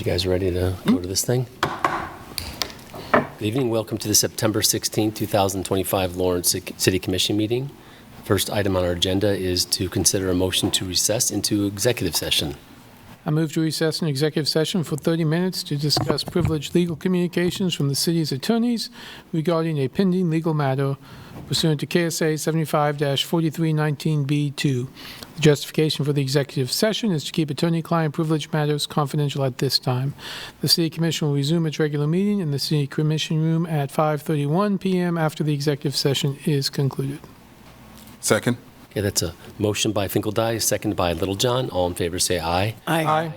You guys ready to go to this thing? Good evening. Welcome to the September 16, 2025 Lawrence City Commission meeting. First item on our agenda is to consider a motion to recess into executive session. I move to recess an executive session for 30 minutes to discuss privileged legal communications from the city's attorneys regarding a pending legal matter pursuant to KSA 75-4319B2. The justification for the executive session is to keep attorney-client privilege matters confidential at this time. The City Commission will resume its regular meeting in the City Commission room at 5:31 p.m. after the executive session is concluded. Second. Okay, that's a motion by Finkeldye, seconded by Littlejohn. All in favor say aye. Aye.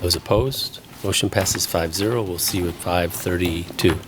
Those opposed? Motion passes 5-0. We'll see you at 5:32.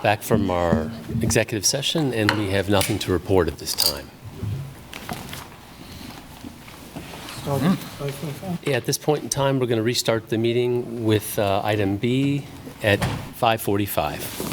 Back from our executive session, and we have nothing to report at this time. Yeah, at this point in time, we're going to restart the meeting with item B at 5:45.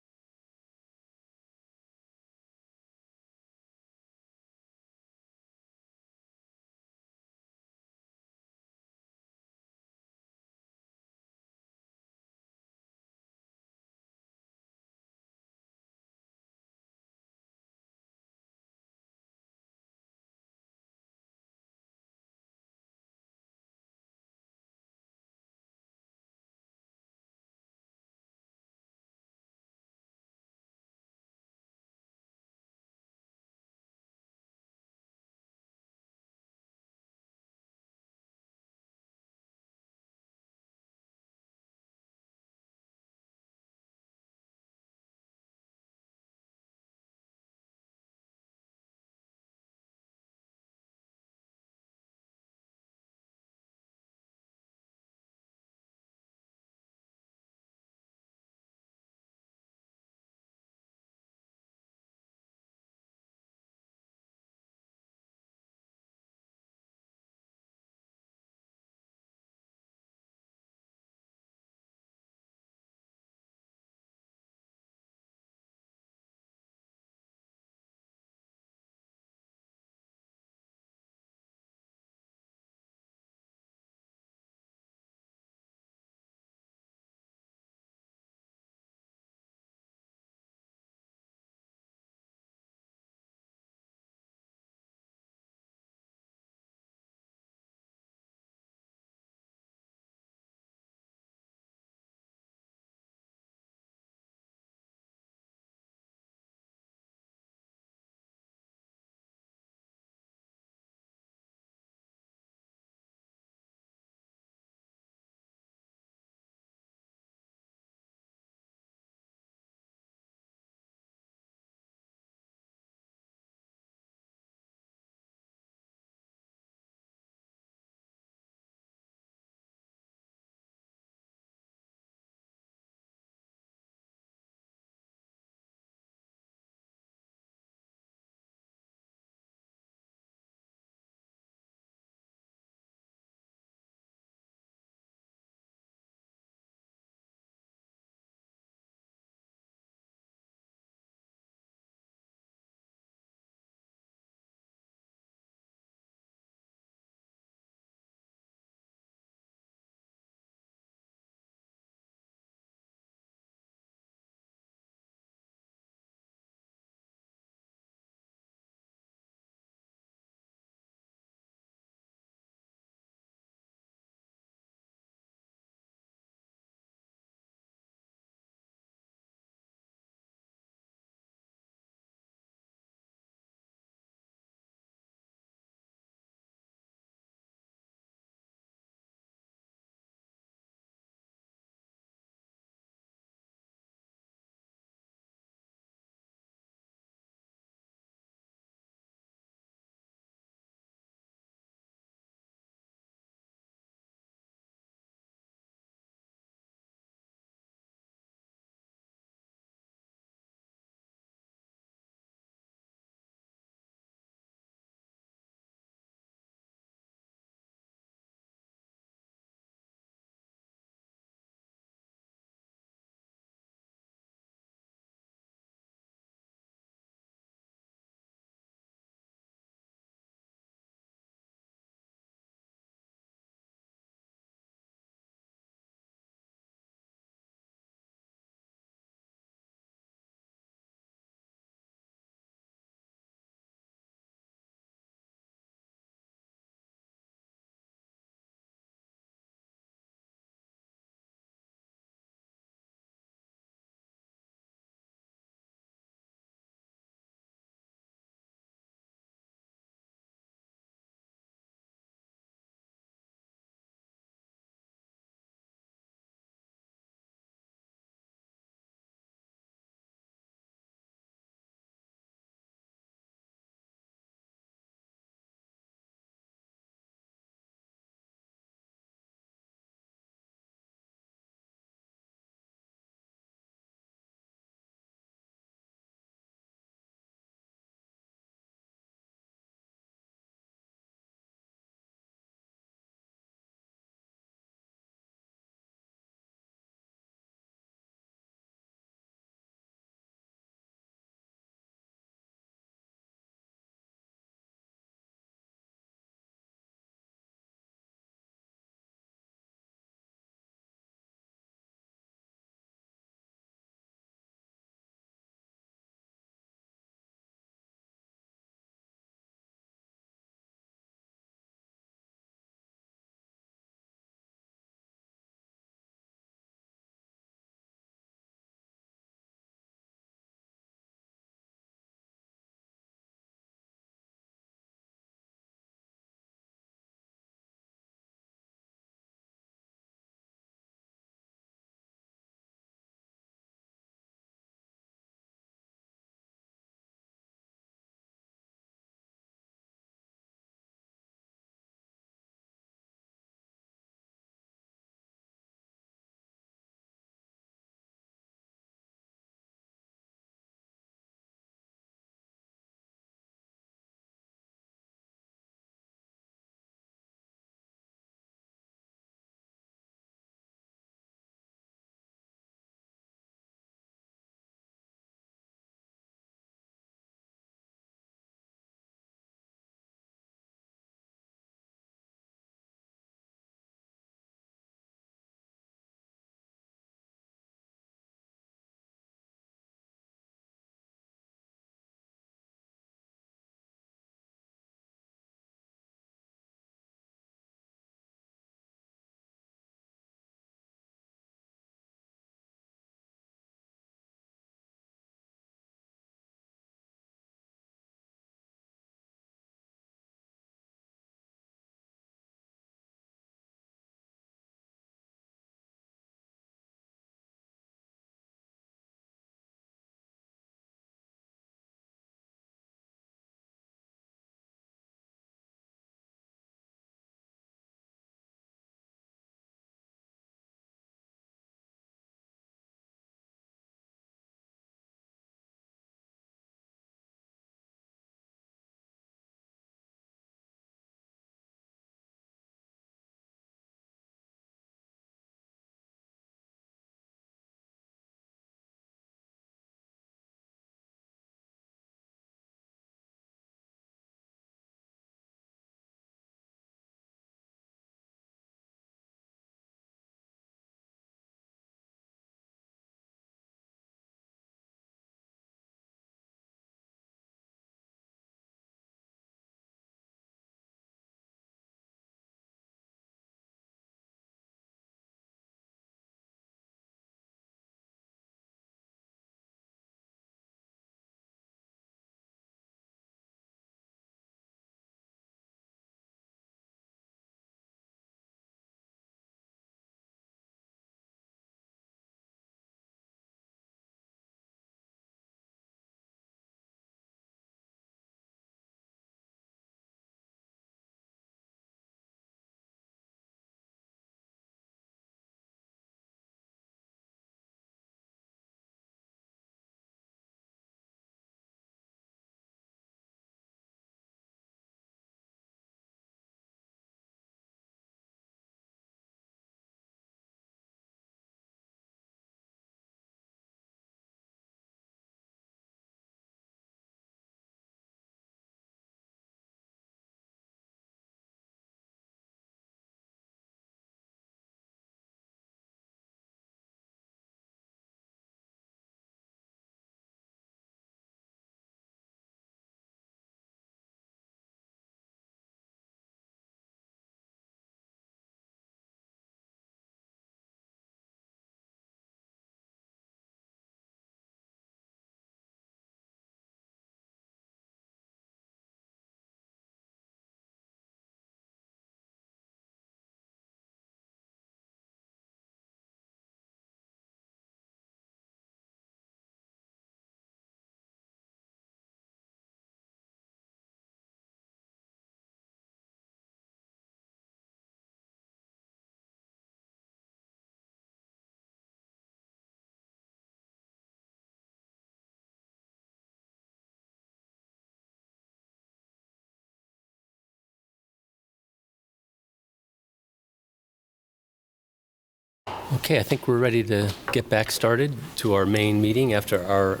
Okay, I think we're ready to get back started to our main meeting after our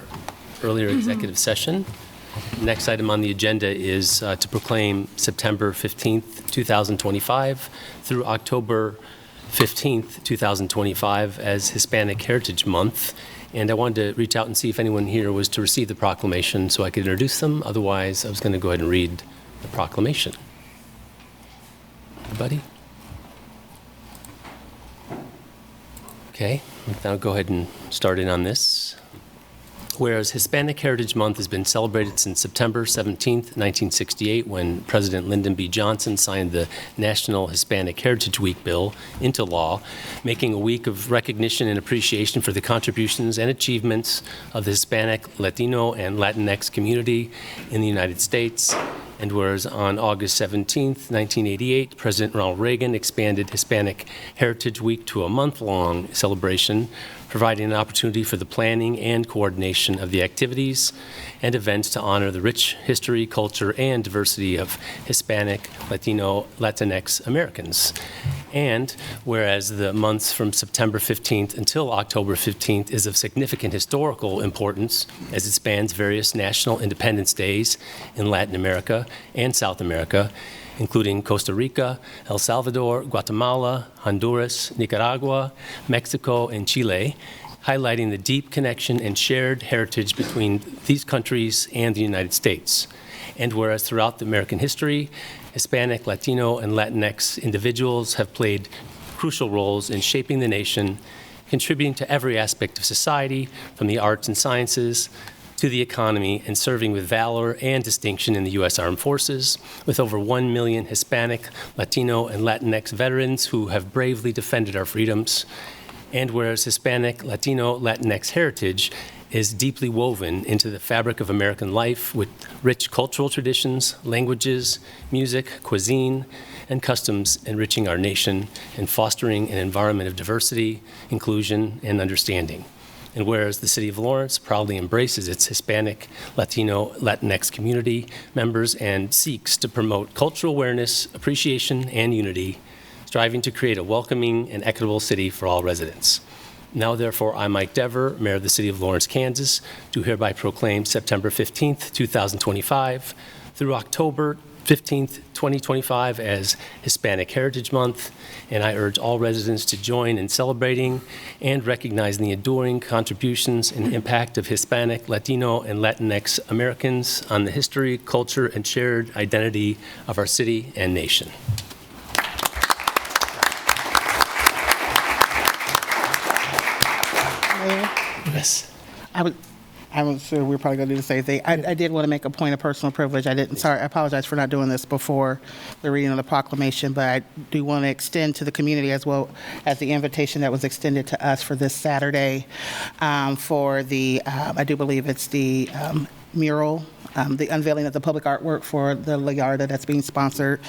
earlier executive session. Next item on the agenda is to proclaim September 15th, 2025 through October 15th, 2025 as Hispanic Heritage Month. And I wanted to reach out and see if anyone here was to receive the proclamation so I could introduce them. Otherwise, I was going to go ahead and read the proclamation. Anybody? Okay, now go ahead and start in on this. Whereas Hispanic Heritage Month has been celebrated since September 17th, 1968, when President Lyndon B. Johnson signed the National Hispanic Heritage Week bill into law, making a week of recognition and appreciation for the contributions and achievements of the Hispanic, Latino, and Latinx community in the United States. And whereas on August 17th, 1988, President Ronald Reagan expanded Hispanic Heritage Week to a month-long celebration, providing an opportunity for the planning and coordination of the activities and events to honor the rich history, culture, and diversity of Hispanic, Latino, Latinx Americans. And whereas the months from September 15th until October 15th is of significant historical importance as it spans various national independence days in Latin America and South America, including Costa Rica, El Salvador, Guatemala, Honduras, Nicaragua, Mexico, and Chile, highlighting the deep connection and shared heritage between these countries and the United States. And whereas throughout the American history, Hispanic, Latino, and Latinx individuals have played crucial roles in shaping the nation, contributing to every aspect of society, from the arts and sciences to the economy, and serving with valor and distinction in the U.S. Armed Forces, with over 1 million Hispanic, Latino, and Latinx veterans who have bravely defended our freedoms. And whereas Hispanic, Latino, Latinx heritage is deeply woven into the fabric of American life with rich cultural traditions, languages, music, cuisine, and customs enriching our nation and fostering an environment of diversity, inclusion, and understanding. And whereas the City of Lawrence proudly embraces its Hispanic, Latino, Latinx community members and seeks to promote cultural awareness, appreciation, and unity, striving to create a welcoming and equitable city for all residents. Now, therefore, I, Mike Dever, Mayor of the City of Lawrence, Kansas, do hereby proclaim September 15th, 2025 through October 15th, 2025 as Hispanic Heritage Month, and I urge all residents to join in celebrating and recognizing the enduring contributions and impact of Hispanic, Latino, and Latinx Americans on the history, culture, and shared identity of our city and nation. Yes. I was sure we were probably going to do the same thing. I did want to make a point of personal privilege. I apologize for not doing this before the reading of the proclamation, but I do want to extend to the community as well as the invitation that was extended to us for this Saturday for the, I do believe it's the mural, the unveiling of the public artwork for the La Yarda that's being sponsored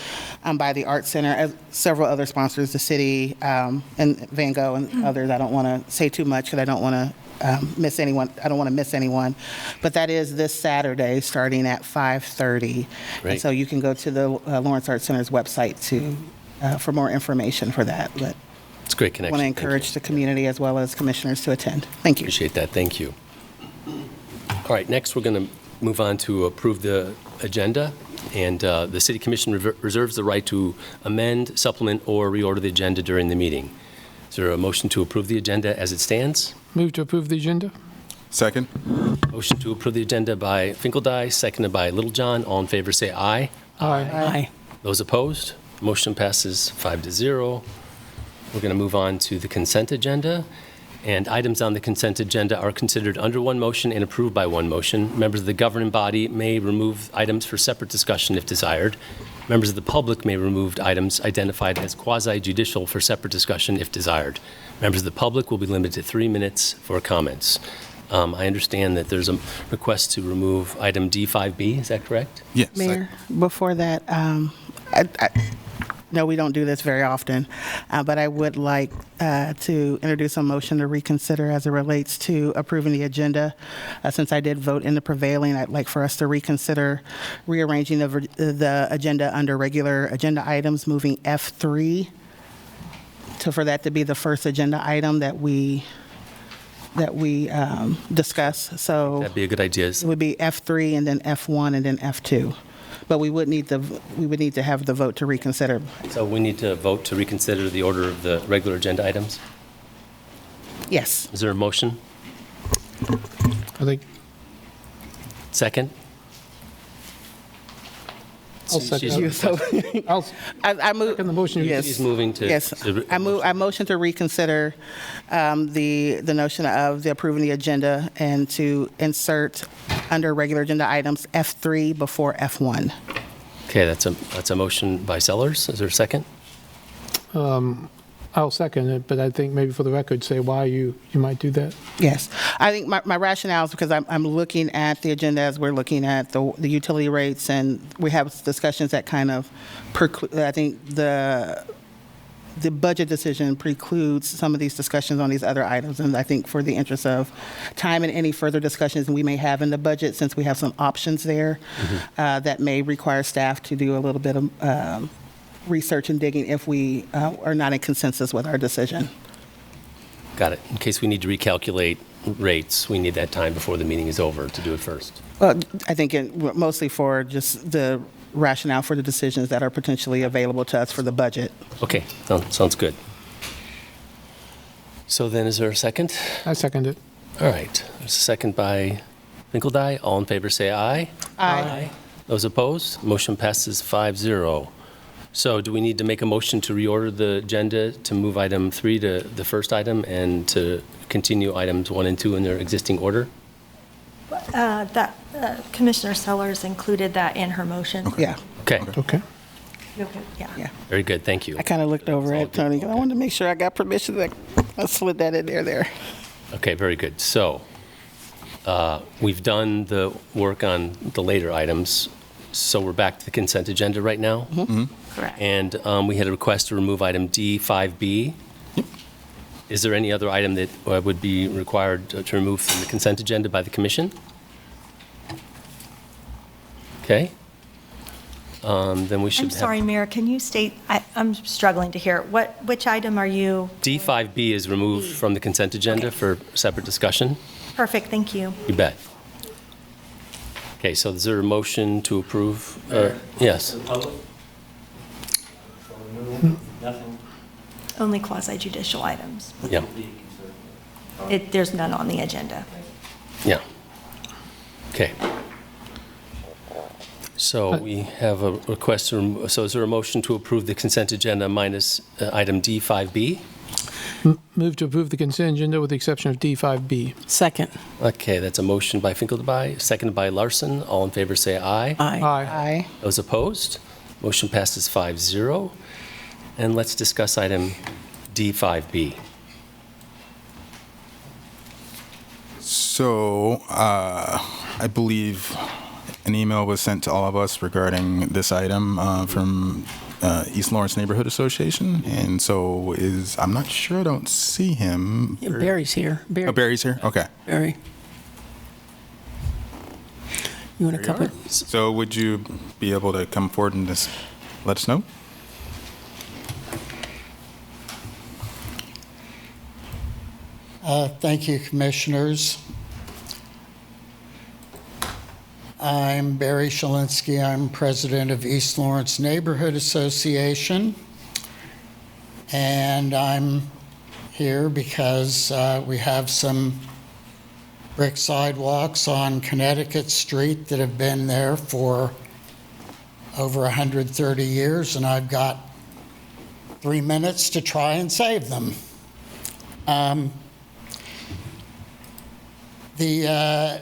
by the Art Center, as several other sponsors, the city and Van Gogh and others. I don't want to say too much because I don't want to miss anyone. I don't want to miss anyone, but that is this Saturday starting at 5:30. And so you can go to the Lawrence Art Center's website for more information for that. But it's a great connection. I want to encourage the community as well as commissioners to attend. Thank you. Appreciate that. Thank you. All right, next we're going to move on to approve the agenda, and the City Commission reserves the right to amend, supplement, or reorder the agenda during the meeting. Is there a motion to approve the agenda as it stands? Move to approve the agenda. Second. Motion to approve the agenda by Finkeldye, seconded by Littlejohn. All in favor say aye. Aye. Those opposed? Motion passes 5-0. We're going to move on to the consent agenda. And items on the consent agenda are considered under one motion and approved by one motion. Members of the governing body may remove items for separate discussion if desired. Members of the public may remove items identified as quasi-judicial for separate discussion if desired. Members of the public will be limited to 3 minutes for comments. I understand that there's a request to remove item D.5 Is that correct? Yes. Mayor, before that, no, we don't do this very often, but I would like to introduce a motion to reconsider as it relates to approving the agenda. Since I did vote in the prevailing, I'd like for us to reconsider rearranging the agenda under regular agenda items, moving F3 for that to be the first agenda item that we discuss. So That'd be a good idea. it would be F3 and then F1 and then F2. But we would need to have the vote to reconsider. So we need to vote to reconsider the order of the regular agenda items. Yes. Is there a motion? I think, Second? I'll second. You- so- I'll I move. second the motion. Yes. He's moving to. Yes, I motion to reconsider the notion of the approving the agenda and to insert under regular agenda items F3 before F1. Okay, that's a motion by Sellers. Is there a second? I'll second it, but I think maybe for the record, say why you might do that. Yes. I think my rationale is because I'm looking at the agenda as we're looking at the utility rates, and we have discussions that kind of preclude, I think the budget decision precludes some of these discussions on these other items. And I think for the interest of time and any further discussions we may have in the budget, since we have some options there, that may require staff to do a little bit of research and digging if we are not in consensus with our decision. Got it. In case we need to recalculate rates, we need that time before the meeting is over to do it first. Well, I think mostly for just the rationale for the decisions that are potentially available to us for the budget. Okay, sounds good. So then is there a second? I second it. All right, there's a second by Finkeldye. All in favor say aye. Aye. Those opposed? Motion passes 5-0. So do we need to make a motion to reorder the agenda to move item 3 to the first item and to continue items 1 and 2 in their existing order? Commissioner Sellers included that in her motion. Yeah, Okay, Okay. Yeah. yeah. very good, thank you. I kind of looked over at Tony because I wanted to make sure I got permission. I slid that in there. Okay, very good. So we've done the work on the later items, so we're back to the consent agenda right now. Correct. And we had a request to remove item D.5 Bid. Is there any other item that would be required to remove from the consent agenda by the commission? Okay. Then we should I'm sorry, Mayor, can you state, I'm struggling to hear, which item are you? D.5 Bid is removed from the consent agenda for separate discussion. Perfect, thank you. You bet. Okay, so is there a motion to approve? Yes. Nothing. Only quasi judicial items. Yeah. There's none on the agenda. Yeah. Okay. So we have a request, so is there a motion to approve the consent agenda minus item D.5 Bid? Move to approve the consent agenda with the exception of D5B. Second. Okay, that's a motion by Finkeldye, seconded by Larson. All in favor say aye. Aye. Aye. Those opposed? Motion passes 5-0. And let's discuss item D.5B. So, I believe an email was sent to all of us regarding this item from East Lawrence Neighborhood Association. And so I'm not sure, I don't see him. Yeah, Barry's here. Oh, Barry's here? Okay. Barry. You want to cover? So would you be able to come forward and just let us know? Thank you, Commissioners. I'm Barry Shalinsky. I'm president of East Lawrence Neighborhood Association. And I'm here because we have some brick sidewalks on Connecticut Street that have been there for over 130 years, and I've got 3 minutes to try and save them. The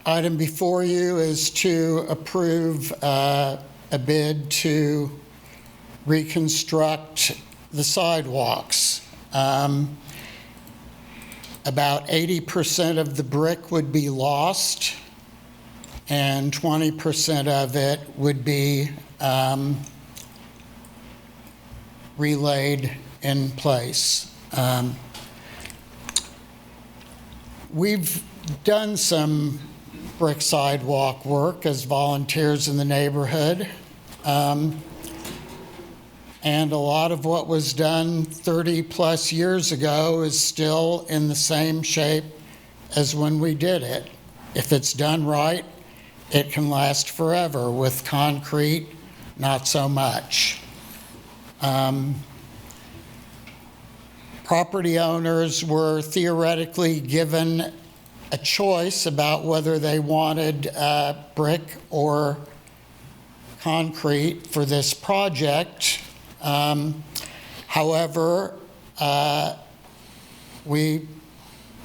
item before you is to approve a bid to reconstruct the sidewalks. About 80% of the brick would be lost, and 20% of it would be relayed in place. We've done some brick sidewalk work as volunteers in the neighborhood. And a lot of what was done 30-plus years ago is still in the same shape as when we did it. If it's done right, it can last forever. With concrete, not so much. Property owners were theoretically given a choice about whether they wanted brick or concrete for this project. However, we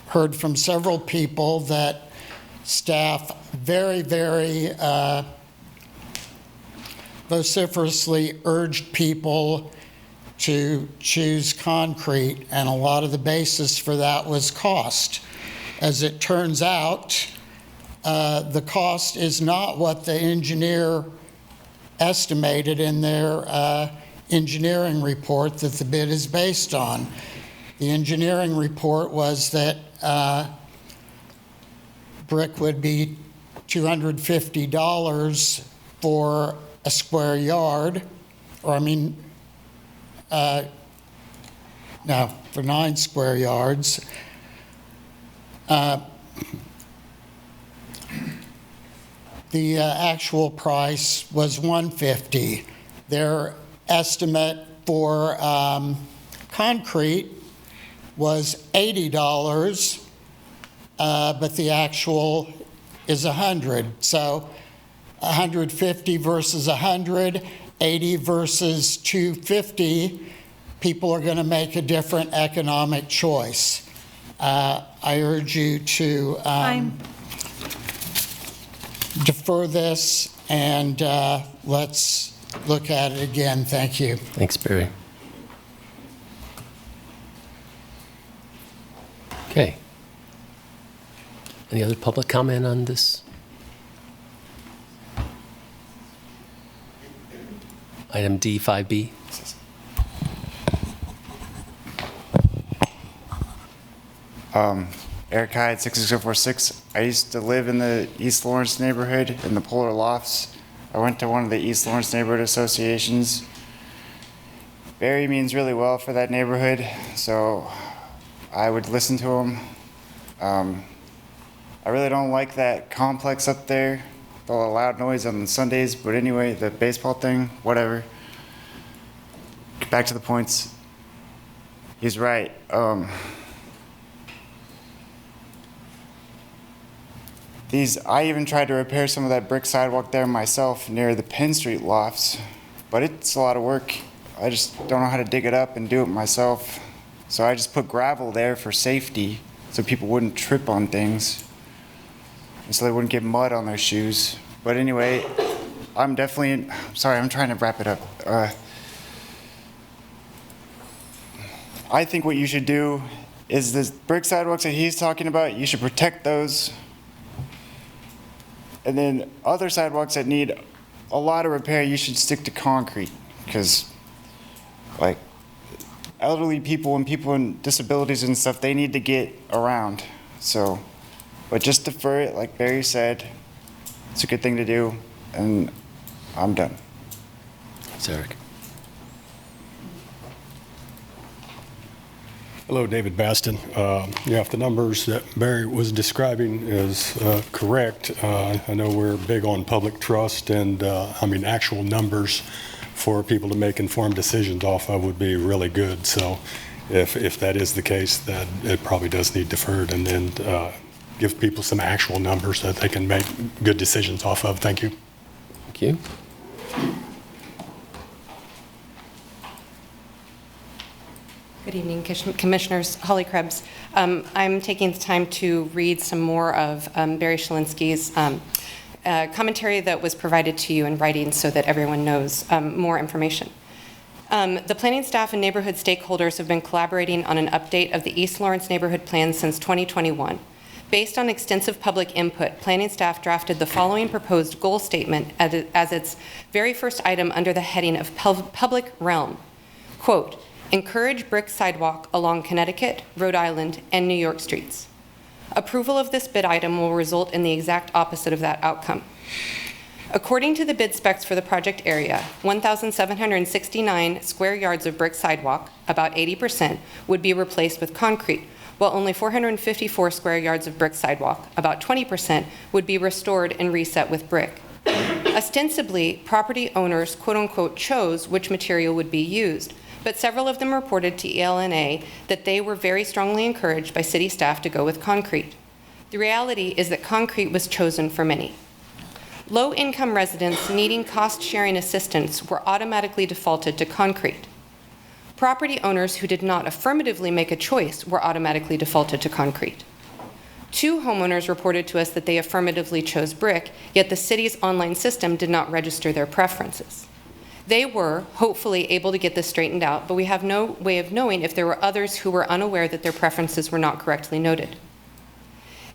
heard from several people that staff very, very vociferously urged people to choose concrete, and a lot of the basis for that was cost. As it turns out, the cost is not what the engineer estimated in their engineering report that the bid is based on. The engineering report was that brick would be $250 for a square yard, or no, for 9 square yards. The actual price was $150. Their estimate for concrete was $80, but the actual is $100. So $150 versus $100, $80 versus $250, people are going to make a different economic choice. I urge you to defer this, and let's look at it again. Thank you. Thanks, Barry. Okay. Any other public comment on this? Item D.5 Eric Hyde, 66046. I used to live in the East Lawrence neighborhood in the Polar Lofts. I went to one of the East Lawrence neighborhood associations. Barry means really well for that neighborhood, so I would listen to him. I really don't like that complex up there, all the loud noise on Sundays, but anyway, the baseball thing, whatever. Back to the points. He's right. I even tried to repair some of that brick sidewalk there myself near the Penn Street lofts, but it's a lot of work. I just don't know how to dig it up and do it myself. So I just put gravel there for safety so people wouldn't trip on things and so they wouldn't get mud on their shoes. But anyway, I'm trying to wrap it up. I think what you should do is the brick sidewalks that he's talking about, you should protect those. And then other sidewalks that need a lot of repair, you should stick to concrete, because like elderly people and people with disabilities and stuff, they need to get around. So, but just defer it, like Barry said. It's a good thing to do, and I'm done. Thanks, Eric. Hello, David Baston. If the numbers that Barry was describing is correct, I know we're big on public trust, and actual numbers for people to make informed decisions off of would be really good. So if that is the case, that it probably does need deferred, and then give people some actual numbers that they can make good decisions off of. Thank you. Thank you. Good evening, Commissioners. Holly Krebs. I'm taking the time to read some more of Barry Shalinsky's commentary that was provided to you in writing so that everyone knows more information. The planning staff and neighborhood stakeholders have been collaborating on an update of the East Lawrence neighborhood plan since 2021. Based on extensive public input, planning staff drafted the following proposed goal statement as its very first item under the heading of public realm. Quote, encourage brick sidewalk along Connecticut, Rhode Island, and New York streets. Approval of this bid item will result in the exact opposite of that outcome. According to the bid specs for the project area, 1,769 square yards of brick sidewalk, about 80%, would be replaced with concrete, while only 454 square yards of brick sidewalk, about 20%, would be restored and reset with brick. Ostensibly, property owners, quote-unquote, chose which material would be used, but several of them reported to ELNA that they were very strongly encouraged by city staff to go with concrete. The reality is that concrete was chosen for many. Low-income residents needing cost-sharing assistance were automatically defaulted to concrete. Property owners who did not affirmatively make a choice were automatically defaulted to concrete. 2 homeowners reported to us that they affirmatively chose brick, yet the city's online system did not register their preferences. They were, hopefully, able to get this straightened out, but we have no way of knowing if there were others who were unaware that their preferences were not correctly noted.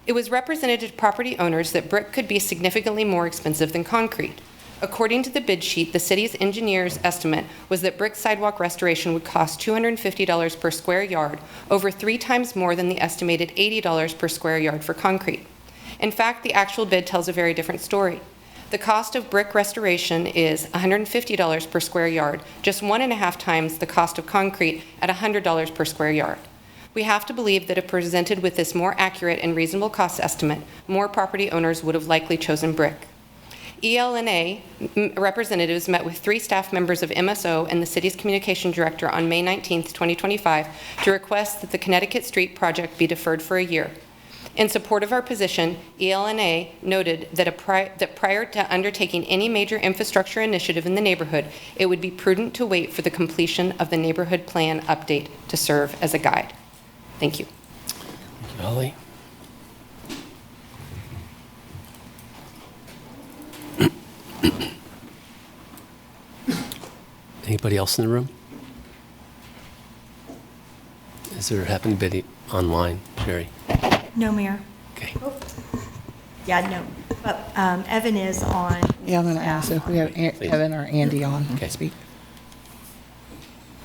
It was represented to property owners that brick could be significantly more expensive than concrete. According to the bid sheet, the city's engineer's estimate was that brick sidewalk restoration would cost $250 per square yard, over 3 times more than the estimated $80 per square yard for concrete. In fact, the actual bid tells a very different story. The cost of brick restoration is $150 per square yard, just 1.5 times the cost of concrete at $100 per square yard. We have to believe that if presented with this more accurate and reasonable cost estimate, more property owners would have likely chosen brick. ELNA representatives met with 3 staff members of MSO and the city's communication director on May 19, 2025, to request that the Connecticut Street project be deferred for a year. In support of our position, ELNA noted that prior to undertaking any major infrastructure initiative in the neighborhood, it would be prudent to wait for the completion of the neighborhood plan update to serve as a guide. Thank you. Thank you, Holly. Anybody else in the room? Is there happen to be online, Mary? No, Mayor. Okay. Yeah, no. But Evan is on. Yeah, I'm going to ask if we have Evan or Andy on Okay. to speak.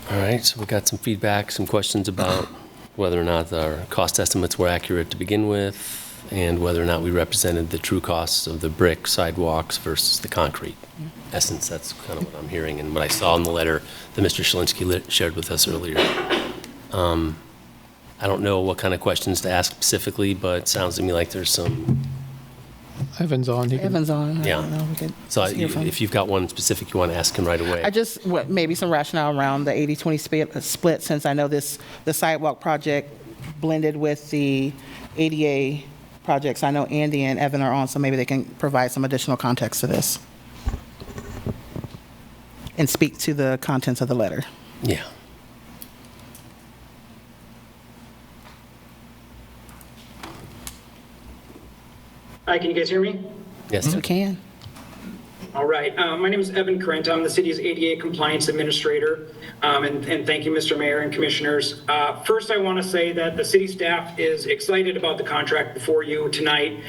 All right, so we got some feedback, some questions about whether or not our cost estimates were accurate to begin with, and whether or not we represented the true costs of the brick sidewalks versus the concrete. Essence, that's kind of what I'm hearing, and what I saw in the letter that Mr. Shalinsky shared with us earlier. I don't know what kind of questions to ask specifically, but it sounds to me like there's some. Evan's on. He can- Evan's on. I Yeah. don't know, we could So just hear from him. if you've got one specific you want to ask him right away. I just, maybe some rationale around the 80-20 split, since I know the sidewalk project blended with the ADA projects. I know Andy and Evan are on, so maybe they can provide some additional context to this and speak to the contents of the letter. Yeah. Hi, can you guys hear me? Yes. We can. All right. My name is Evan Corrent. I'm the city's ADA compliance administrator. And thank you, Mr. Mayor and commissioners. First, I want to say that the city staff is excited about the contract before you tonight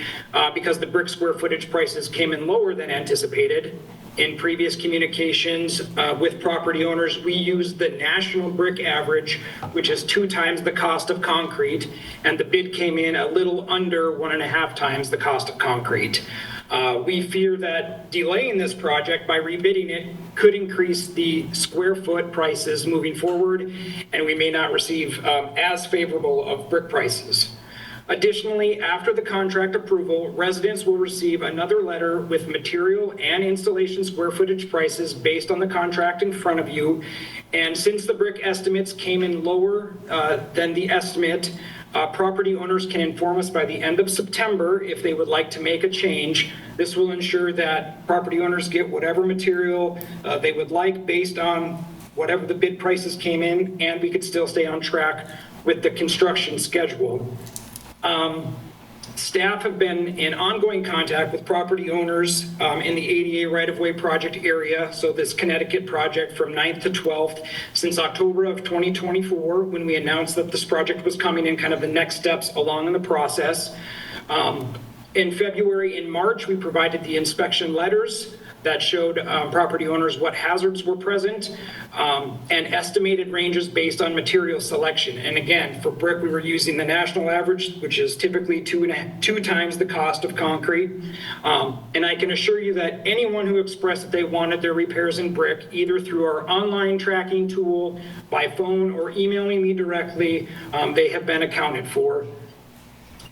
because the brick square footage prices came in lower than anticipated. In previous communications with property owners, we used the national brick average, which is 2 times the cost of concrete, and the bid came in a little under 1.5 times the cost of concrete. We fear that delaying this project by rebidding it could increase the square foot prices moving forward, and we may not receive as favorable of brick prices. Additionally, after the contract approval, residents will receive another letter with material and installation square footage prices based on the contract in front of you. And since the brick estimates came in lower than the estimate, property owners can inform us by the end of September if they would like to make a change. This will ensure that property owners get whatever material they would like based on whatever the bid prices came in, and we could still stay on track with the construction schedule. Staff have been in ongoing contact with property owners in the ADA right-of-way project area, so this Connecticut project from 9th to 12th, since October of 2024, when we announced that this project was coming in, kind of the next steps along in the process. In February and March, we provided the inspection letters. that showed property owners what hazards were present and estimated ranges based on material selection. And again, for brick, we were using the national average, which is typically two times the cost of concrete. And I can assure you that anyone who expressed that they wanted their repairs in brick, either through our online tracking tool, by phone, or emailing me directly, they have been accounted for.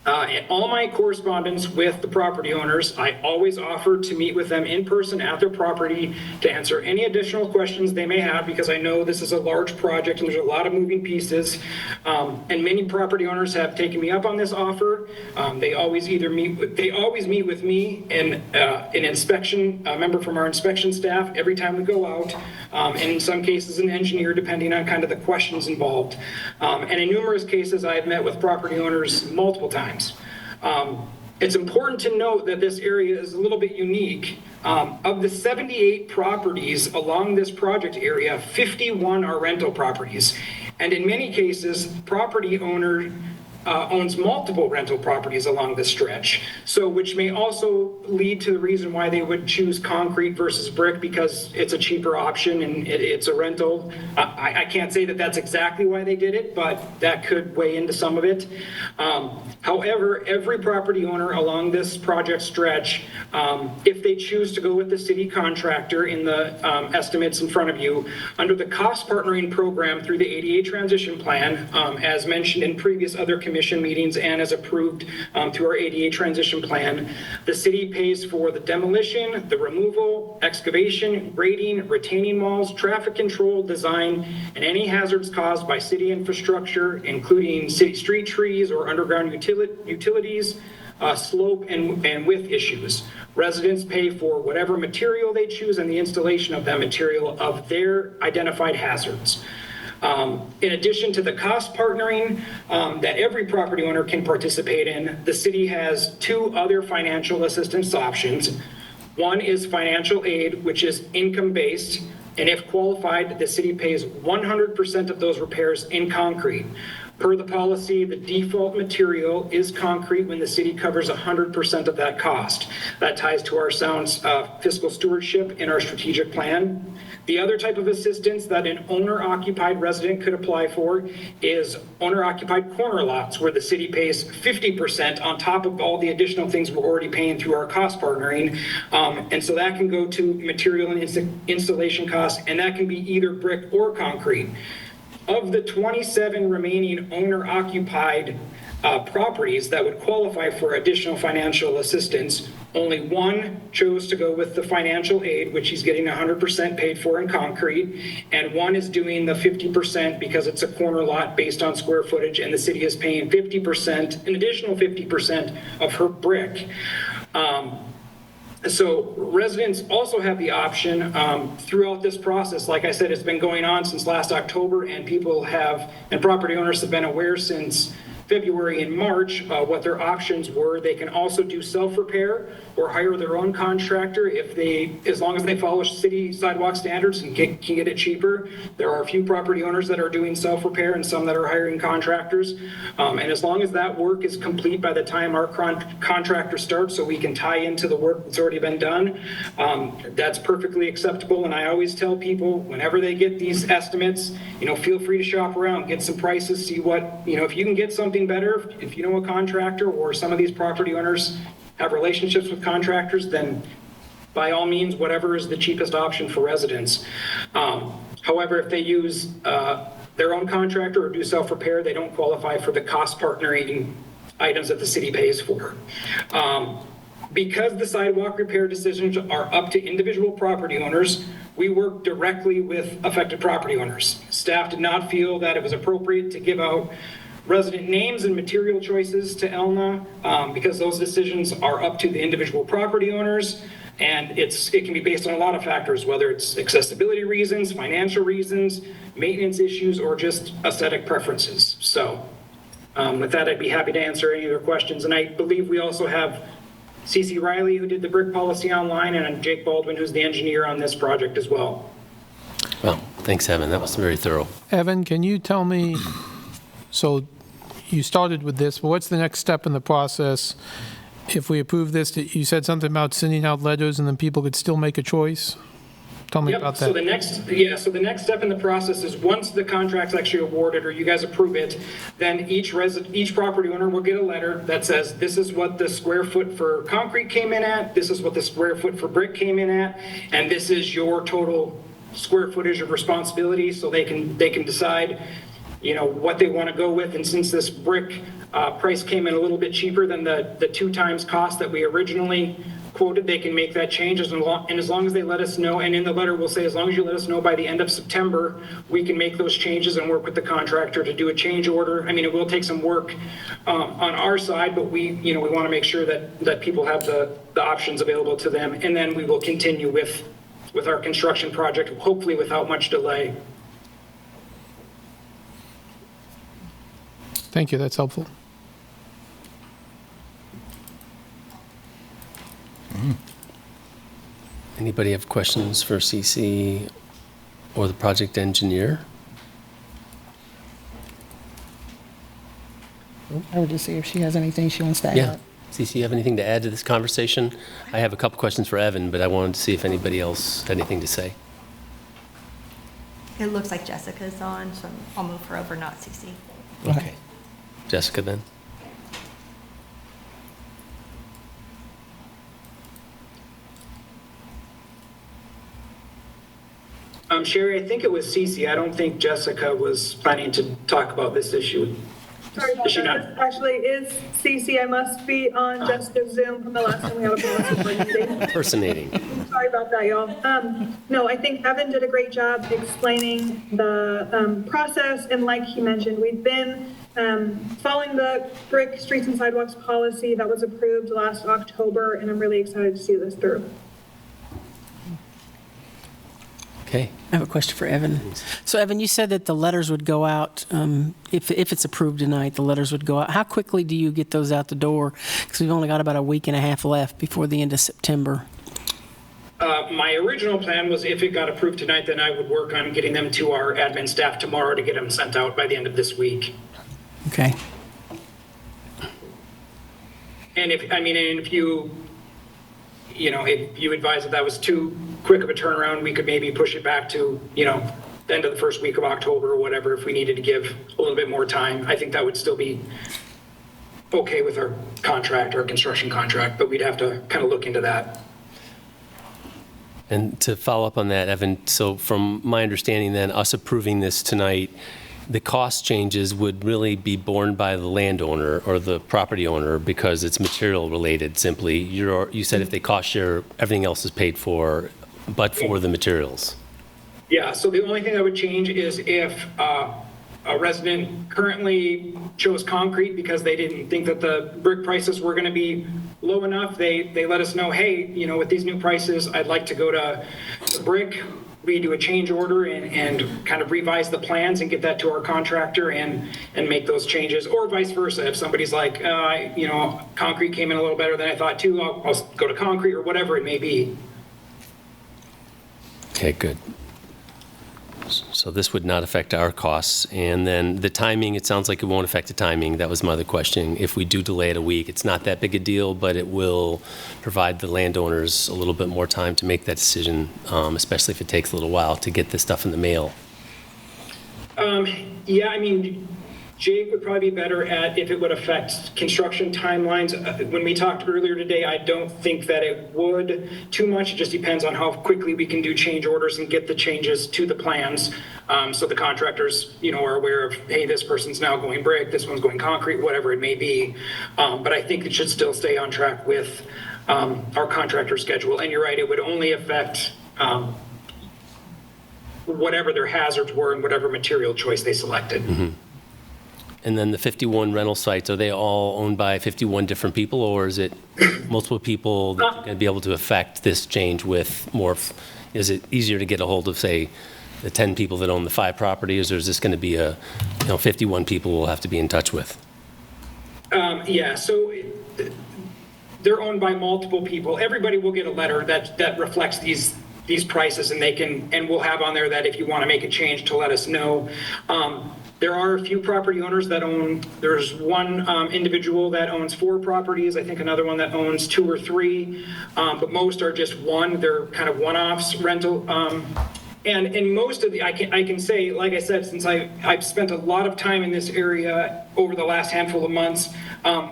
In all my correspondence with the property owners, I always offer to meet with them in person at their property to answer any additional questions they may have, because I know this is a large project and there's a lot of moving pieces. And many property owners have taken me up on this offer. They always meet with me and an inspection, a member from our inspection staff every time we go out, and in some cases an engineer, depending on kind of the questions involved. And in numerous cases, I have met with property owners multiple times. It's important to note that this area is a little bit unique. Of the 78 properties along this project area, 51 are rental properties. And in many cases, property owner owns multiple rental properties along this stretch. So, which may also lead to the reason why they would choose concrete versus brick, because it's a cheaper option and it's a rental. I can't say that that's exactly why they did it, but that could weigh into some of it. However, every property owner along this project stretch, if they choose to go with the city contractor in the estimates in front of you, under the cost partnering program through the ADA transition plan, as mentioned in previous other commission meetings and as approved through our ADA transition plan, the city pays for the demolition, the removal, excavation, grading, retaining walls, traffic control, design, and any hazards caused by city infrastructure, including city street trees or underground utilities, slope and width issues. Residents pay for whatever material they choose and the installation of that material of their identified hazards. In addition to the cost partnering that every property owner can participate in, the city has two other financial assistance options. One is financial aid, which is income-based, and if qualified, the city pays 100% of those repairs in concrete. Per the policy, the default material is concrete when the city covers 100% of that cost. That ties to our sound fiscal stewardship in our strategic plan. The other type of assistance that an owner-occupied resident could apply for is owner-occupied corner lots, where the city pays 50% on top of all the additional things we're already paying through our cost partnering. And so that can go to material and installation costs, and that can be either brick or concrete. Of the 27 remaining owner-occupied properties that would qualify for additional financial assistance, only one chose to go with the financial aid, which he's getting 100% paid for in concrete, and one is doing the 50% because it's a corner lot based on square footage, and the city is paying 50%, an additional 50% of her brick. So residents also have the option throughout this process. Like I said, it's been going on since last October, and property owners have been aware since February and March what their options were. They can also do self-repair or hire their own contractor as long as they follow city sidewalk standards and can get it cheaper. There are a few property owners that are doing self-repair and some that are hiring contractors. And as long as that work is complete by the time our contractor starts, so we can tie into the work that's already been done, that's perfectly acceptable. And I always tell people, whenever they get these estimates, feel free to shop around, get some prices, see what, if you can get something better, if you know a contractor or some of these property owners have relationships with contractors, then by all means, whatever is the cheapest option for residents. However, if they use their own contractor or do self-repair, they don't qualify for the cost partnering items that the city pays for. Because the sidewalk repair decisions are up to individual property owners, we work directly with affected property owners. Staff did not feel that it was appropriate to give out resident names and material choices to ELNA because those decisions are up to the individual property owners, and it can be based on a lot of factors, whether it's accessibility reasons, financial reasons, maintenance issues, or just aesthetic preferences. So with that, I'd be happy to answer any of your questions. And I believe we also have CC Riley, who did the brick policy online, and Jake Baldwin, who's the engineer on this project as well. Well, thanks, Evan. That was very thorough. Evan, can you tell me, so you started with this, but what's the next step in the process? if we approve this, that you said something about sending out letters and then people could still make a choice? Tell me Yep, about so that. the next step in the process is once the contract's actually awarded or you guys approve it, then each property owner will get a letter that says, this is what the square foot for concrete came in at, this is what the square foot for brick came in at, and this is your total square footage of responsibility, so they can decide, what they want to go with. And since this brick price came in a little bit cheaper than the 2 times cost that we originally quoted, they can make that change, and as long as they let us know, and in the letter we'll say, as long as you let us know by the end of September, we can make those changes and work with the contractor to do a change order. I mean, it will take some work on our side, but we want to make sure that people have the options available to them, and then we will continue with our construction project, hopefully without much delay. Thank you, that's helpful. Anybody have questions for CC or the project engineer? I would just see if she has anything she wants to add. Yeah. CC, you have anything to add to this conversation? I have a couple questions for Evan, but I wanted to see if anybody else had anything to say. It looks like Jessica's on, so I'll move her over, not CC. Okay. Jessica, then? Sherry, I think it was Cece. I don't think Jessica was planning to talk about this issue. Sorry about Is she that. not? This actually is Cece. I must be on Jessica's Zoom from the last time we had a policy board meeting. Impersonating. Sorry about that, y'all. No, I think Evan did a great job explaining the process, and like he mentioned, we've been following the brick streets and sidewalks policy that was approved last October, and I'm really excited to see this through. Okay. I have a question for Evan. So Evan, you said that the letters would go out, if it's approved tonight, the letters would go out. How quickly do you get those out the door? Because we've only got about a week and a half left before the end of September. My original plan was if it got approved tonight, then I would work on getting them to our admin staff tomorrow to get them sent out by the end of this week. Okay. And if you advise that was too quick of a turnaround, we could maybe push it back to, the end of the first week of October or whatever, if we needed to give a little bit more time. I think that would still be okay with our contract, our construction contract, but we'd have to kind of look into that. And to follow up on that, Evan, so from my understanding then, us approving this tonight, the cost changes would really be borne by the landowner or the property owner because it's material related simply. You said if they cost share, everything else is paid for, but for the materials. Yeah, so the only thing that would change is if a resident currently chose concrete because they didn't think that the brick prices were going to be low enough, they let us know, hey, with these new prices, I'd like to go to brick. We do a change order and kind of revise the plans and get that to our contractor and make those changes, or vice versa. If somebody's like, concrete came in a little better than I thought too, I'll go to concrete or whatever it may be. Okay, good. So this would not affect our costs. And then the timing, it sounds like it won't affect the timing. That was my other question. If we do delay it a week, it's not that big a deal, but it will provide the landowners a little bit more time to make that decision, especially if it takes a little while to get this stuff in the mail. Yeah, Jake would probably be better at if it would affect construction timelines. When we talked earlier today, I don't think that it would too much. It just depends on how quickly we can do change orders and get the changes to the plans. So the contractors, are aware of, hey, this person's now going brick, this one's going concrete, whatever it may be. But I think it should still stay on track with our contractor schedule. And you're right, it would only affect whatever their hazards were and whatever material choice they selected. Mm-hmm. And then the 51 rental sites, are they all owned by 51 different people, or is it multiple people that are going to be able to affect this change with more? Is it easier to get a hold of, say, the 10 people that own the 5 properties, or is this going to be 51 people we'll have to be in touch with? Yeah, so they're owned by multiple people. Everybody will get a letter that reflects these prices, and we'll have on there that if you want to make a change to let us know. There are a few property owners that there's one individual that owns 4 properties, I think another one that owns 2 or 3, but most are just one. They're kind of one-offs rental. And in most of I can say, like I said, since I've spent a lot of time in this area over the last handful of months,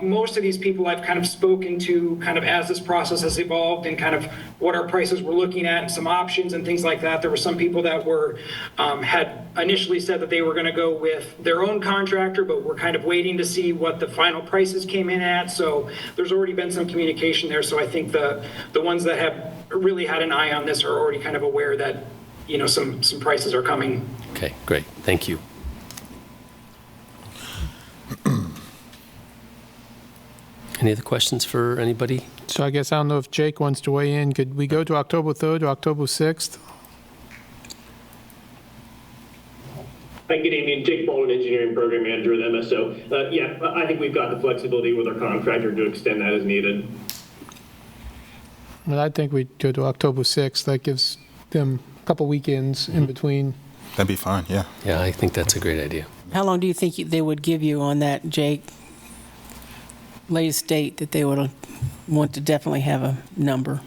most of these people I've kind of spoken to kind of as this process has evolved and kind of what our prices we're looking at and some options and things like that. There were some people that had initially said that they were going to go with their own contractor, but we're kind of waiting to see what the final prices came in at. So there's already been some communication there. So I think the ones that have really had an eye on this are already kind of aware that some prices are coming. Okay, great. Thank you. Any other questions for anybody? So I guess I don't know if Jake wants to weigh in. Could we go to October 3rd or October 6th? Hi, good evening. Jake Baldwin, Engineering Program Manager at MSO. Yeah, I think we've got the flexibility with our contractor to extend that as needed. Well, I think we'd go to October 6th. That gives them a couple weekends in between. That'd be fine, yeah. Yeah, I think that's a great idea. How long do you think they would give you on that, Jake? Latest date that they would want to definitely have a number?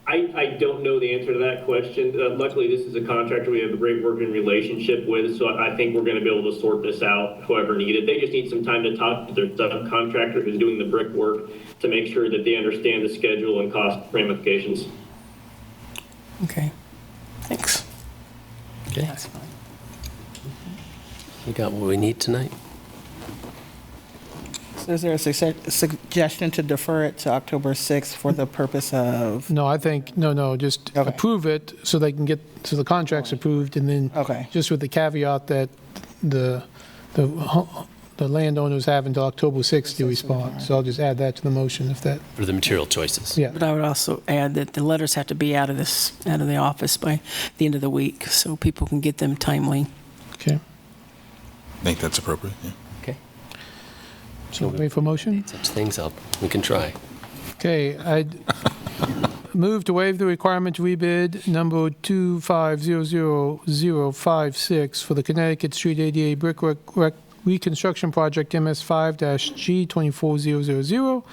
I don't know the answer to that question. Luckily, this is a contractor we have a great working relationship with, so I think we're going to be able to sort this out however needed. They just need some time to talk to their subcontractor who's doing the brick work to make sure that they understand the schedule and cost ramifications. Okay, thanks. Okay. We got what we need tonight? So is there a suggestion to defer it to October 6th for the purpose of? No, I think, no, just Okay. approve it so they can so the contract's approved, and then Okay. just with the caveat that the landowners have until October 6th to respond. So I'll just add that to the motion if that, For the material choices. yeah. But I would also add that the letters have to be out of the office by the end of the week, so people can get them timely. Okay. I think that's appropriate, yeah. Okay. So wait for motion? Such things up. We can try. Okay, I'd move to waive the requirement to rebid number 2500056 for the Connecticut Street ADA brick reconstruction project MS5-G24000.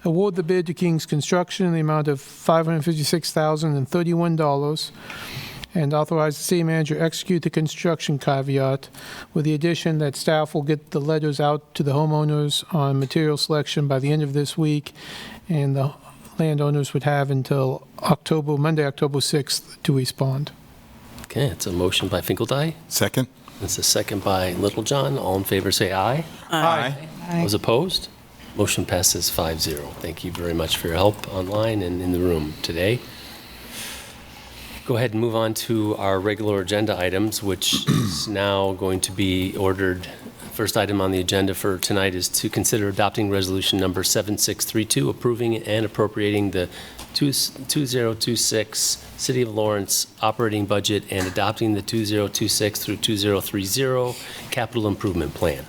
Award the bid to King's Construction in the amount of $556,031, and authorize the city manager to execute the construction caveat with the addition that staff will get the letters out to the homeowners on material selection by the end of this week, and the landowners would have until Monday, October 6th to respond. Okay, it's a motion by Finkeldye. Second? It's a second by Littlejohn. All in favor, say aye. Aye. Those opposed? Motion passes 5-0. Thank you very much for your help online and in the room today. Go ahead and move on to our regular agenda items, which is now going to be ordered. First item on the agenda for tonight is to consider adopting resolution number 7632, approving and appropriating the 2026 City of Lawrence operating budget and adopting the 2026 through 2030 capital improvement plan.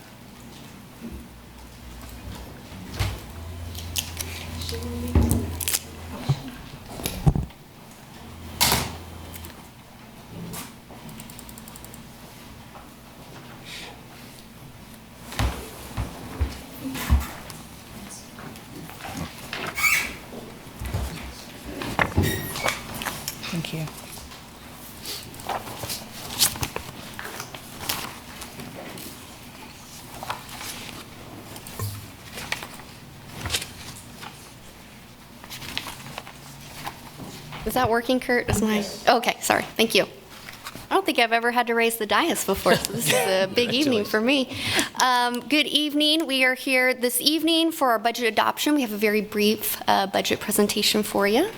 Thank you. Is that working, Kurt? Okay, sorry. Thank you. I don't think I've ever had to raise the dais before, so this is a big evening for me. Good evening. We are here this evening for our budget adoption. We have a very brief budget presentation for you.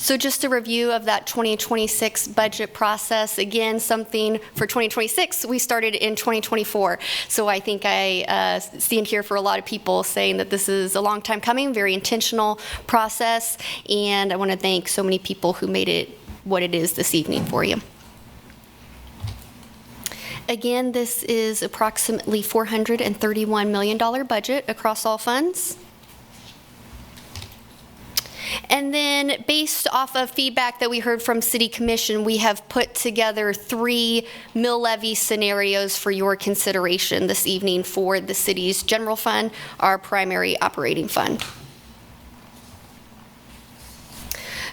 So just a review of that 2026 budget process. Again, something for 2026 we started in 2024. So I think I stand here for a lot of people saying that this is a long time coming, very intentional process, and I want to thank so many people who made it what it is this evening for you. Again, this is approximately $431 million budget across all funds. And then based off of feedback that we heard from City Commission, we have put together 3 mill levy scenarios for your consideration this evening for the city's general fund, our primary operating fund.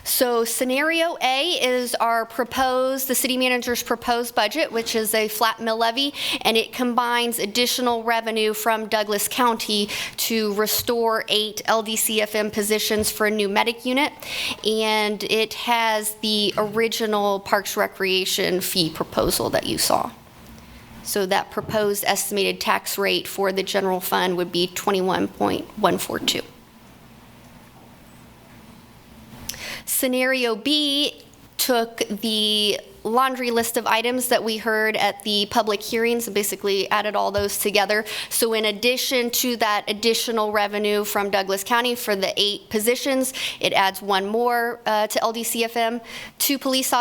So scenario A is the city manager's proposed budget, which is a flat mill levy, and it combines additional revenue from Douglas County to restore 8 LDCFM positions for a new medic unit, and it has the original Parks Recreation fee proposal that you saw. So that proposed estimated tax rate for the general fund would be 21.142. Scenario B took the laundry list of items that we heard at the public hearings and basically added all those together. So in addition to that additional revenue from Douglas County for the 8 positions, it adds 1 more to LDCFM, 2 police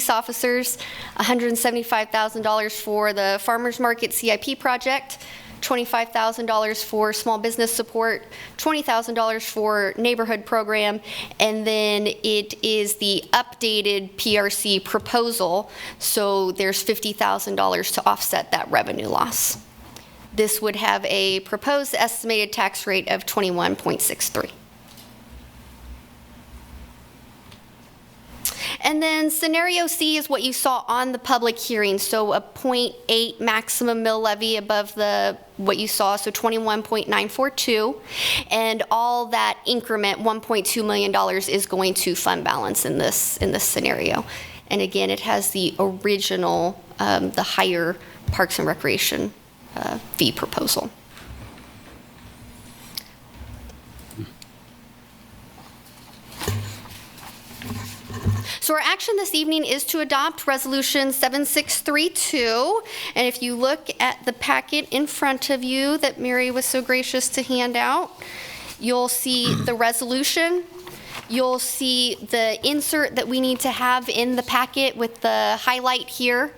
officers, $175,000 for the farmers market CIP project, $25,000 for small business support, $20,000 for neighborhood program, and then it is the updated PRC proposal, so there's $50,000 to offset that revenue loss. This would have a proposed estimated tax rate of 21.63. And then scenario C is what you saw on the public hearing, so a 0.8 maximum mill levy above what you saw, so 21.942, and all that increment, $1.2 million, is going to fund balance in this scenario. And again, it has the original, the higher Parks and Recreation fee proposal. So our action this evening is to adopt Resolution 7632. And if you look at the packet in front of you that Mary was so gracious to hand out, you'll see the resolution. You'll see the insert that we need to have in the packet with the highlight here.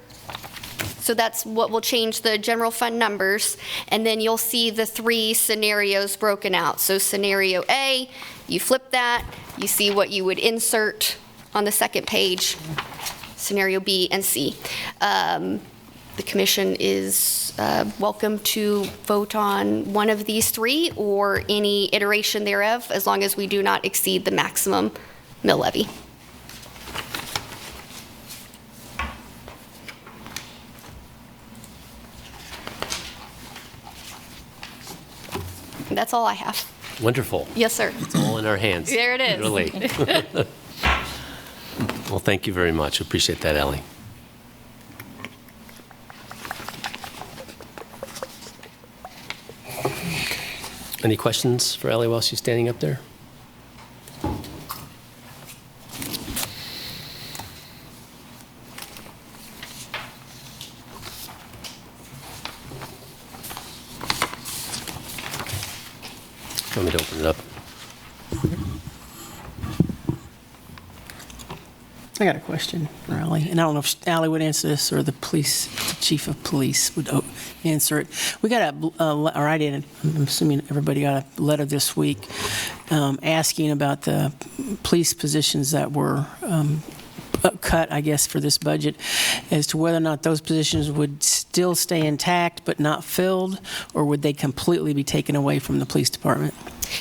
So that's what will change the general fund numbers. And then you'll see the 3 scenarios broken out. So scenario A, you flip that, you see what you would insert on the second page, scenario B and C. The commission is welcome to vote on one of these 3 or any iteration thereof, as long as we do not exceed the maximum mill levy. That's all I have. Wonderful. Yes, sir. It's all in our hands. There it is. Really. Well, thank you very much. Appreciate that, Ellie. Any questions for Ellie while she's standing up there? Want me to open it up? I got a question for Ally, and I don't know if Ally would answer this or the chief of police would answer it. We got or I did, I'm assuming everybody got a letter this week asking about the police positions that were cut, I guess, for this budget, as to whether or not those positions would still stay intact but not filled, or would they completely be taken away from the police department?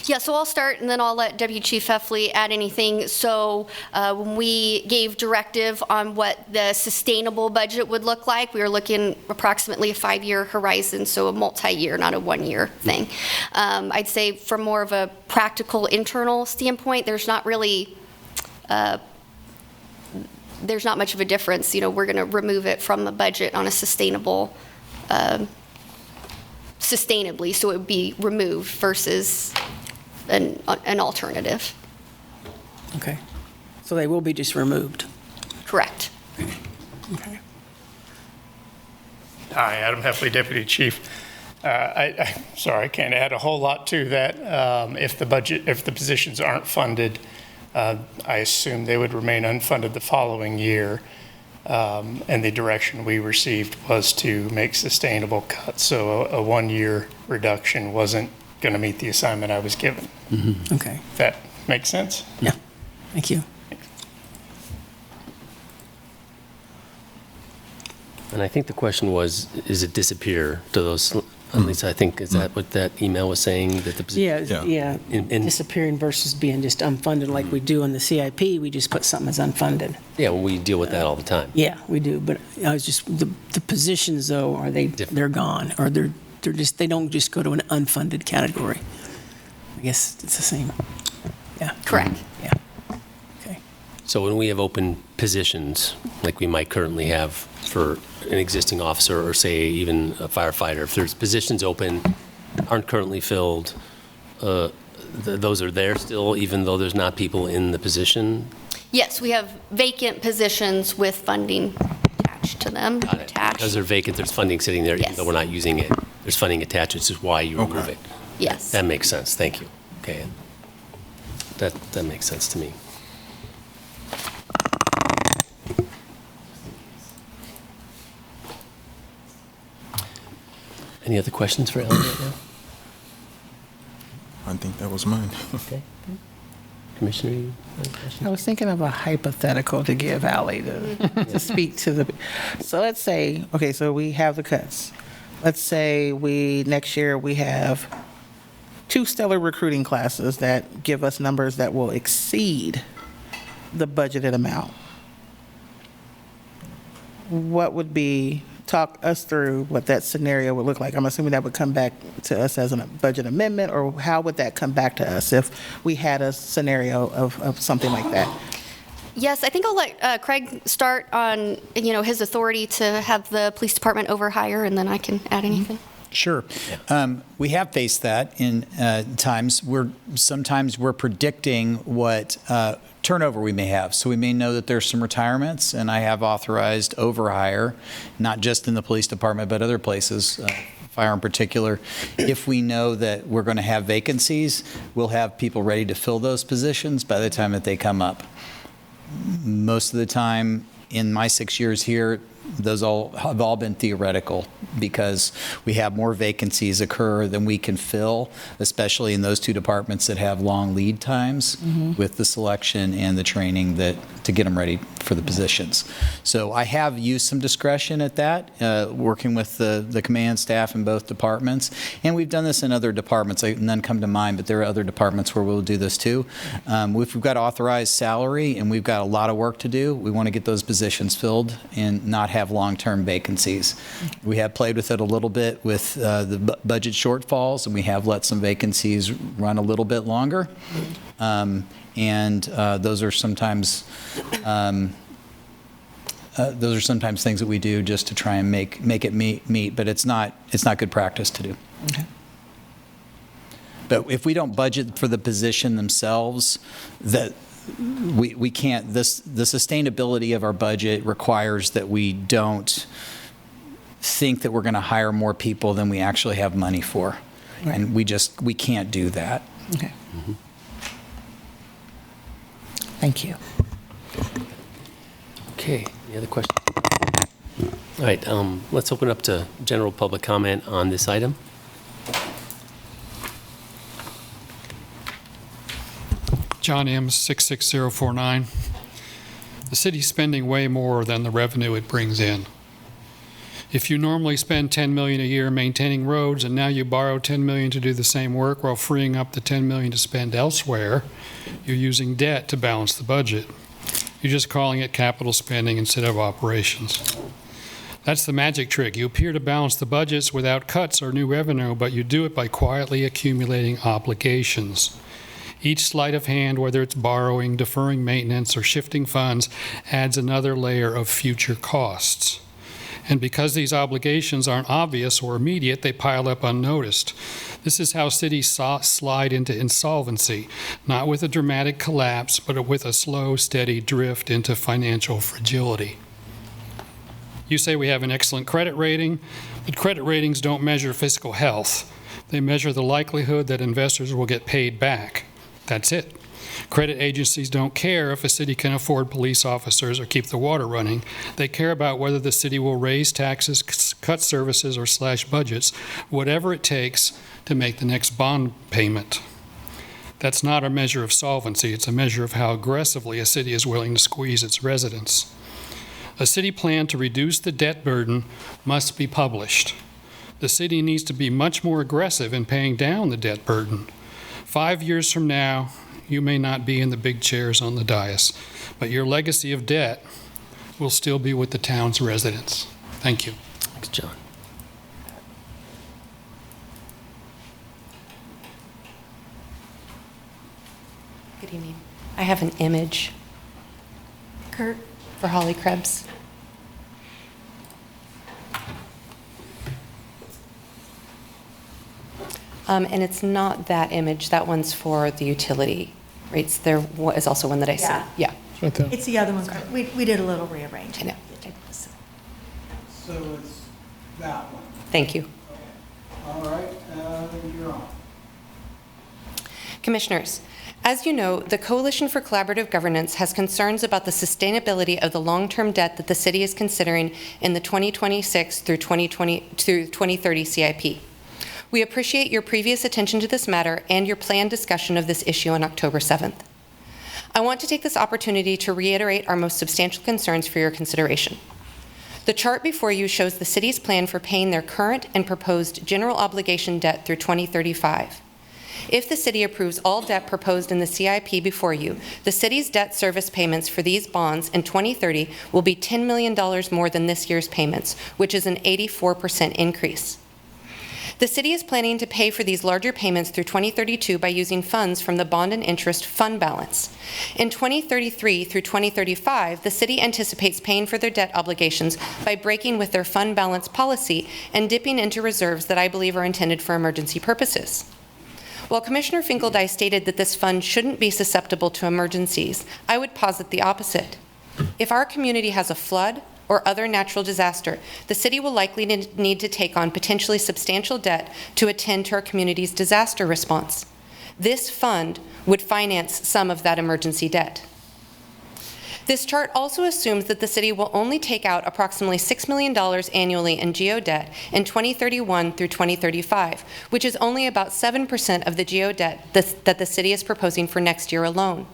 Yeah, so I'll start, and then I'll let Deputy Chief Heffley add anything. So when we gave directive on what the sustainable budget would look like, we were looking approximately a 5-year horizon, so a multi-year, not a 1-year thing. I'd say from more of a practical internal standpoint, there's not really there's not much of a difference. You know, we're going to remove it from the budget on a sustainably, so it would be removed versus an alternative. Okay. So they will be just removed? Correct. Okay. Hi, Adam Heffley, Deputy Chief. Sorry, I can't add a whole lot to that. If the positions aren't funded, I assume they would remain unfunded the following year. And the direction we received was to make sustainable cuts. So a 1-year reduction wasn't going to meet the assignment I was given. Mm-hmm. Okay. That Make sense? Yeah. Thank you. And I think the question was, is it disappear to those, at least I think, is that what that email was saying? That the position? Yeah. Disappearing versus being just unfunded like we do in the CIP. We just put something as unfunded. Yeah, well, we deal with that all the time. Yeah, we do. But I was just, the positions though, are they're gone, or they're just, they don't just go to an unfunded category. I guess it's the same. Yeah. Correct. Yeah. Okay. So when we have open positions, like we might currently have for an existing officer or say even a firefighter, if there's positions open, aren't currently filled, those are there still, even though there's not people in the position? Yes, we have vacant positions with funding attached to them. Got it. Because they're vacant, there's funding sitting there, even Yes. though we're not using it. There's funding attached, which is why you remove it. Yes. That makes sense, thank you. Okay, that makes sense to me. Any other questions for Ellen right now? I think that was mine. Okay. Commissioner, you have a question? I was thinking of a hypothetical to give Ally to speak to the, so let's say, okay, so we have the cuts. Let's say next year we have 2 stellar recruiting classes that give us numbers that will exceed the budgeted amount. What would be, talk us through what that scenario would look like? I'm assuming that would come back to us as a budget amendment, or how would that come back to us if we had a scenario of something like that? Yes, I think I'll let Craig start on, his authority to have the police department overhire, and then I can add anything. Sure. We have faced that in times. Sometimes we're predicting what turnover we may have. So we may know that there's some retirements, and I have authorized overhire, not just in the police department, but other places, fire in particular. If we know that we're going to have vacancies, we'll have people ready to fill those positions by the time that they come up. Most of the time, in my 6 years here, those have all been theoretical, because we have more vacancies occur than we can fill, especially in those 2 departments that have long lead times with the selection and the training to get them ready for the positions. So I have used some discretion at that, working with the command staff in both departments. And we've done this in other departments. None come to mind, but there are other departments where we'll do this too. If we've got authorized salary and we've got a lot of work to do, we want to get those positions filled and not have long-term vacancies. We have played with it a little bit with the budget shortfalls, and we have let some vacancies run a little bit longer. Those are sometimes things that we do just to try and make it meet, but it's not good practice to do. Okay. But if we don't budget for the position themselves, that we can't, the sustainability of our budget requires that we don't think that we're going to hire more people than we actually have money for. Right. And we can't do that. Okay. Thank you. Okay, any other questions? All right, let's open up to general public comment on this item. John M., 66049. The city's spending way more than the revenue it brings in. If you normally spend $10 million a year maintaining roads, and now you borrow $10 million to do the same work while freeing up the $10 million to spend elsewhere, you're using debt to balance the budget. You're just calling it capital spending instead of operations. That's the magic trick. You appear to balance the budgets without cuts or new revenue, but you do it by quietly accumulating obligations. Each sleight of hand, whether it's borrowing, deferring maintenance, or shifting funds, adds another layer of future costs. And because these obligations aren't obvious or immediate, they pile up unnoticed. This is how cities slide into insolvency, not with a dramatic collapse, but with a slow, steady drift into financial fragility. You say we have an excellent credit rating, but credit ratings don't measure fiscal health. They measure the likelihood that investors will get paid back. That's it. Credit agencies don't care if a city can afford police officers or keep the water running. They care about whether the city will raise taxes, cut services, or slash budgets, whatever it takes to make the next bond payment. That's not a measure of solvency. It's a measure of how aggressively a city is willing to squeeze its residents. A city plan to reduce the debt burden must be published. The city needs to be much more aggressive in paying down the debt burden. 5 years from now, you may not be in the big chairs on the dais, but your legacy of debt will still be with the town's residents. Thank you. Thanks, John. Good evening. I have an image. Kurt? For Holly Krebs. And it's not that image. That one's for the utility rates. There is also one that I sent. Yeah. Right there. It's the other one. We did a little rearranging. I know. So it's that one. Thank you. All right, you're on. Commissioners, as you know, the Coalition for Collaborative Governance has concerns about the sustainability of the long-term debt that the city is considering in the 2026 through 2030 CIP. We appreciate your previous attention to this matter and your planned discussion of this issue on October 7th. I want to take this opportunity to reiterate our most substantial concerns for your consideration. The chart before you shows the city's plan for paying their current and proposed general obligation debt through 2035. If the city approves all debt proposed in the CIP before you, the city's debt service payments for these bonds in 2030 will be $10 million more than this year's payments, which is an 84% increase. The city is planning to pay for these larger payments through 2032 by using funds from the bond and interest fund balance. In 2033 through 2035, the city anticipates paying for their debt obligations by breaking with their fund balance policy and dipping into reserves that I believe are intended for emergency purposes. While Commissioner Finkeldye stated that this fund shouldn't be susceptible to emergencies, I would posit the opposite. If our community has a flood or other natural disaster, the city will likely need to take on potentially substantial debt to attend to our community's disaster response. This fund would finance some of that emergency debt. This chart also assumes that the city will only take out approximately $6 million annually in GO debt in 2031 through 2035, which is only about 7% of the GO debt that the city is proposing for next year alone.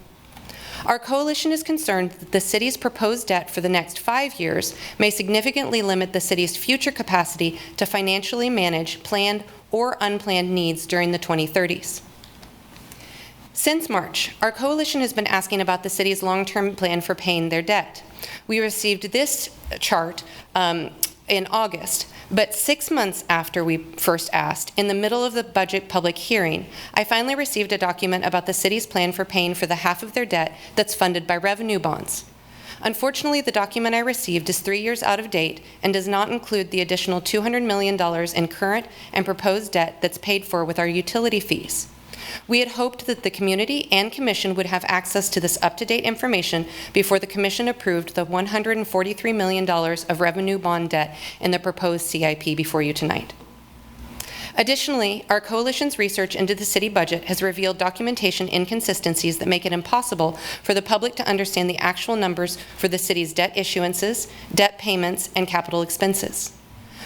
Our coalition is concerned that the city's proposed debt for the next 5 years may significantly limit the city's future capacity to financially manage planned or unplanned needs during the 2030s. Since March, our coalition has been asking about the city's long-term plan for paying their debt. We received this chart in August, but 6 months after we first asked, in the middle of the budget public hearing, I finally received a document about the city's plan for paying for the half of their debt that's funded by revenue bonds. Unfortunately, the document I received is 3 years out of date and does not include the additional $200 million in current and proposed debt that's paid for with our utility fees. We had hoped that the community and commission would have access to this up-to-date information before the commission approved the $143 million of revenue bond debt in the proposed CIP before you tonight. Additionally, our coalition's research into the city budget has revealed documentation inconsistencies that make it impossible for the public to understand the actual numbers for the city's debt issuances, debt payments, and capital expenses.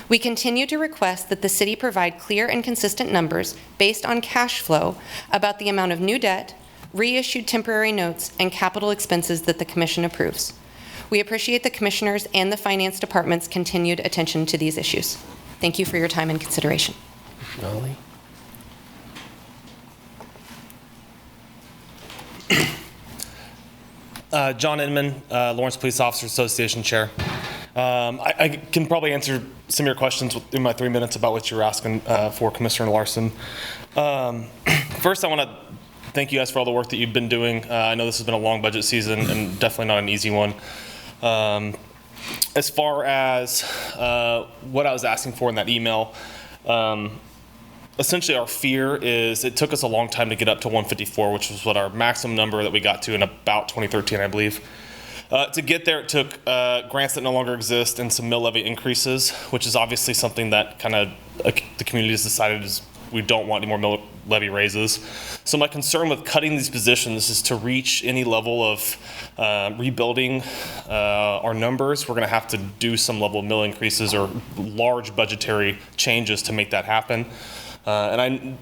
We continue to request that the city provide clear and consistent numbers based on cash flow about the amount of new debt, reissued temporary notes, and capital expenses that the commission approves. We appreciate the commissioners and the finance department's continued attention to these issues. Thank you for your time and consideration. Nolly? John Inman, Lawrence Police Officers Association Chair. I can probably answer some of your questions in my 3 minutes about what you're asking for, Commissioner Larson. First, I want to thank you guys for all the work that you've been doing. I know this has been a long budget season and definitely not an easy one. As far as what I was asking for in that email, essentially our fear is it took us a long time to get up to 154, which was what our maximum number that we got to in about 2013, I believe. To get there, it took grants that no longer exist and some mill levy increases, which is obviously something that kind of the community has decided is we don't want any more mill levy raises. So my concern with cutting these positions is to reach any level of rebuilding our numbers, we're going to have to do some level of mill increases or large budgetary changes to make that happen. And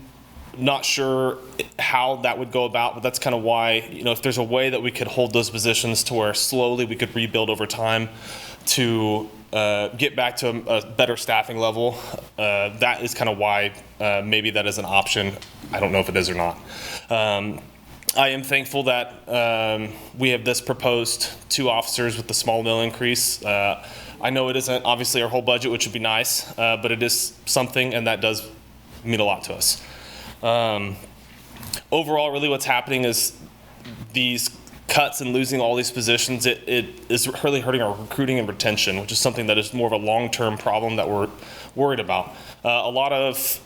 Not sure how that would go about, but that's kind of why, if there's a way that we could hold those positions to where slowly we could rebuild over time to get back to a better staffing level, that is kind of why maybe that is an option. I don't know if it is or not. I am thankful that we have this proposed 2 officers with the small mill increase. I know it isn't obviously our whole budget, which would be nice, but it is something, and that does mean a lot to us. Overall, really what's happening is these cuts and losing all these positions, it is really hurting our recruiting and retention, which is something that is more of a long-term problem that we're worried about. A lot of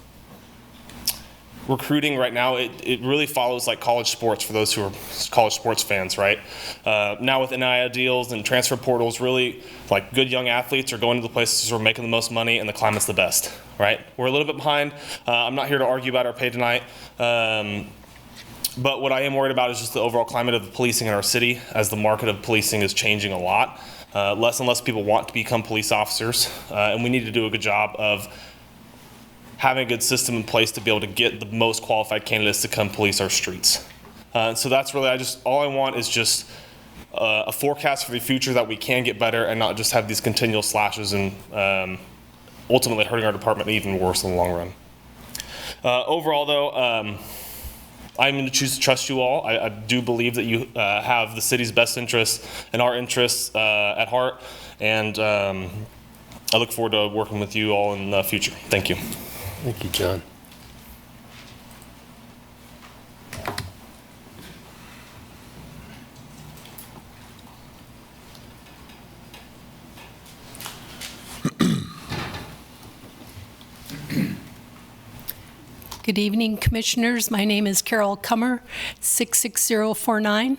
recruiting right now, it really follows like college sports for those who are college sports fans, right? Now with NIL deals and transfer portals, really like good young athletes are going to the places who are making the most money and the climate's the best, right? We're a little bit behind. I'm not here to argue about our pay tonight. But what I am worried about is just the overall climate of the policing in our city, as the market of policing is changing a lot. Less and less people want to become police officers, and we need to do a good job of having a good system in place to be able to get the most qualified candidates to come police our streets. So that's really, all I want is just a forecast for the future that we can get better and not just have these continual slashes and ultimately hurting our department even worse in the long run. Overall though, I'm going to choose to trust you all. I do believe that you have the city's best interests and our interests at heart, and I look forward to working with you all in the future. Thank you. Thank you, John. Good evening, Commissioners. My name is Carol Kummer, 66049.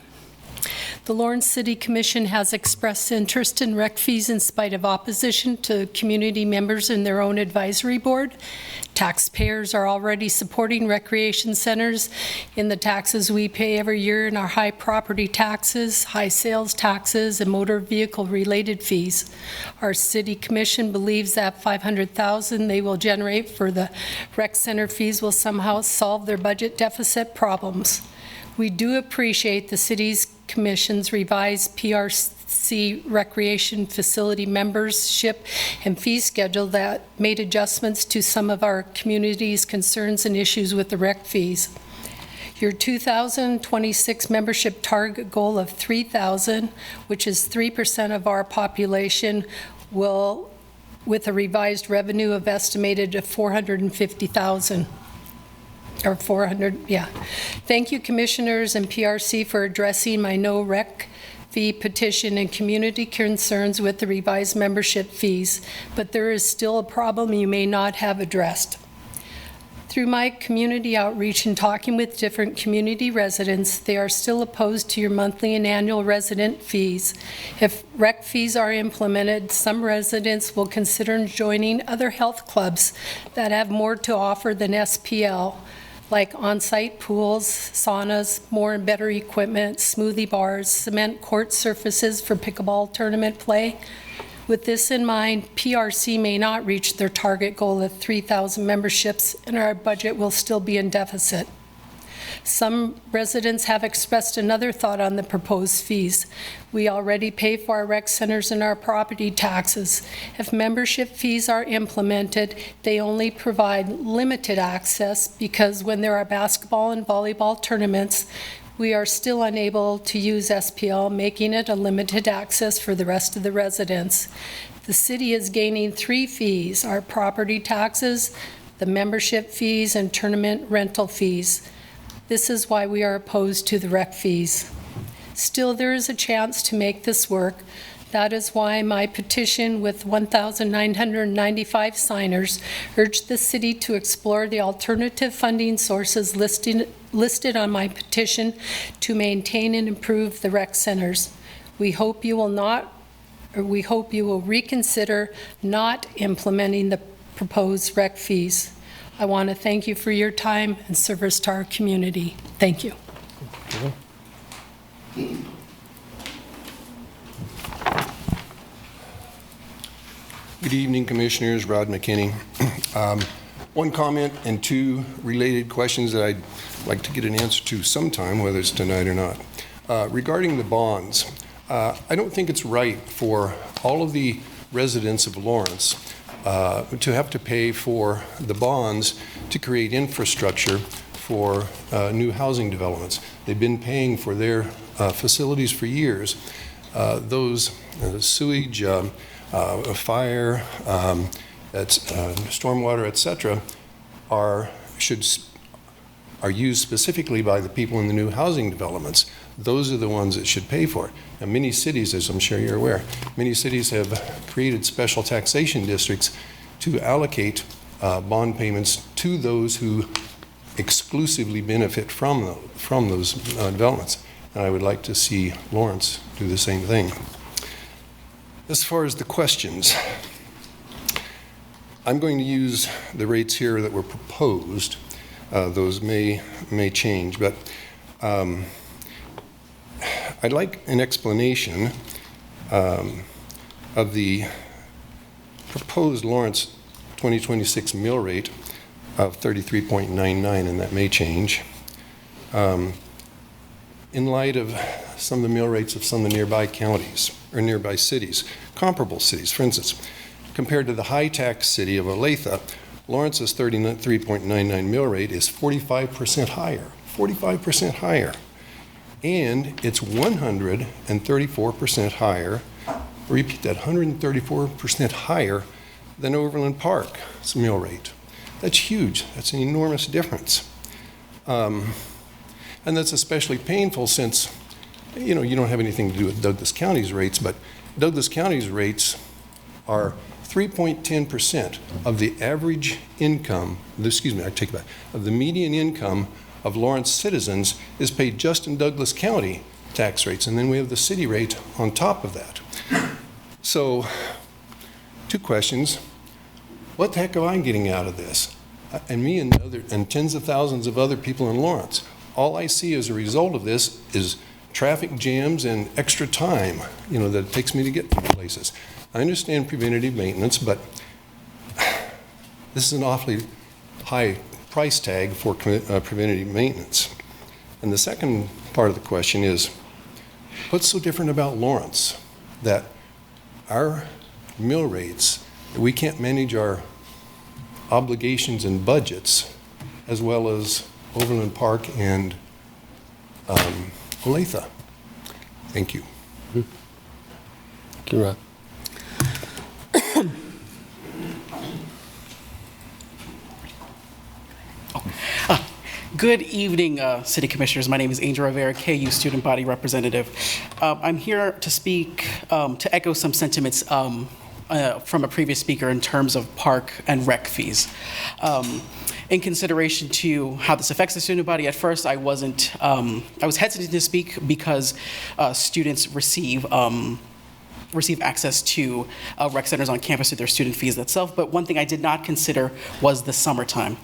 The Lawrence City Commission has expressed interest in rec fees in spite of opposition to community members in their own advisory board. Taxpayers are already supporting recreation centers in the taxes we pay every year in our high property taxes, high sales taxes, and motor vehicle related fees. Our City Commission believes that $500,000 they will generate for the rec center fees will somehow solve their budget deficit problems. We do appreciate the City's Commission's revised PRC recreation facility membership and fee schedule that made adjustments to some of our community's concerns and issues with the rec fees. Your 2026 membership target goal of 3,000, which is 3% of our population, will, with a revised revenue of estimated at $450,000. Or 400, yeah. Thank you, Commissioners and PRC, for addressing my no rec fee petition and community concerns with the revised membership fees, but there is still a problem you may not have addressed. Through my community outreach and talking with different community residents, they are still opposed to your monthly and annual resident fees. If rec fees are implemented, some residents will consider joining other health clubs that have more to offer than SPL, like on-site pools, saunas, more and better equipment, smoothie bars, cement court surfaces for pickleball tournament play. With this in mind, PRC may not reach their target goal of 3,000 memberships, and our budget will still be in deficit. Some residents have expressed another thought on the proposed fees. We already pay for our rec centers and our property taxes. If membership fees are implemented, they only provide limited access because when there are basketball and volleyball tournaments, we are still unable to use SPL, making it a limited access for the rest of the residents. The city is gaining 3 fees, our property taxes, the membership fees, and tournament rental fees. This is why we are opposed to the rec fees. Still, there is a chance to make this work. That is why my petition with 1,995 signers urged the city to explore the alternative funding sources listed on my petition to maintain and improve the rec centers. We hope you will reconsider not implementing the proposed rec fees. I want to thank you for your time and service to our community. Thank you. Good evening, Commissioners. Rod McKinney. one comment and two related questions that I'd like to get an answer to sometime, whether it's tonight or not. Regarding the bonds, I don't think it's right for all of the residents of Lawrence to have to pay for the bonds to create infrastructure for new housing developments. They've been paying for their facilities for years. Those sewage, fire, stormwater, etc., are used specifically by the people in the new housing developments. Those are the ones that should pay for it. Now, many cities, as I'm sure you're aware, many cities have created special taxation districts to allocate bond payments to those who exclusively benefit from those developments. And I would like to see Lawrence do the same thing. As far as the questions, I'm going to use the rates here that were proposed. Those may change, but I'd like an explanation of the proposed Lawrence 2026 mill rate of 33.99, and that may change. In light of some of the mill rates of some of the nearby counties or nearby cities, comparable cities. For instance, compared to the high-tax city of Olathe, Lawrence's 33.99 mill rate is 45% higher, 45% higher. And it's 134% higher, repeat that, 134% higher than Overland Park's mill rate. That's huge. That's an enormous difference. And that's especially painful since, you don't have anything to do with Douglas County's rates, but Douglas County's rates are 3.10% of the average income, I take it back, of the median income of Lawrence citizens is paid just in Douglas County tax rates, and then we have the city rate on top of that. So, two questions. What the heck am I getting out of this? And me and tens of thousands of other people in Lawrence. All I see as a result of this is traffic jams and extra time, that it takes me to get to places. I understand preventative maintenance, but this is an awfully high price tag for preventative maintenance. And the second part of the question is, what's so different about Lawrence that our mill rates, that we can't manage our obligations and budgets as well as Overland Park and Olathe? Thank you. Thank you, Rob. Good evening, City Commissioners. My name is Angel Rivera, KU Student Body Representative. I'm here to speak, to echo some sentiments from a previous speaker in terms of park and rec fees. In consideration to how this affects the student body, at first I was hesitant to speak because students receive access to rec centers on campus through their student fees itself, but one thing I did not consider was the summertime.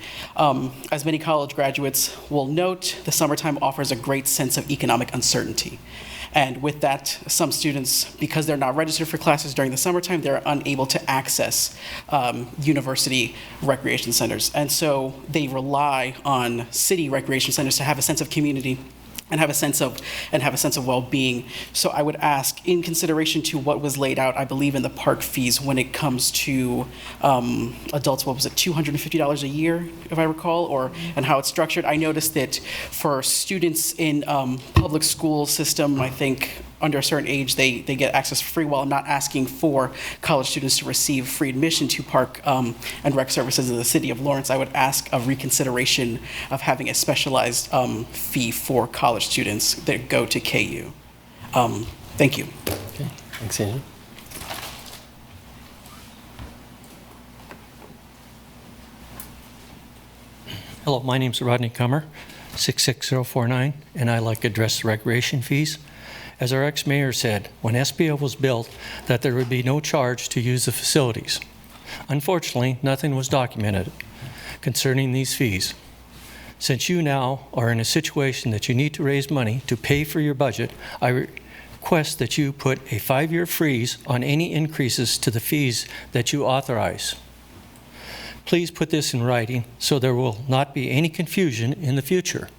As many college graduates will note, the summertime offers a great sense of economic uncertainty. And with that, some students, because they're not registered for classes during the summertime, they're unable to access university recreation centers. And so they rely on city recreation centers to have a sense of community and have a sense of well-being. So I would ask, in consideration to what was laid out, I believe in the park fees when it comes to adults, what was it, $250 a year, if I recall, and how it's structured. I noticed that for students in public school system, I think under a certain age, they get access for free, while not asking for college students to receive free admission to park and rec services in the city of Lawrence. I would ask a reconsideration of having a specialized fee for college students that go to KU. Thank you. Okay, thanks, Andrew. Hello, my name's Rodney Kummer, 66049, and I'd like to address the recreation fees. As our ex-mayor said, when SPO was built, that there would be no charge to use the facilities. Unfortunately, nothing was documented concerning these fees. Since you now are in a situation that you need to raise money to pay for your budget, I request that you put a 5-year freeze on any increases to the fees that you authorize. Please put this in writing so there will not be any confusion in the future.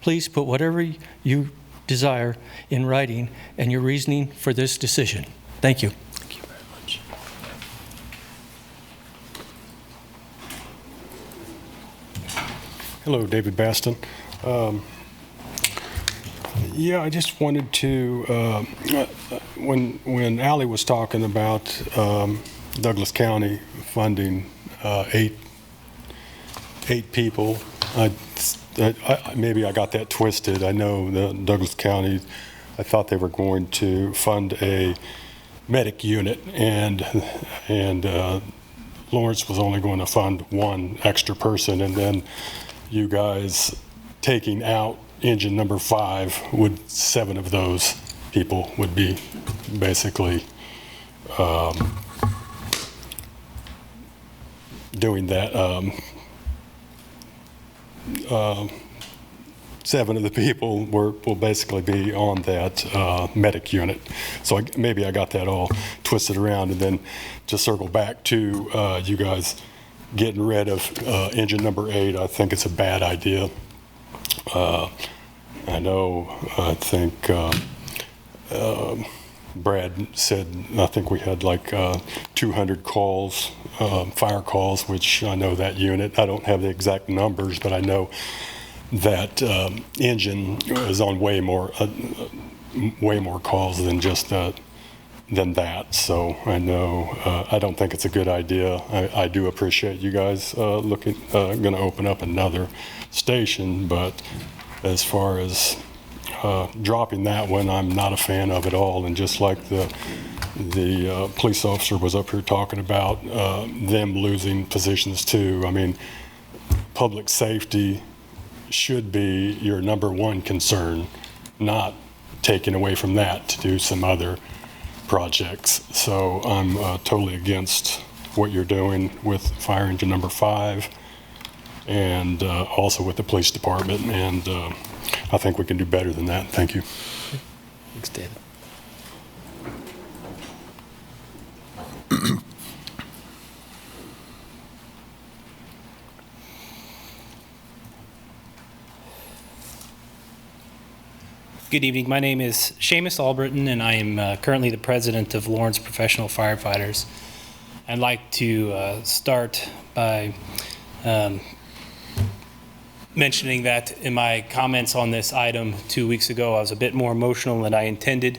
Please put whatever you desire in writing and your reasoning for this decision. Thank you. Thank you very much. Hello, David Baston. Yeah, I just wanted to, when Allie was talking about Douglas County funding eight people, maybe I got that twisted. I know that Douglas County, I thought they were going to fund a medic unit, and Lawrence was only going to fund one extra person, and then you guys taking out engine number 5, would 7 of those people would be basically doing that. 7 of the people will basically be on that medic unit. So maybe I got that all twisted around, and then to circle back to you guys getting rid of engine number 8, I think it's a bad idea. I think Brad said, I think we had like 200 calls, fire calls, which I know that unit. I don't have the exact numbers, but I know that engine is on way more calls than just than that. So I know I don't think it's a good idea. I do appreciate you guys going to open up another station, but as far as dropping that one, I'm not a fan of it all. And just like the police officer was up here talking about them losing positions too. I mean, public safety should be your number one concern, not taking away from that to do some other projects. So I'm totally against what you're doing with fire engine number 5, and also with the police department, and I think we can do better than that. Thank you. Thanks, David. Good evening. My name is Seamus Albritton, and I am currently the president of Lawrence Professional Firefighters. I'd like to start by mentioning that in my comments on this item 2 weeks ago, I was a bit more emotional than I intended.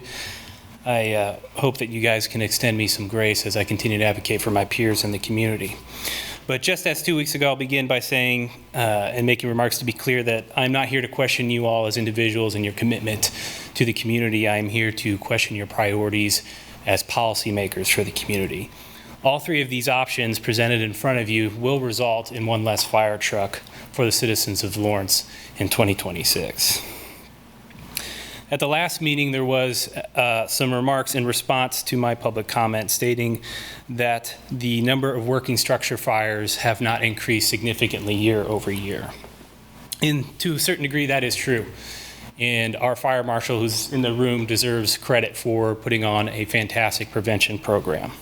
I hope that you guys can extend me some grace as I continue to advocate for my peers in the community. But just as 2 weeks ago, I'll begin by saying and making remarks to be clear that I'm not here to question you all as individuals and your commitment to the community. I'm here to question your priorities as policymakers for the community. All 3 of these options presented in front of you will result in one less fire truck for the citizens of Lawrence in 2026. At the last meeting, there was some remarks in response to my public comment stating that the number of working structure fires have not increased significantly year over year. And to a certain degree, that is true. And our fire marshal who's in the room deserves credit for putting on a fantastic prevention program.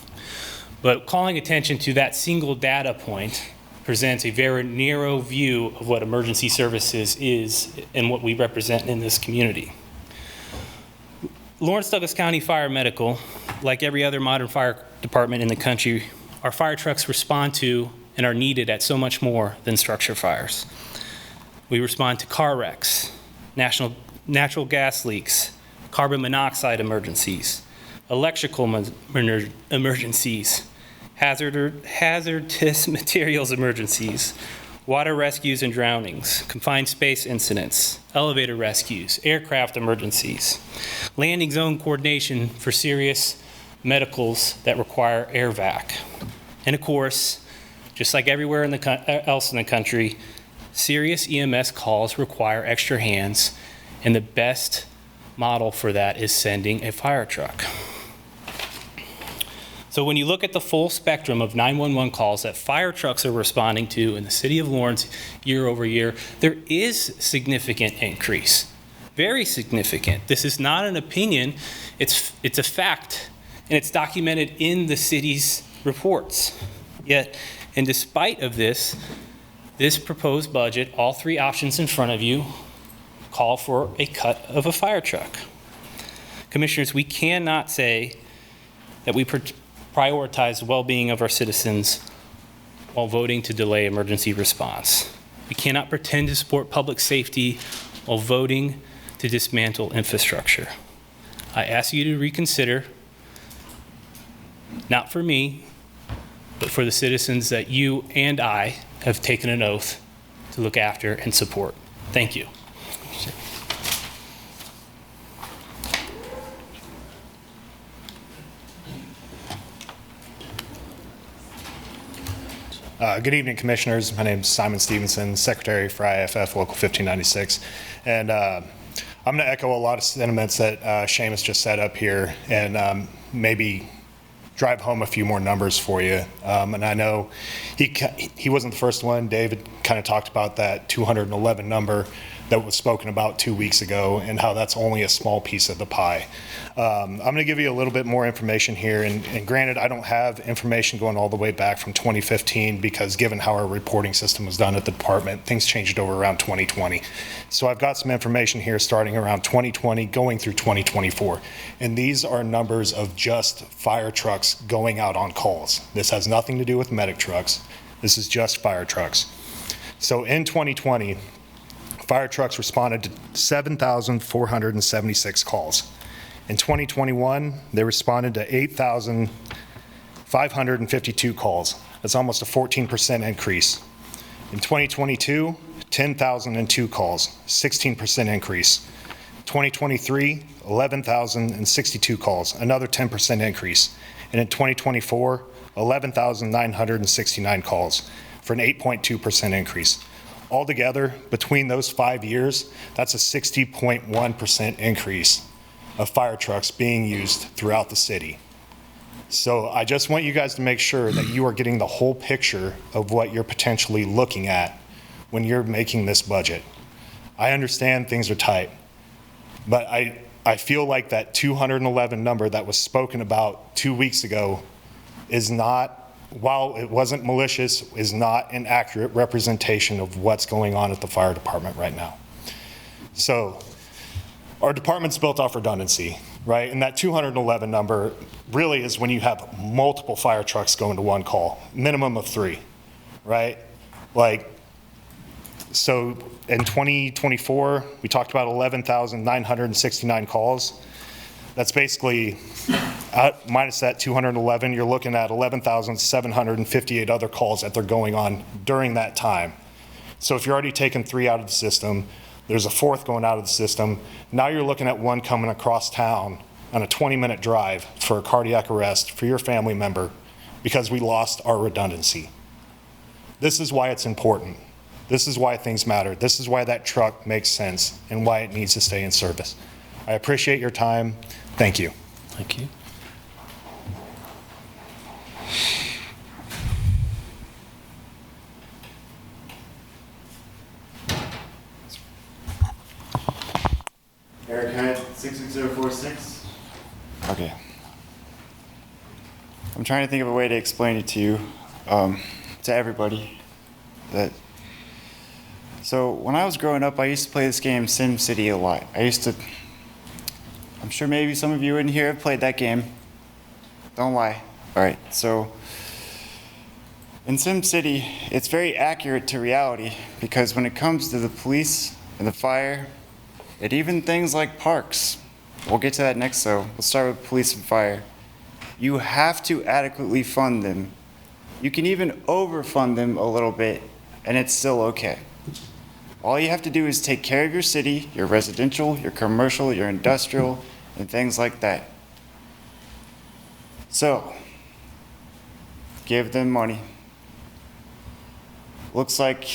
But calling attention to that single data point presents a very narrow view of what emergency services is and what we represent in this community. Lawrence Douglas County Fire Medical, like every other modern fire department in the country, our fire trucks respond to and are needed at so much more than structure fires. We respond to car wrecks, natural gas leaks, carbon monoxide emergencies, electrical emergencies, hazardous materials emergencies, water rescues and drownings, confined space incidents, elevator rescues, aircraft emergencies, landing zone coordination for serious medicals that require air vac. And of course, just like everywhere else in the country, serious EMS calls require extra hands, and the best model for that is sending a fire truck. So when you look at the full spectrum of 911 calls that fire trucks are responding to in the city of Lawrence year over year, there is significant increase, very significant. This is not an opinion, it's a fact, and it's documented in the city's reports. Yet, in despite of this proposed budget, all three options in front of you call for a cut of a fire truck. Commissioners, we cannot say that we prioritize the well-being of our citizens while voting to delay emergency response. We cannot pretend to support public safety while voting to dismantle infrastructure. I ask you to reconsider, not for me, but for the citizens that you and I have taken an oath to look after and support. Thank you. Good evening, Commissioners. My name is Simon Stevenson, Secretary for IFF Local 1596. And I'm going to echo a lot of sentiments that Seamus just said up here and maybe drive home a few more numbers for you. And I know he wasn't the first one. David kind of talked about that 211 number that was spoken about 2 weeks ago and how that's only a small piece of the pie. I'm going to give you a little bit more information here. And granted, I don't have information going all the way back from 2015 because given how our reporting system was done at the department, things changed over around 2020. So I've got some information here starting around 2020 going through 2024. And these are numbers of just fire trucks going out on calls. This has nothing to do with medic trucks. This is just fire trucks. So in 2020, fire trucks responded to 7,476 calls. In 2021, they responded to 8,552 calls. That's almost a 14% increase. In 2022, 10,002 calls, 16% increase. 2023, 11,062 calls, another 10% increase. And in 2024, 11,969 calls for an 8.2% increase. Altogether, between those 5 years, that's a 60.1% increase of fire trucks being used throughout the city. So I just want you guys to make sure that you are getting the whole picture of what you're potentially looking at when you're making this budget. I understand things are tight, but I feel like that 211 number that was spoken about 2 weeks ago is not, while it wasn't malicious, is not an accurate representation of what's going on at the fire department right now. So our department's built off redundancy, right? And that 211 number really is when you have multiple fire trucks going to one call, minimum of 3, right? Like, so in 2024, we talked about 11,969 calls. That's basically, minus that 211, you're looking at 11,758 other calls that they're going on during that time. So if you're already taking 3 out of the system, there's a 4th going out of the system. Now you're looking at 1 coming across town on a 20-minute drive for a cardiac arrest for your family member because we lost our redundancy. This is why it's important. This is why things matter. This is why that truck makes sense and why it needs to stay in service. I appreciate your time. Thank you. Thank you. Eric Hyde, 66046. Okay. I'm trying to think of a way to explain it to you, to everybody. So when I was growing up, I used to play this game, Sim City, a lot. I'm sure maybe some of you in here have played that game. Don't lie. All right, so in Sim City, it's very accurate to reality because when it comes to the police and the fire, and even things like parks, we'll get to that next though. We'll start with police and fire. You have to adequately fund them. You can even overfund them a little bit and it's still okay. All you have to do is take care of your city, your residential, your commercial, your industrial, and things like that. So, give them money. Looks like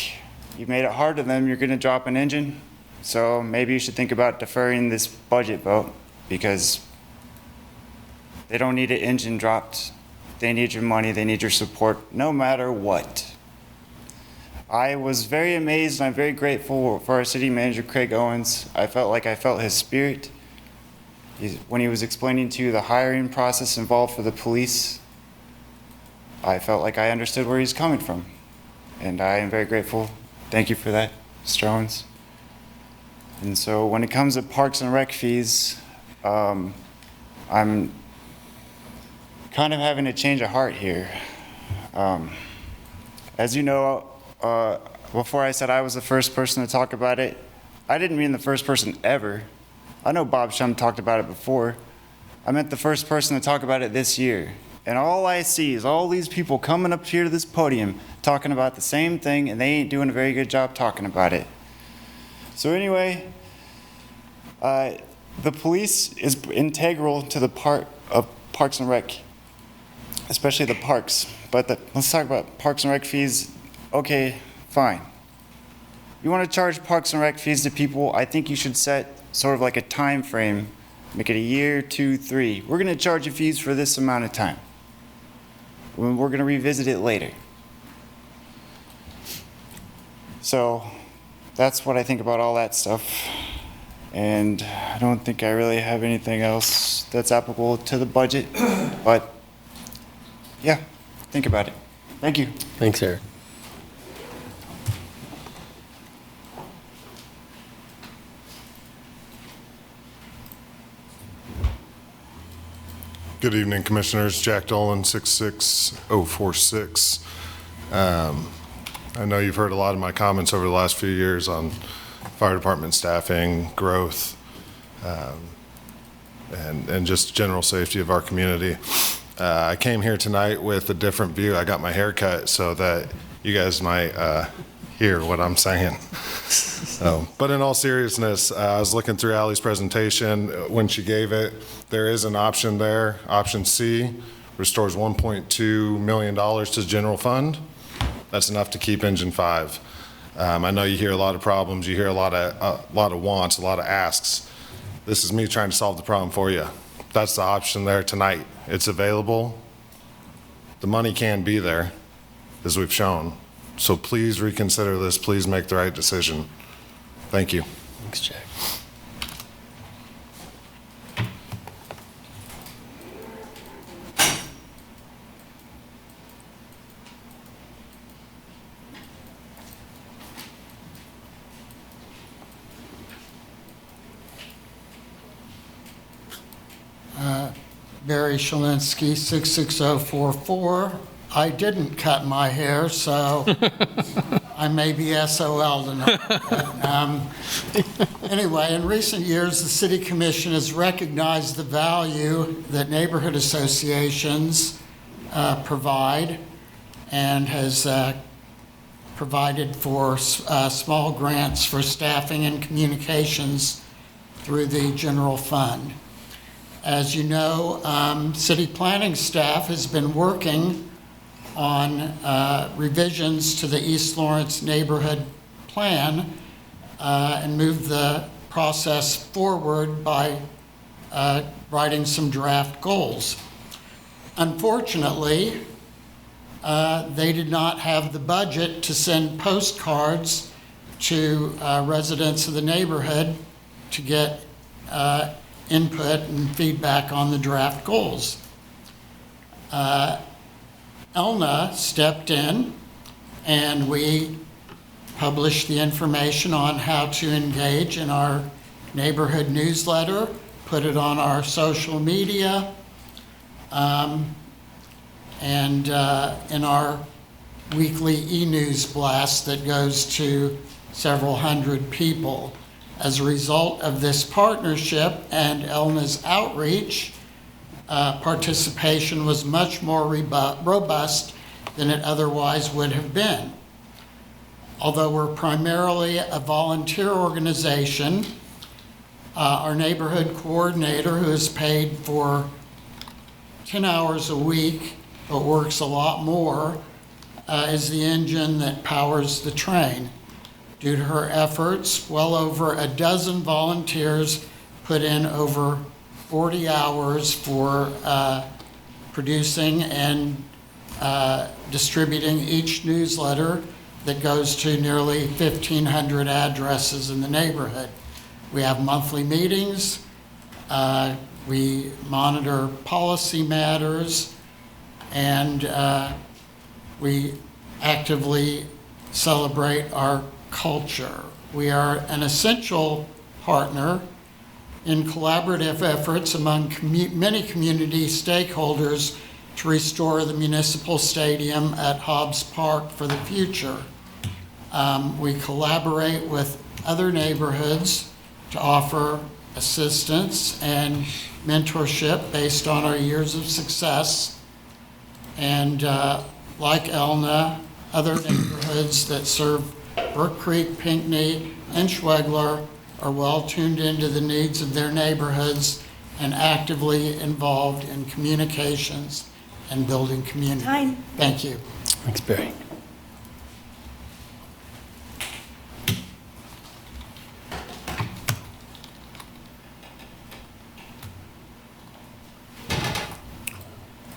you made it hard to them, you're gonna drop an engine. So maybe you should think about deferring this budget vote because they don't need an engine dropped. They need your money, they need your support, no matter what. I was very amazed and I'm very grateful for our city manager, Craig Owens. I felt his spirit when he was explaining to you the hiring process involved for the police. I felt like I understood where he's coming from. And I am very grateful. Thank you for that, Mr. Owens. And so when it comes to Parks and Rec fees, I'm kind of having a change of heart here. As you know, before I said I was the first person to talk about it, I didn't mean the first person ever. I know Bob Shum talked about it before. I meant the first person to talk about it this year. And all I see is all these people coming up here to this podium talking about the same thing, and they ain't doing a very good job talking about it. So anyway, the police is integral to the part of Parks and Rec, especially the parks. But let's talk about Parks and Rec fees. Okay, fine. You want to charge Parks and Rec fees to people, I think you should set sort of like a time frame. Make it a year, 2, 3. We're going to charge you fees for this amount of time. We're going to revisit it later. So that's what I think about all that stuff. And I don't think I really have anything else that's applicable to the budget. But yeah, think about it. Thank you. Thanks, Eric. Good evening, Commissioners. Jack Dolan, 66046. I know you've heard a lot of my comments over the last few years on fire department staffing, growth, and just general safety of our community. I came here tonight with a different view. I got my hair cut so that you guys might hear what I'm saying. But in all seriousness, I was looking through Allie's presentation when she gave it. There is an option there. Option C restores $1.2 million to general fund. That's enough to keep Engine 5. I know you hear a lot of problems. You hear a lot of wants, a lot of asks. This is me trying to solve the problem for you. That's the option there tonight. It's available. The money can be there, as we've shown. So please reconsider this. Please make the right decision. Thank you. Thanks, Jack. Barry Shalinsky, 66044. I didn't cut my hair, so I may be SOL tonight. Anyway, in recent years, the City Commission has recognized the value that neighborhood associations provide and has provided for small grants for staffing and communications through the general fund. As you know, city planning staff has been working on revisions to the East Lawrence neighborhood plan and move the process forward by writing some draft goals. Unfortunately, they did not have the budget to send postcards to residents of the neighborhood to get input and feedback on the draft goals. Elna stepped in and we published the information on how to engage in our neighborhood newsletter, put it on our social media, and in our weekly e-news blast that goes to several hundred people. As a result of this partnership and Elna's outreach, participation was much more robust than it otherwise would have been. Although we're primarily a volunteer organization, our neighborhood coordinator, who is paid for 10 hours a week but works a lot more, is the engine that powers the train. Due to her efforts, well over a dozen volunteers put in over 40 hours for producing and distributing each newsletter that goes to nearly 1,500 addresses in the neighborhood. We have monthly meetings. We monitor policy matters, and we actively celebrate our culture. We are an essential partner in collaborative efforts among many community stakeholders to restore the municipal stadium at Hobbs Park for the future. We collaborate with other neighborhoods to offer assistance and mentorship based on our years of success. And like Elna, other neighborhoods that serve Brook Creek, Pinckney, and Schwegler are well tuned into the needs of their neighborhoods and actively involved in communications and building community. Time. Thank you. Thanks, Barry.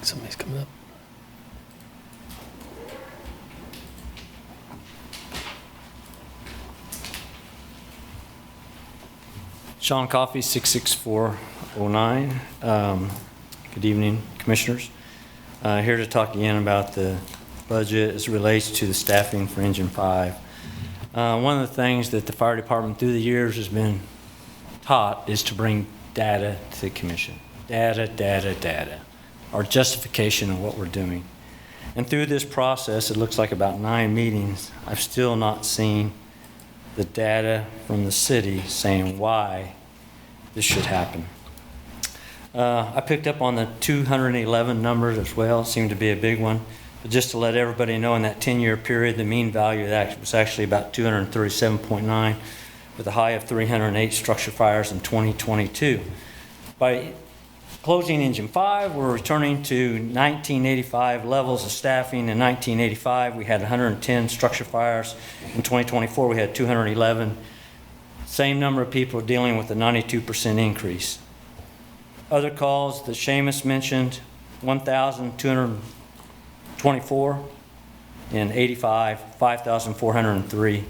Somebody's coming up. Sean Coffey, 66409. Good evening, Commissioners. Here to talk again about the budget as it relates to the staffing for Engine 5. One of the things that the fire department through the years has been taught is to bring data to the Commission. Data. Our justification of what we're doing. And through this process, it looks like about 9 meetings, I've still not seen the data from the city saying why this should happen. I picked up on the 211 numbers as well. It seemed to be a big one. But just to let everybody know, in that 10-year period, the mean value of that was actually about 237.9 with a high of 308 structure fires in 2022. By closing Engine 5, we're returning to 1985 levels of staffing. In 1985, we had 110 structure fires. In 2024, we had 211. Same number of people dealing with a 92% increase. Other calls that Seamus mentioned, 1,224 in 85, 5,403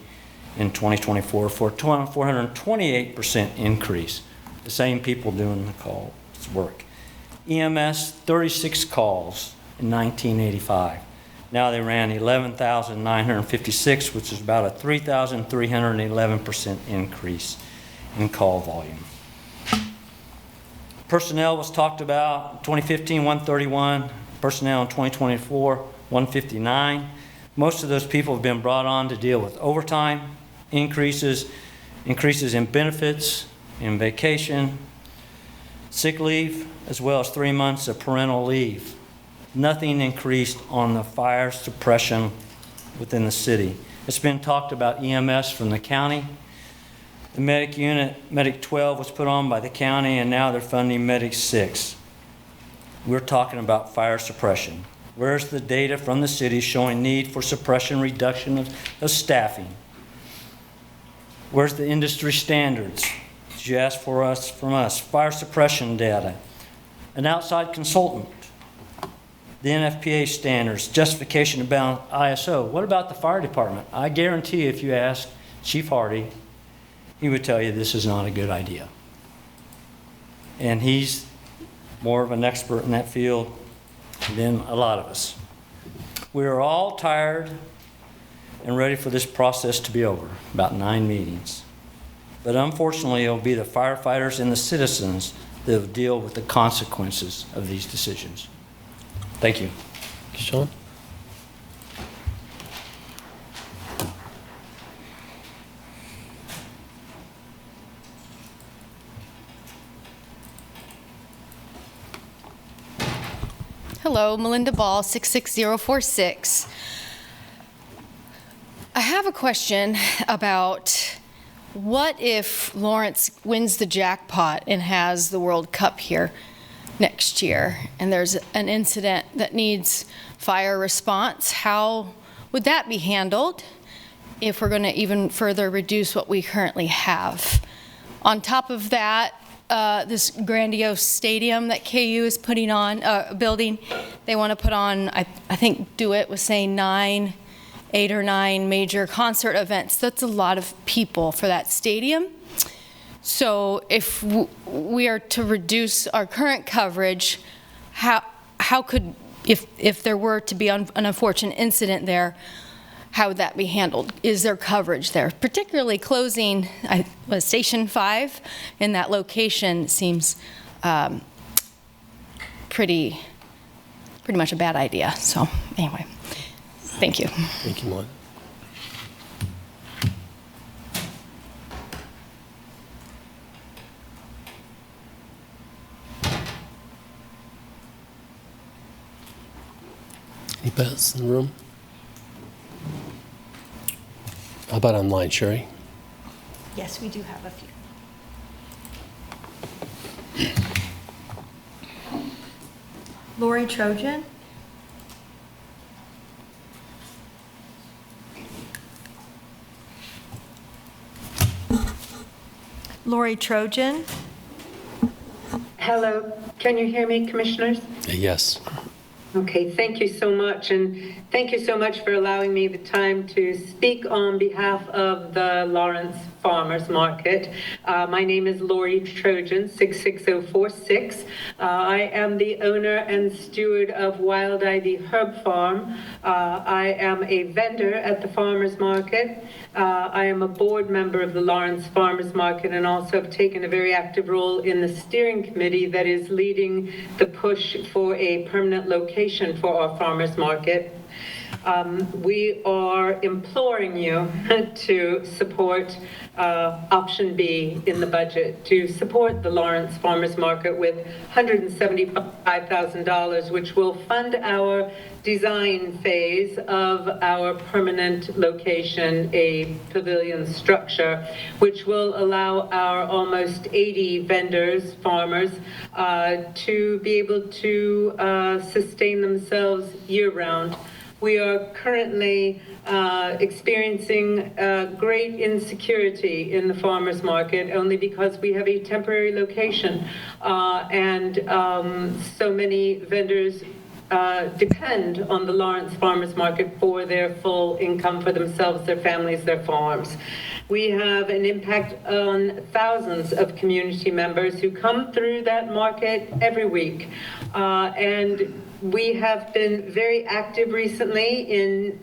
in 2024 for a 428% increase. The same people doing the calls work. EMS, 36 calls in 1985. Now they ran 11,956, which is about a 3,311% increase in call volume. Personnel was talked about. 2015, 131. Personnel in 2024, 159. Most of those people have been brought on to deal with overtime, increases in benefits, in vacation, sick leave, as well as 3 months of parental leave. Nothing increased on the fire suppression within the city. It's been talked about EMS from the county. The medic unit, Medic 12, was put on by the county, and now they're funding Medic 6. We're talking about fire suppression. Where's the data from the city showing need for suppression reduction of staffing? Where's the industry standards? Did you ask for us from us? Fire suppression data. An outside consultant. The NFPA standards, justification about ISO. What about the fire department? I guarantee if you ask Chief Hardy, he would tell you this is not a good idea. And he's more of an expert in that field than a lot of us. We are all tired and ready for this process to be over, about 9 meetings. But unfortunately, it'll be the firefighters and the citizens that will deal with the consequences of these decisions. Thank you. Sean? Hello, Melinda Ball, 66046. I have a question about what if Lawrence wins the jackpot and has the World Cup here next year, and there's an incident that needs fire response? How would that be handled if we're going to even further reduce what we currently have? On top of that, this grandiose stadium that KU is putting on, building, they want to put on, I think DeWitt was saying 8 or 9 major concert events. That's a lot of people for that stadium. So if we are to reduce our current coverage, how could if there were to be an unfortunate incident there, how would that be handled? Is there coverage there? Particularly closing Station 5 in that location seems pretty much a bad idea. So anyway, thank you. Thank you, Melissa. Anybody else in the room? How about online, Sherry? Yes, we do have a few. Lori Trojan. Lori Trojan. Hello, can you hear me, commissioners? Yes. Okay, thank you so much, and thank you so much for allowing me the time to speak on behalf of the Lawrence Farmers Market. My name is Lori Trojan, 66046. I am the owner and steward of Wild Ivy Herb Farm. I am a vendor at the Farmers Market. I am a board member of the Lawrence Farmers Market and also have taken a very active role in the steering committee that is leading the push for a permanent location for our farmers market. We are imploring you to support option B in the budget, to support the Lawrence Farmers Market with $175,000, which will fund our design phase of our permanent location, a pavilion structure, which will allow our almost 80 vendors, farmers, to be able to sustain themselves year-round. We are currently experiencing great insecurity in the farmers market only because we have a temporary location and so many vendors depend on the Lawrence Farmers Market for their full income for themselves, their families, their farms. We have an impact on thousands of community members who come through that market every week. And we have been very active recently in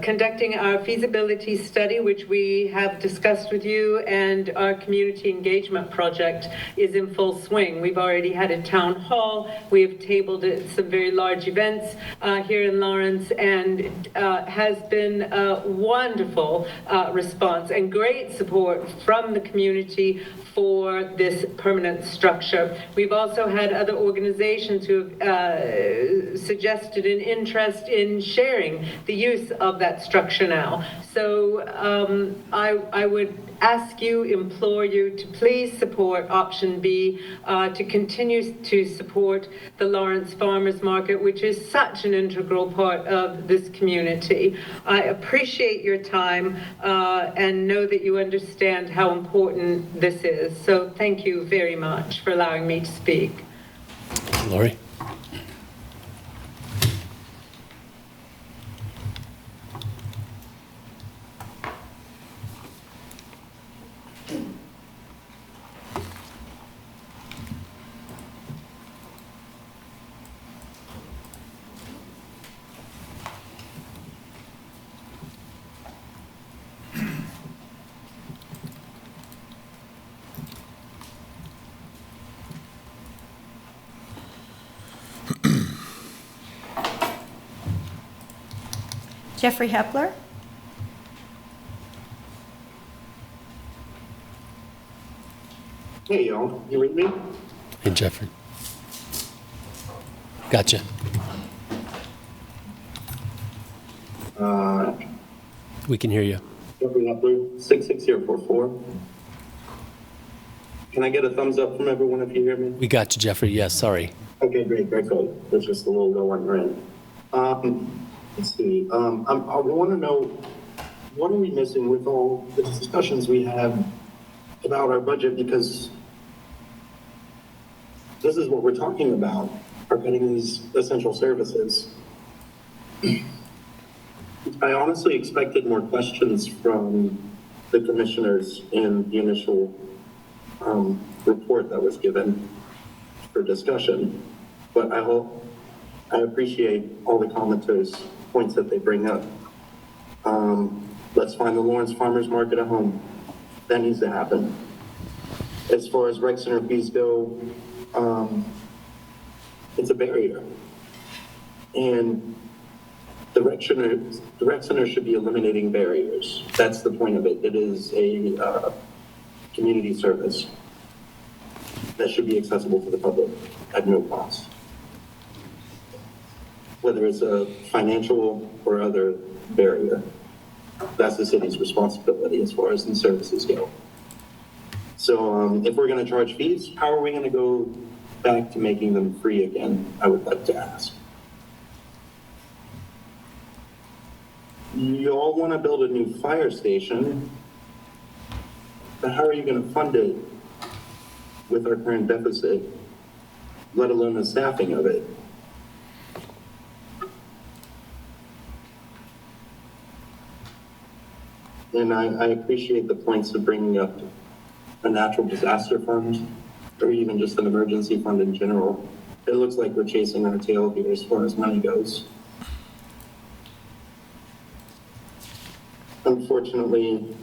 conducting our feasibility study, which we have discussed with you, and our community engagement project is in full swing. We've already had a town hall. We have tabled at some very large events here in Lawrence, and has been a wonderful response and great support from the community for this permanent structure. We've also had other organizations who have suggested an interest in sharing the use of that structure now. So I would ask you, implore you to please support option B, to continue to support the Lawrence Farmers Market, which is such an integral part of this community. I appreciate your time and know that you understand how important this is. So thank you very much for allowing me to speak. Lori? Jeffrey Hepler. Hey, y'all. You with me? Hey, Jeffrey. Gotcha. We can hear you. Jeffrey Hepler, 66044. Can I get a thumbs up from everyone if you hear me? We got you, Jeffrey. Yes, sorry. Okay, great, very cool. There's just a little low on your end. Let's see. I want to know, what are we missing with all the discussions we have about our budget? Because this is what we're talking about, are cutting these essential services. I honestly expected more questions from the commissioners in the initial report that was given for discussion. but I appreciate all the commenters' points that they bring up. Let's find the Lawrence Farmers Market a home. That needs to happen. As far as rec center fees go, it's a barrier. And the rec center should be eliminating barriers. That's the point of it. It is a community service that should be accessible to the public at no cost. Whether it's a financial or other barrier, that's the city's responsibility as far as these services go. So if we're going to charge fees, how are we going to go back to making them free again? I would like to ask. You all want to build a new fire station, but how are you going to fund it with our current deficit, let alone the staffing of it? And I appreciate the points of bringing up a natural disaster fund, or even just an emergency fund in general. It looks like we're chasing our tail here as far as money goes. Unfortunately,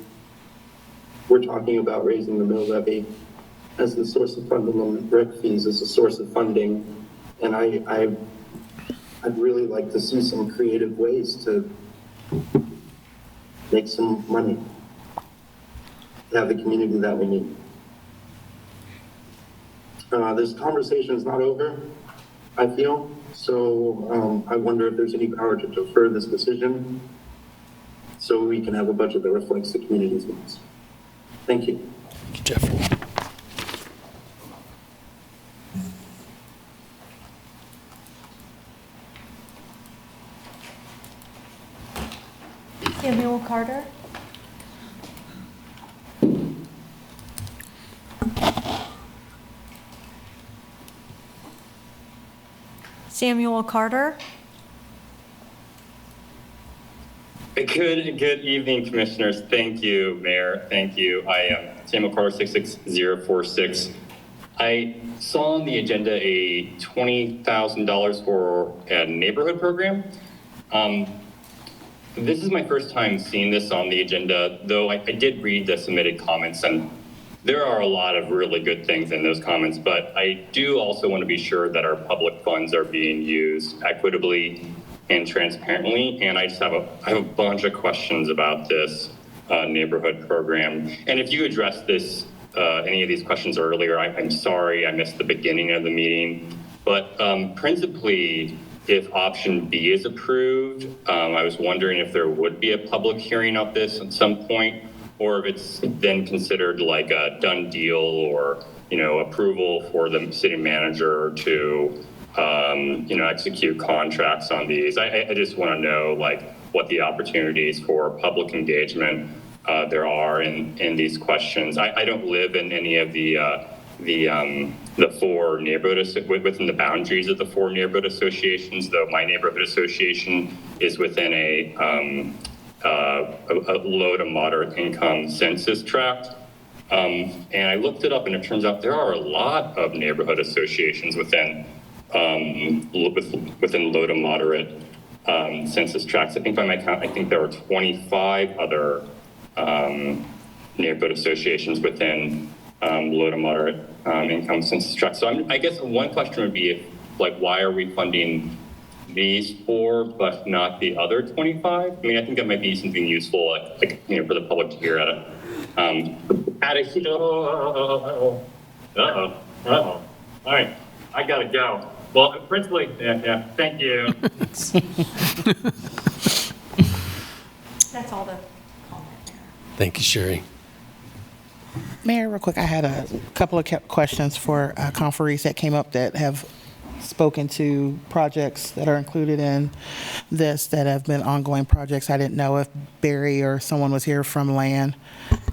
we're talking about raising the mill levy as the source of funding, rec fees as a source of funding. And I'd really like to see some creative ways to make some money, to have the community that we need. This conversation is not over, I feel, so I wonder if there's any power to defer this decision so we can have a budget that reflects the community's needs. Thank you. Thank you, Jeffrey. Samuel Carter? Samuel Carter? Good evening, Commissioners. Thank you, Mayor. Thank you. I am Samuel Carter, 66046. I saw on the agenda a $20,000 for a neighborhood program. This is my first time seeing this on the agenda, though I did read the submitted comments, and there are a lot of really good things in those comments, but I do also want to be sure that our public funds are being used equitably and transparently, and I have a bunch of questions about this neighborhood program. And if you addressed this, any of these questions earlier, I'm sorry I missed the beginning of the meeting, but principally, if option B is approved, I was wondering if there would be a public hearing of this at some point, or if it's then considered like a done deal or, approval for the city manager to, execute contracts on these. I just want to know what the opportunities for public engagement there are in these questions. I don't live in any of the four neighborhood, within the boundaries of the four neighborhood associations, though my neighborhood association is within a low to moderate income census tract. And I looked it up, and it turns out there are a lot of neighborhood associations within low to moderate census tracts. I think by my count, I think there were 25 other neighborhood associations within low to moderate income census tracts. So I guess one question would be, why are we funding these four but not the other 25? I mean, I think that might be something useful, for the public to hear at a all right, I gotta go. Well, principally, yeah, thank you. That's all the comment there. Thank you, Sherry. Mayor, real quick, I had a couple of questions for conferees that came up that have spoken to projects that are included in this that have been ongoing projects. I didn't know if Barry or someone was here from land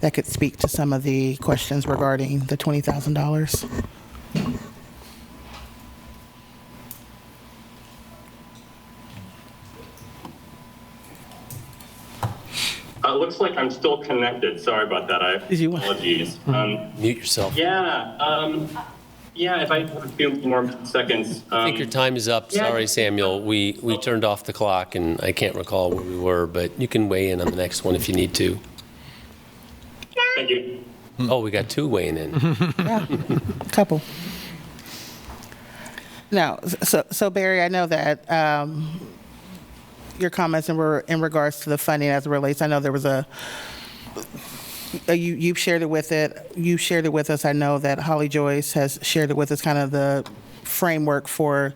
that could speak to some of the questions regarding the $20,000. Looks like I'm still connected. Sorry about that. I apologies. Mute yourself. Yeah. Yeah, if I have a few more seconds. I think your time is up. yeah. Sorry, Samuel. We turned off the clock, and I can't recall where we were, but you can weigh in on the next one if you need to. Thank you. Oh, we got two weighing in. Yeah, couple. Now, so Barry, I know that your comments were in regards to the funding as it relates. I know there was you've shared it with it. You shared it with us. I know that Holly Joyce has shared it with us, kind of the framework for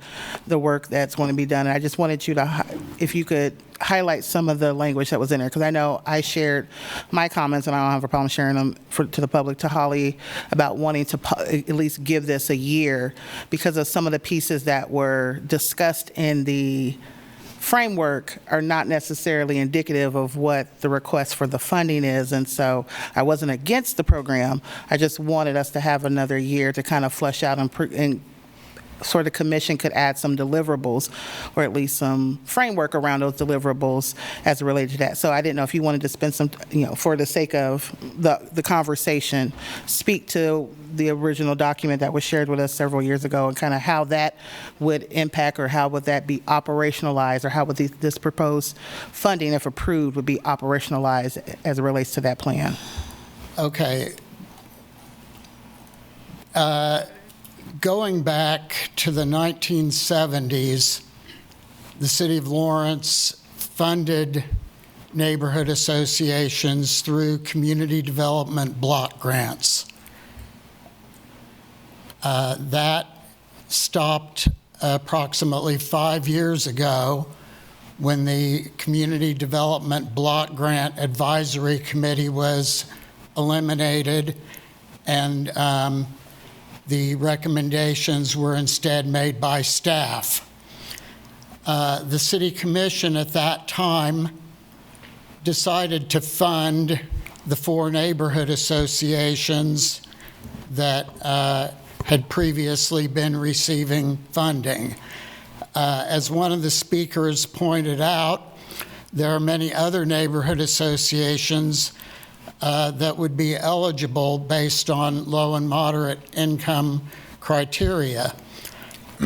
the work that's going to be done. And I just wanted you to, if you could highlight some of the language that was in there, because I know I shared my comments, and I don't have a problem sharing them to the public, to Holly, about wanting to at least give this a year because of some of the pieces that were discussed in the framework are not necessarily indicative of what the request for the funding is. And so I wasn't against the program. I just wanted us to have another year to kind of flesh out and sort of commission could add some deliverables, or at least some framework around those deliverables as it related to that. So I didn't know if you wanted to spend some, for the sake of the conversation, speak to the original document that was shared with us several years ago and kind of how that would impact, or how would that be operationalized, or how would this proposed funding, if approved, would be operationalized as it relates to that plan. Okay. Going back to the 1970s, the City of Lawrence funded neighborhood associations through community development block grants. That stopped approximately 5 years ago when the Community Development Block Grant Advisory Committee was eliminated, and the recommendations were instead made by staff. The City Commission at that time decided to fund the 4 neighborhood associations that had previously been receiving funding. As one of the speakers pointed out, there are many other neighborhood associations that would be eligible based on low and moderate income criteria.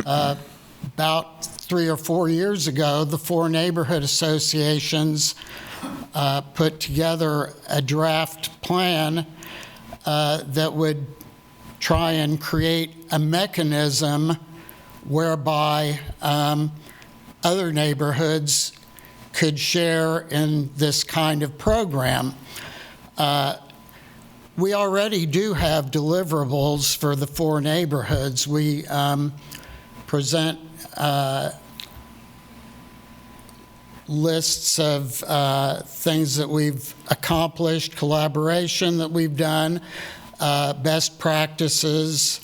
About 3 or 4 years ago, the 4 neighborhood associations put together a draft plan that would try and create a mechanism whereby other neighborhoods could share in this kind of program. We already do have deliverables for the 4 neighborhoods. We present lists of things that we've accomplished, collaboration that we've done, best practices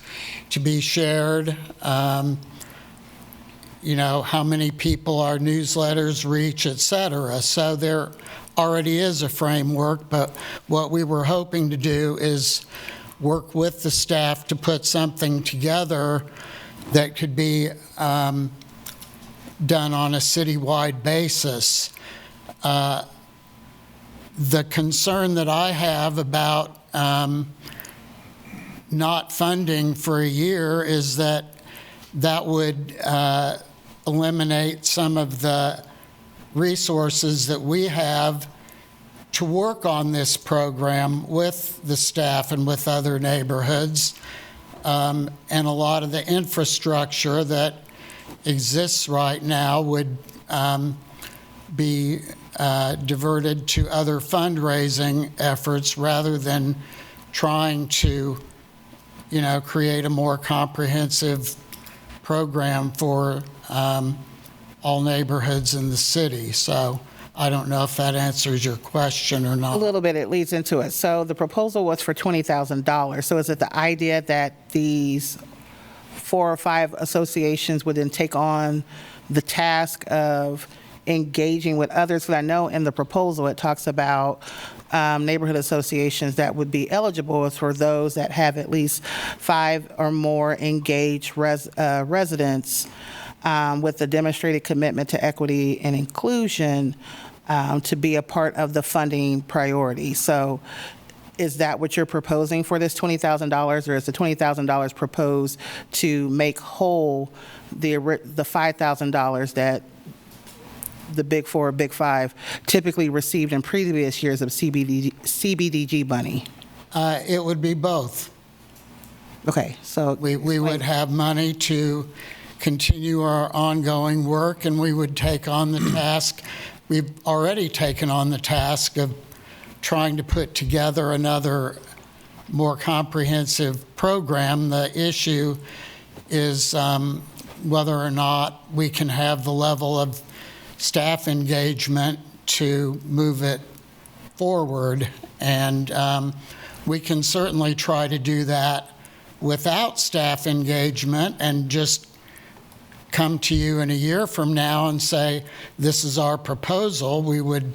to be shared, how many people our newsletters reach, et cetera. So there already is a framework, but what we were hoping to do is work with the staff to put something together that could be done on a citywide basis. The concern that I have about not funding for a year is that would eliminate some of the resources that we have to work on this program with the staff and with other neighborhoods. And a lot of the infrastructure that exists right now would be diverted to other fundraising efforts rather than trying to, create a more comprehensive program for all neighborhoods in the city. So I don't know if that answers your question or not. A little bit, it leads into it. So the proposal was for $20,000. So is it the idea that these 4 or 5 associations would then take on the task of engaging with others? Because I know in the proposal it talks about neighborhood associations that would be eligible as for those that have at least 5 or more engaged residents with a demonstrated commitment to equity and inclusion to be a part of the funding priority. So Is that what you're proposing for this $20,000, or is the $20,000 proposed to make whole the $5,000 that the Big Four or Big Five typically received in previous years of CBDG money? It would be both. Okay, so. We would have money to continue our ongoing work, and we would take on the task. We've already taken on the task of trying to put together another more comprehensive program. The issue is whether or not we can have the level of staff engagement to move it forward. And we can certainly try to do that without staff engagement and just come to you in a year from now and say, this is our proposal. We would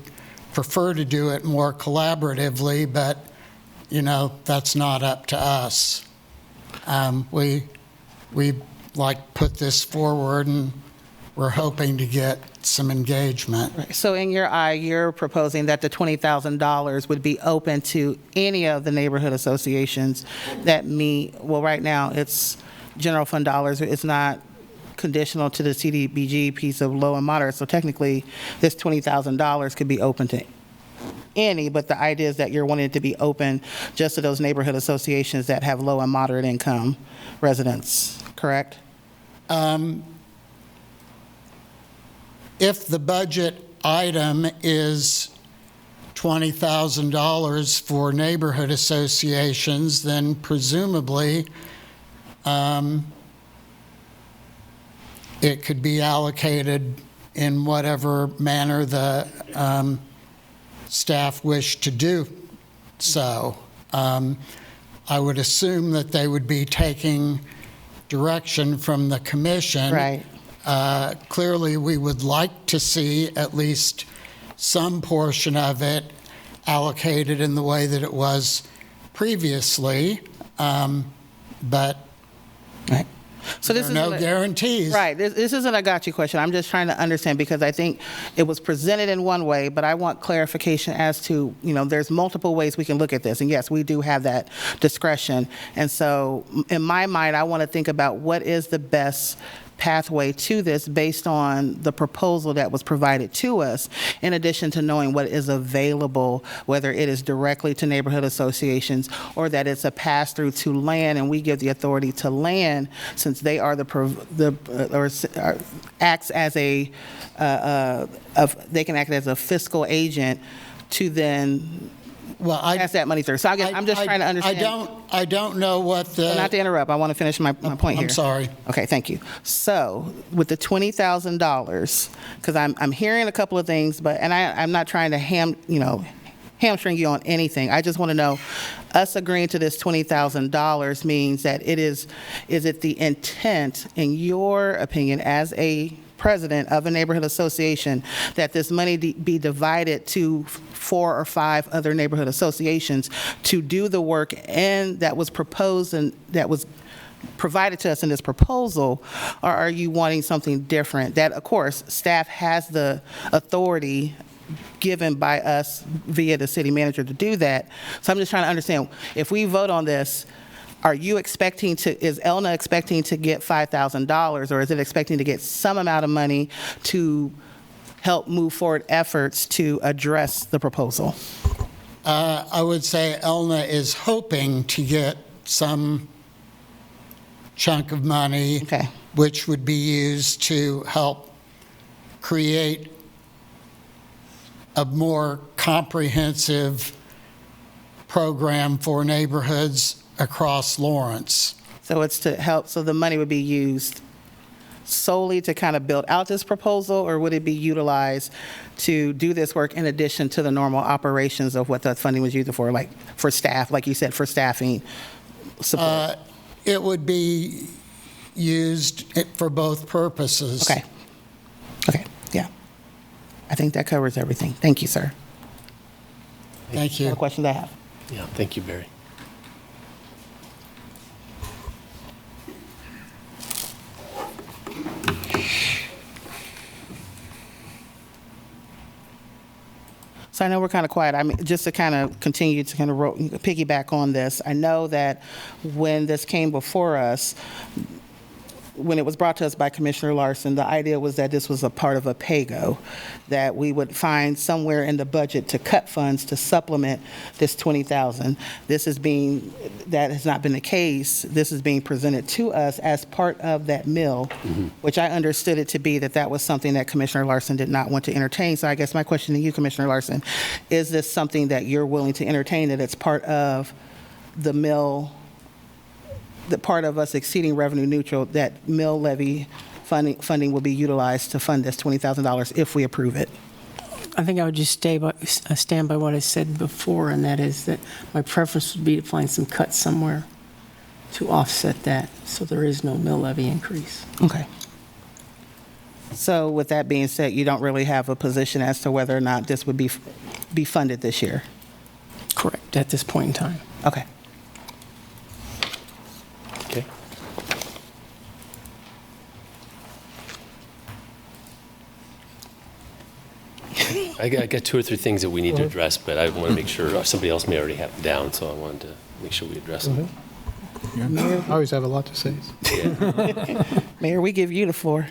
prefer to do it more collaboratively, but, you know, that's not up to us. We like put this forward, and we're hoping to get some engagement. Right. So in your eye, you're proposing that the $20,000 would be open to any of the neighborhood associations that meet, well, right now, it's general fund dollars. It's not conditional to the CDBG piece of low and moderate. So technically, this $20,000 could be open to any, but the idea is that you're wanting it to be open just to those neighborhood associations that have low and moderate income residents, correct? If the budget item is $20,000 for neighborhood associations, then presumably it could be allocated in whatever manner the staff wish to do so. I would assume that they would be taking direction from the commission. Right. Clearly, we would like to see at least some portion of it allocated in the way that it was previously, but right. So this there are is no guarantees. Right. This isn't a gotcha question. I'm just trying to understand, because I think it was presented in one way, but I want clarification as to, you know, there's multiple ways we can look at this. And yes, we do have that discretion. And so in my mind, I want to think about what is the best pathway to this based on the proposal that was provided to us, in addition to knowing what is available, whether it is directly to neighborhood associations or that it's a pass-through to land, and we give the authority to land, since they are acts as they can act as a fiscal agent to then pass that money through. So I'm just trying to understand. I don't know what the... Not to interrupt, I want to finish my point here. I'm sorry. Okay, thank you. So with the $20,000, because I'm hearing a couple of things, but I'm not trying to hamstring you on anything. I just want to know, us agreeing to this $20,000 means that is it the intent, in your opinion, as a president of a neighborhood association, that this money be divided to 4 or 5 other neighborhood associations to do the work and that was proposed and that was provided to us in this proposal, or are you wanting something different? That, of course, staff has the authority given by us via the city manager to do that. So I'm just trying to understand, if we vote on this, are you expecting to, is ELNA expecting to get $5,000, or is it expecting to get some amount of money to help move forward efforts to address the proposal? I would say ELNA is hoping to get some chunk of money, Okay. which would be used to help create a more comprehensive program for neighborhoods across Lawrence. So it's to help, so the money would be used solely to kind of build out this proposal, or would it be utilized to do this work in addition to the normal operations of what the funding was used for, like for staff, like you said, for staffing support? It would be used for both purposes. Okay. Okay, yeah. I think that covers everything. Thank you, sir. Thank you. All the questions I have. Yeah, thank you, Barry. So I know we're kind of quiet. I mean, just to kind of continue to kind of piggyback on this, I know that when this came before us, when it was brought to us by Commissioner Larson, the idea was that this was a part of a pay-go, that we would find somewhere in the budget to cut funds to supplement this $20,000. That has not been the case. This is being presented to us as part of that mill, which I understood it to be that was something that Commissioner Larson did not want to entertain. So I guess my question to you, Commissioner Larson, is this something that you're willing to entertain, that it's part of the mill, the part of us exceeding revenue neutral, that mill levy funding will be utilized to fund this $20,000 if we approve it? I think I would just stand by what I said before, and that is that my preference would be to find some cuts somewhere to offset that, so there is no mill levy increase. Okay. So with that being said, you don't really have a position as to whether or not this would be funded this year? Correct, at this point in time. Okay. Okay. I got two or three things that we need to address, but I want to make sure somebody else may already have them down, so I wanted to make sure we address them. I always have a lot to say. Mayor, we give you the floor.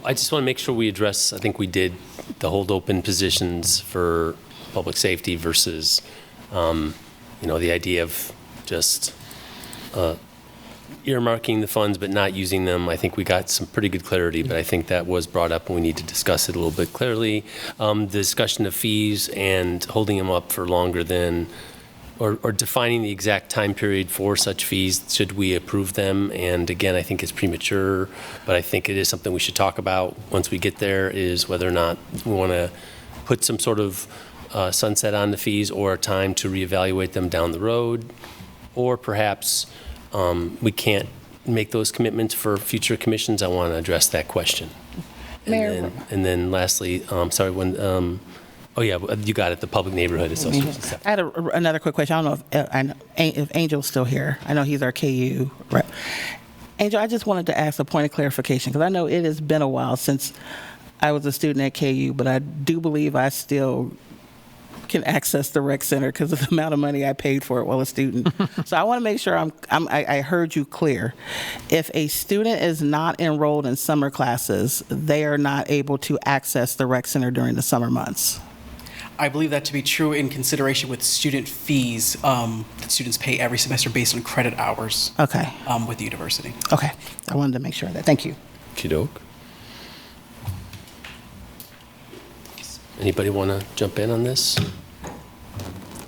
I just want to make sure we address, I think we did, the hold open positions for public safety versus, the idea of just earmarking the funds but not using them. I think we got some pretty good clarity, but I think that was brought up and we need to discuss it a little bit clearly. The discussion of fees and holding them up for longer than, or defining the exact time period for such fees, should we approve them? And again, I think it's premature, but I think it is something we should talk about once we get there, is whether or not we want to put some sort of sunset on the fees or a time to reevaluate them down the road, or perhaps we can't make those commitments for future commissions. I want to address that question. Mayor. And then lastly, you got it, the Public Neighborhood Association. I had another quick question. I don't know if Angel's still here. I know he's our KU rep. Angel, I just wanted to ask a point of clarification, because I know it has been a while since I was a student at KU, but I do believe I still can access the rec center because of the amount of money I paid for it while a student. So I want to make sure I heard you clear. If a student is not enrolled in summer classes, they are not able to access the rec center during the summer months. I believe that to be true in consideration with student fees that students pay every semester based on credit hours. Okay. With the university. Okay. I wanted to make sure of that. Thank you. Okey-doke. Anybody want to jump in on this?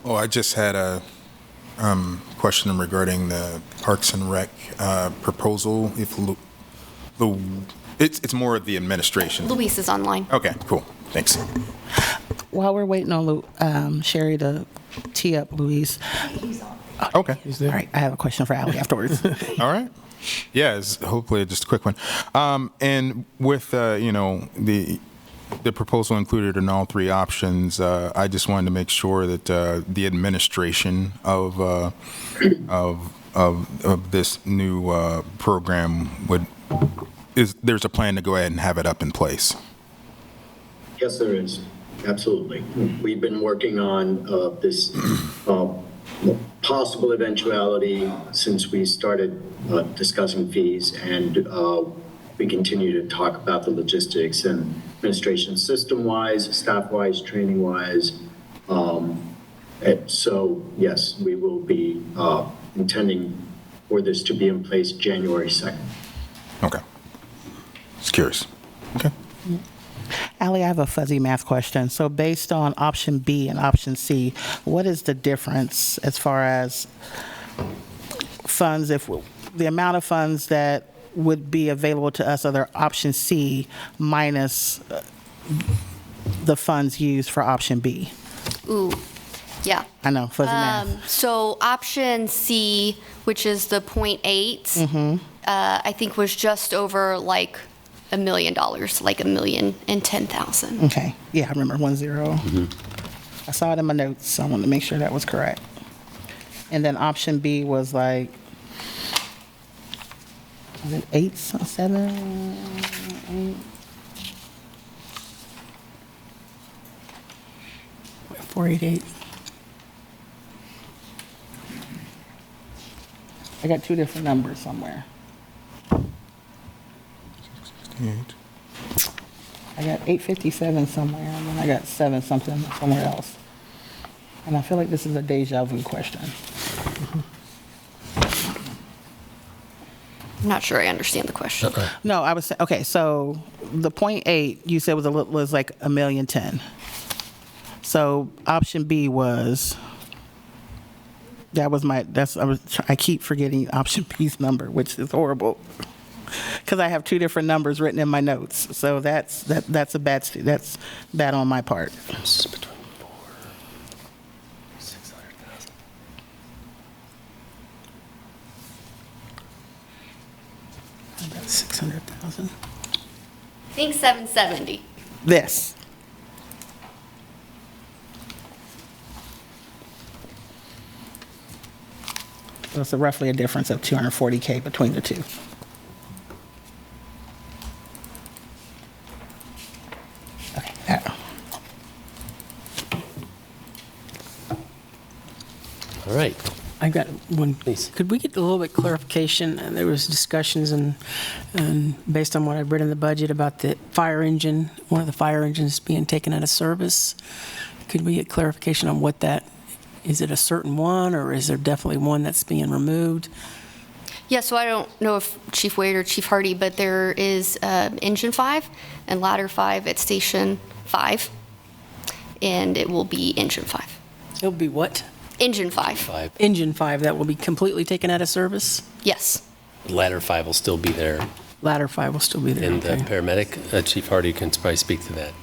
Oh, I just had a question regarding the Parks and Rec proposal. It's more of the administration. Luis is online. Okay, cool. Thanks. While we're waiting on Sherry to tee up Luis. Okay. All right. I have a question for Allie afterwards. All right. Yeah, hopefully just a quick one. And with, the proposal included in all three options, I just wanted to make sure that the administration of this new program there's a plan to go ahead and have it up in place. Yes, there is. Absolutely. We've been working on this possible eventuality since we started discussing fees, and we continue to talk about the logistics and administration system-wise, staff-wise, training-wise. So yes, we will be intending for this to be in place January 2nd. Okay. Just curious. Okay. Allie, I have a fuzzy math question. So based on option B and option C, what is the difference as far as funds, the amount of funds that would be available to us under option C minus the funds used for option B? Ooh, yeah. I know, fuzzy math. So option C, which is the 0.8, I think was just over like $1 million, like $1,010,000. Okay, yeah, I remember 10. I saw it in my notes, so I wanted to make sure that was correct. And then option B was like, was it 8, 7, 8? 488. I got two different numbers somewhere. I got 857 somewhere, and then I got 7 something somewhere else. And I feel like this is a deja vu question. I'm not sure I understand the question. No, I was, okay, so the .8 you said was like 1,010,000. So option B was, I keep forgetting option B's number, which is horrible. Because I have two different numbers written in my that's bad on my part. This is between 600,000. About 600,000. I think 770. This. So it's roughly a difference of 240K between the two. Okay. All right. I've got one. Please. Could we get a little bit clarification? There was discussions and based on what I've read in the budget about the fire engine, one of the fire engines being taken out of service. Could we get clarification on what that, is it a certain one or is there definitely one that's being removed? Yeah, so I don't know if Chief Wade or Chief Hardy, but there is Engine 5 and Ladder 5 at Station 5, and it will be Engine 5. It'll be what? Engine 5. 5. Engine 5 that will be completely taken out of service? Yes. Ladder 5 will still be there. Ladder 5 will still be there, And the okay. paramedic, Chief Hardy, can probably speak to that.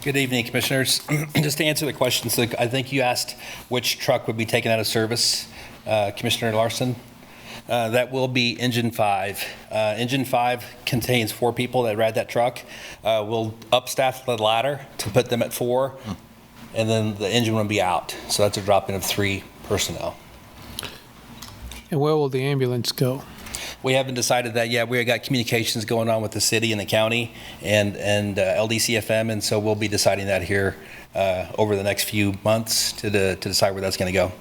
Good evening, Commissioners. Just to answer the questions, I think you asked which truck would be taken out of service, Commissioner Larson. That will be Engine 5. Engine 5 contains 4 people that ride that truck. We'll upstaff the ladder to put them at 4, and then the engine will be out. So that's a drop-in of 3 personnel. And where will the ambulance go? We haven't decided that yet. We've got communications going on with the city and the county and LDCFM, and so we'll be deciding that here over the next few months to decide where that's going to go.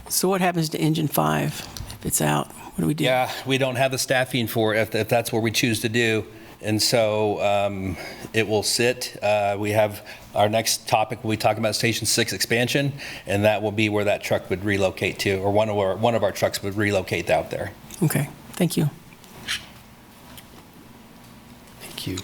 So what happens to Engine 5 if it's out? What do we do? Yeah, we don't have the staffing for it if that's what we choose to do. And so it will sit. We have our next topic, we'll be talking about Station 6 expansion, and that will be where that truck would relocate to, or one of our trucks would relocate out there. Okay, thank you. Thank you.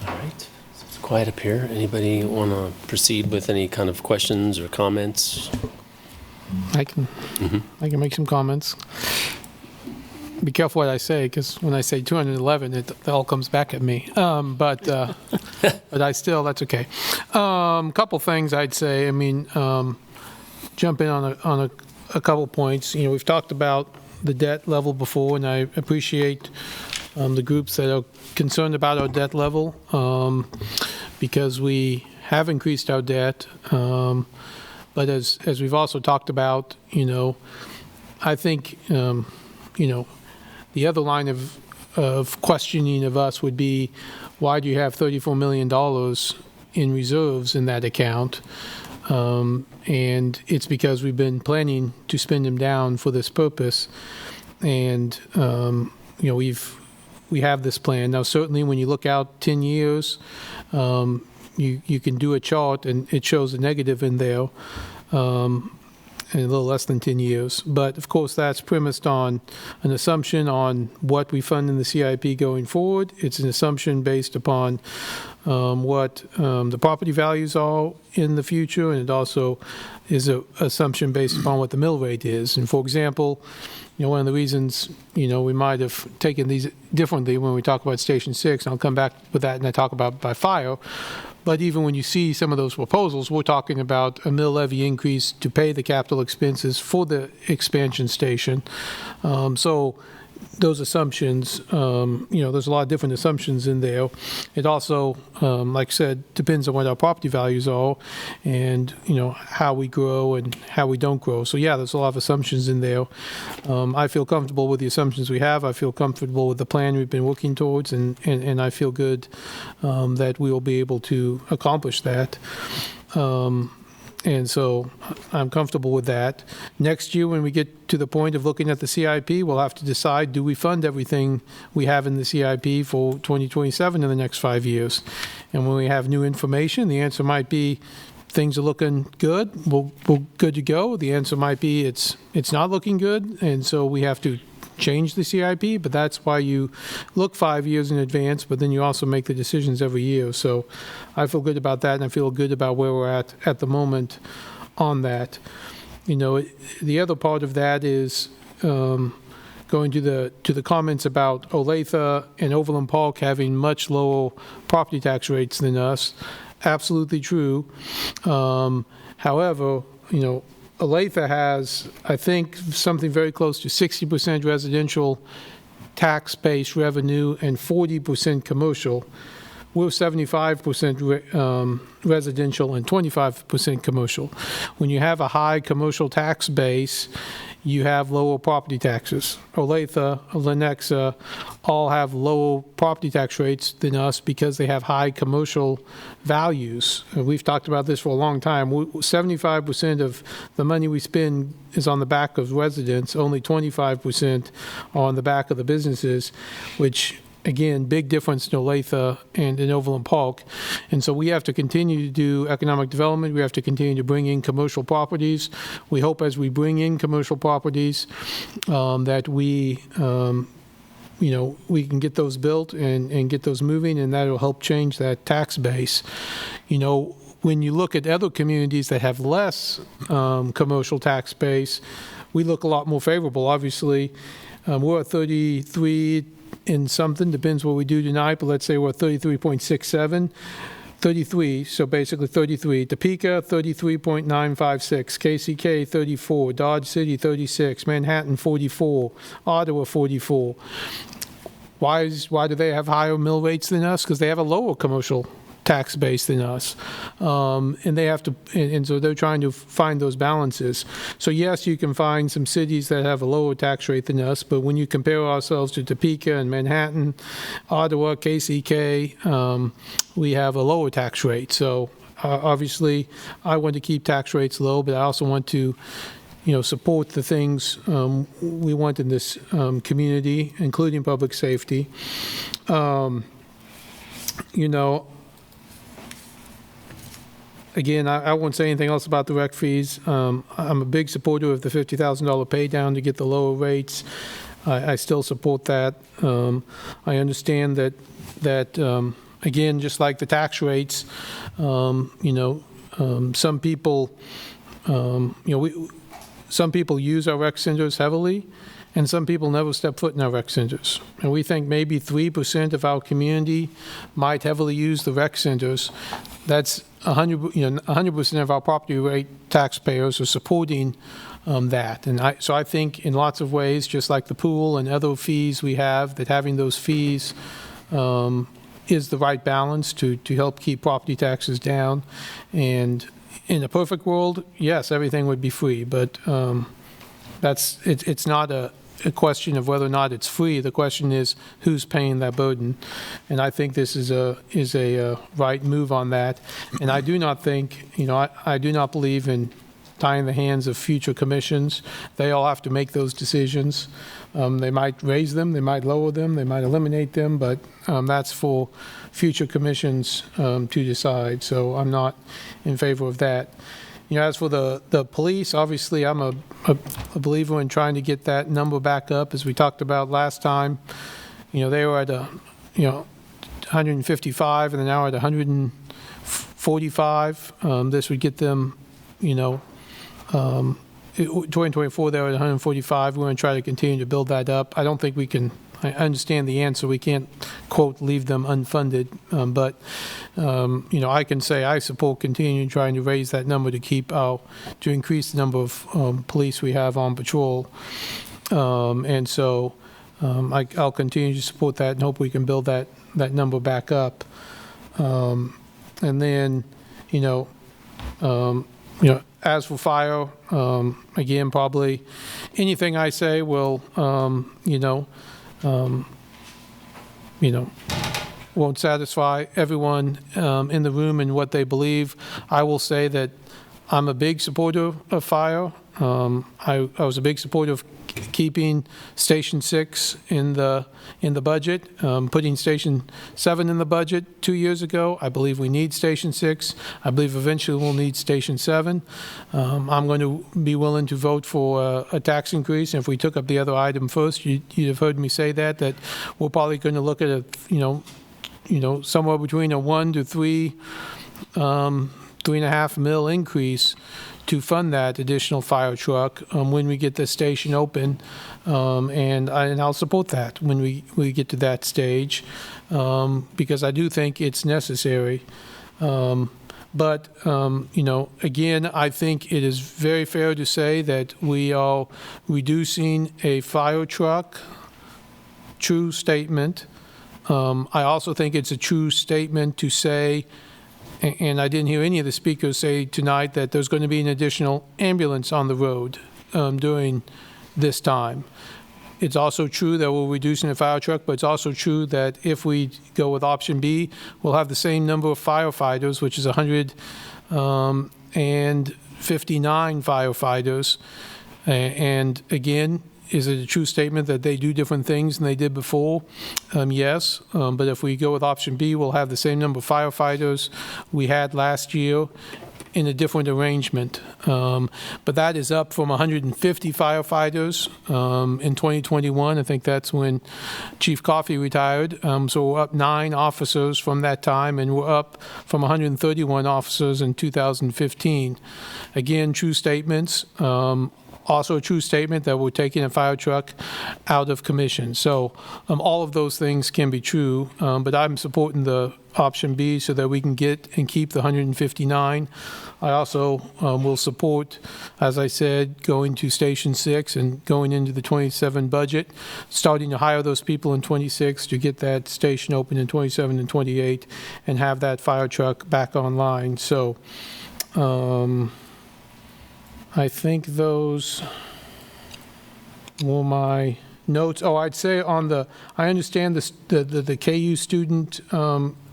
All right. So it's quiet up here. Anybody want to proceed with any kind of questions or comments? I can make some comments. Be careful what I say, because when I say 211, it all comes back at me. But I still, that's okay. Couple things I'd say. I mean, jump in on a couple points. You know, we've talked about the debt level before, and I appreciate the groups that are concerned about our debt level, because we have increased our debt. But as we've also talked about, you know, I think, you know, the other line of questioning of us would be, why do you have $34 million in reserves in that account? And it's because we've been planning to spend them down for this purpose. And, you know, we have this plan. Now, certainly when you look out 10 years, you can do a chart and it shows a negative in there, and a little less than 10 years. But of course, that's premised on an assumption on what we fund in the CIP going forward. It's an assumption based upon what the property values are in the future, and it also is an assumption based upon what the mill rate is. And for example, you know, one of the reasons, you know, we might have taken these differently when we talk about Station 6, and I'll come back with that and I talk about by fire. But even when you see some of those proposals, we're talking about a mill levy increase to pay the capital expenses for the expansion station. So those assumptions, there's a lot of different assumptions in there. It also, like I said, depends on what our property values are and, how we grow and how we don't grow. So, yeah, there's a lot of assumptions in there. I feel comfortable with the assumptions we have. I feel comfortable with the plan we've been working towards, and I feel good that we will be able to accomplish that. And so I'm comfortable with that. Next year, when we get to the point of looking at the CIP, we'll have to decide, do we fund everything we have in the CIP for 2027 in the next 5 years? And when we have new information, the answer might be things are looking good, we're good to go. The answer might be it's not looking good, and so we have to change the CIP, but that's why you look 5 years in advance, but then you also make the decisions every year. So I feel good about that, and I feel good about where we're at the moment on that. The other part of that is going to the comments about Olathe and Overland Park having much lower property tax rates than us. Absolutely true. However, Olathe has, I think, something very close to 60% residential tax-based revenue and 40% commercial. We're 75% residential and 25% commercial. When you have a high commercial tax base, you have lower property taxes. Olathe, Lenexa all have lower property tax rates than us because they have high commercial values. We've talked about this for a long time. 75% of the money we spend is on the back of residents. Only 25% are on the back of the businesses, which, again, big difference in Olathe and in Overland Park. And so we have to continue to do economic development. We have to continue to bring in commercial properties. We hope as we bring in commercial properties that we can get those built and get those moving, and that will help change that tax base. When you look at other communities that have less commercial tax base, we look a lot more favorable. Obviously, we're at 33 in something, depends what we do tonight, but let's say we're 33.67, 33, so basically 33. Topeka, 33.956, KCK, 34, Dodge City, 36, Manhattan, 44, Ottawa, 44. Why do they have higher mill rates than us? Because they have a lower commercial tax base than us, and they have to, and so they're trying to find those balances. So yes, you can find some cities that have a lower tax rate than us, but when you compare ourselves to Topeka and Manhattan, Ottawa, KCK, we have a lower tax rate. So obviously, I want to keep tax rates low, but I also want to support the things we want in this community, including public safety. Again, I won't say anything else about the rec fees. I'm a big supporter of the $50,000 pay down to get the lower rates. I still support that. I understand that again, just like the tax rates, some people, some people use our rec centers heavily, and some people never step foot in our rec centers. And we think maybe 3% of our community might heavily use the rec centers. That's 100% of our property rate taxpayers are supporting that. And so I think in lots of ways, just like the pool and other fees we have, that having those fees is the right balance to help keep property taxes down. And in a perfect world, yes, everything would be free, but it's not a question of whether or not it's free. The question is who's paying that burden, and I think this is a right move on that. And I do not think, I do not believe in tying the hands of future commissions. They all have to make those decisions. They might raise them, they might lower them, they might eliminate them, but that's for future commissions to decide. So I'm not in favor of that. As for the police, obviously I'm a believer in trying to get that number back up. As we talked about last time, they were at 155 and they're now at 145. This would get them, 2024 they were at 145. We're going to try to continue to build that up. I don't think we can. I understand the answer. We can't, quote, leave them unfunded. But I can say I support continuing trying to raise that number to increase the number of police we have on patrol. And so I'll continue to support that and hope we can build that number back up. And then, as for fire, again, probably anything I say will, won't satisfy everyone in the room in what they believe. I will say that I'm a big supporter of fire. I was a big supporter of keeping Station 6 in the budget, putting Station 7 in the budget 2 years ago. I believe we need Station 6. I believe eventually we'll need Station 7. I'm going to be willing to vote for a tax increase. And if we took up the other item first, you'd have heard me say that we're probably going to look at somewhere between a 1 to 3, $3.5 million increase to fund that additional fire truck when we get the station open, and I'll support that when we get to that stage, because I do think it's necessary. But again, I think it is very fair to say that we are reducing a fire truck. True statement. I also think it's a true statement to say, and I didn't hear any of the speakers say tonight, that there's going to be an additional ambulance on the road during this time. It's also true that we're reducing the fire truck, but it's also true that if we go with option B, we'll have the same number of firefighters, which is 159 firefighters. And again, is it a true statement that they do different things than they did before? Yes, but if we go with option B, we'll have the same number of firefighters we had last year in a different arrangement. But that is up from 150 firefighters in 2021. I think that's when Chief Coffey retired. So we're up 9 officers from that time, and we're up from 131 officers in 2015. Again, true statements. Also a true statement that we're taking a fire truck out of commission. So all of those things can be true, but I'm supporting the option B so that we can get and keep the 159. I also will support, as I said, going to Station 6 and going into the 27 budget, starting to hire those people in 26 to get that station open in 27 and 28 and have that fire truck back online. So I think those were my notes. Oh, I'd say I understand the KU student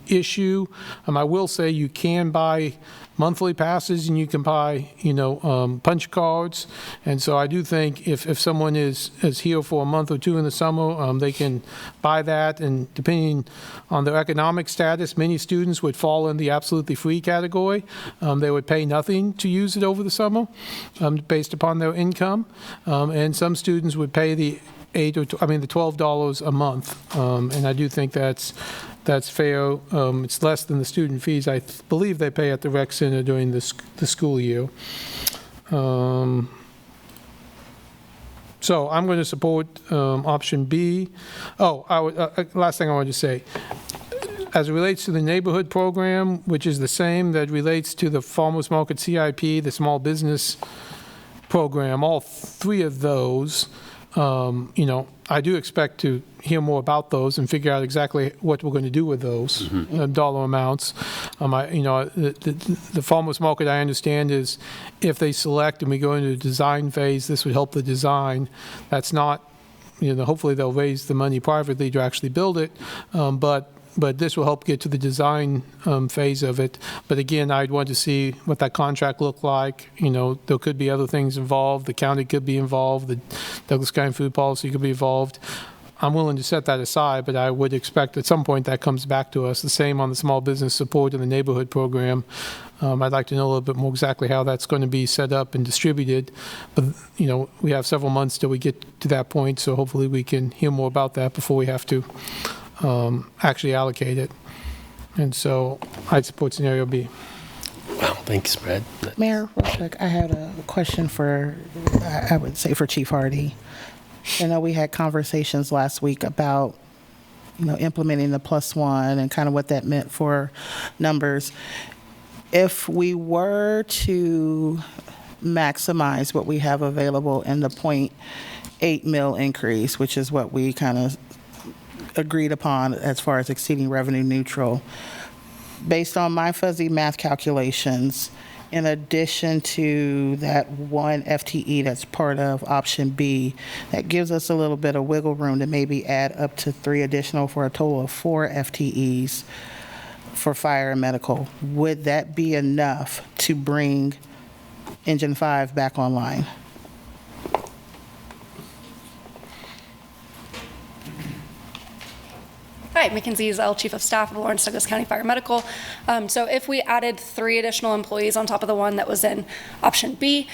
issue. I will say you can buy monthly passes and you can buy, punch cards. And so I do think if someone is here for a month or two in the summer, they can buy that. And depending on their economic status, many students would fall in the absolutely free category. They would pay nothing to use it over the summer based upon their income. And some students would pay the $12 a month. And I do think that's fair. It's less than the student fees I believe they pay at the rec center during the school year. So I'm going to support option B. Last thing I wanted to say. As it relates to the neighborhood program, which is the same that relates to the farmers market CIP, the small business program, all 3 of those, I do expect to hear more about those and figure out exactly what we're going to do with those dollar amounts. The farmers market, I understand, is if they select and we go into the design phase, this would help the design. That's not, hopefully they'll raise the money privately to actually build it, but this will help get to the design phase of it. But again, I'd want to see what that contract looked like. There could be other things involved. The county could be involved. The Douglas County food policy could be involved. I'm willing to set that aside, but I would expect at some point that comes back to us. The same on the small business support and the neighborhood program. I'd like to know a little bit more exactly how that's going to be set up and distributed. But, we have several months till we get to that point, so hopefully we can hear more about that before we have to actually allocate it. And so I'd support scenario B. Wow, thanks, Brad. Mayor, real quick, I had a question for Chief Hardy. I know we had conversations last week about, implementing the +1 and kind of what that meant for numbers. If we were to maximize what we have available in the 0.8 mil increase, which is what we kind of agreed upon as far as exceeding revenue neutral. Based on my fuzzy math calculations, in addition to that one FTE that's part of option B, that gives us a little bit of wiggle room to maybe add up to 3 additional for a total of 4 FTEs for fire and medical. Would that be enough to bring Engine 5 back online? Hi, Mackenzie Zell, Chief of Staff of Lawrence Douglas County Fire Medical. So if we added 3 additional employees on top of the one that was in option B,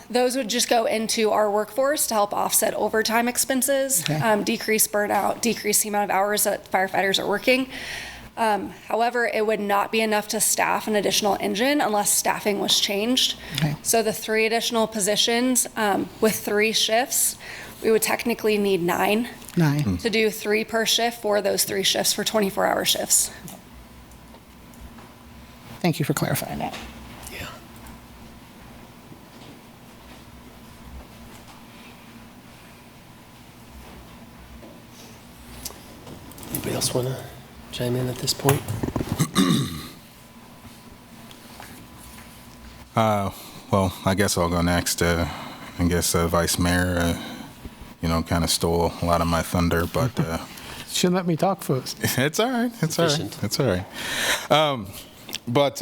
those would just go into our workforce to help offset overtime expenses, decrease burnout, decrease the amount of hours that firefighters are working. However, it would not be enough to staff an additional engine unless staffing was changed. So the 3 additional positions with 3 shifts, we would technically need 9 to do 3 per shift for those 3 shifts for 24-hour shifts. Thank you for clarifying that. Yeah. Anybody else want to chime in at this point? Well, I guess I'll go next. I guess Vice Mayor, kind of stole a lot of my thunder, but Shouldn't let me talk first. it's all right. It's all right. It's all right. But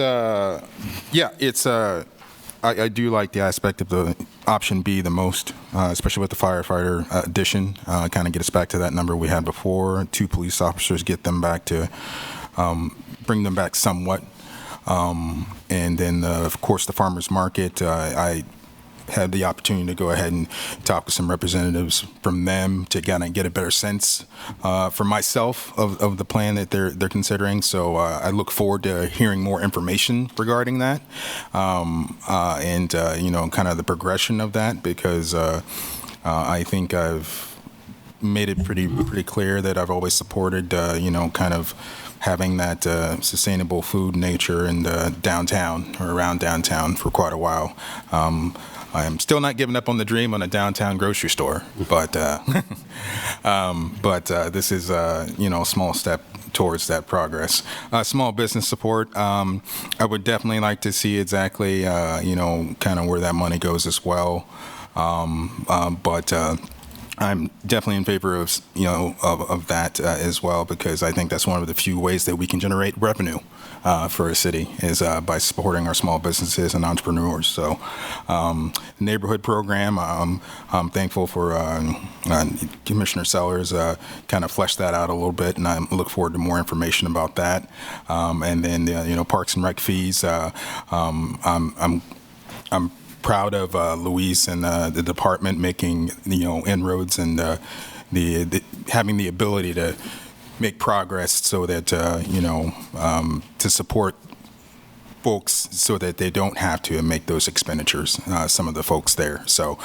yeah, it's I do like the aspect of the option B the most, especially with the firefighter addition. Kind of get us back to that number we had before. 2 police officers, get them back to bring them back somewhat. And then, of course, the farmers market. I had the opportunity to go ahead and talk with some representatives from them to kind of get a better sense for myself of the plan that they're considering. So I look forward to hearing more information regarding that, and kind of the progression of that, because I think I've made it pretty clear that I've always supported kind of having that sustainable food nature in the downtown or around downtown for quite a while. I'm still not giving up on the dream on a downtown grocery store, but this is a small step towards that progress. Small business support, I would definitely like to see exactly kind of where that money goes as well. But I'm definitely in favor of of that as well, because I think that's one of the few ways that we can generate revenue for a city is by supporting our small businesses and entrepreneurs. So, neighborhood program, I'm thankful for Commissioner Sellers kind of fleshed that out a little bit, and I look forward to more information about that. And then parks and rec fees, I'm proud of Luis and the department making inroads and having the ability to make progress so that to support folks so that they don't have to make those expenditures, some of the folks there. So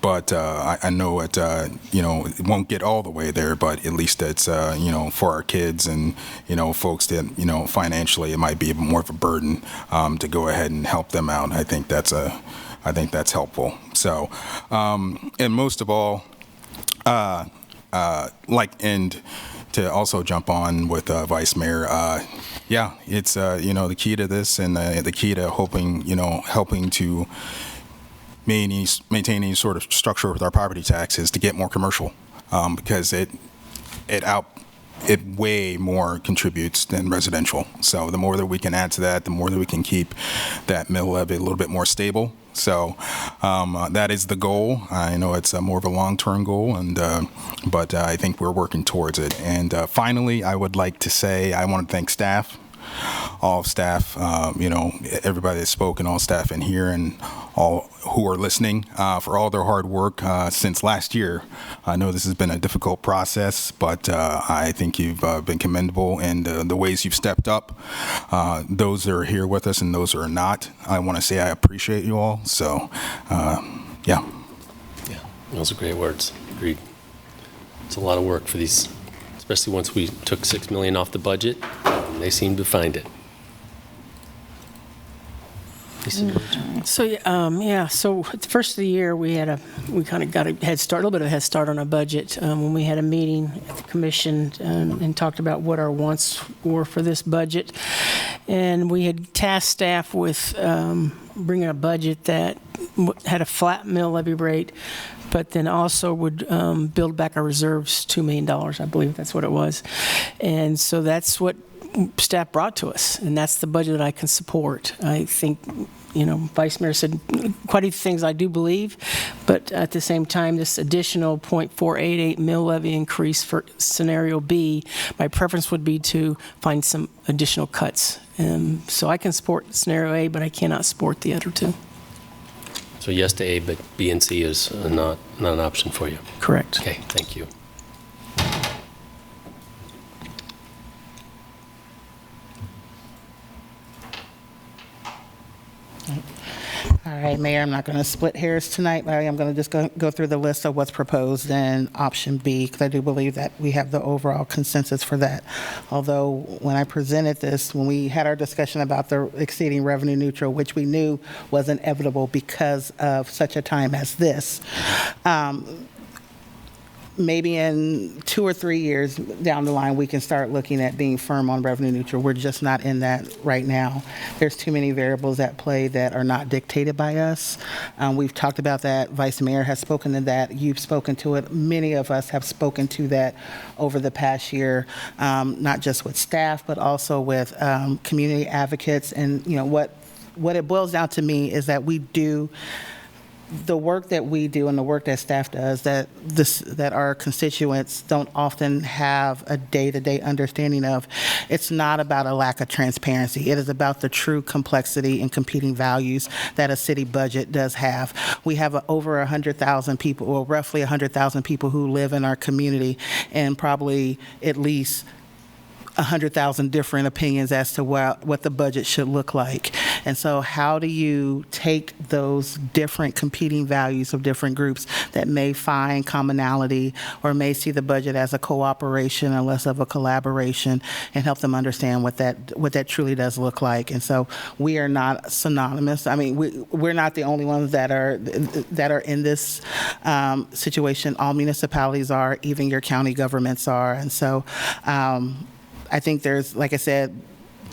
but I know it it won't get all the way there, but at least it's for our kids and folks that financially it might be more of a burden to go ahead and help them out. I think that's helpful. So and most of all, and to also jump on with Vice Mayor, yeah, it's the key to this, and the key to helping to maintain any sort of structure with our property tax is to get more commercial, because it way more contributes than residential. So the more that we can add to that, the more that we can keep that mill levy a little bit more stable. So that is the goal. I know it's more of a long-term goal, but I think we're working towards it. And finally, I would like to say I want to thank staff, all staff, everybody that spoke, and all staff in here, and all who are listening, for all their hard work since last year. I know this has been a difficult process, but I think you've been commendable, and the ways you've stepped up, those that are here with us and those that are not, I want to say I appreciate you all. So, yeah. Yeah, those are great words. Agreed. It's a lot of work for these, especially once we took $6 million off the budget. They seem to find it. Lisa, go ahead. So at the first of the year, we kind of got a head start, a little bit of a head start on our budget when we had a meeting at the commission and talked about what our wants were for this budget. And we had tasked staff with bringing a budget that had a flat mill levy rate, but then also would build back our reserves $2 million, I believe that's what it was. And so that's what staff brought to us, and that's the budget that I can support. I think, Vice Mayor said quite a few things I do believe, but at the same time, this additional .488 mill levy increase for scenario B, my preference would be to find some additional cuts. So I can support scenario A, but I cannot support the other two. So yes to A, but B and C is not an option for you. Correct. Okay, thank you. All right, Mayor, I'm not going to split hairs tonight, but I am going to just go through the list of what's proposed in option B, because I do believe that we have the overall consensus for that. Although, when I presented this, when we had our discussion about the exceeding revenue neutral, which we knew was inevitable because of such a time as this, maybe in 2 or 3 years down the line, we can start looking at being firm on revenue neutral. We're just not in that right now. There's too many variables at play that are not dictated by us. We've talked about that. Vice Mayor has spoken to that. You've spoken to it. Many of us have spoken to that over the past year, not just with staff, but also with community advocates. And what it boils down to me is that we do the work that we do and the work that staff does that our constituents don't often have a day-to-day understanding of. It's not about a lack of transparency. It is about the true complexity and competing values that a city budget does have. We have over 100,000 people, or roughly 100,000 people who live in our community, and probably at least 100,000 different opinions as to what the budget should look like. And so how do you take those different competing values of different groups that may find commonality or may see the budget as a cooperation and less of a collaboration, and help them understand what that truly does look like? And so we are not synonymous. I mean, we're not the only ones that are in this situation. All municipalities are, even your county governments are. And so I think there's, like I said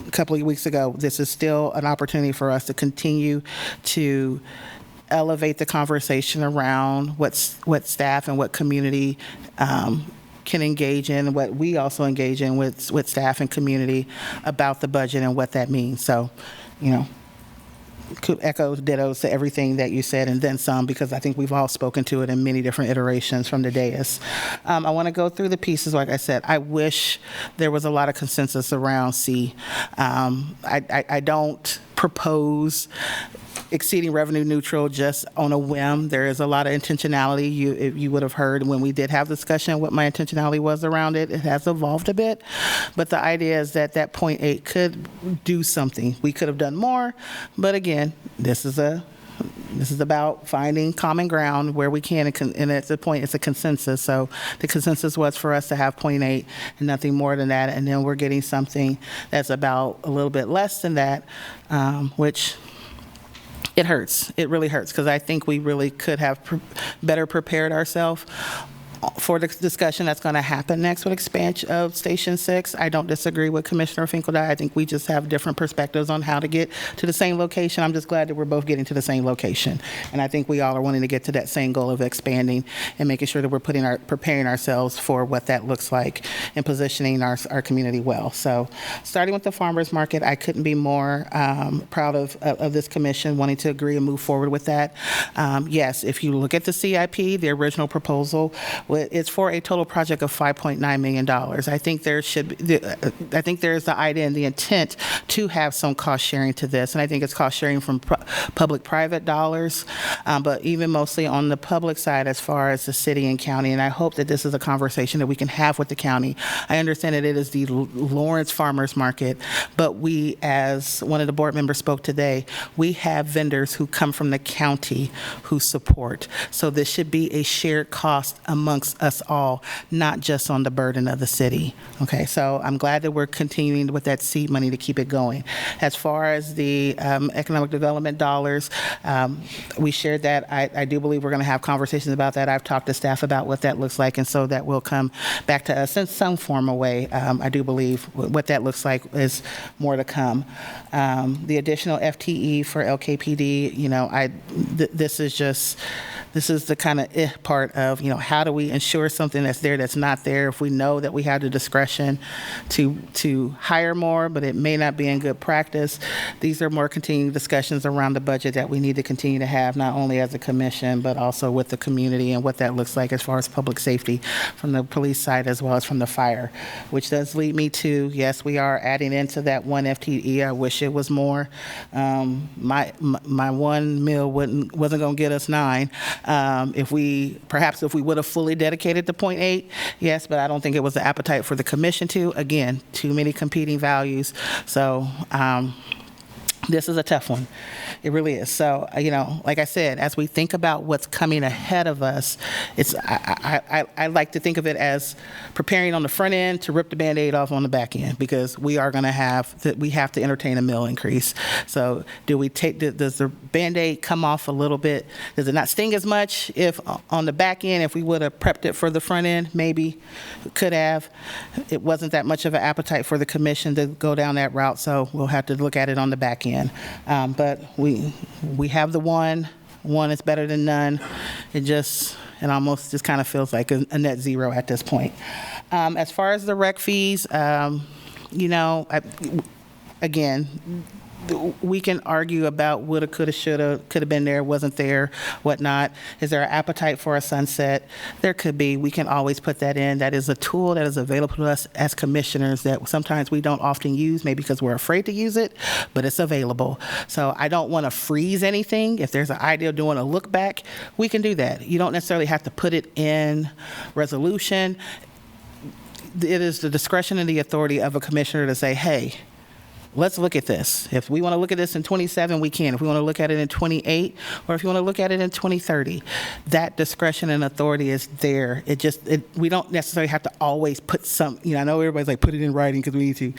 a couple of weeks ago, this is still an opportunity for us to continue to elevate the conversation around what staff and what community can engage in, and what we also engage in with staff and community about the budget and what that means. So, could echo dittos to everything that you said, and then some, because I think we've all spoken to it in many different iterations from the dais. I want to go through the pieces. Like I said, I wish there was a lot of consensus around C. I don't propose exceeding revenue neutral just on a whim. There is a lot of intentionality. You would have heard when we did have discussion what my intentionality was around it. It has evolved a bit, but the idea is that 0.8 could do something. We could have done more, but again, this is about finding common ground where we can, and at the point, it's a consensus. So the consensus was for us to have 0.8 and nothing more than that, and then we're getting something that's about a little bit less than that, which it hurts. It really hurts, because I think we really could have better prepared ourselves for the discussion that's going to happen next with expansion of Station 6. I don't disagree with Commissioner Finkeldine. I think we just have different perspectives on how to get to the same location. I'm just glad that we're both getting to the same location. And I think we all are wanting to get to that same goal of expanding and making sure that we're preparing ourselves for what that looks like and positioning our community well. So starting with the farmers market, I couldn't be more proud of this commission wanting to agree and move forward with that. Yes, if you look at the CIP, the original proposal, it's for a total project of $5.9 million. I think there's the idea and the intent to have some cost sharing to this, and I think it's cost sharing from public-private dollars, but even mostly on the public side as far as the city and county. And I hope that this is a conversation that we can have with the county. I understand that it is the Lawrence Farmers Market, but we, as one of the board members spoke today, we have vendors who come from the county who support. So this should be a shared cost among amongst us all, not just on the burden of the city. Okay, so I'm glad that we're continuing with that seed money to keep it going. As far as the economic development dollars, we shared that. I do believe we're going to have conversations about that. I've talked to staff about what that looks like, and so that will come back to us in some form or way. I do believe what that looks like is more to come. The additional FTE for LKPD, you know, this is the kind of part of, you know, how do we ensure something that's there that's not there if we know that we have the discretion to hire more, but it may not be in good practice. These are more continuing discussions around the budget that we need to continue to have, not only as a commission, but also with the community and what that looks like as far as public safety from the police side as well as from the fire, which does lead me to, yes, we are adding into that one FTE. I wish it was more. My one meal wasn't going to get us 9. If we would have fully dedicated to 0.8, yes, but I don't think it was the appetite for the commission to. Again, too many competing values. So this is a tough one. It really is. So, you know, like I said, as we think about what's coming ahead of us, I like to think of it as preparing on the front end to rip the Band-Aid off on the back end, because we are going to have to entertain a mill increase. So does the Band-Aid come off a little bit? Does it not sting as much if on the back end, if we would have prepped it for the front end? Maybe could have. It wasn't that much of an appetite for the commission to go down that route, so we'll have to look at it on the back end. But we have the one is better than none. It almost just kind of feels like a net zero at this point. As far as the rec fees, you know, again, we can argue about woulda, coulda, shoulda, could have been there, wasn't there, whatnot. Is there an appetite for a sunset? There could be. We can always put that in. That is a tool that is available to us as commissioners that sometimes we don't often use, maybe because we're afraid to use it, but it's available. So I don't want to freeze anything. If there's an idea of doing a look back, we can do that. You don't necessarily have to put it in resolution. It is the discretion and the authority of a commissioner to say, hey, let's look at this. If we want to look at this in 27, we can. If we want to look at it in 28, or if you want to look at it in 2030, that discretion and authority is there. We don't necessarily have to always put some, you know, I know everybody's like, put it in writing because we need to.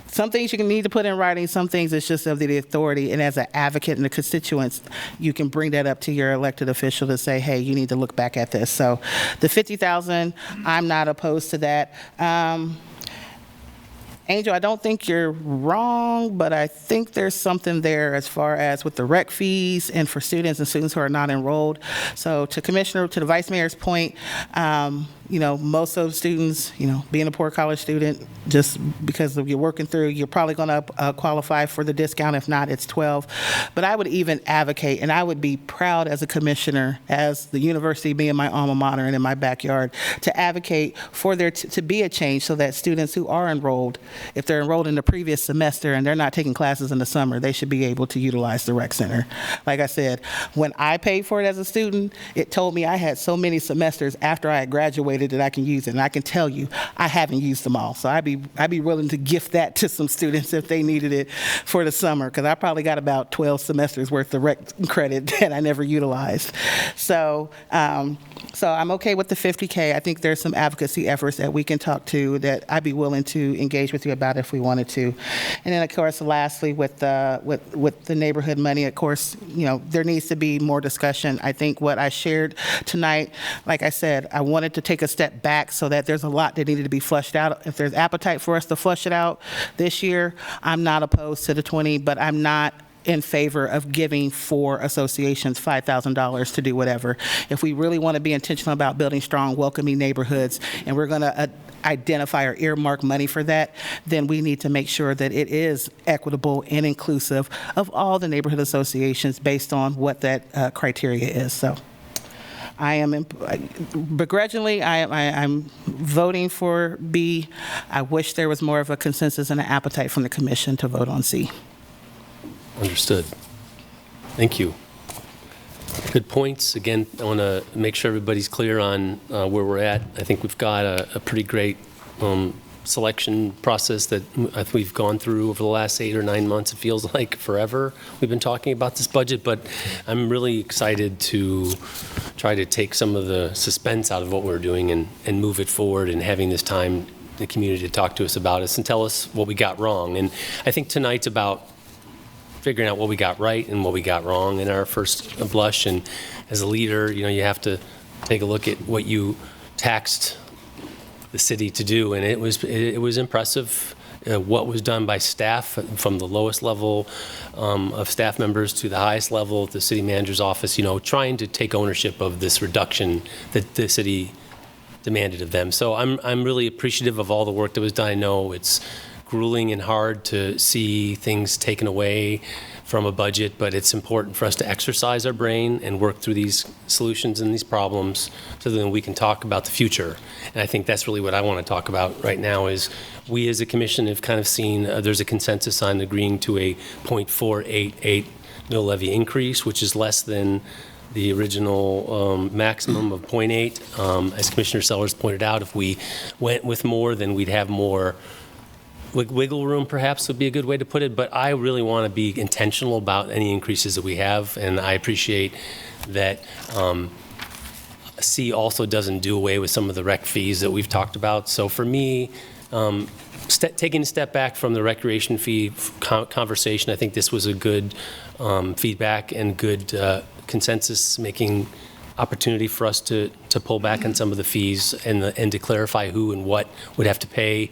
Some things you can need to put in writing, some things it's just of the authority, and as an advocate and the constituents, you can bring that up to your elected official to say, hey, you need to look back at this. So the 50,000, I'm not opposed to that. Angel, I don't think you're wrong, but I think there's something there as far as with the rec fees and for students and students who are not enrolled. So to the Vice Mayor's point, you know, most of the students, you know, being a poor college student, just because of you're working through, you're probably going to qualify for the discount. If not, it's 12. But I would even advocate, and I would be proud as a commissioner, as the university being my alma mater and in my backyard, to advocate for there to be a change so that students who are enrolled, if they're enrolled in the previous semester and they're not taking classes in the summer, they should be able to utilize the rec center. Like I said, when I paid for it as a student, it told me I had so many semesters after I had graduated that I can use it. And I can tell you, I haven't used them all. So I'd be willing to gift that to some students if they needed it for the summer, because I probably got about 12 semesters worth of rec credit that I never utilized. So I'm okay with the 50K. I think there's some advocacy efforts that we can talk to that I'd be willing to engage with you about if we wanted to. And then, of course, lastly, with the neighborhood money, of course, you know, there needs to be more discussion. I think what I shared tonight, like I said, I wanted to take a step back so that there's a lot that needed to be flushed out. If there's appetite for us to flush it out this year, I'm not opposed to the 20, but I'm not in favor of giving 4 associations $5,000 to do whatever. If we really want to be intentional about building strong, welcoming neighborhoods, and we're going to identify or earmark money for that, then we need to make sure that it is equitable and inclusive of all the neighborhood associations based on what that criteria is. So I am begrudgingly, I'm voting for B. I wish there was more of a consensus and an appetite from the commission to vote on C. Understood. Thank you. Good points. Again, I want to make sure everybody's clear on where we're at. I think we've got a pretty great selection process that we've gone through over the last 8 or 9 months. It feels like forever we've been talking about this budget, but I'm really excited to try to take some of the suspense out of what we're doing and move it forward, and having this time, the community, to talk to us about us and tell us what we got wrong. And I think tonight's about figuring out what we got right and what we got wrong in our first blush. And as a leader, you have to take a look at what you taxed the city to do, and it was impressive what was done by staff from the lowest level of staff members to the highest level at the city manager's office, trying to take ownership of this reduction that the city demanded of them. So I'm really appreciative of all the work that was done. I know it's grueling and hard to see things taken away from a budget, but it's important for us to exercise our brain and work through these solutions and these problems so that we can talk about the future. And I think that's really what I want to talk about right now. Is we as a commission have kind of seen there's a consensus on agreeing to a 0.488 mill levy increase, which is less than the original maximum of 0.8. As Commissioner Sellers pointed out, if we went with more, then we'd have more wiggle room, perhaps would be a good way to put it. But I really want to be intentional about any increases that we have, and I appreciate that C also doesn't do away with some of the rec fees that we've talked about. So for me, taking a step back from the recreation fee conversation, I think this was a good feedback and good consensus making opportunity for us to pull back on some of the fees and to clarify who and what would have to pay.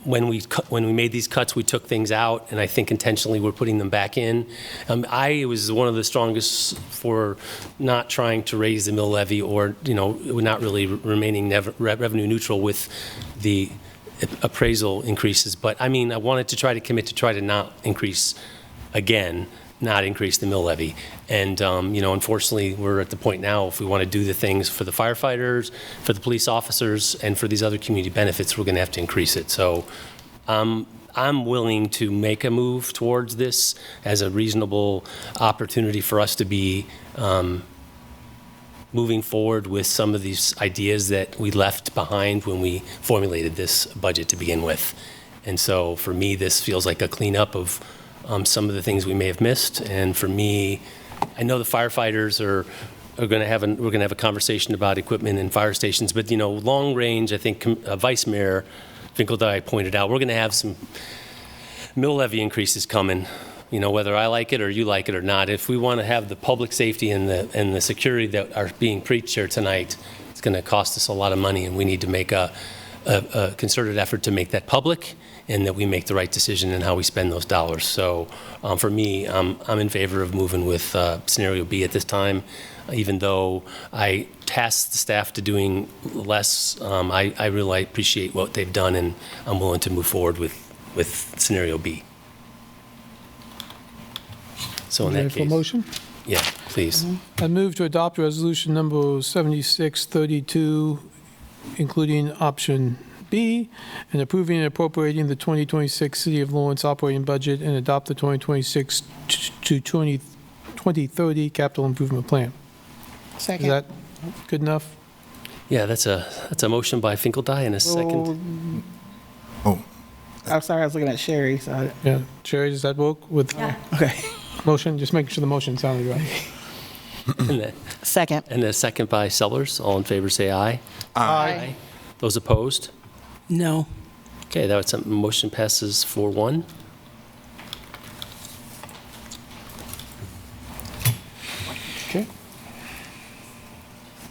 When we made these cuts, we took things out, and I think intentionally we're putting them back in. I was one of the strongest for not trying to raise the mill levy, or not really remaining revenue neutral with the appraisal increases. But I wanted to try to commit to try to not increase again, not increase the mill levy. And, unfortunately, we're at the point now, if we want to do the things for the firefighters, for the police officers, and for these other community benefits, we're going to have to increase it. So I'm willing to make a move towards this as a reasonable opportunity for us to be moving forward with some of these ideas that we left behind when we formulated this budget to begin with. And so for me, this feels like a cleanup of some of the things we may have missed. And for me, I know the firefighters are going to have we're going to have a conversation about equipment and fire stations, but long range, I think Vice Mayor Finkeldei pointed out, we're going to have some mill levy increases coming, whether I like it or you like it or not. If we want to have the public safety and the security that are being preached here tonight, it's going to cost us a lot of money, and we need to make a concerted effort to make that public, and that we make the right decision in how we spend those dollars. So for me, I'm in favor of moving with scenario B at this time, even though I tasked the staff to doing less. I really appreciate what they've done, and I'm willing to move forward with scenario B. So in that Ready for case, motion? yeah, please. I move to adopt resolution number 7632, including option B, and approving and appropriating the 2026 City of Lawrence operating budget, and adopt the 2026 to 2030 capital improvement plan. Second. Is that good enough? Yeah, that's a motion by Finkeldei and a second. Oh, I'm sorry, I was looking at Sherry, so Yeah. Sherry, does that work with okay. motion? Just making sure the motion sounded right. Second. And a second by Sellers. All in favor, say aye. Aye. Those opposed? No. Okay, that was motion passes 4-1. Okay.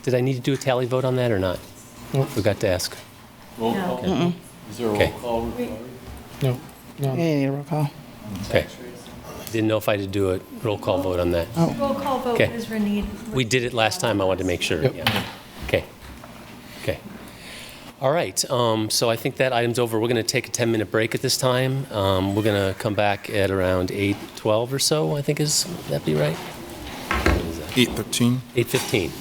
Did I need to do a tally vote on that or not? Nope. Forgot to ask. No. Is there a Okay. roll call required? No. No. Yeah, you need a roll call. Okay. Didn't know if I had to do a roll call vote on that. Roll call vote Okay. is renewed. We did it last time. I wanted to make sure. Yep. Yeah. Okay. Okay. All right. So I think that item's over. We're going to take a 10-minute break at this time. We're going to come back at around 8:12 or so, I think would that be right? 8:13. 8:15.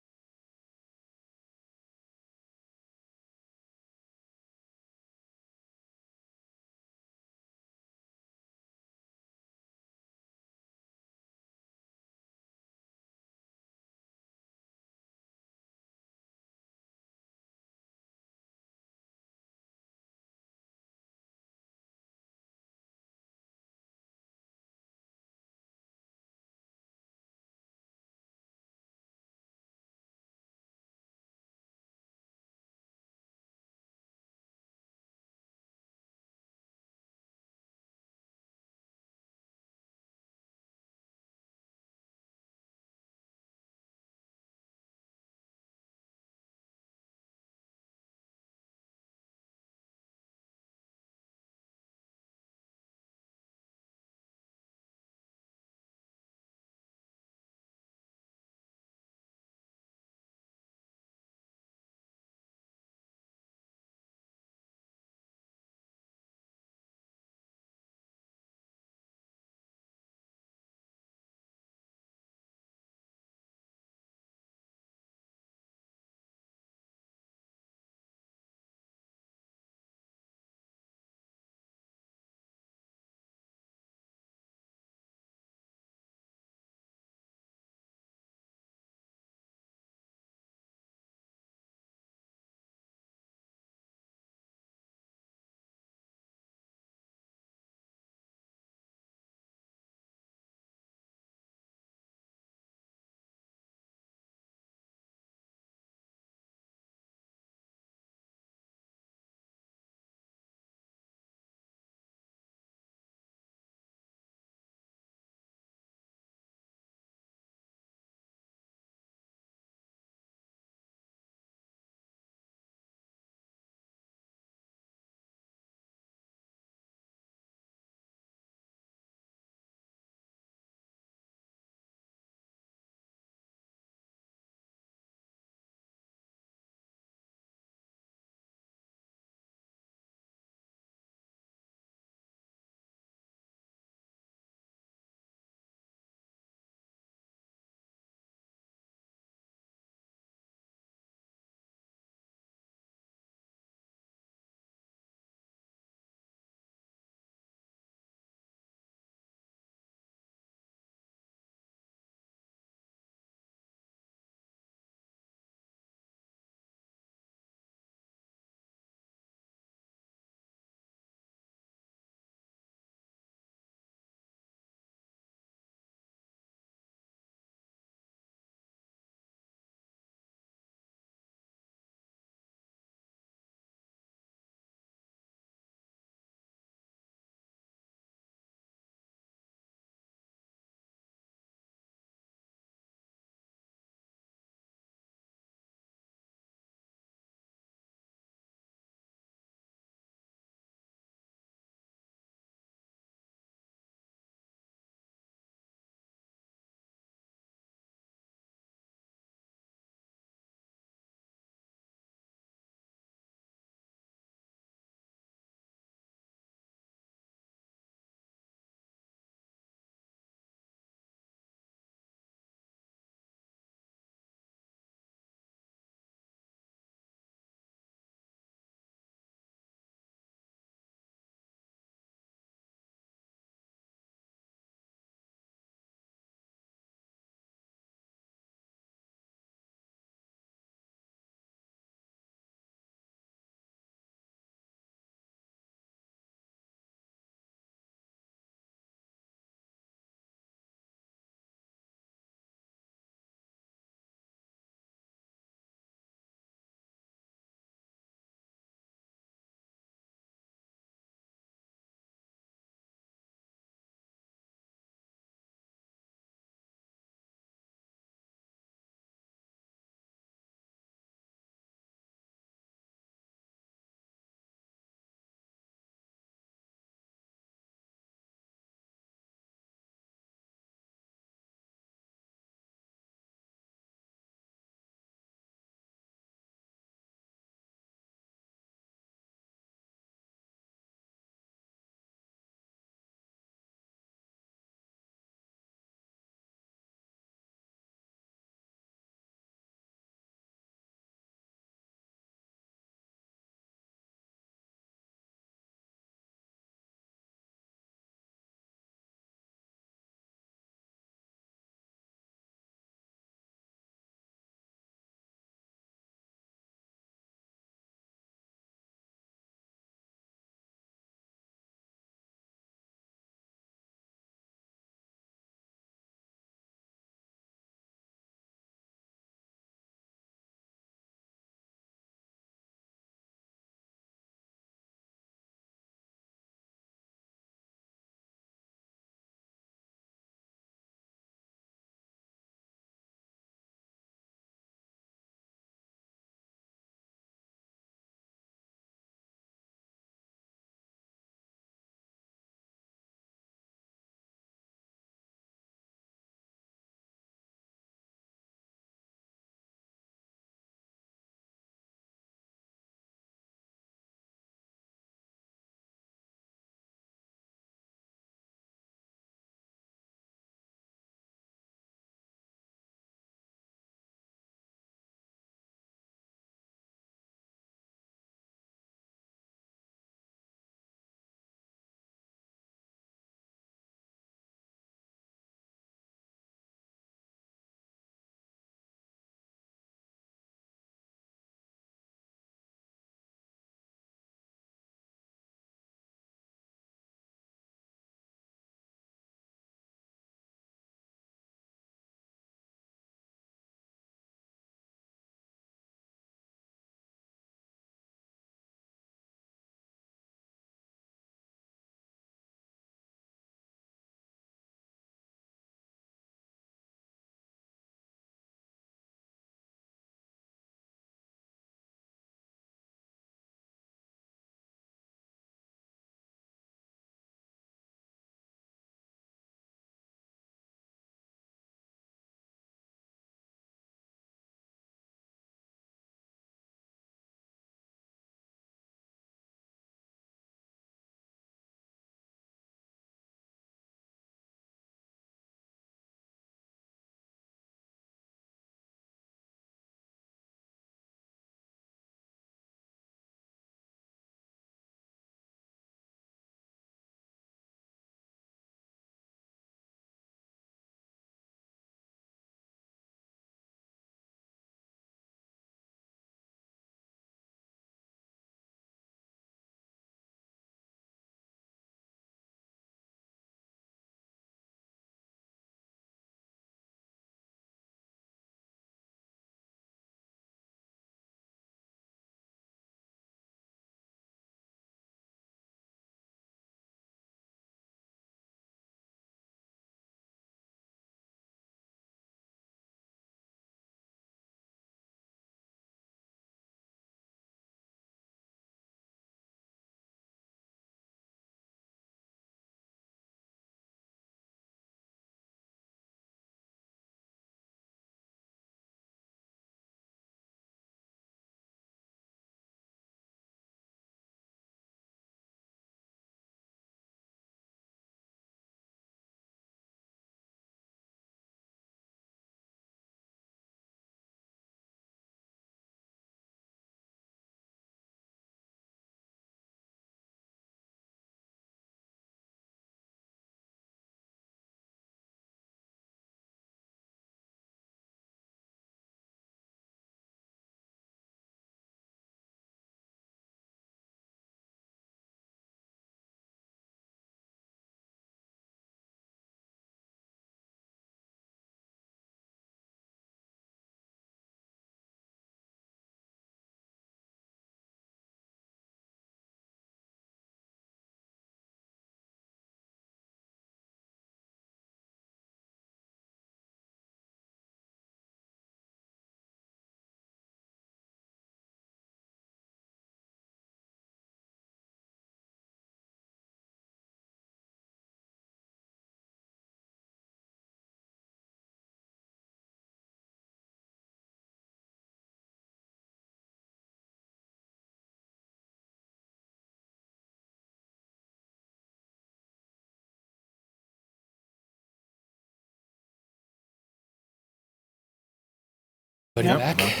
Back.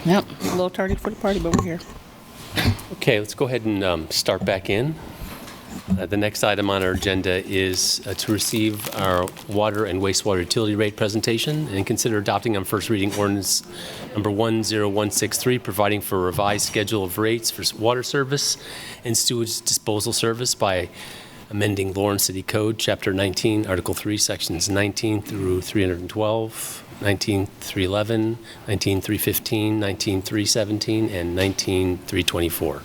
Yep, a little tardy for the party, but we're here. Okay, let's go ahead and start back in. The next item on our agenda is to receive our water and wastewater utility rate presentation and consider adopting on first reading ordinance number 10163, providing for a revised schedule of rates for water service and sewage disposal service by amending Lawrence City Code, Chapter 19, Article 3, Sections 19 through 312, 19,311, 19,315, 19,317, and 19,324.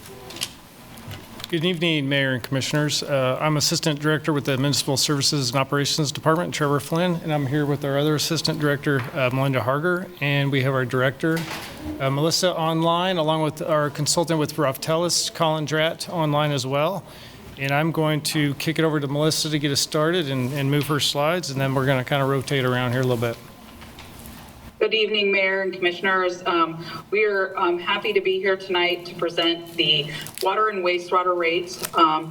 Good evening, Mayor and Commissioners. I'm Assistant Director with the Municipal Services and Operations Department, Trevor Flynn, and I'm here with our other Assistant Director, Melinda Harger, and we have our Director, Melissa, online, along with our consultant with Roftelis, Colin Dratt, online as well. And I'm going to kick it over to Melissa to get us started and move her slides, and then we're going to kind of rotate around here a little bit. Good evening, Mayor and Commissioners. We are happy to be here tonight to present the water and wastewater rates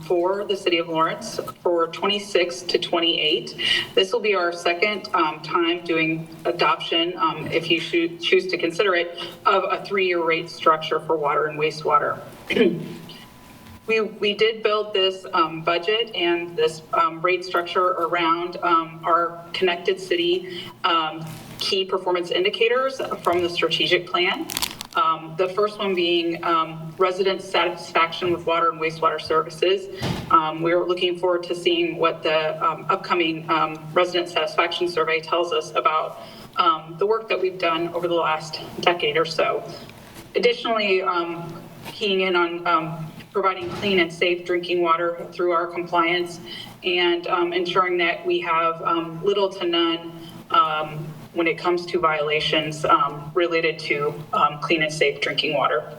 for the City of Lawrence for 26 to 28. This will be our second time doing adoption, if you choose to consider it, of a 3-year rate structure for water and wastewater. We did build this budget and this rate structure around our connected city key performance indicators from the strategic plan. The first one being resident satisfaction with water and wastewater services. We're looking forward to seeing what the upcoming resident satisfaction survey tells us about the work that we've done over the last decade or so. Additionally, keying in on providing clean and safe drinking water through our compliance and ensuring that we have little to none when it comes to violations related to clean and safe drinking water.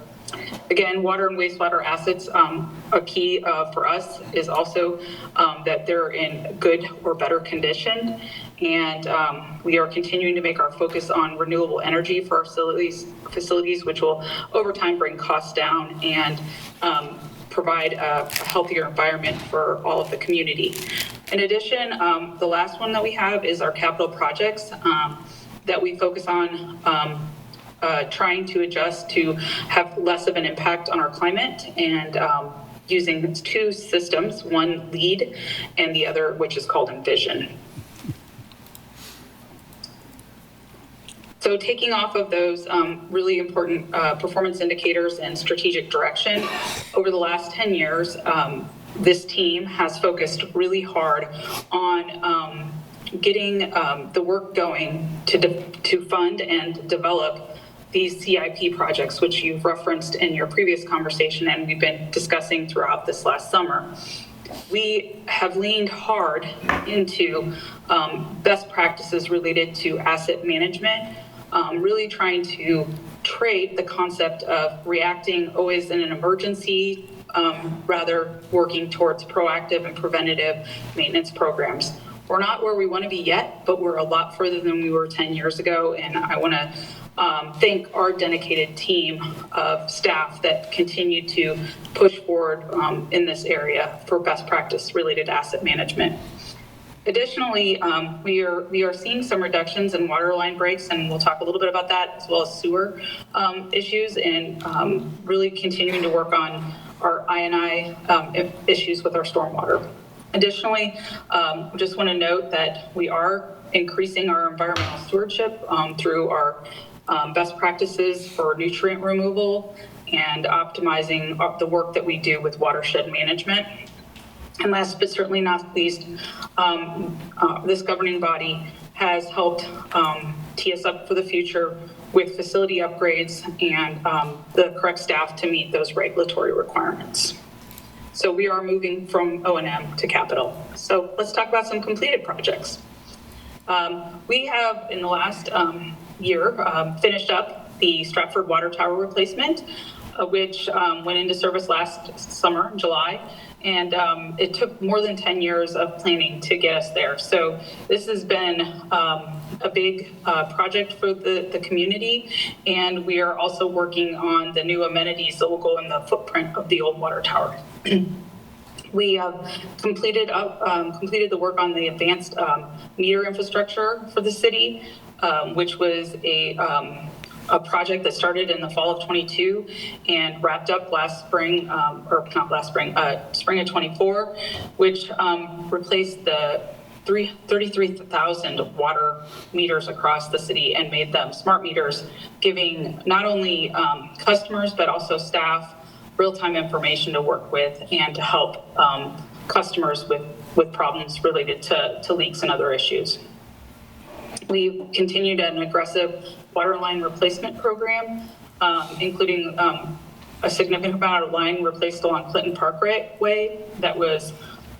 Again, water and wastewater assets, a key for us is also that they're in good or better condition. And we are continuing to make our focus on renewable energy for our facilities, which will over time bring costs down and provide a healthier environment for all of the community. In addition, the last one that we have is our capital projects that we focus on trying to adjust to have less of an impact on our climate and using 2 systems, one LEAD and the other, which is called Envision. So taking off of those really important performance indicators and strategic direction, over the last 10 years, this team has focused really hard on getting the work going to fund and develop these CIP projects, which you've referenced in your previous conversation and we've been discussing throughout this last summer. We have leaned hard into best practices related to asset management, really trying to trade the concept of reacting always in an emergency, rather working towards proactive and preventative maintenance programs. We're not where we want to be yet, but we're a lot further than we were 10 years ago. And I want to thank our dedicated team of staff that continue to push forward in this area for best practice related asset management. Additionally, we are seeing some reductions in water line breaks, and we'll talk a little bit about that, as well as sewer issues, and really continuing to work on our I&I issues with our stormwater. Additionally, just want to note that we are increasing our environmental stewardship through our best practices for nutrient removal and optimizing the work that we do with watershed management. And last but certainly not least, this governing body has helped tee us up for the future with facility upgrades and the correct staff to meet those regulatory requirements. So we are moving from O&M to capital. So let's talk about some completed projects. We have, in the last year, finished up the Stratford Water Tower replacement, which went into service last summer, July. And it took more than 10 years of planning to get us there. So this has been a big project for the community. And we are also working on the new amenities that will go in the footprint of the old water tower. We completed the work on the advanced meter infrastructure for the city, which was a a project that started in the fall of 22 and wrapped up last spring, or not last spring, spring of 24, which replaced the 33,000 water meters across the city and made them smart meters, giving not only customers but also staff real-time information to work with and to help customers with problems related to leaks and other issues. We've continued an aggressive water line replacement program, including a significant amount of line replaced along Clinton Parkway that was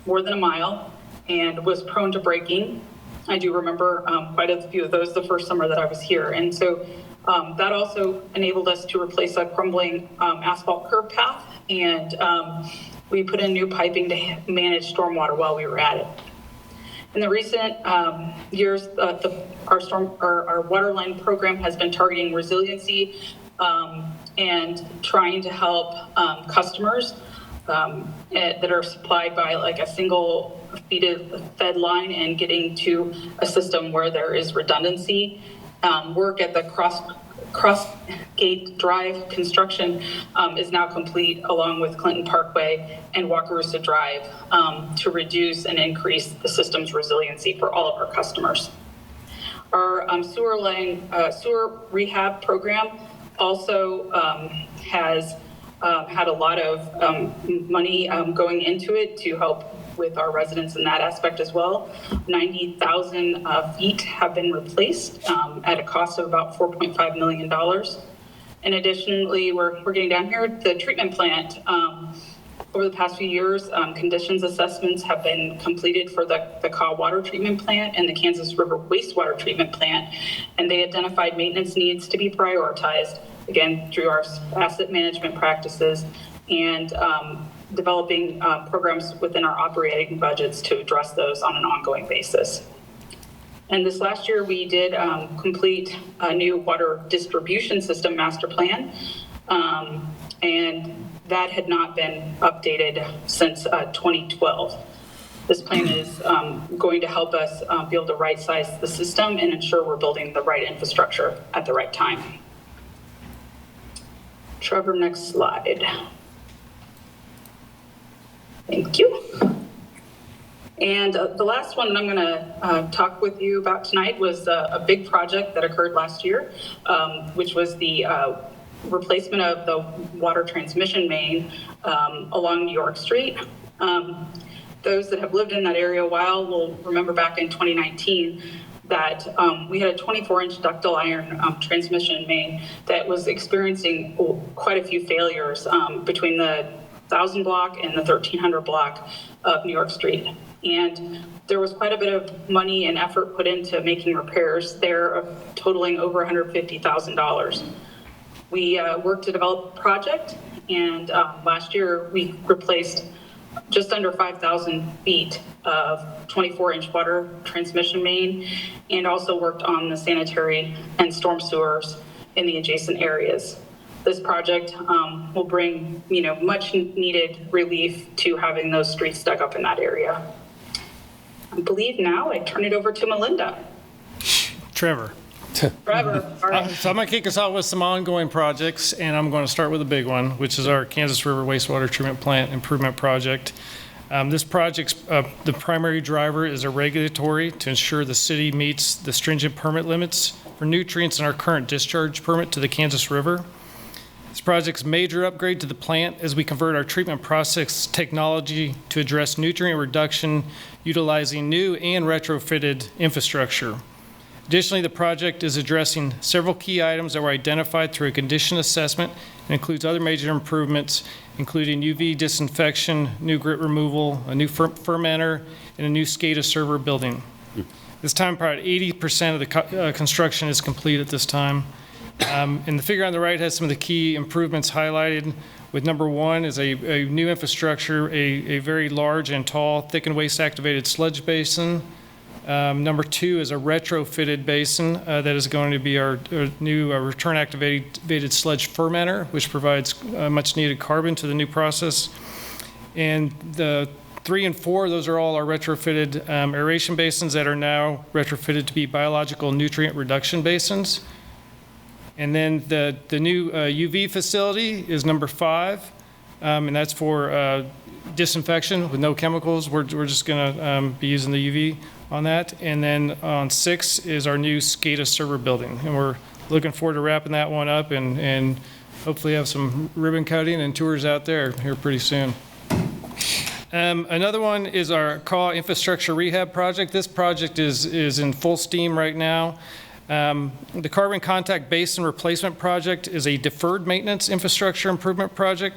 more than a mile and was prone to breaking. I do remember quite a few of those the first summer that I was here. And so that also enabled us to replace a crumbling asphalt curb path, and we put in new piping to manage stormwater while we were at it. In the recent years, our water line program has been targeting resiliency and trying to help customers that are supplied by like a single fed line and getting to a system where there is redundancy. Work at the Cross Gate Drive construction is now complete, along with Clinton Parkway and Wakarusa Drive, to reduce and increase the system's resiliency for all of our customers. Our sewer rehab program also has had a lot of money going into it to help with our residents in that aspect as well. 90,000 feet have been replaced at a cost of about $4.5 million. And additionally, we're getting down here at the treatment plant. Over the past few years, conditions assessments have been completed for the Kaw Water Treatment Plant and the Kansas River Wastewater Treatment Plant, and they identified maintenance needs to be prioritized, again, through our asset management practices and developing programs within our operating budgets to address those on an ongoing basis. And this last year, we did complete a new water distribution system master plan, and that had not been updated since 2012. This plan is going to help us be able to right-size the system and ensure we're building the right infrastructure at the right time. Trevor, next slide. Thank you. And the last one that I'm going to talk with you about tonight was a big project that occurred last year, which was the replacement of the water transmission main along New York Street. Those that have lived in that area a while will remember back in 2019 that we had a 24-inch ductile iron transmission main that was experiencing quite a few failures between the 1,000 block and the 1,300 block of New York Street. And there was quite a bit of money and effort put into making repairs there, totaling over $150,000. We worked to develop a project, and last year we replaced just under 5,000 feet of 24-inch water transmission main, and also worked on the sanitary and storm sewers in the adjacent areas. This project will bring, much needed relief to having those streets dug up in that area. I believe now I turn it over to Melinda. Trevor. Trevor, all right. So I'm going to kick us off with some ongoing projects, and I'm going to start with a big one, which is our Kansas River Wastewater Treatment Plant Improvement Project. This project's the primary driver is a regulatory to ensure the city meets the stringent permit limits for nutrients in our current discharge permit to the Kansas River. This project's major upgrade to the plant as we convert our treatment process technology to address nutrient reduction utilizing new and retrofitted infrastructure. Additionally, the project is addressing several key items that were identified through a condition assessment and includes other major improvements, including UV disinfection, new grit removal, a new fermenter, and a new SCADA server building. This time, about 80% of the construction is complete at this time. And the figure on the right has some of the key improvements highlighted, with number one is a new infrastructure, a very large and tall thickened waste activated sludge basin. Number two is a retrofitted basin that is going to be our new return activated sludge fermenter, which provides much needed carbon to the new process. And the 3 and 4, those are all our retrofitted aeration basins that are now retrofitted to be biological nutrient reduction basins. And then the new UV facility is number 5, and that's for disinfection with no chemicals. We're just going to be using the UV on that. And then on 6 is our new SCADA server building, and we're looking forward to wrapping that one up and hopefully have some ribbon cutting and tours out there here pretty soon. Another one is our CAW infrastructure rehab project. This project is in full steam right now. The carbon contact basin replacement project is a deferred maintenance infrastructure improvement project,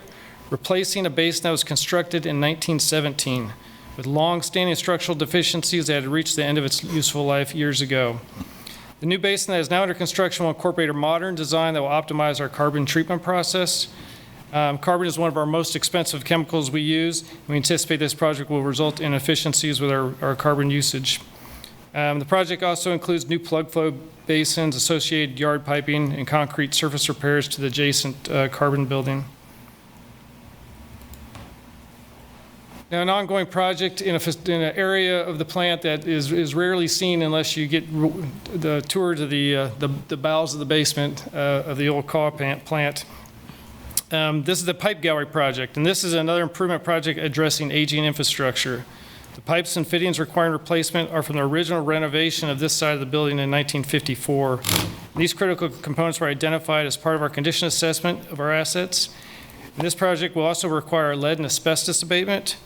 replacing a basin that was constructed in 1917 with long-standing structural deficiencies that had reached the end of its useful life years ago. The new basin that is now under construction will incorporate a modern design that will optimize our carbon treatment process. Carbon is one of our most expensive chemicals we use. We anticipate this project will result in efficiencies with our carbon usage. The project also includes new plug flow basins, associated yard piping, and concrete surface repairs to the adjacent carbon building. Now, an ongoing project in an area of the plant that is rarely seen unless you get the tour to the bowels of the basement of the old CAW plant. This is the pipe gallery project, and this is another improvement project addressing aging infrastructure. The pipes and fittings requiring replacement are from the original renovation of this side of the building in 1954. These critical components were identified as part of our condition assessment of our assets. And this project will also require lead and asbestos abatement,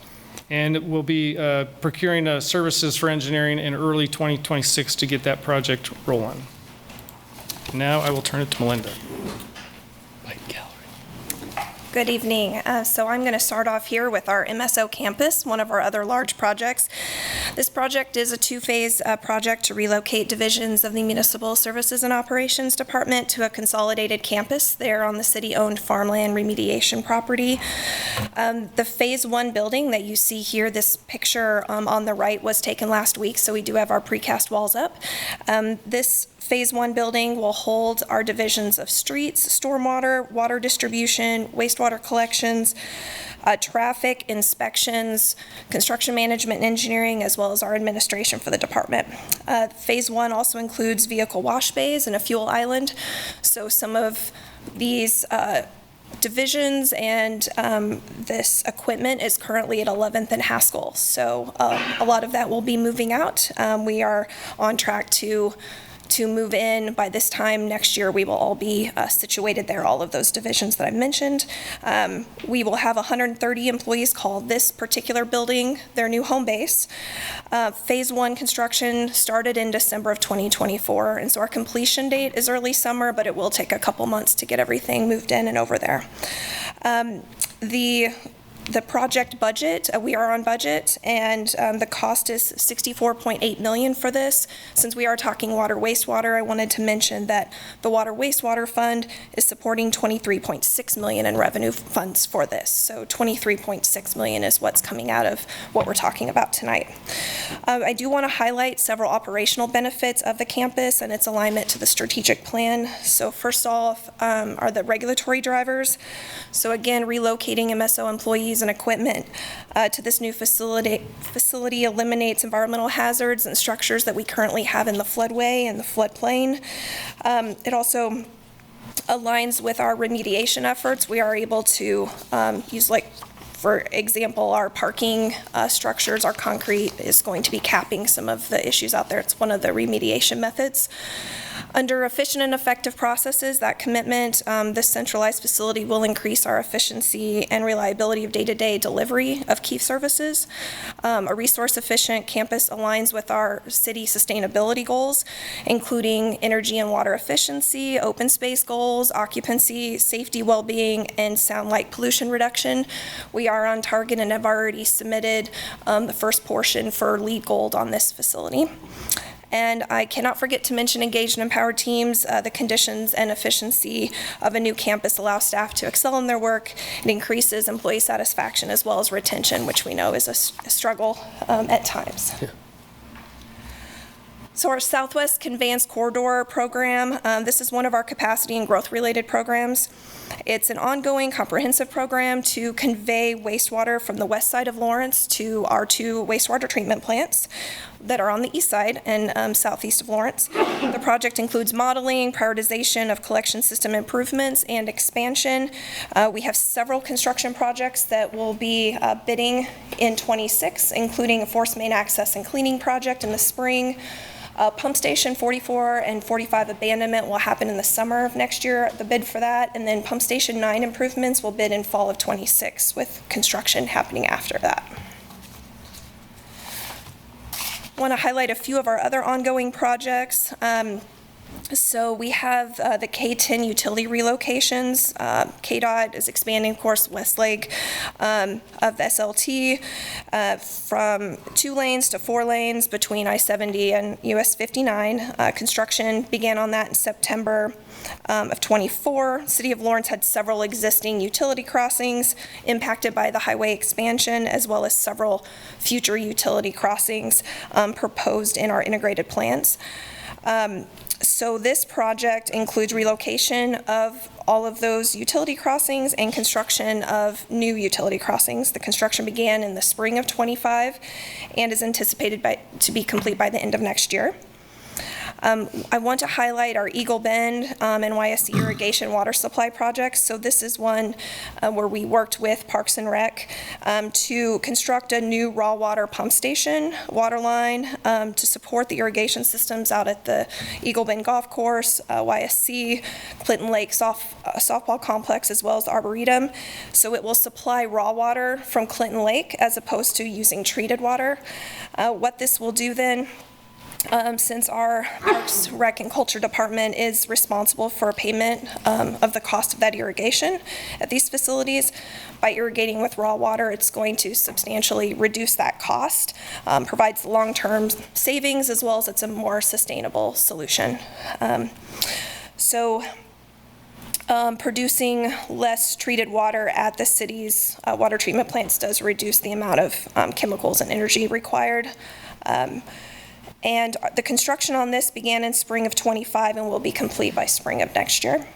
and we'll be procuring services for engineering in early 2026 to get that project rolling. Now I will turn it to Melinda. Good evening. So I'm going to start off here with our MSO campus, one of our other large projects. This project is a 2-phase project to relocate divisions of the Municipal Services and Operations Department to a consolidated campus there on the city-owned farmland remediation property. The Phase 1 building that you see here, this picture on the right was taken last week, so we do have our precast walls up. This Phase 1 building will hold our divisions of streets, stormwater, water distribution, wastewater collections, traffic, inspections, construction management and engineering, as well as our administration for the department. Phase 1 also includes vehicle wash bays and a fuel island. So some of these divisions and this equipment is currently at 11th and Haskell. So a lot of that will be moving out. We are on track to move in. By this time next year, we will all be situated there, all of those divisions that I've mentioned. We will have 130 employees call this particular building their new home base. Phase 1 construction started in December of 2024, and so our completion date is early summer, but it will take a couple months to get everything moved in and over there. The project budget, we are on budget, and the cost is $64.8 million for this. Since we are talking water wastewater, I wanted to mention that the water wastewater fund is supporting $23.6 million in revenue funds for this. So $23.6 million is what's coming out of what we're talking about tonight. I do want to highlight several operational benefits of the campus and its alignment to the strategic plan. So first off are the regulatory drivers. So again, relocating MSO employees and equipment to this new facility eliminates environmental hazards and structures that we currently have in the floodway and the floodplain. It also aligns with our remediation efforts. We are able to use, like, for example, our parking structures, our concrete is going to be capping some of the issues out there. It's one of the remediation methods. Under efficient and effective processes, that commitment, this centralized facility will increase our efficiency and reliability of day-to-day delivery of key services. A resource-efficient campus aligns with our city sustainability goals, including energy and water efficiency, open space goals, occupancy, safety, well-being, and sound light pollution reduction. We are on target and have already submitted the first portion for LEED Gold on this facility. And I cannot forget to mention engaged and empowered teams. The conditions and efficiency of a new campus allow staff to excel in their work. It increases employee satisfaction as well as retention, which we know is a struggle at times. Yeah. So our Southwest Conveyance Corridor program, this is one of our capacity and growth related programs. It's an ongoing comprehensive program to convey wastewater from the west side of Lawrence to our 2 wastewater treatment plants that are on the east side and southeast of Lawrence. The project includes modeling, prioritization of collection system improvements, and expansion. We have several construction projects that will be bidding in '26, including a force main access and cleaning project in the spring. Pump Station 44 and 45 abandonment will happen in the summer of next year, the bid for that, and then Pump Station 9 improvements will bid in fall of '26, with construction happening after that. I want to highlight a few of our other ongoing projects. So we have the K10 utility relocations. KDOT is expanding, of course, Westlake of the SLT from 2 lanes to 4 lanes between I-70 and US 59. Construction began on that in September of '24. City of Lawrence had several existing utility crossings impacted by the highway expansion, as well as several future utility crossings proposed in our integrated plans. So this project includes relocation of all of those utility crossings and construction of new utility crossings. The construction began in the spring of '25 and is anticipated to be complete by the end of next year. I want to highlight our Eagle Bend and YSC irrigation water supply projects. So this is one where we worked with Parks and Rec to construct a new raw water pump station water line to support the irrigation systems out at the Eagle Bend Golf Course, YSC, Clinton Lake softball complex, as well as the Arboretum. So it will supply raw water from Clinton Lake as opposed to using treated water. What this will do then, since our Parks, Rec, and Culture Department is responsible for payment of the cost of that irrigation at these facilities, by irrigating with raw water, it's going to substantially reduce that cost, provides long-term savings, as well as it's a more sustainable solution. Producing less treated water at the city's water treatment plants does reduce the amount of chemicals and energy required. And the construction on this began in spring of '25 and will be complete by spring of next year.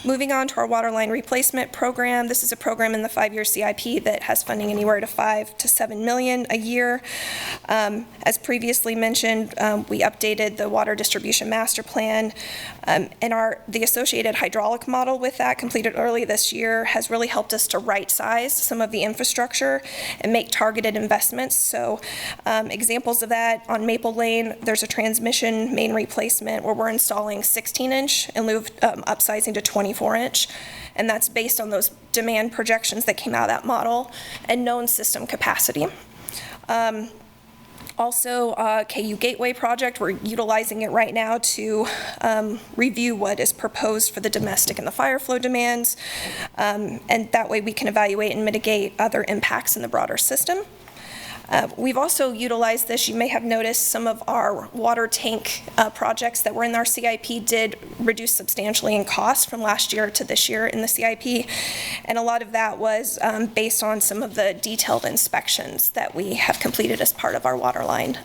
Moving on to our water line replacement program. This is a program in the 5-year CIP that has funding anywhere to $5 to $7 million a year. As previously mentioned, we updated the water distribution master plan, and the associated hydraulic model with that, completed early this year, has really helped us to right-size some of the infrastructure and make targeted investments. So examples of that, on Maple Lane, there's a transmission main replacement where we're installing 16-inch in lieu of upsizing to 24-inch, and that's based on those demand projections that came out of that model and known system capacity. Also, KU Gateway project, we're utilizing it right now to review what is proposed for the domestic and the fire flow demands, and that way we can evaluate and mitigate other impacts in the broader system. We've also utilized this. You may have noticed some of our water tank projects that were in our CIP did reduce substantially in cost from last year to this year in the CIP, and a lot of that was based on some of the detailed inspections that we have completed as part of our water line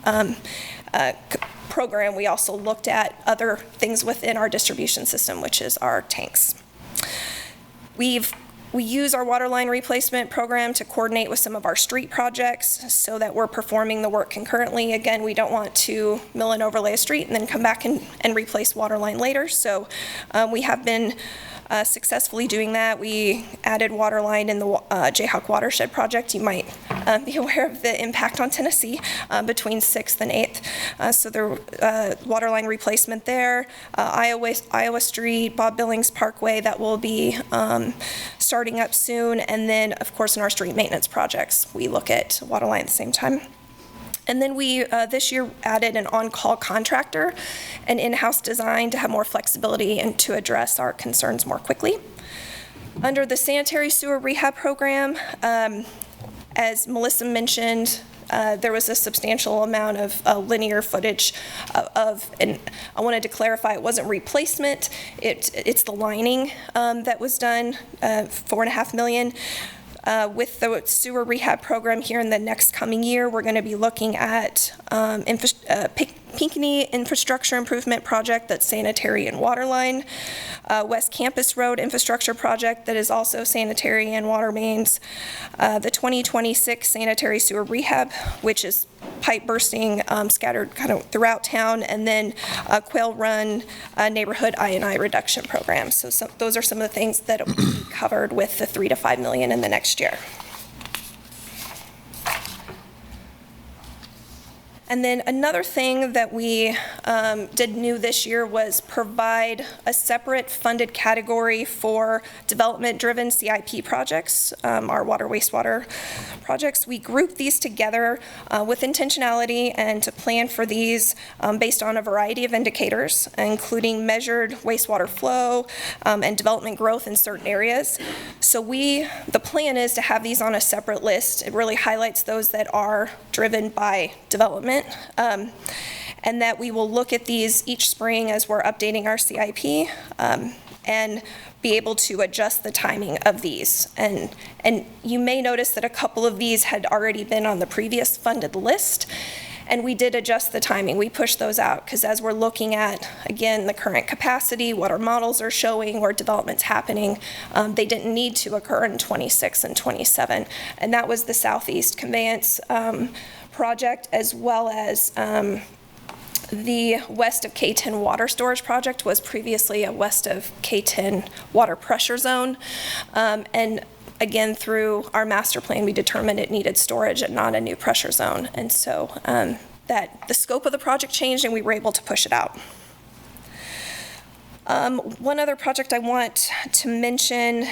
program. We also looked at other things within our distribution system, which is our tanks. We use our water line replacement program to coordinate with some of our street projects so that we're performing the work concurrently. Again, we don't want to mill and overlay a street and then come back and replace water line later. So we have been successfully doing that. We added water line in the Jayhawk watershed project. You might be aware of the impact on Tennessee between 6th and 8th. So the water line replacement there, Iowa Street, Bob Billings Parkway, that will be starting up soon. And then, of course, in our street maintenance projects, we look at water line at the same time. And then we, this year, added an on-call contractor, an in-house design to have more flexibility and to address our concerns more quickly. Under the sanitary sewer rehab program, as Melissa mentioned, there was a substantial amount of linear footage and I wanted to clarify, it wasn't replacement, it's the lining that was done, $4.5 million. With the sewer rehab program here in the next coming year, we're going to be looking at Pinckney Infrastructure Improvement Project, that's sanitary and water line. West Campus Road Infrastructure Project, that is also sanitary and water mains. The 2026 sanitary sewer rehab, which is pipe bursting scattered kind of throughout town, and then Quail Run neighborhood I&I reduction program. So those are some of the things that will be covered with the $3 to $5 million in the next year. And then another thing that we did new this year was provide a separate funded category for development-driven CIP projects, our water wastewater projects. We grouped these together with intentionality and to plan for these based on a variety of indicators, including measured wastewater flow and development growth in certain areas. So the plan is to have these on a separate list. It really highlights those that are driven by development. And that we will look at these each spring as we're updating our CIP and be able to adjust the timing of these. And you may notice that a couple of these had already been on the previous funded list, and we did adjust the timing. We pushed those out because as we're looking at, again, the current capacity, what our models are showing, where development's happening, they didn't need to occur in 26 and 27. And that was the Southeast Conveyance project, as well as the west of K10 water storage project was previously a west of K10 water pressure zone. And again, through our master plan, we determined it needed storage and not a new pressure zone. And so that the scope of the project changed and we were able to push it out. One other project I want to mention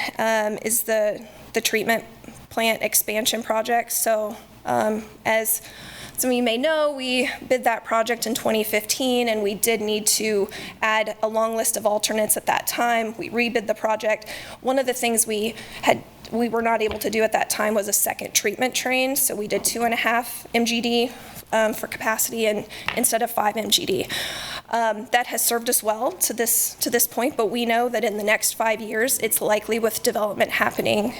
is the treatment plant expansion project. So as some of you may know, we bid that project in 2015, and we did need to add a long list of alternates at that time. We rebid the project. One of the things we were not able to do at that time was a second treatment train, so we did 2.5 MGD for capacity and instead of 5 MGD. That has served us well to this point, but we know that in the next 5 years, it's likely with development happening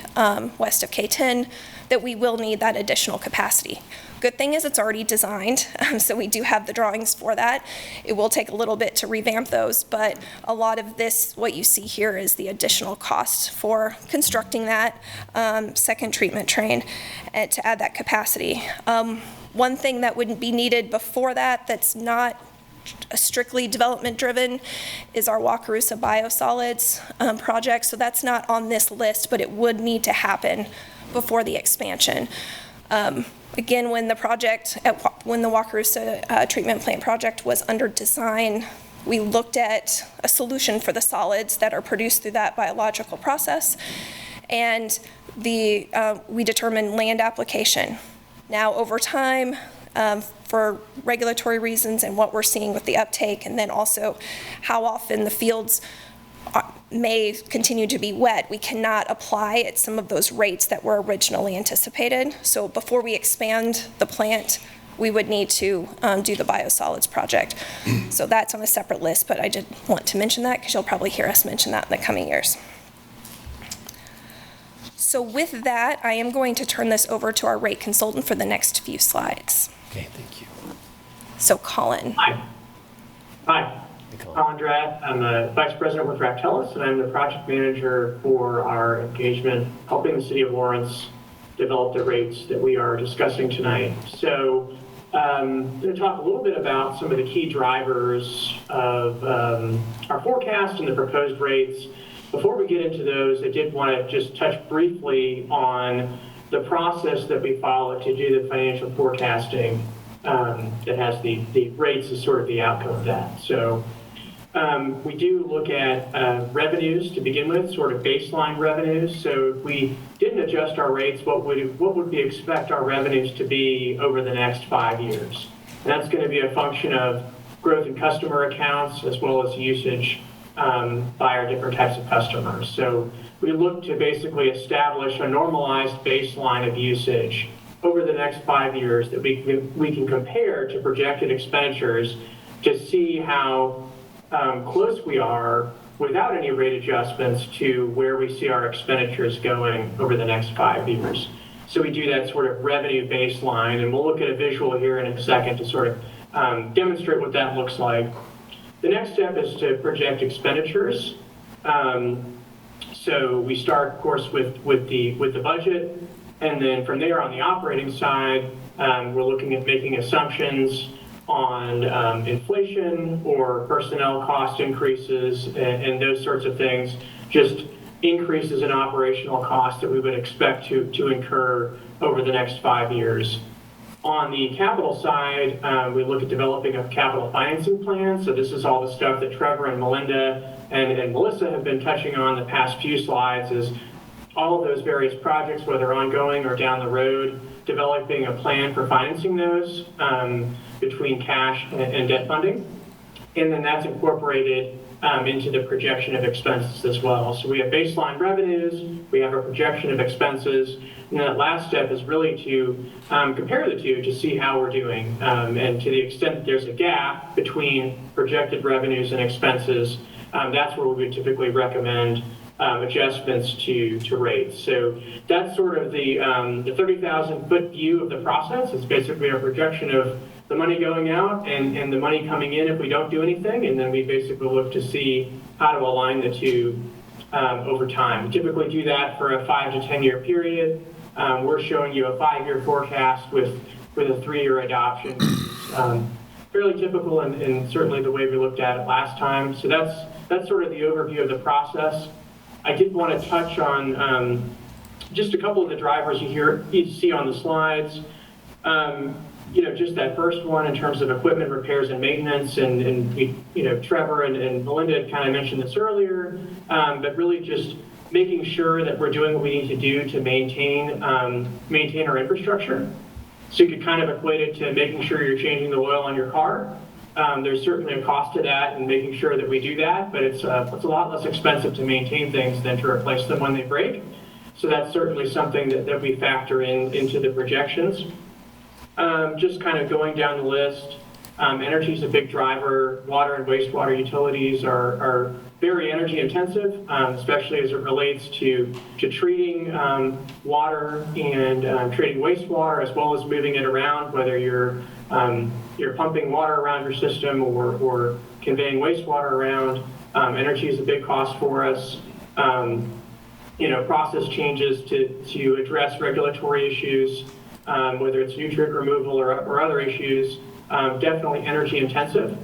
west of K10 that we will need that additional capacity. Good thing is it's already designed, so we do have the drawings for that. It will take a little bit to revamp those, but a lot of this, what you see here, is the additional cost for constructing that second treatment train and to add that capacity. One thing that wouldn't be needed before that, that's not strictly development driven, is our Wakarusa biosolids project. So that's not on this list, but it would need to happen before the expansion. Again, when the Wakarusa treatment plant project was under design, we looked at a solution for the solids that are produced through that biological process, and we determined land application. Now, over time, for regulatory reasons and what we're seeing with the uptake, and then also how often the fields may continue to be wet, we cannot apply at some of those rates that were originally anticipated. So before we expand the plant, we would need to do the biosolids project. So that's on a separate list, but I did want to mention that because you'll probably hear us mention that in the coming years. So with that, I am going to turn this over to our rate consultant for the next few slides. Okay, thank you. So Colin. Hi. Colin Dratt. I'm the Vice President with Ractelis, and I'm the project manager for our engagement helping the City of Lawrence develop the rates that we are discussing tonight. So I'm going to talk a little bit about some of the key drivers of our forecast and the proposed rates. Before we get into those, I did want to just touch briefly on the process that we follow to do the financial forecasting that has the rates as sort of the outcome of that. So we do look at revenues to begin with, sort of baseline revenues. So if we didn't adjust our rates, what would we expect our revenues to be over the next 5 years? And that's going to be a function of growth in customer accounts as well as usage by our different types of customers. So we look to basically establish a normalized baseline of usage over the next 5 years that we can compare to projected expenditures to see how close we are without any rate adjustments to where we see our expenditures going over the next 5 years. So we do that sort of revenue baseline, and we'll look at a visual here in a second to sort of demonstrate what that looks like. The next step is to project expenditures. So we start, of course, with the budget, and then from there on the operating side, we're looking at making assumptions on inflation or personnel cost increases and those sorts of things, just increases in operational costs that we would expect to incur over the next 5 years. On the capital side, we look at developing a capital financing plan. So this is all the stuff that Trevor and Melinda and Melissa have been touching on the past few slides, is all of those various projects, whether ongoing or down the road, developing a plan for financing those between cash and debt funding. And then that's incorporated into the projection of expenses as well. So we have baseline revenues, we have a projection of expenses, and that last step is really to compare the two to see how we're doing. And to the extent that there's a gap between projected revenues and expenses, that's where we would typically recommend adjustments to rates. So that's sort of the 30,000-foot view of the process. It's basically a projection of the money going out and the money coming in if we don't do anything, and then we basically look to see how to align the two over time. We typically do that for a 5 to 10 year period. We're showing you a 5-year forecast with a 3-year adoption. Fairly typical and certainly the way we looked at it last time. So that's sort of the overview of the process. I did want to touch on just a couple of the drivers you see on the slides. Just that first one in terms of equipment repairs and maintenance, and Trevor and Melinda had kind of mentioned this earlier, but really just making sure that we're doing what we need to do to maintain our infrastructure. So you could kind of equate it to making sure you're changing the oil on your car. There's certainly a cost to that and making sure that we do that, but it's a lot less expensive to maintain things than to replace them when they break. So that's certainly something that we factor into the projections. Just kind of going down the list, energy is a big driver. Water and wastewater utilities are very energy intensive, especially as it relates to treating water and treating wastewater, as well as moving it around, whether you're pumping water around your system or conveying wastewater around. Energy is a big cost for us. Process changes to address regulatory issues, whether it's nutrient removal or other issues, definitely energy intensive.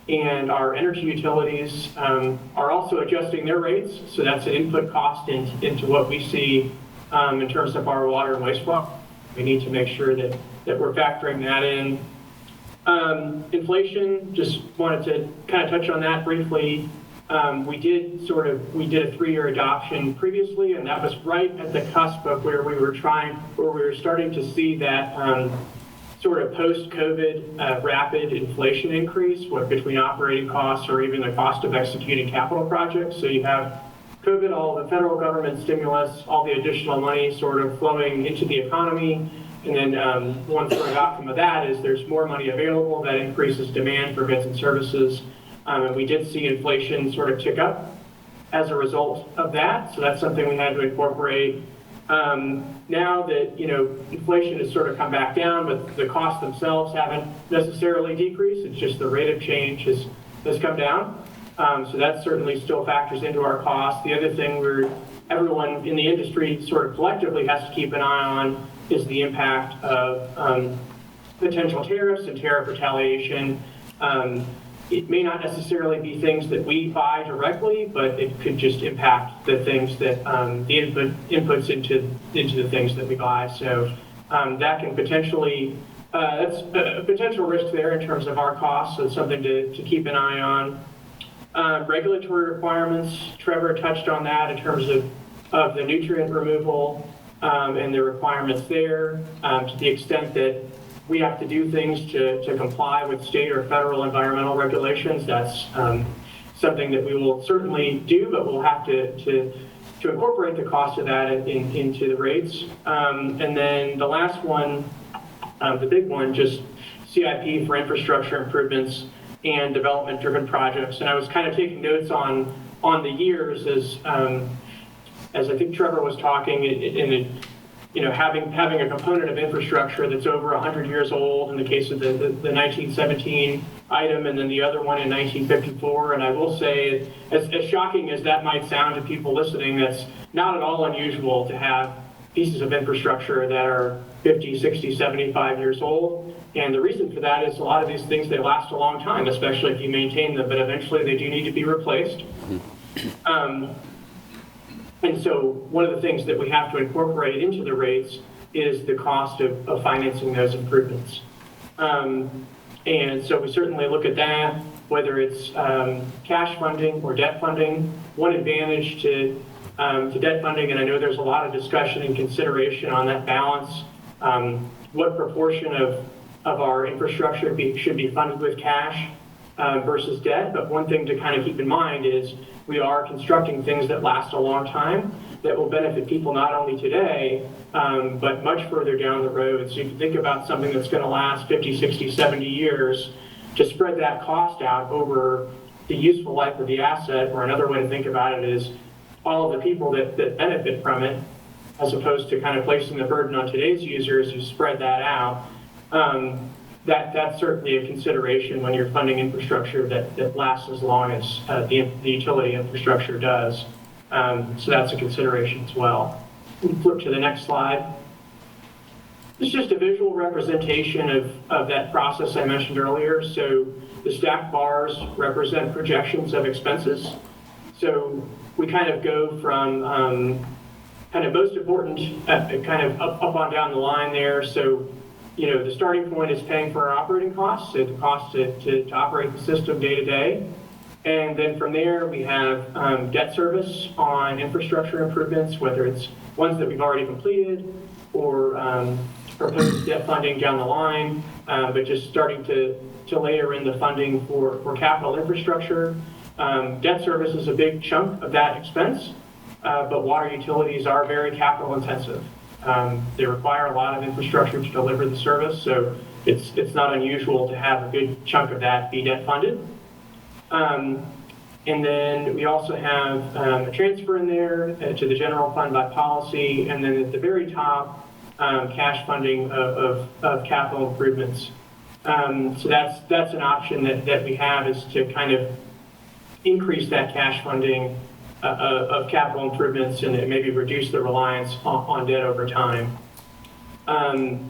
And our energy utilities are also adjusting their rates. So that's an input cost into what we see in terms of our water and wastewater. We need to make sure that we're factoring that in. Inflation, just wanted to kind of touch on that briefly. We did a 3-year adoption previously, and that was right at the cusp of where we were starting to see that sort of post-COVID rapid inflation increase, between operating costs or even the cost of executing capital projects. So you have COVID, all the federal government stimulus, all the additional money sort of flowing into the economy. And then one sort of outcome of that is there's more money available that increases demand for goods and services. And we did see inflation sort of tick up as a result of that. So that's something we had to incorporate. Now that, inflation has sort of come back down, but the costs themselves haven't necessarily decreased. It's just the rate of change has come down. So that certainly still factors into our costs. The other thing everyone in the industry sort of collectively has to keep an eye on is the impact of potential tariffs and tariff retaliation. It may not necessarily be things that we buy directly, but it could just impact the things that the inputs into the things that we buy. So that can potentially, that's a potential risk there in terms of our costs. So it's something to keep an eye on. Regulatory requirements, Trevor touched on that in terms of the nutrient removal and the requirements there, to the extent that we have to do things to comply with state or federal environmental regulations. That's something that we will certainly do, but we'll have to incorporate the cost of that into the rates. And then the last one, the big one, just CIP for infrastructure improvements and development-driven projects. And I was kind of taking notes on the years as I think Trevor was talking, and having a component of infrastructure that's over 100 years old in the case of the 1917 item, and then the other one in 1954. And I will say, as shocking as that might sound to people listening, that's not at all unusual to have pieces of infrastructure that are 50, 60, 75 years old. And the reason for that is a lot of these things, they last a long time, especially if you maintain them, but eventually they do need to be replaced. And so one of the things that we have to incorporate into the rates is the cost of financing those improvements. And so we certainly look at that, whether it's cash funding or debt funding. One advantage to debt funding, and I know there's a lot of discussion and consideration on that balance, what proportion of our infrastructure should be funded with cash versus debt. But one thing to kind of keep in mind is we are constructing things that last a long time that will benefit people not only today, but much further down the road. So you can think about something that's going to last 50, 60, 70 years, to spread that cost out over the useful life of the asset, or another way to think about it is all of the people that benefit from it, as opposed to kind of placing the burden on today's users who spread that out. That's certainly a consideration when you're funding infrastructure that lasts as long as the utility infrastructure does. So that's a consideration as well. We flip to the next slide. It's just a visual representation of that process I mentioned earlier. So the stacked bars represent projections of expenses. So we kind of go from kind of most important, kind of up on down the line there. So, the starting point is paying for our operating costs, so the cost to operate the system day to day. And then from there, we have debt service on infrastructure improvements, whether it's ones that we've already completed or proposed debt funding down the line, but just starting to layer in the funding for capital infrastructure. Debt service is a big chunk of that expense, but water utilities are very capital intensive. They require a lot of infrastructure to deliver the service, so it's not unusual to have a good chunk of that be debt funded. And then we also have a transfer in there to the general fund by policy, and then at the very top, cash funding of capital improvements. So that's an option that we have, is to kind of increase that cash funding of capital improvements and maybe reduce the reliance on debt over time.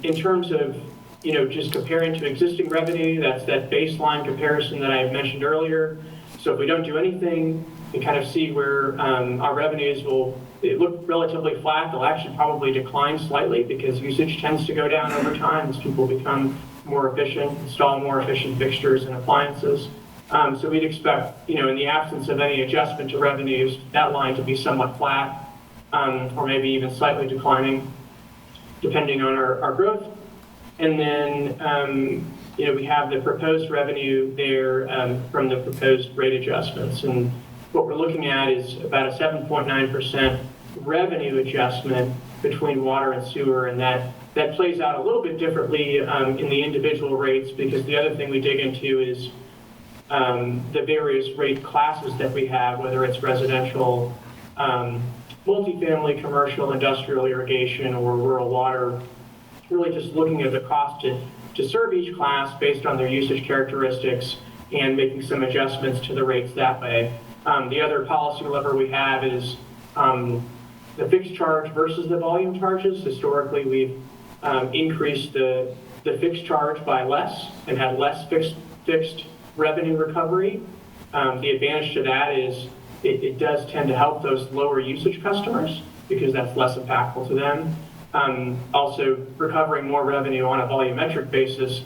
In terms of just comparing to existing revenue, that's that baseline comparison that I mentioned earlier. So if we don't do anything, we kind of see where our revenues will look relatively flat. They'll actually probably decline slightly because usage tends to go down over time as people become more efficient, install more efficient fixtures and appliances. So we'd expect, in the absence of any adjustment to revenues, that line to be somewhat flat, or maybe even slightly declining, depending on our growth. And then, we have the proposed revenue there from the proposed rate adjustments. And what we're looking at is about a 7.9% revenue adjustment between water and sewer, and that plays out a little bit differently in the individual rates, because the other thing we dig into is the various rate classes that we have, whether it's residential, multifamily, commercial, industrial irrigation, or rural water, really just looking at the cost to serve each class based on their usage characteristics and making some adjustments to the rates that way. The other policy lever we have is the fixed charge versus the volume charges. Historically, we've increased the fixed charge by less and had less fixed revenue recovery. The advantage to that is it does tend to help those lower usage customers because that's less impactful to them. Also, recovering more revenue on a volumetric basis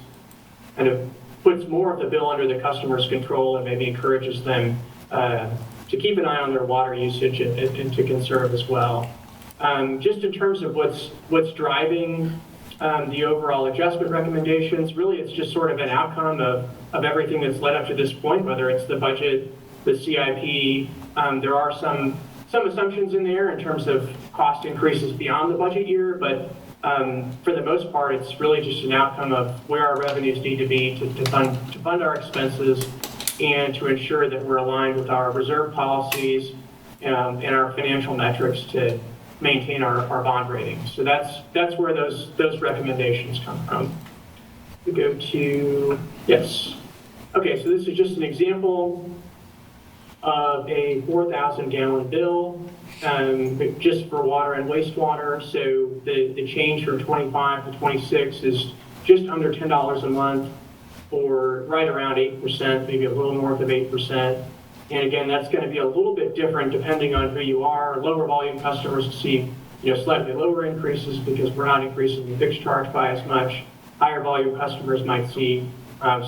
kind of puts more of the bill under the customer's control and maybe encourages them to keep an eye on their water usage and to conserve as well. Just in terms of what's driving the overall adjustment recommendations, really it's just sort of an outcome of everything that's led up to this point, whether it's the budget, the CIP. There are some assumptions in there in terms of cost increases beyond the budget year, but for the most part, it's really just an outcome of where our revenues need to be to fund our expenses and to ensure that we're aligned with our reserve policies and our financial metrics to maintain our bond rating. So that's where those recommendations come from. We go to, yes. Okay, so this is just an example of a 4,000 gallon bill just for water and wastewater. So the change from 25 to 26 is just under $10 a month, or right around 8%, maybe a little north of 8%. And again, that's going to be a little bit different depending on who you are. Lower volume customers see slightly lower increases because we're not increasing the fixed charge by as much. Higher volume customers might see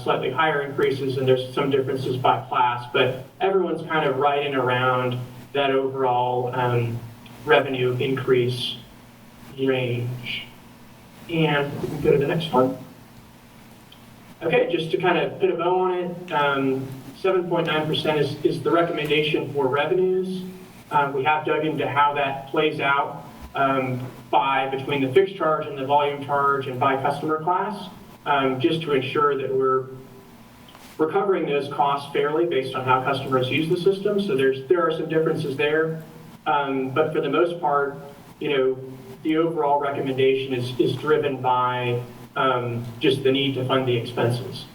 slightly higher increases, and there's some differences by class, but everyone's kind of right in around that overall revenue increase range. And we can go to the next one. Okay, just to kind of put a bow on it, 7.9% is the recommendation for revenues. We have dug into how that plays out between the fixed charge and the volume charge and by customer class, just to ensure that we're recovering those costs fairly based on how customers use the system. So there are some differences there, but for the most part, the overall recommendation is driven by just the need to fund the expenses.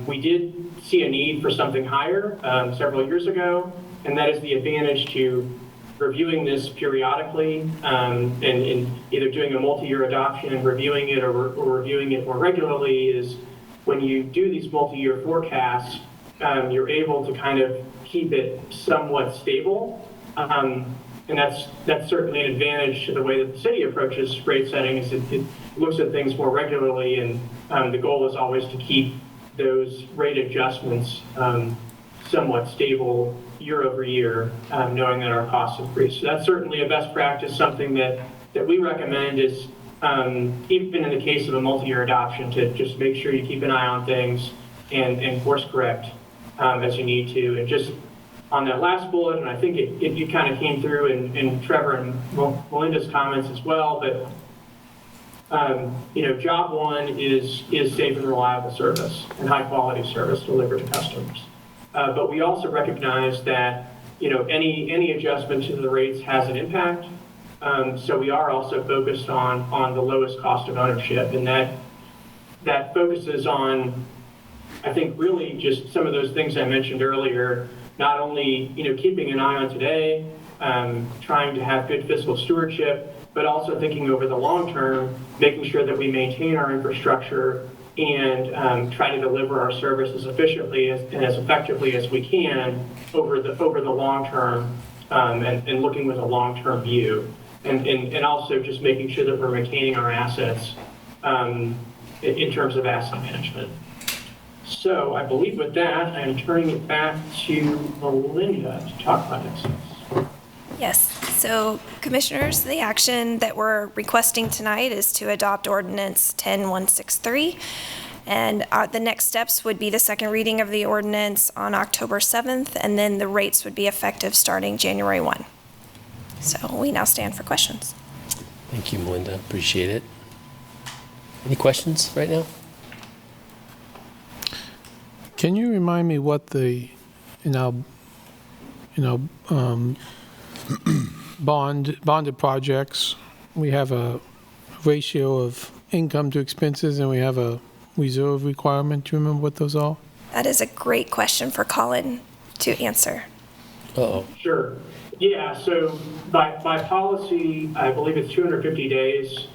We did see a need for something higher several years ago, and that is the advantage to reviewing this periodically and either doing a multi-year adoption and reviewing it or reviewing it more regularly. Is when you do these multi-year forecasts, you're able to kind of keep it somewhat stable. And that's certainly an advantage to the way that the city approaches rate setting. Is it looks at things more regularly, and the goal is always to keep those rate adjustments somewhat stable year over year, knowing that our costs increase. So that's certainly a best practice, something that we recommend is, even in the case of a multi-year adoption, to just make sure you keep an eye on things and course correct as you need to. And just on that last bullet, and I think it kind of came through in Trevor and Melinda's comments as well, but job one is safe and reliable service and high quality service delivered to customers. But we also recognize that any adjustment to the rates has an impact. So we are also focused on the lowest cost of ownership, and that focuses on, I think, really just some of those things I mentioned earlier. Not only keeping an eye on today, trying to have good fiscal stewardship, but also thinking over the long term, making sure that we maintain our infrastructure and try to deliver our service as efficiently and as effectively as we can over the long term, and looking with a long-term view, and also just making sure that we're maintaining our assets in terms of asset management. So I believe with that, I'm turning it back to Melinda to talk about next steps. Yes. So, Commissioners, the action that we're requesting tonight is to adopt Ordinance 10163. And the next steps would be the second reading of the ordinance on October 7th, and then the rates would be effective starting January 1. So we now stand for questions. Thank you, Melinda. Appreciate it. Any questions right now? Can you remind me what the, bonded projects, we have a ratio of income to expenses and we have a reserve requirement. Do you remember what those are? That is a great question for Colin to answer. Uh-oh. Sure. Yeah, so by policy, I believe it's 250 days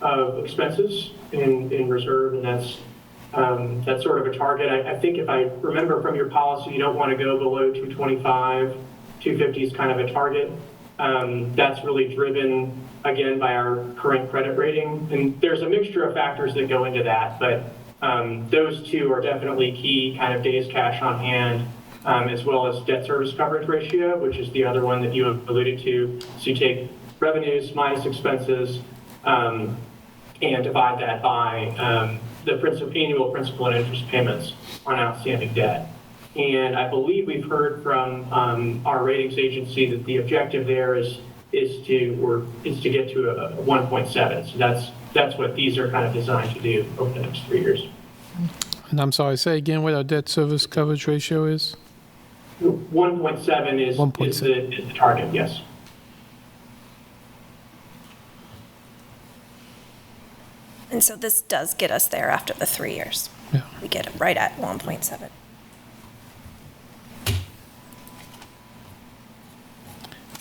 of expenses in reserve, and that's sort of a target. I think if I remember from your policy, you don't want to go below 225. 250 is kind of a target. That's really driven, again, by our current credit rating. And there's a mixture of factors that go into that, but those two are definitely key, kind of days cash on hand, as well as debt service coverage ratio, which is the other one that you have alluded to. So you take revenues minus expenses and divide that by the annual principal and interest payments on outstanding debt. And I believe we've heard from our ratings agency that the objective there is to get to a 1.7. So that's what these are kind of designed to do over the next 3 years. And I'm sorry, say again what our debt service coverage ratio is? 1.7 is the target, yes. And so this does get us there after the 3 years. Yeah. We get it right at 1.7.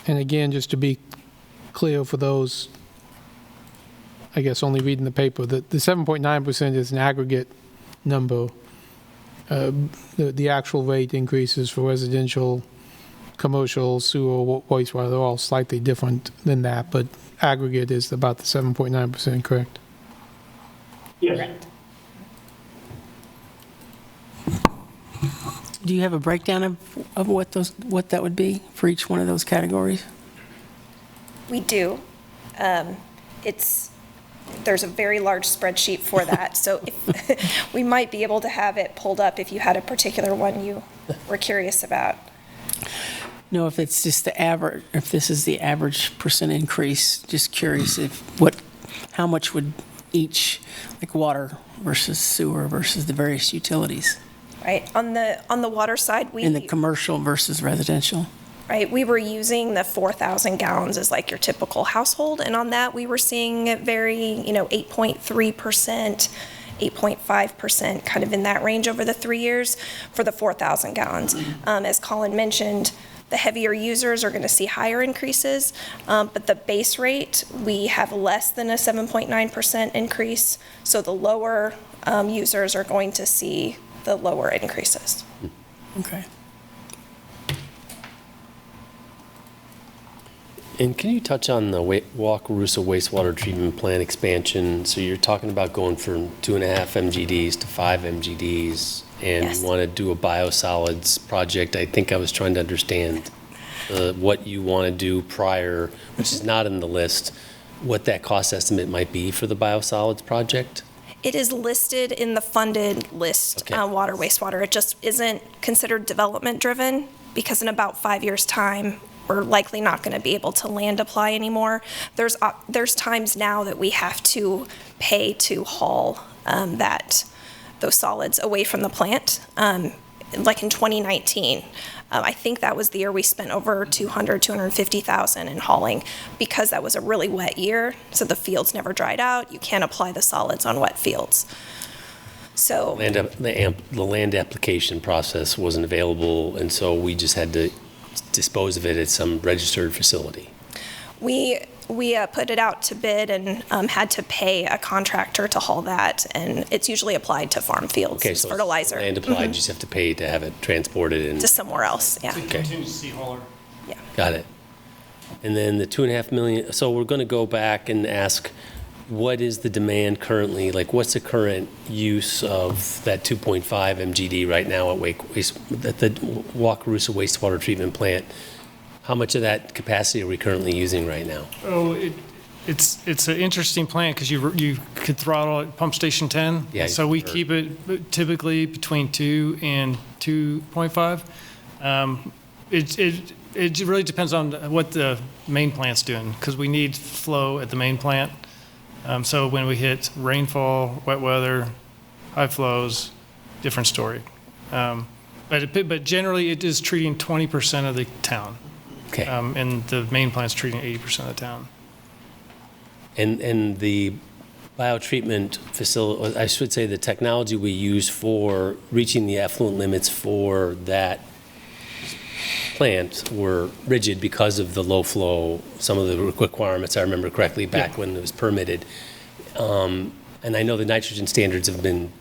And again, just to be clear for those, I guess, only reading the paper, the 7.9% is an aggregate number. The actual rate increases for residential, commercial, sewer, wastewater, they're all slightly different than that, but aggregate is about the 7.9%, correct? Yes. Do you have a breakdown of what that would be for each one of those categories? We do. There's a very large spreadsheet for that, so we might be able to have it pulled up if you had a particular one you were curious about. No, if it's just the average, if this is the average percent increase, just curious how much would each, like water versus sewer versus the various utilities? Right, on the water side, In the commercial versus residential? Right, we were using the 4,000 gallons as like your typical household, and on that, we were seeing it vary, 8.3%, 8.5%, kind of in that range over the 3 years for the 4,000 gallons. As Colin mentioned, the heavier users are going to see higher increases, but the base rate, we have less than a 7.9% increase, so the lower users are going to see the lower increases. Okay. And can you touch on the Wakarusa wastewater treatment plant expansion? So you're talking about going from 2.5 MGDs to 5 MGDs, and Yes. you want to do a biosolids project. I think I was trying to understand what you want to do prior, which is not in the list, what that cost estimate might be for the biosolids project? It is listed in the funded list, Okay. water, wastewater. It just isn't considered development-driven because in about 5 years' time, we're likely not going to be able to land apply anymore. There's times now that we have to pay to haul those solids away from the plant. Like in 2019, I think that was the year we spent over $250,000 in hauling because that was a really wet year, so the fields never dried out. You can't apply the solids on wet fields. So The land application process wasn't available, and so we just had to dispose of it at some registered facility. we put it out to bid and had to pay a contractor to haul that, and it's usually applied to farm fields Okay, as so fertilizer. land applied, you just have to pay to have it transported and, To somewhere else, yeah. Contingency hauler. got it. And then the 2.5 million, so we're going to go back and ask, what is the demand currently? Like, what's the current use of that 2.5 MGD right now at the Wakarusa wastewater treatment plant? How much of that capacity are we currently using right now? Oh, it's an interesting plant because you could throttle at pump station 10. Yeah, So we sure. keep it typically between 2 and 2.5. It really depends on what the main plant's doing because we need flow at the main plant. So when we hit rainfall, wet weather, high flows, different story. But generally, it is treating 20% of the town. Okay. And the main plant's treating 80% of the town. And the biotreatment facility, I should say the technology we use for reaching the effluent limits for that plant were rigid because of the low flow, some of the requirements, I remember correctly, back when it was permitted. And I know the nitrogen standards have been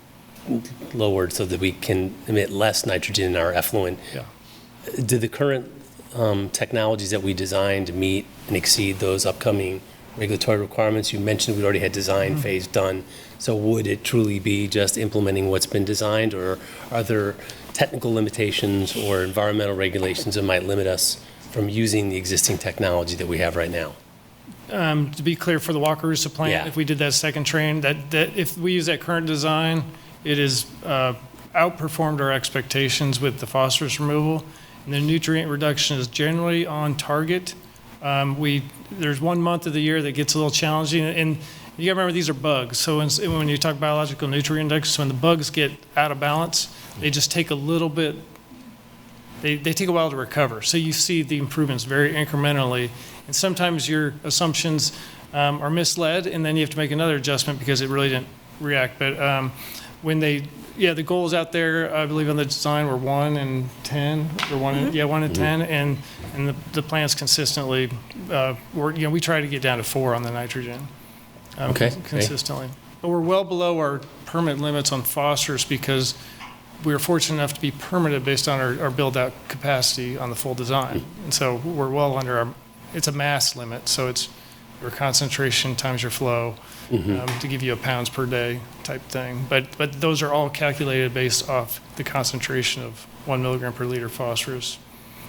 lowered so that we can emit less nitrogen in our effluent. Yeah. Do the current technologies that we designed meet and exceed those upcoming regulatory requirements? You mentioned we already had design phase done. So would it truly be just implementing what's been designed, or are there technical limitations or environmental regulations that might limit us from using the existing technology that we have right now? To be clear, for the Wakarusa plant, Yeah. if we did that second train, that if we use that current design, it has outperformed our expectations with the phosphorus removal. And the nutrient reduction is generally on target. There's 1 month of the year that gets a little challenging, and you gotta remember these are bugs. So when you talk biological nutrient index, when the bugs get out of balance, they just take a little bit. They take a while to recover. So you see the improvements very incrementally, and sometimes your assumptions are misled, and then you have to make another adjustment because it really didn't react. But when the goals out there, I believe on the design were 1 and 10, or 1 and 10, and the plants consistently we try to get down to 4 on the nitrogen consistently. But we're well below our permit limits on phosphorus because we were fortunate enough to be permitted based on our build-out capacity on the full design. And so we're well under it's a mass limit, so it's your concentration times your flow to give you a pounds per day type thing. But those are all calculated based off the concentration of 1 milligram per liter phosphorus.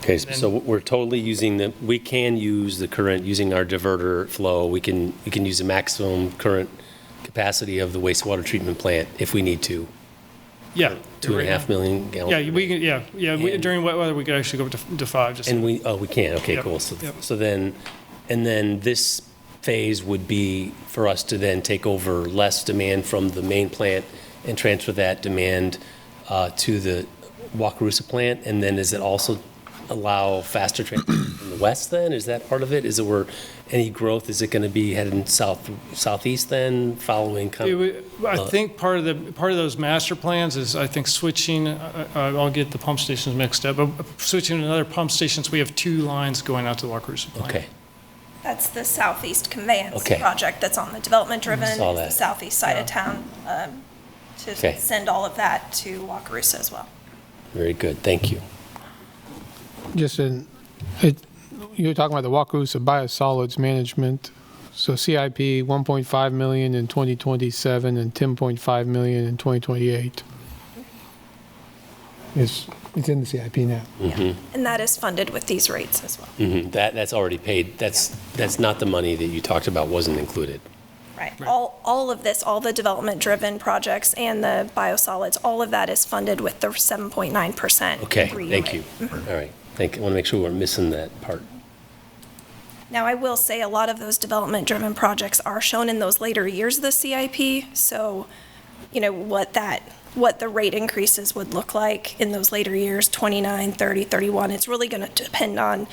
Okay, so we're totally using we can use the current, using our diverter flow, we can use the maximum current capacity of the wastewater treatment plant if we need to. Yeah. 2.5 million gallons. Yeah, we can, during wet weather, we could actually go up to 5. And we can, okay, cool. So then this phase would be for us to then take over less demand from the main plant and transfer that demand to the Wakarusa plant, and then does it also allow faster transit from the west then? Is that part of it? Is it where any growth, is it going to be heading southeast then, following? I think part of those master plans is, I think, switching, I'll get the pump stations mixed up, but switching to another pump stations, we have 2 lines going out to the Wakarusa plant. Okay. That's the southeast conveyance Okay. project that's on the development driven. Saw It's that. the southeast side of town to send all of that to Wakarusa as well. Very good, thank you. You were talking about the Wakarusa biosolids management. So CIP 1.5 million in 2027 and 10.5 million in 2028. It's in the CIP now. And that is funded with these rates as well. That's already paid. That's not the money that you talked about wasn't included. Right. All of this, all the development-driven projects and the biosolids, all of that is funded with the 7.9%. Okay, green thank rate. you. All right, thank you. I want to make sure we're missing that part. Now, I will say a lot of those development-driven projects are shown in those later years of the CIP. So, what the rate increases would look like in those later years, 29, 30, 31. It's really going to depend on,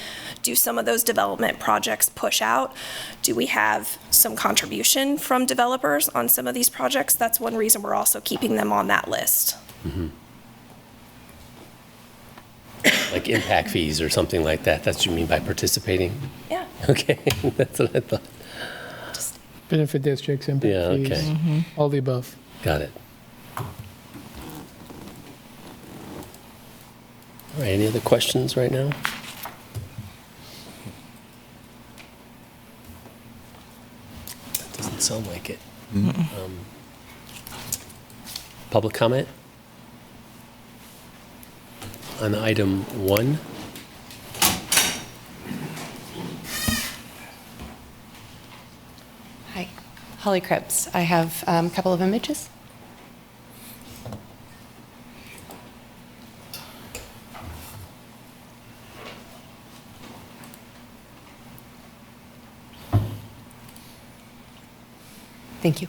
do some of those development projects push out? Do we have some contribution from developers on some of these projects? That's one reason we're also keeping them on that list. Like impact fees or something like that. That's what you mean by participating? Yeah. Okay, that's what I thought. Benefit districts, impact fees, okay. all the above. Got it. All right, any other questions right now? That doesn't sound like it. Public comment? On item 1? Hi, Holly Krebs. I have a couple of images. Thank you.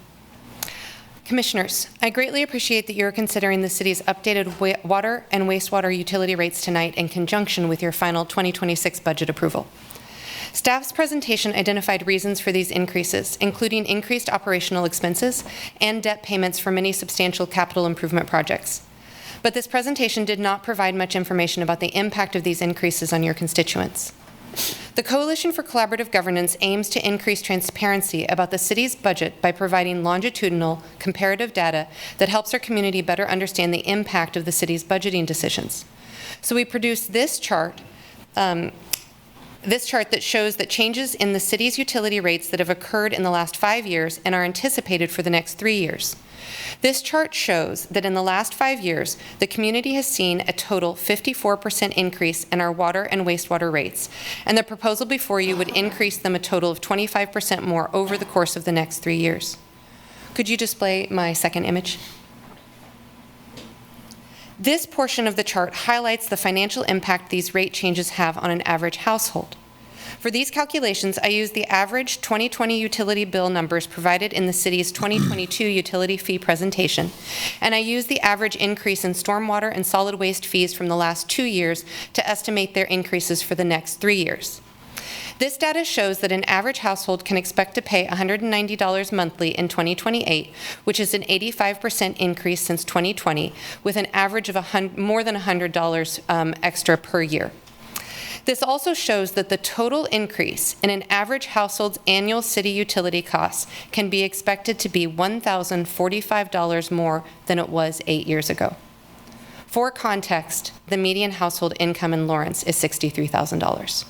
Commissioners, I greatly appreciate that you're considering the city's updated water and wastewater utility rates tonight in conjunction with your final 2026 budget approval. Staff's presentation identified reasons for these increases, including increased operational expenses and debt payments for many substantial capital improvement projects. But this presentation did not provide much information about the impact of these increases on your constituents. The Coalition for Collaborative Governance aims to increase transparency about the city's budget by providing longitudinal, comparative data that helps our community better understand the impact of the city's budgeting decisions. So we produced this chart that shows that changes in the city's utility rates that have occurred in the last 5 years and are anticipated for the next 3 years. This chart shows that in the last 5 years, the community has seen a total 54% increase in our water and wastewater rates, and the proposal before you would increase them a total of 25% more over the course of the next 3 years. Could you display my second image? This portion of the chart highlights the financial impact these rate changes have on an average household. For these calculations, I used the average 2020 utility bill numbers provided in the city's 2022 utility fee presentation, and I used the average increase in stormwater and solid waste fees from the last 2 years to estimate their increases for the next 3 years. This data shows that an average household can expect to pay $190 monthly in 2028, which is an 85% increase since 2020, with an average of more than $100 extra per year. This also shows that the total increase in an average household's annual city utility costs can be expected to be $1,045 more than it was 8 years ago. For context, the median household income in Lawrence is $63,000.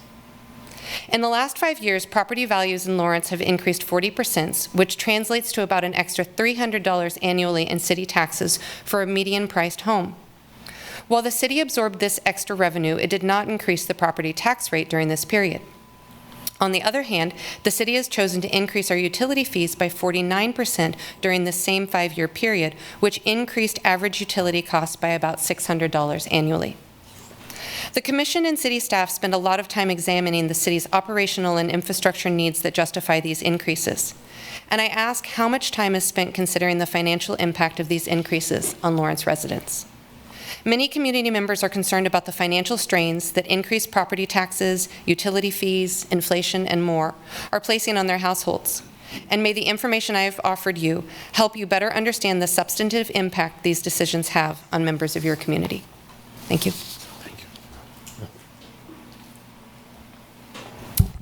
In the last 5 years, property values in Lawrence have increased 40%, which translates to about an extra $300 annually in city taxes for a median-priced home. While the city absorbed this extra revenue, it did not increase the property tax rate during this period. On the other hand, the city has chosen to increase our utility fees by 49% during the same 5-year period, which increased average utility costs by about $600 annually. The Commission and city staff spend a lot of time examining the city's operational and infrastructure needs that justify these increases. And I ask how much time is spent considering the financial impact of these increases on Lawrence residents. Many community members are concerned about the financial strains that increased property taxes, utility fees, inflation, and more are placing on their households. And may the information I have offered you help you better understand the substantive impact these decisions have on members of your community. Thank you.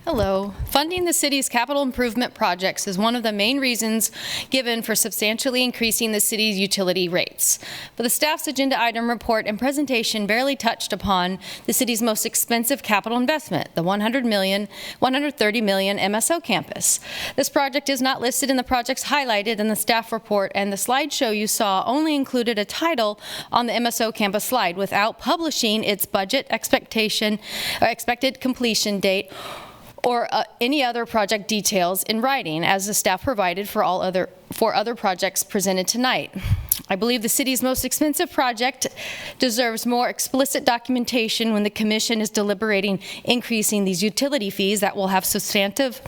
Hello. Funding the city's capital improvement projects is one of the main reasons given for substantially increasing the city's utility rates. But the staff's agenda item report and presentation barely touched upon the city's most expensive capital investment, the $130 million MSO campus. This project is not listed in the projects highlighted in the staff report, and the slideshow you saw only included a title on the MSO campus slide without publishing its budget expected completion date or any other project details in writing, as the staff provided for other projects presented tonight. I believe the city's most expensive project deserves more explicit documentation when the Commission is deliberating increasing these utility fees that will have substantive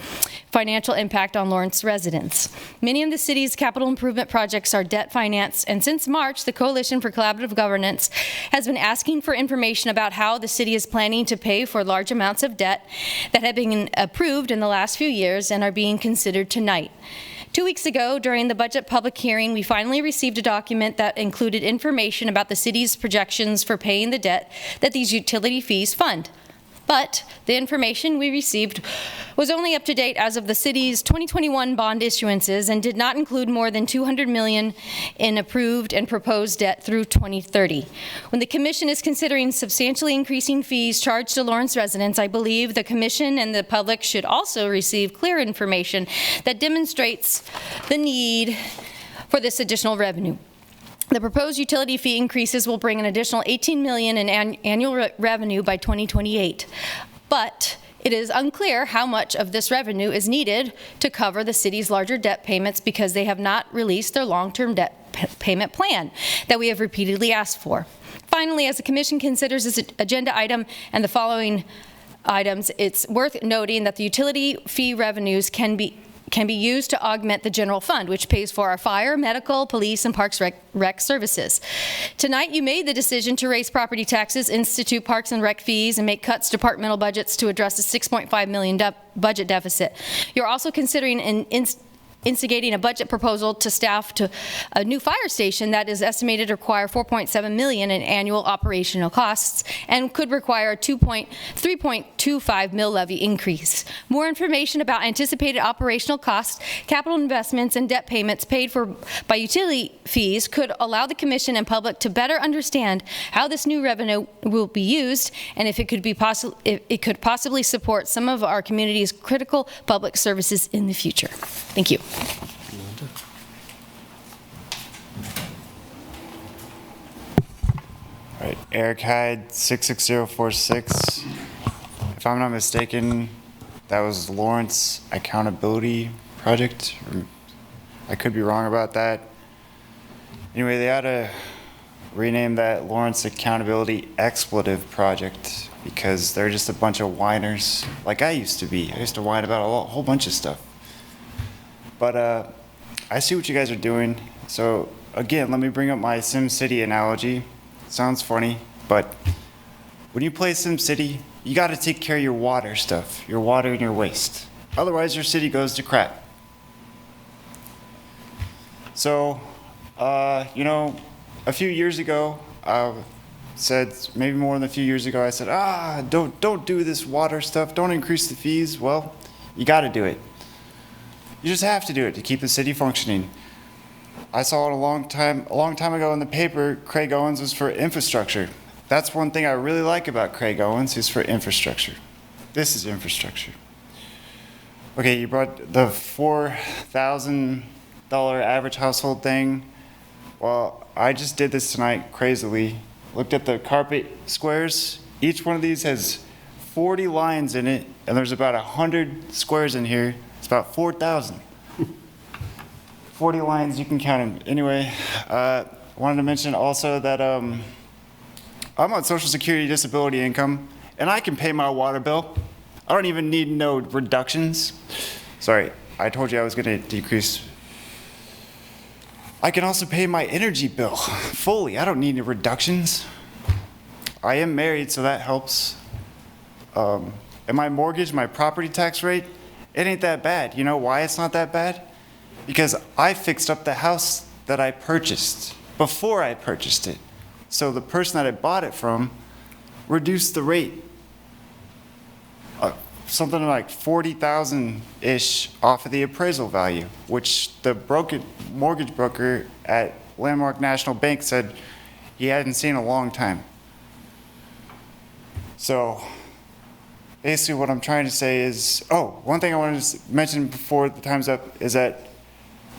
financial impact on Lawrence residents. Many of the city's capital improvement projects are debt financed, and since March, the Coalition for Collaborative Governance has been asking for information about how the city is planning to pay for large amounts of debt that have been approved in the last few years and are being considered tonight. 2 weeks ago, during the budget public hearing, we finally received a document that included information about the city's projections for paying the debt that these utility fees fund. But the information we received was only up to date as of the city's 2021 bond issuances and did not include more than $200 million in approved and proposed debt through 2030. When the Commission is considering substantially increasing fees charged to Lawrence residents, I believe the Commission and the public should also receive clear information that demonstrates the need for this additional revenue. The proposed utility fee increases will bring an additional $18 million in annual revenue by 2028, but it is unclear how much of this revenue is needed to cover the city's larger debt payments because they have not released their long-term debt payment plan that we have repeatedly asked for. Finally, as the Commission considers this agenda item and the following items, it's worth noting that the utility fee revenues can be used to augment the general fund, which pays for our fire, medical, police, and parks rec services. Tonight, you made the decision to raise property taxes, institute parks and rec fees, and make cuts to departmental budgets to address the $6.5 million budget deficit. You're also considering instigating a budget proposal to staff to a new fire station that is estimated to require $4.7 million in annual operational costs and could require a 3.25 mill levy increase. More information about anticipated operational costs, capital investments, and debt payments paid for by utility fees could allow the Commission and public to better understand how this new revenue will be used and if it could possibly support some of our community's critical public services in the future. Thank you. All right, Eric Hyde, 66046. If I'm not mistaken, that was Lawrence Accountability Project. I could be wrong about that. Anyway, they ought to rename that Lawrence Accountability Expletive Project because they're just a bunch of whiners like I used to be. I used to whine about a whole bunch of stuff. But I see what you guys are doing. So again, let me bring up my SimCity analogy. Sounds funny, but when you play SimCity, you got to take care of your water stuff, your water and your waste. Otherwise, your city goes to crap. So, you know, a few years ago, I said, maybe more than a few years ago, I said, don't do this water stuff, don't increase the fees. Well, you got to do it. You just have to do it to keep the city functioning. I saw it a long time ago in the paper, Craig Owens was for infrastructure. That's one thing I really like about Craig Owens, he's for infrastructure. This is infrastructure. Okay, you brought the $4,000 average household thing. Well, I just did this tonight crazily. Looked at the carpet squares. Each one of these has 40 lines in it, and there's about 100 squares in here. It's about 4,000. 40 lines, you can count them. Anyway, wanted to mention also that I'm on Social Security disability income, and I can pay my water bill. I don't even need no reductions. Sorry, I told you I was gonna decrease. I can also pay my energy bill fully. I don't need any reductions. I am married, so that helps. And my mortgage, my property tax rate, it ain't that bad. You know why it's not that bad? Because I fixed up the house that I purchased before I purchased it. So the person that I bought it from reduced the rate. Something like 40,000-ish off of the appraisal value, which the mortgage broker at Landmark National Bank said he hadn't seen in a long time. So basically what I'm trying to say is, one thing I wanted to mention before the time's up is that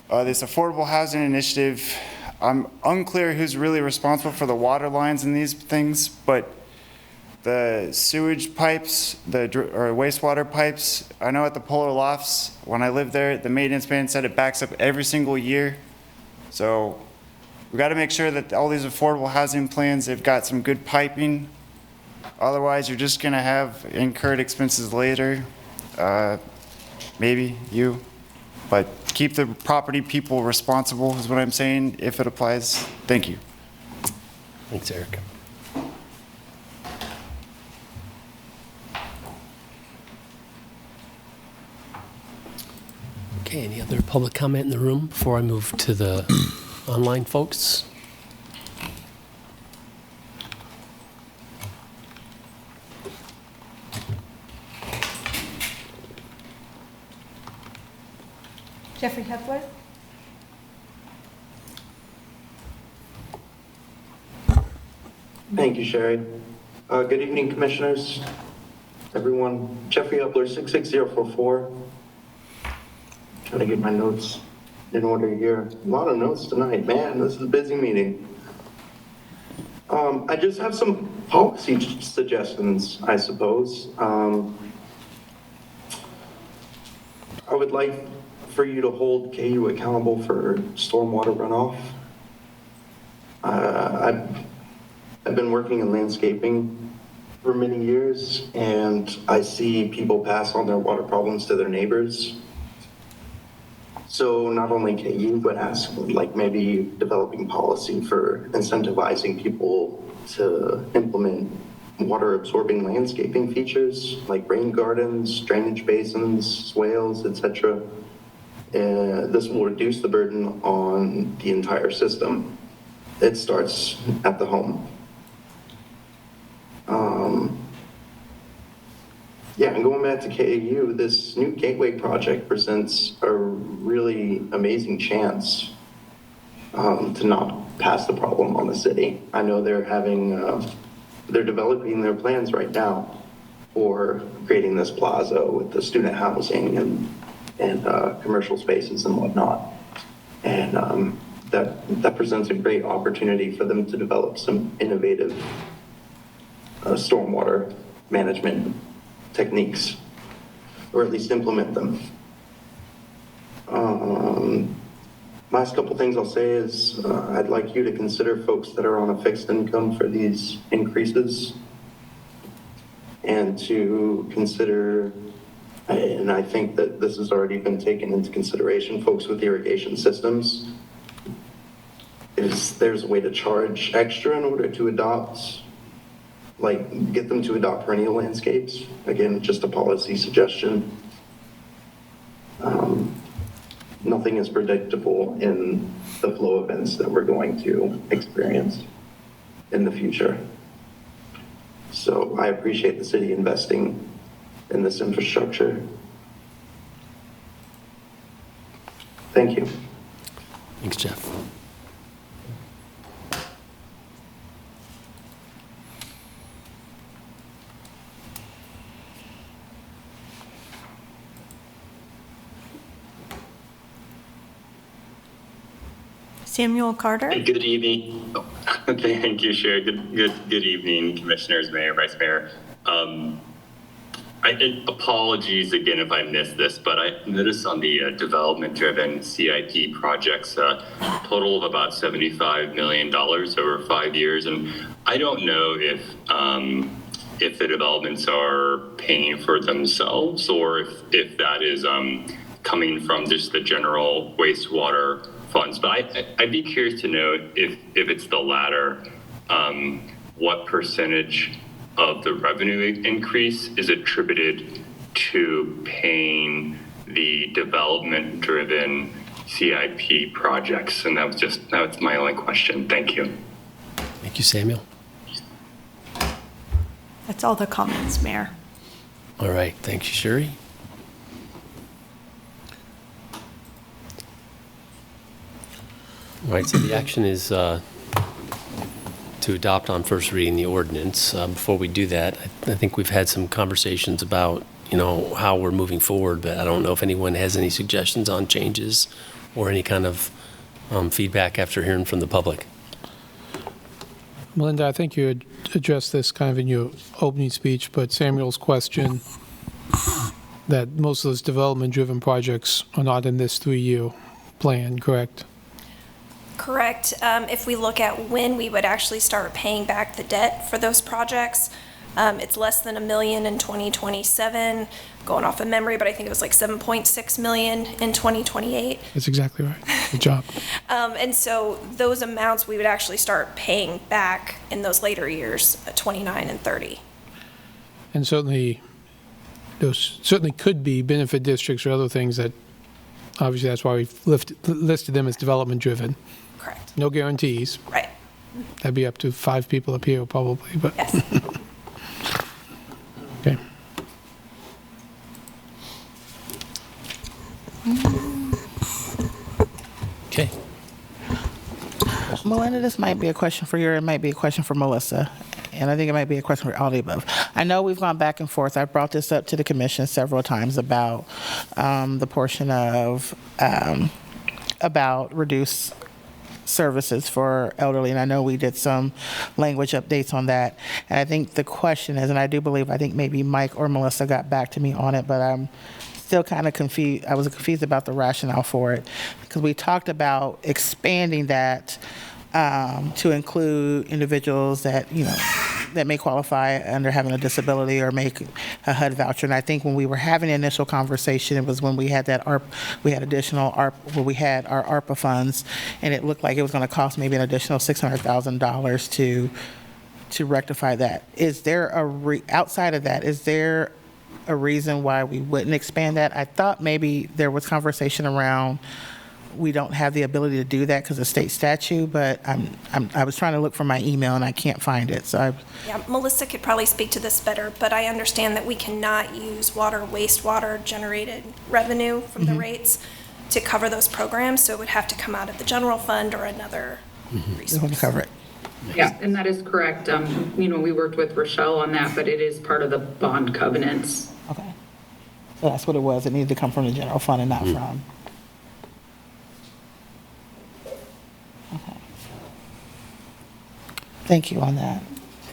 this affordable housing initiative, I'm unclear who's really responsible for the water lines and these things, but the sewage pipes, or wastewater pipes, I know at the Polar Lofts, when I lived there, the maintenance man said it backs up every single year. So we got to make sure that all these affordable housing plans, they've got some good piping. Otherwise, you're just going to have incurred expenses later. Maybe you, but keep the property people responsible is what I'm saying, if it applies. Thank you. Thanks, Eric. Okay, any other public comment in the room before I move to the online folks? Jeffrey Hepworth? Thank you, Sherry. Good evening, commissioners, everyone. Jeffrey Upler, 66044. Trying to get my notes in order here. A lot of notes tonight. Man, this is a busy meeting. I just have some policy suggestions, I suppose. I would like for you to hold KU accountable for stormwater runoff. I've been working in landscaping for many years, and I see people pass on their water problems to their neighbors. So not only KU, but ask, like, maybe developing policy for incentivizing people to implement water absorbing landscaping features like rain gardens, drainage basins, swales, etc. This will reduce the burden on the entire system. It starts at the home. Yeah, and going back to KAU, this new gateway project presents a really amazing chance to not pass the problem on the city. I know they're developing their plans right now for creating this plaza with the student housing and commercial spaces and whatnot. And that presents a great opportunity for them to develop some innovative stormwater management techniques, or at least implement them. Last couple things I'll say is I'd like you to consider folks that are on a fixed income for these increases, and to consider, and I think that this has already been taken into consideration, folks with irrigation systems. If there's a way to charge extra in order to adopt like get them to adopt perennial landscapes. Again, just a policy suggestion. Nothing is predictable in the flow events that we're going to experience in the future. So I appreciate the city investing in this infrastructure. Thank you. Thanks, Jeff. Samuel Carter? Good evening. Thank you, Chair. Good evening, Commissioners, Mayor, Vice Mayor. Apologies again if I missed this, but I noticed on the development-driven CIP projects a total of about $75 million over 5 years, and I don't know if the developments are paying for themselves or if that is coming from just the general wastewater funds. But I'd be curious to know if it's the latter, what percentage of the revenue increase is attributed to paying the development-driven CIP projects? And that's my only question. Thank you. Thank you, Samuel. That's all the comments, Mayor. All right, thank you, Sherry. All right, so the action is to adopt on first reading the ordinance. Before we do that, I think we've had some conversations about, how we're moving forward, but I don't know if anyone has any suggestions on changes or any kind of feedback after hearing from the public. Melinda, I think you had addressed this kind of in your opening speech, but Samuel's question that most of those development-driven projects are not in this 3-year plan, correct? Correct. If we look at when we would actually start paying back the debt for those projects, it's less than $1 million in 2027, going off of memory, but I think it was like $7.6 million in 2028. That's exactly right. Good job. And so those amounts we would actually start paying back in those later years, 29 and 30. And certainly, those certainly could be benefit districts or other things that, obviously, that's why we've listed them as development-driven. Correct. No guarantees. Right. That'd be up to 5 people up here, probably, but. Yes. Okay. Okay. Melinda, this might be a question for you, or it might be a question for Melissa, and I think it might be a question for all the above. I know we've gone back and forth. I've brought this up to the commission several times about the portion of about reduced services for elderly, and I know we did some language updates on that. And I think the question is, and I think maybe Mike or Melissa got back to me on it, but I'm still kind of confused. I was confused about the rationale for it, because we talked about expanding that to include individuals that, that may qualify under having a disability or make a HUD voucher. And I think when we were having the initial conversation, it was when we had that we had additional we had our ARPA funds, and it looked like it was going to cost maybe an additional $600,000 to rectify that. Is there outside of that, is there a reason why we wouldn't expand that? I thought maybe there was conversation around we don't have the ability to do that because of state statute, but I was trying to look for my email and I can't find it. So Yeah, Melissa could probably speak to this better, but I understand that we cannot use wastewater generated revenue from the rates to cover those programs, so it would have to come out of the general fund or another resource. we want to cover it. Yeah, and that is correct. We worked with Rochelle on that, but it is part of the bond covenants. Okay. So that's what it was. It needed to come from the general fund and not from. Okay. Thank you on that.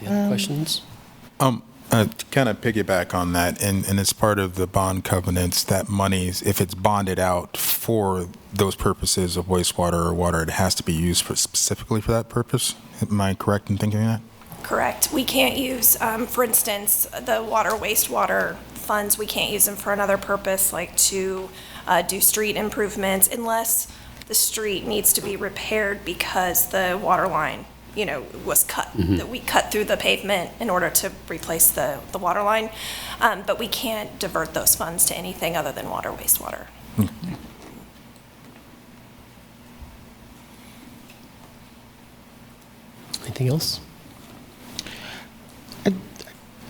Any other questions? To kind of piggyback on that, and it's part of the bond covenants that monies, if it's bonded out for those purposes of wastewater or water, it has to be used specifically for that purpose. Am I correct in thinking that? Correct. We can't use, for instance, the wastewater funds, we can't use them for another purpose, like to do street improvements, unless the street needs to be repaired because the water line was cut, that we cut through the pavement in order to replace the water line. But we can't divert those funds to anything other than water, wastewater. Anything else?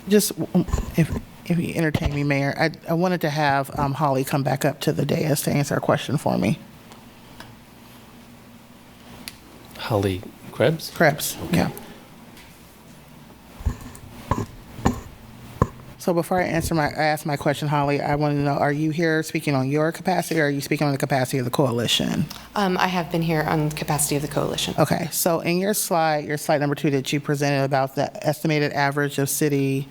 Just, if you entertain me, Mayor, I wanted to have Holly come back up to the dais to answer a question for me. Holly Krebs? Krebs, yeah. So before I ask my question, Holly, I want to know, are you here speaking on your capacity, or are you speaking on the capacity of the coalition? I have been here on the capacity of the coalition. Okay, so in your slide number 2 that you presented about the estimated average of City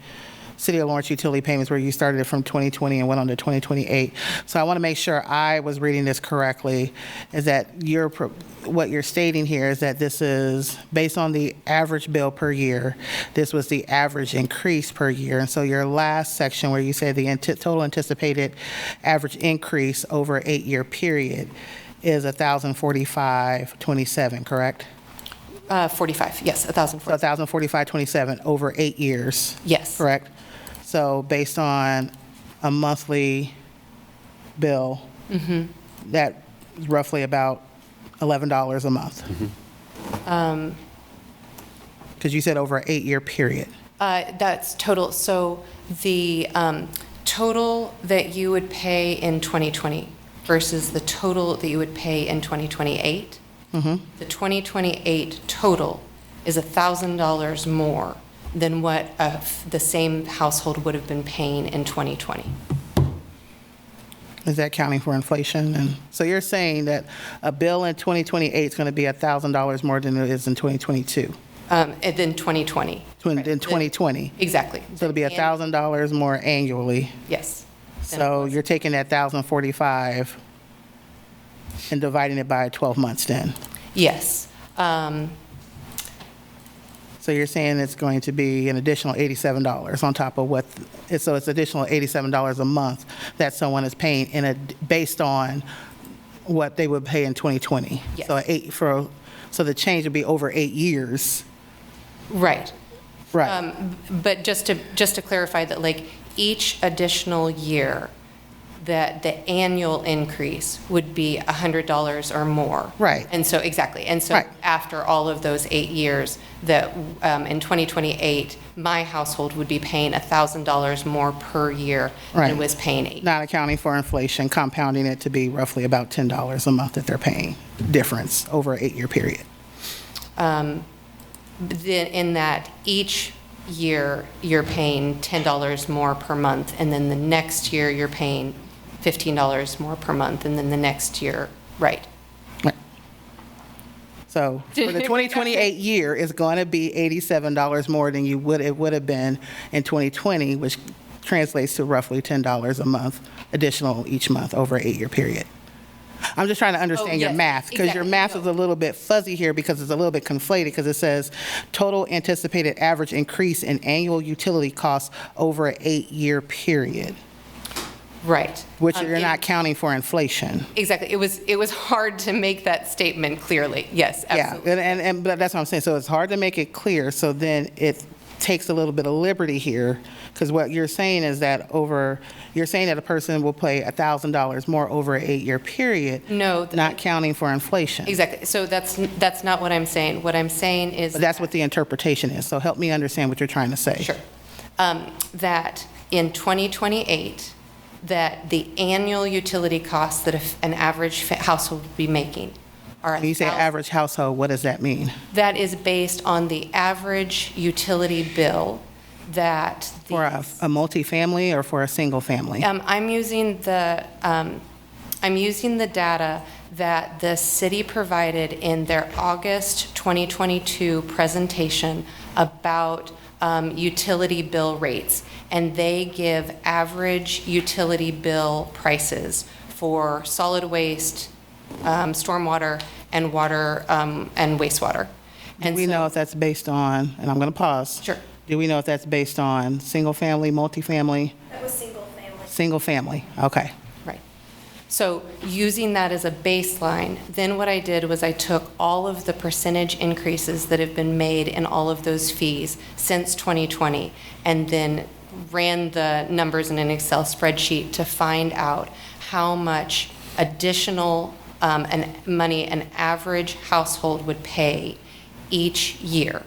of Lawrence utility payments, where you started it from 2020 and went on to 2028. So I want to make sure I was reading this correctly, is that what you're stating here is that this is based on the average bill per year. This was the average increase per year. And so your last section where you say the total anticipated average increase over an 8-year period is $1,045.27, correct? 45, yes, 1,045. So $1,045.27 over 8 years. Yes. Correct? So based on a monthly bill, that is roughly about $11 a month. Because you said over an 8-year period. That's total. So the total that you would pay in 2020 versus the total that you would pay in 2028, the 2028 total is $1,000 more than what the same household would have been paying in 2020. Is that counting for inflation? And so you're saying that a bill in 2028 is going to be $1,000 more than it is in 2022? Than 2020. In 2020? Exactly. So it'll be $1,000 more annually? Yes. So you're taking that $1,045 and dividing it by 12 months then? Yes. So you're saying it's going to be an additional $87 on top of so it's additional $87 a month that someone is paying based on what they would pay in 2020? Yes. So the change would be over 8 years? Right. Right. But just to clarify that, like, each additional year, that the annual increase would be $100 or more. Right. And so, exactly. And so Right. after all of those 8 years, that in 2028, my household would be paying $1,000 more per year than it was paying 8. Not accounting for inflation, compounding it to be roughly about $10 a month that they're paying difference over an 8-year period. In that each year you're paying $10 more per month, and then the next year you're paying $15 more per month, and then the next year, right. So for the 2028 year, it's going to be $87 more than it would have been in 2020, which translates to roughly $10 a month additional each month over an 8-year period. I'm just trying to understand your math, because your math is a little bit fuzzy here, because it's a little bit conflated, because it says total anticipated average increase in annual utility costs over an 8-year period. Right. Which you're not counting for inflation. Exactly. It was hard to make that statement clearly. Yes, absolutely. Yeah, but that's what I'm saying. So it's hard to make it clear, so then it takes a little bit of liberty here, because what you're saying is that you're saying that a person will pay $1,000 more over an 8-year period. No. Not counting for inflation. Exactly. So that's not what I'm saying. What I'm saying is... But that's what the interpretation is. So help me understand what you're trying to say. Sure. That in 2028, that the annual utility costs that an average household would be making are... When you say average household, what does that mean? That is based on the average utility bill that... For a multifamily or for a single family? I'm using the data that the city provided in their August 2022 presentation about utility bill rates, and they give average utility bill prices for solid waste, stormwater, and water and wastewater. Do we know if that's based on, and I'm going to pause. Sure. Do we know if that's based on single family, multifamily? That was single family. Single family, okay. Right. So using that as a baseline, then what I did was I took all of the percentage increases that have been made in all of those fees since 2020, and then ran the numbers in an Excel spreadsheet to find out how much additional money an average household would pay each year.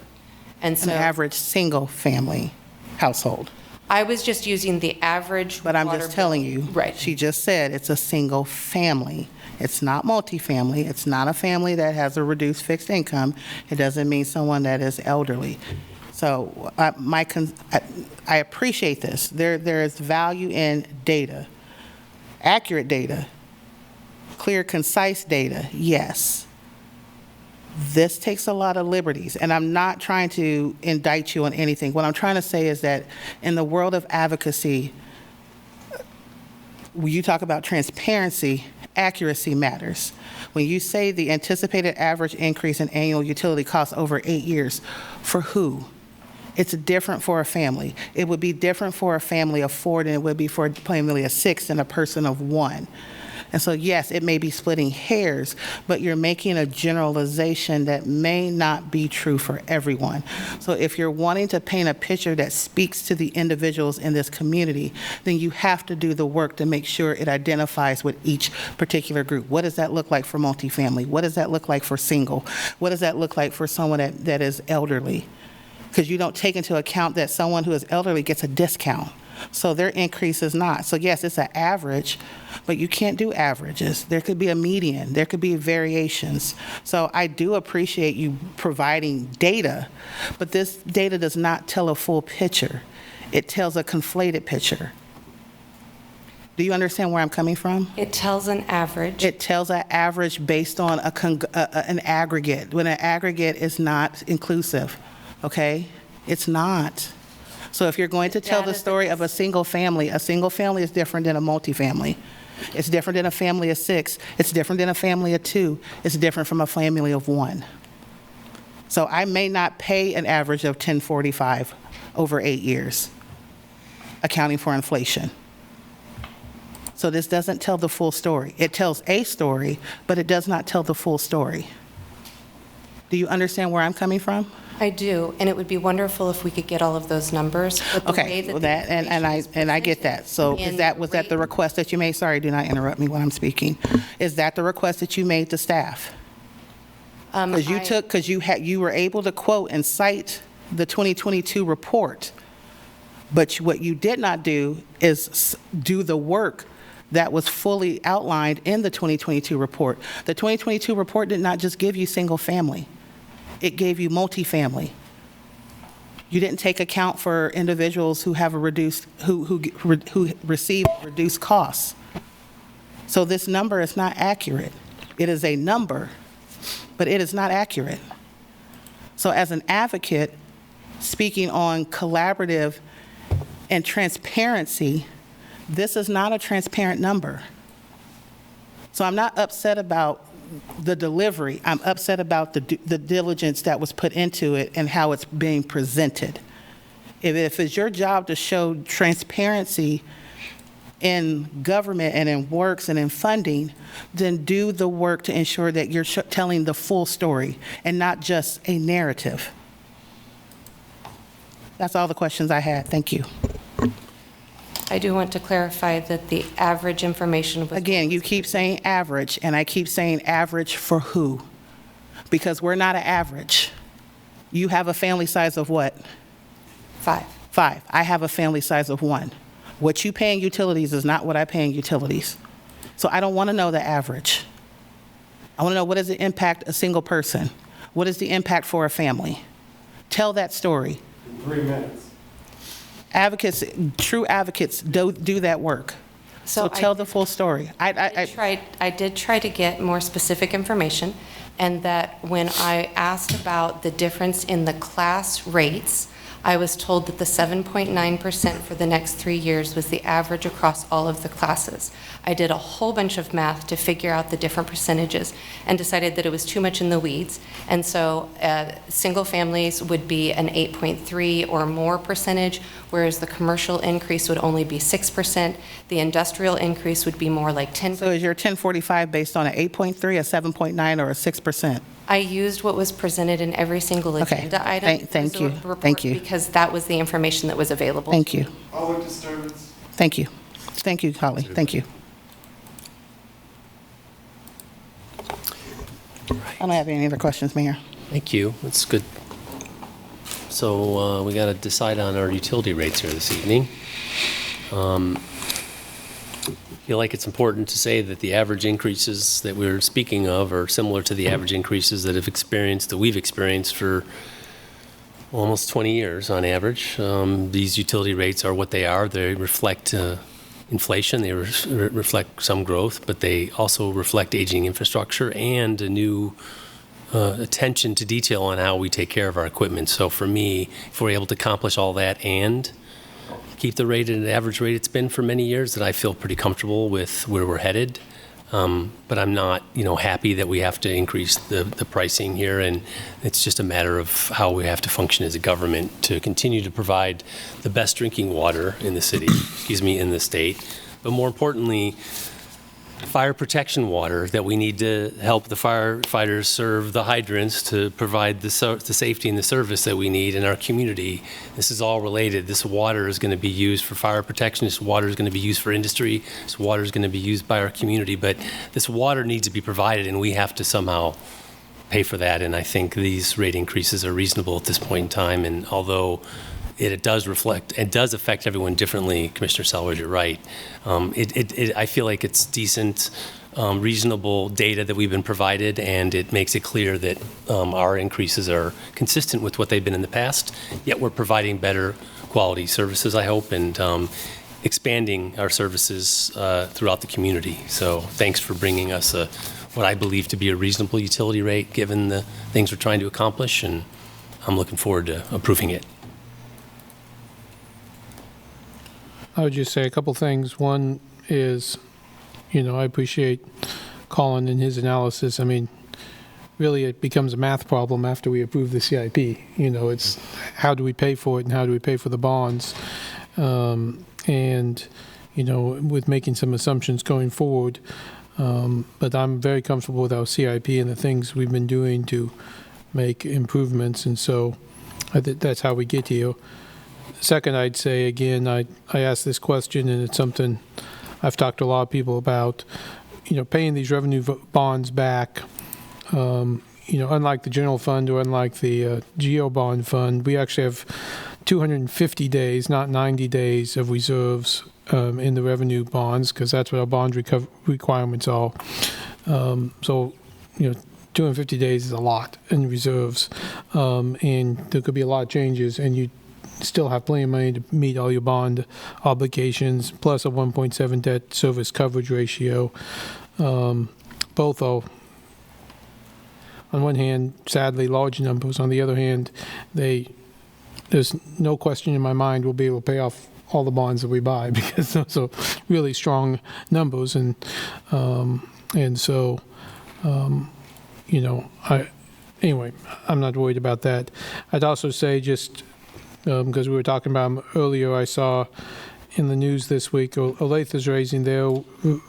And so An average single-family household. I was just using the average. But I'm water just telling bill. you. Right. She just said it's a single family. It's not multifamily. It's not a family that has a reduced fixed income. It doesn't mean someone that is elderly. So I appreciate this. There is value in data, accurate data, clear, concise data, yes. This takes a lot of liberties, and I'm not trying to indict you on anything. What I'm trying to say is that in the world of advocacy, when you talk about transparency, accuracy matters. When you say the anticipated average increase in annual utility costs over 8 years, for who? It's different for a family. It would be different for a family of 4 than it would be for a family of 6 and a person of 1. And so, yes, it may be splitting hairs, but you're making a generalization that may not be true for everyone. So if you're wanting to paint a picture that speaks to the individuals in this community, then you have to do the work to make sure it identifies with each particular group. What does that look like for multifamily? What does that look like for single? What does that look like for someone that is elderly? Because you don't take into account that someone who is elderly gets a discount. So their increase is not. So yes, it's an average, but you can't do averages. There could be a median. There could be variations. So I do appreciate you providing data, but this data does not tell a full picture. It tells a conflated picture. Do you understand where I'm coming from? It tells an average. It tells an average based on an aggregate, when an aggregate is not inclusive, okay? It's not. So if you're going to tell the story of a single family is different than a multifamily. It's different than a family of 6. It's different than a family of 2. It's different from a family of 1. So I may not pay an average of $10.45 over 8 years, accounting for inflation. So this doesn't tell the full story. It tells a story, but it does not tell the full story. Do you understand where I'm coming from? I do, and it would be wonderful if we could get all of those numbers. But the way Okay, that well, the that, and I get that. So was that the request that you made? Sorry, do not interrupt me when I'm speaking. Is that the request that you made to staff? Because you were able to quote and cite the 2022 report, but what you did not do is do the work that was fully outlined in the 2022 report. The 2022 report did not just give you single family. It gave you multifamily. You didn't take account for individuals who have who receive reduced costs. So this number is not accurate. It is a number, but it is not accurate. So as an advocate, speaking on collaborative and transparency, this is not a transparent number. So I'm not upset about the delivery. I'm upset about the diligence that was put into it and how it's being presented. If it's your job to show transparency in government and in works and in funding, then do the work to ensure that you're telling the full story and not just a narrative. That's all the questions I had. Thank you. I do want to clarify that the average information was... Again, you keep saying average, and I keep saying average for who? Because we're not an average. You have a family size of what? 5. 5. I have a family size of 1. What you pay in utilities is not what I pay in utilities. So I don't want to know the average. I want to know, what does it impact a single person? What is the impact for a family? Tell that story. 3 minutes. Advocates, true advocates do that work. So tell the full story. I did try to get more specific information, and that when I asked about the difference in the class rates, I was told that the 7.9% for the next 3 years was the average across all of the classes. I did a whole bunch of math to figure out the different percentages and decided that it was too much in the weeds. And so single families would be an 8.3 or more percentage, whereas the commercial increase would only be 6%. The industrial increase would be more like 10%. So is your 1045 based on an 8.3, a 7.9, or a 6%? I used what was presented in every single Okay. agenda item. Thank you. as a report Thank you. Because that was the information that was available. Thank you. Public disturbance. Thank you. Thank you, Holly. Thank you. I don't have any other questions, Mayor. Thank you. That's good. So we got to decide on our utility rates here this evening. I feel like it's important to say that the average increases that we're speaking of are similar to the average increases that we've experienced for almost 20 years on average. These utility rates are what they are. They reflect inflation, they reflect some growth, but they also reflect aging infrastructure and a new attention to detail on how we take care of our equipment. So for me, if we're able to accomplish all that and keep the rate at an average rate it's been for many years, that I feel pretty comfortable with where we're headed. But I'm not, happy that we have to increase the pricing here, and it's just a matter of how we have to function as a government to continue to provide the best drinking water in the city, in the state, but more importantly, fire protection water that we need to help the firefighters serve the hydrants to provide the safety and the service that we need in our community. This is all related. This water is going to be used for fire protection. This water is going to be used for industry. This water is going to be used by our community. But this water needs to be provided, and we have to somehow pay for that. And I think these rate increases are reasonable at this point in time. And although it does affect everyone differently, Commissioner Selwood, you're right. I feel like it's decent, reasonable data that we've been provided, and it makes it clear that our increases are consistent with what they've been in the past, yet we're providing better quality services, I hope, and expanding our services throughout the community. So thanks for bringing us what I believe to be a reasonable utility rate, given the things we're trying to accomplish, and I'm looking forward to approving it. I would just say a couple things. One is, I appreciate Colin and his analysis. I mean, really it becomes a math problem after we approve the CIP. It's how do we pay for it and how do we pay for the bonds? And, with making some assumptions going forward. But I'm very comfortable with our CIP and the things we've been doing to make improvements. And so that's how we get here. Second, I'd say, again, I asked this question, and it's something I've talked to a lot of people about, paying these revenue bonds back, unlike the general fund or unlike the GO bond fund, we actually have 250 days, not 90 days of reserves in the revenue bonds, because that's what our bond requirements are. So, 250 days is a lot in reserves, and there could be a lot of changes, and you still have plenty of money to meet all your bond obligations, plus a 1.7 debt service coverage ratio. Both are, on one hand, sadly large numbers. On the other hand, there's no question in my mind we'll be able to pay off all the bonds that we buy, because those are really strong numbers. And so, anyway, I'm not worried about that. I'd also say, just because we were talking about them earlier, I saw in the news this week, Olathe is raising their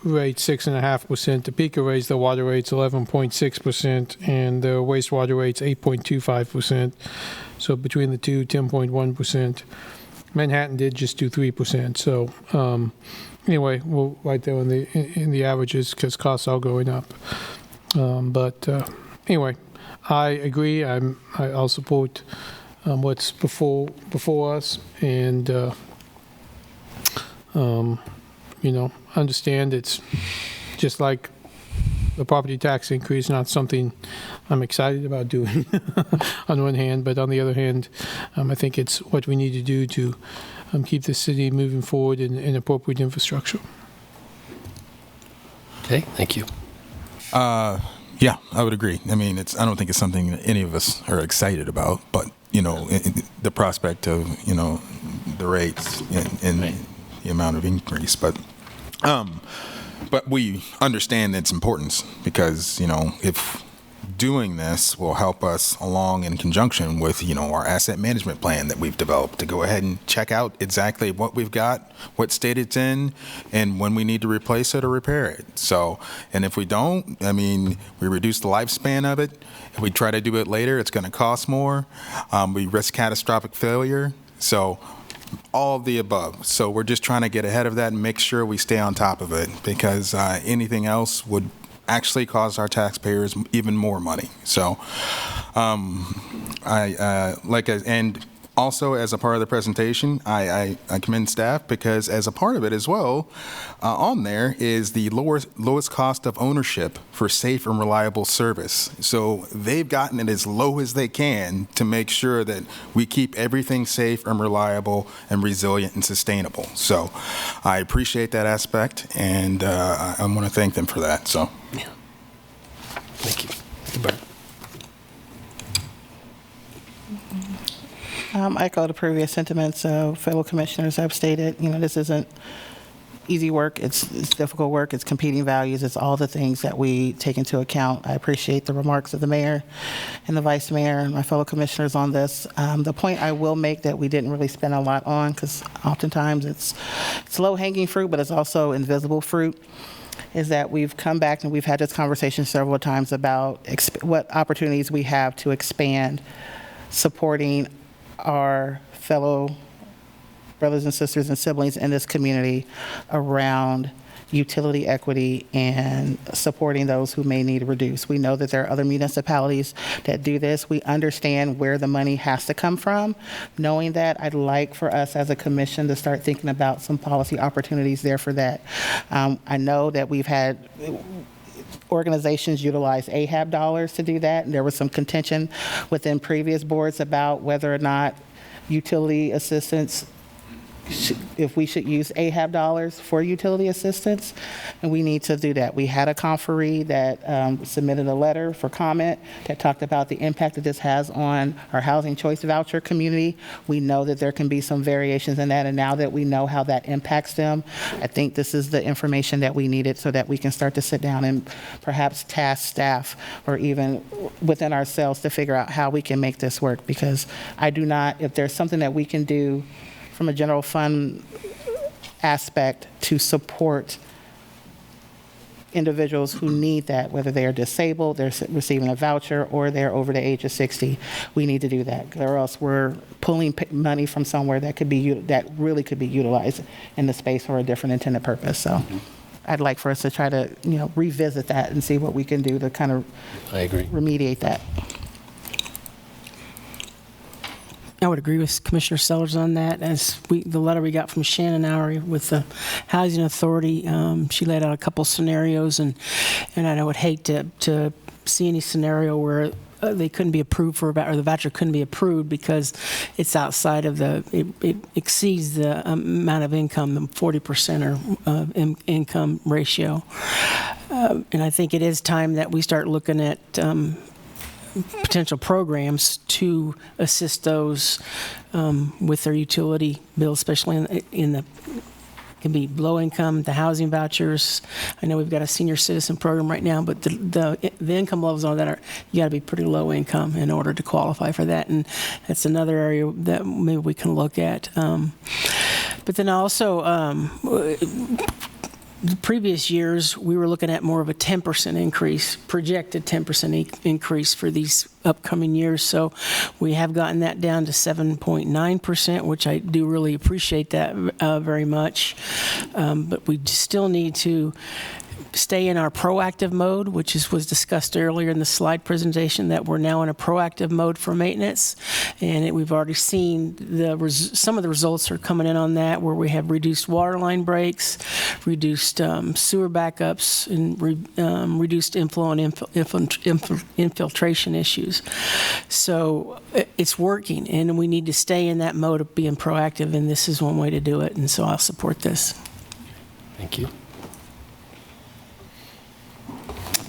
rate 6.5%. Topeka raised their water rates 11.6%, and their wastewater rates 8.25%. So between the two, 10.1%. Manhattan did just do 3%. So anyway, we're right there in the averages, because costs are going up. But anyway, I agree. I'll support what's before us, and understand it's just like the property tax increase, not something I'm excited about doing on one hand, but on the other hand, I think it's what we need to do to keep the city moving forward in appropriate infrastructure. Okay, thank you. Yeah, I would agree. I mean, I don't think it's something that any of us are excited about, but, the prospect of, the rates and the amount of increase. But we understand its importance because, if doing this will help us along in conjunction with, our asset management plan that we've developed to go ahead and check out exactly what we've got, what state it's in, and when we need to replace it or repair it. So, and if we don't, we reduce the lifespan of it. If we try to do it later, it's going to cost more. We risk catastrophic failure. So all of the above. So we're just trying to get ahead of that and make sure we stay on top of it because anything else would actually cost our taxpayers even more money. So and also as a part of the presentation, I commend staff because as a part of it as well, on there is the lowest cost of ownership for safe and reliable service. So they've gotten it as low as they can to make sure that we keep everything safe and reliable and resilient and sustainable. So I appreciate that aspect, and I want to thank them for that. So. Yeah. Thank you. Thank you, Bert. I echo the previous sentiments of fellow commissioners have stated. This isn't easy work. It's difficult work. It's competing values. It's all the things that we take into account. I appreciate the remarks of the mayor and the vice mayor and my fellow commissioners on this. The point I will make that we didn't really spend a lot on, because oftentimes it's low-hanging fruit, but it's also invisible fruit, is that we've come back and we've had this conversation several times about what opportunities we have to expand supporting our fellow brothers and sisters and siblings in this community around utility equity and supporting those who may need to reduce. We know that there are other municipalities that do this. We understand where the money has to come from. Knowing that, I'd like for us as a commission to start thinking about some policy opportunities there for that. I know that we've had organizations utilize AHAB dollars to do that, and there was some contention within previous boards about whether or not utility assistance, if we should use AHAB dollars for utility assistance, and we need to do that. We had a conferee that submitted a letter for comment that talked about the impact that this has on our housing choice voucher community. We know that there can be some variations in that, and now that we know how that impacts them, I think this is the information that we needed so that we can start to sit down and perhaps task staff or even within ourselves to figure out how we can make this work, because I do not, if there's something that we can do from a general fund aspect to support individuals who need that, whether they are disabled, they're receiving a voucher, or they're over the age of 60. We need to do that, or else we're pulling money from somewhere that really could be utilized in the space for a different intended purpose. So I'd like for us to try to revisit that and see what we can do to kind of remediate that. I would agree with Commissioner Sellers on that. The letter we got from Shannon Howery with the Housing Authority, she laid out a couple scenarios, and I would hate to see any scenario where they couldn't be approved or the voucher couldn't be approved because it's outside of it exceeds the amount of income, the 40% income ratio. And I think it is time that we start looking at potential programs to assist those with their utility bill, especially in the can be low income, the housing vouchers. I know we've got a senior citizen program right now, but the income levels on that you got to be pretty low income in order to qualify for that, and that's another area that maybe we can look at. But then also, the previous years, we were looking at more of a 10% increase, projected 10% increase for these upcoming years. So we have gotten that down to 7.9%, which I do really appreciate that very much. But we still need to stay in our proactive mode, which was discussed earlier in the slide presentation, that we're now in a proactive mode for maintenance. And we've already seen some of the results are coming in on that, where we have reduced water line breaks, reduced sewer backups, and reduced inflow and infiltration issues. So it's working, and we need to stay in that mode of being proactive, and this is one way to do it, and so I'll support this. Thank you.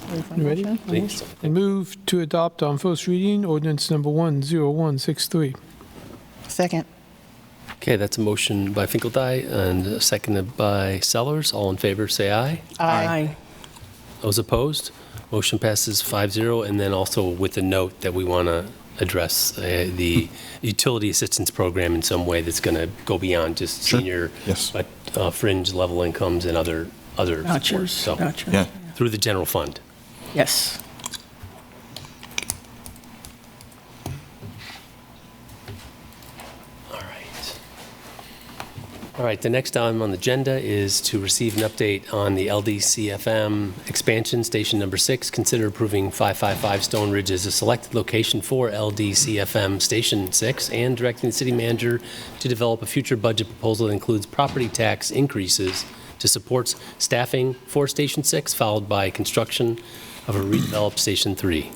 You ready? Please. I move to adopt on first reading ordinance number 10163. Second. Okay, that's a motion by Finkeldei and seconded by Sellers. All in favor, say aye. Aye. Those opposed? Motion passes 5-0, and then also with a note that we want to address the utility assistance program in some way that's going to go beyond just senior, Yes. but fringe level incomes and other supports. Vouchers. So Vouchers. Yeah. through the general fund. Yes. All right, the next item on the agenda is to receive an update on the LDCFM expansion, station number 6. Consider approving 555 Stone Ridge as a selected location for LDCFM Station 6 and directing the city manager to develop a future budget proposal that includes property tax increases to support staffing for Station 6, followed by construction of a redeveloped Station 3.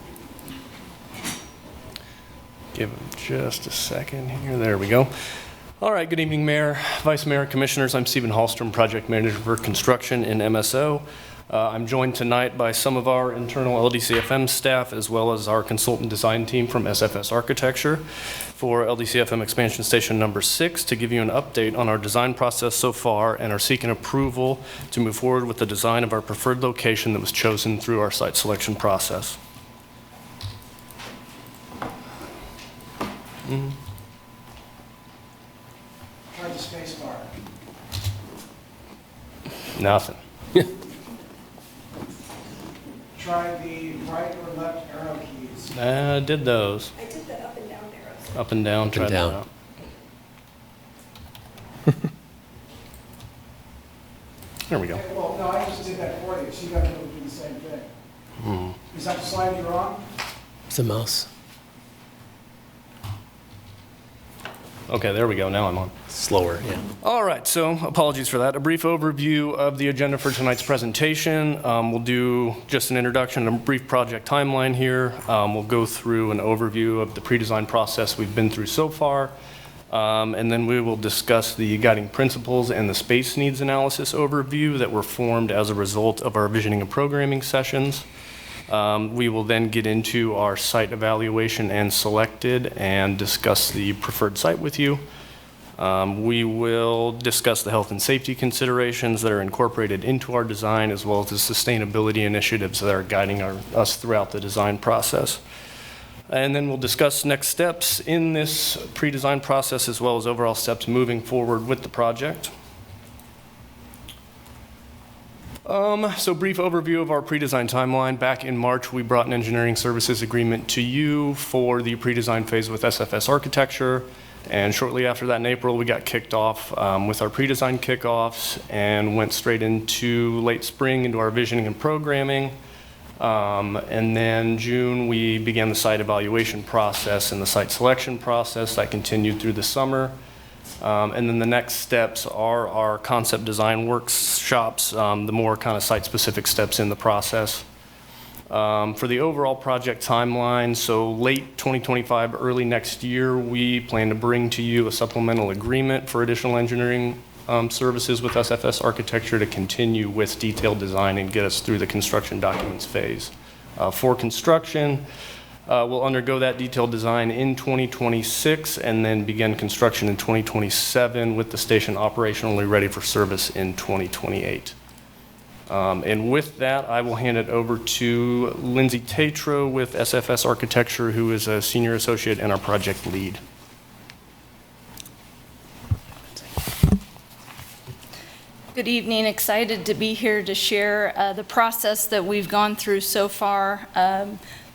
Give it just a second here. There we go. All right, good evening, Mayor, Vice Mayor, Commissioners. I'm Stephen Hallstrom, Project Manager for Construction in MSO. I'm joined tonight by some of our internal LDCFM staff as well as our consultant design team from SFS Architecture for LDCFM Expansion Station number 6 to give you an update on our design process so far and are seeking approval to move forward with the design of our preferred location that was chosen through our site selection process. Try the space bar. Nothing. Try the right or left arrow keys. I did those. I did the up and down arrows. Up and down, try that down. out. There we go. Okay, well, no, I just did that for you, so you got to do the same thing. Is that the slide you're on? It's a mouse. Okay, there we go. Now I'm on. Slower, yeah. All right, so apologies for that. A brief overview of the agenda for tonight's presentation. We'll do just an introduction, a brief project timeline here. We'll go through an overview of the pre-design process we've been through so far. And then we will discuss the guiding principles and the space needs analysis overview that were formed as a result of our visioning and programming sessions. We will then get into our site evaluation and selected and discuss the preferred site with you. We will discuss the health and safety considerations that are incorporated into our design as well as the sustainability initiatives that are guiding us throughout the design process. And then we'll discuss next steps in this pre-design process as well as overall steps moving forward with the project. So brief overview of our pre-design timeline. Back in March, we brought an engineering services agreement to you for the pre-design phase with SFS Architecture. And shortly after that in April, we got kicked off with our pre-design kickoffs and went straight into late spring into our visioning and programming. And then June, we began the site evaluation process and the site selection process that continued through the summer. And then the next steps are our concept design workshops, the more kind of site-specific steps in the process. For the overall project timeline, so late 2025, early next year, we plan to bring to you a supplemental agreement for additional engineering services with SFS Architecture to continue with detailed design and get us through the construction documents phase. For construction, we'll undergo that detailed design in 2026 and then begin construction in 2027 with the station operationally ready for service in 2028. And with that, I will hand it over to Lindsay Tatro with SFS Architecture, who is a senior associate and our project lead. Good evening. Excited to be here to share the process that we've gone through so far.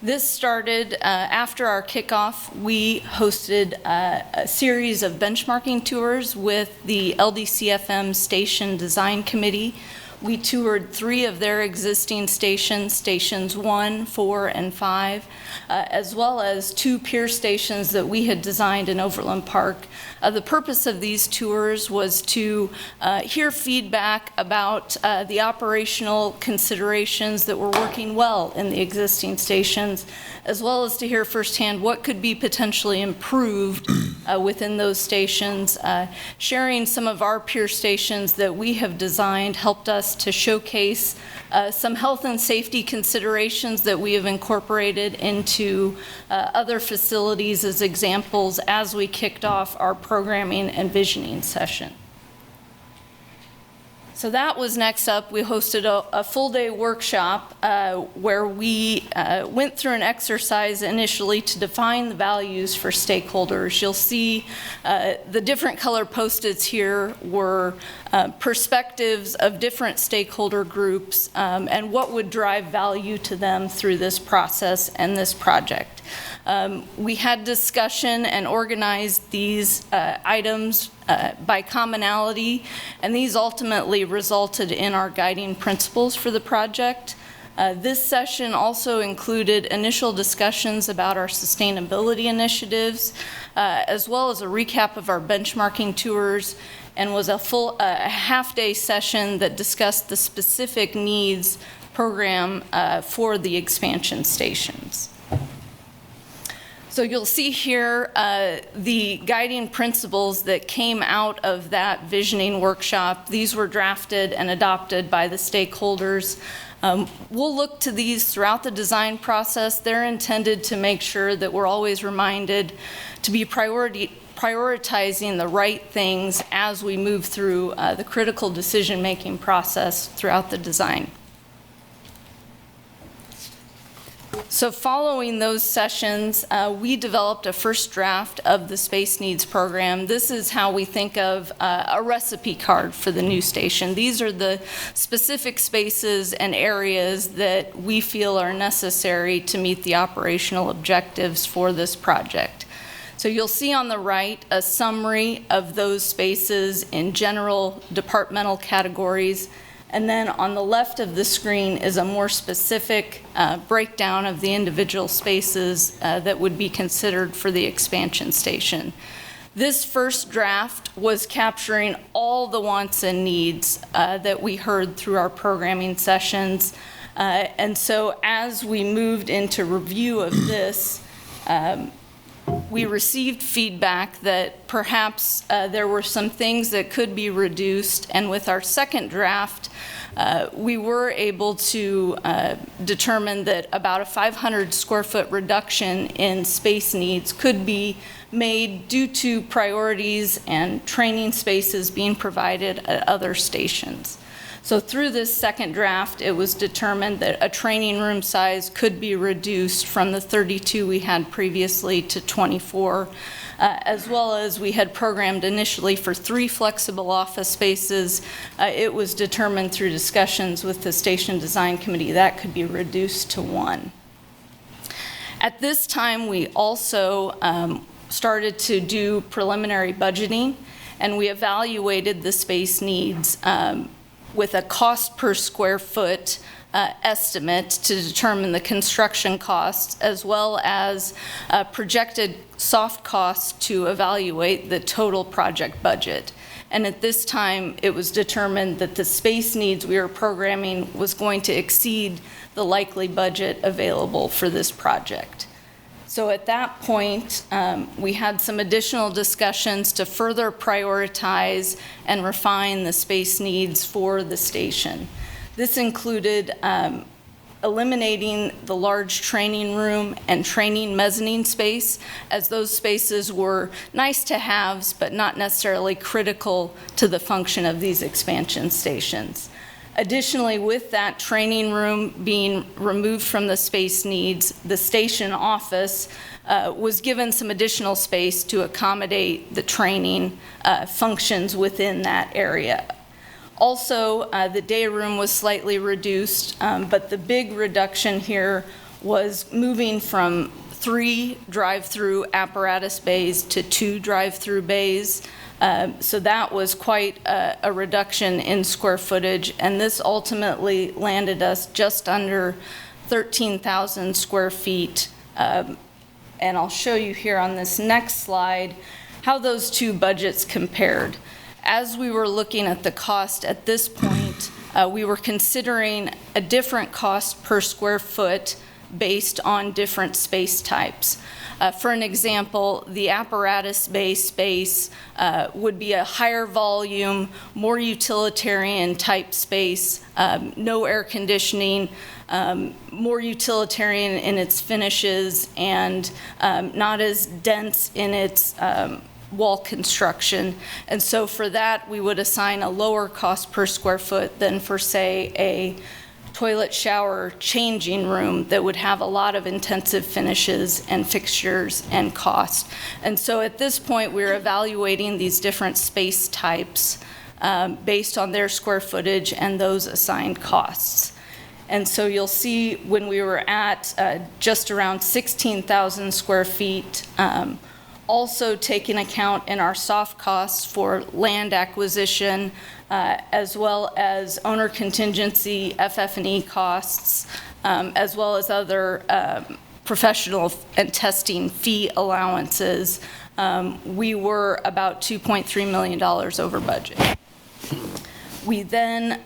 This started after our kickoff. We hosted a series of benchmarking tours with the LDCFM Station Design Committee. We toured 3 of their existing stations, stations 1, 4, and 5, as well as 2 pier stations that we had designed in Overland Park. The purpose of these tours was to hear feedback about the operational considerations that were working well in the existing stations, as well as to hear firsthand what could be potentially improved within those stations. Sharing some of our pier stations that we have designed helped us to showcase some health and safety considerations that we have incorporated into other facilities as examples as we kicked off our programming and visioning session. So that was next up. We hosted a full-day workshop where we went through an exercise initially to define the values for stakeholders. You'll see the different color post-its here were perspectives of different stakeholder groups and what would drive value to them through this process and this project. We had discussion and organized these items by commonality, and these ultimately resulted in our guiding principles for the project. This session also included initial discussions about our sustainability initiatives, as well as a recap of our benchmarking tours, and was a half-day session that discussed the specific needs program for the expansion stations. So you'll see here the guiding principles that came out of that visioning workshop. These were drafted and adopted by the stakeholders. We'll look to these throughout the design process. They're intended to make sure that we're always reminded to be prioritizing the right things as we move through the critical decision-making process throughout the design. So following those sessions, we developed a first draft of the Space Needs Program. This is how we think of a recipe card for the new station. These are the specific spaces and areas that we feel are necessary to meet the operational objectives for this project. So you'll see on the right a summary of those spaces in general departmental categories. And then on the left of the screen is a more specific breakdown of the individual spaces that would be considered for the expansion station. This first draft was capturing all the wants and needs that we heard through our programming sessions. And so as we moved into review of this, we received feedback that perhaps there were some things that could be reduced, and with our second draft, we were able to determine that about a 500 square foot reduction in space needs could be made due to priorities and training spaces being provided at other stations. So through this second draft, it was determined that a training room size could be reduced from the 32 we had previously to 24, as well as we had programmed initially for 3 flexible office spaces. It was determined through discussions with the Station Design Committee that could be reduced to 1. At this time, we also started to do preliminary budgeting, and we evaluated the space needs with a cost per square foot estimate to determine the construction costs, as well as projected soft costs to evaluate the total project budget. And at this time, it was determined that the space needs we were programming was going to exceed the likely budget available for this project. So at that point, we had some additional discussions to further prioritize and refine the space needs for the station. This included eliminating the large training room and training mezzanine space, as those spaces were nice to haves, but not necessarily critical to the function of these expansion stations. Additionally, with that training room being removed from the space needs, the station office was given some additional space to accommodate the training functions within that area. Also, the day room was slightly reduced, but the big reduction here was moving from 3 drive-through apparatus bays to 2 drive-through bays. So that was quite a reduction in square footage, and this ultimately landed us just under 13,000 square feet. And I'll show you here on this next slide how those two budgets compared. As we were looking at the cost at this point, we were considering a different cost per square foot based on different space types. For an example, the apparatus bay space would be a higher volume, more utilitarian type space, no air conditioning, more utilitarian in its finishes, and not as dense in its wall construction. And so for that, we would assign a lower cost per square foot than for, say, a toilet shower changing room that would have a lot of intensive finishes and fixtures and cost. And so at this point, we're evaluating these different space types based on their square footage and those assigned costs. And so you'll see when we were at just around 16,000 square feet, also taking account in our soft costs for land acquisition, as well as owner contingency, FF&E costs, as well as other professional and testing fee allowances, we were about $2.3 million over budget. We then,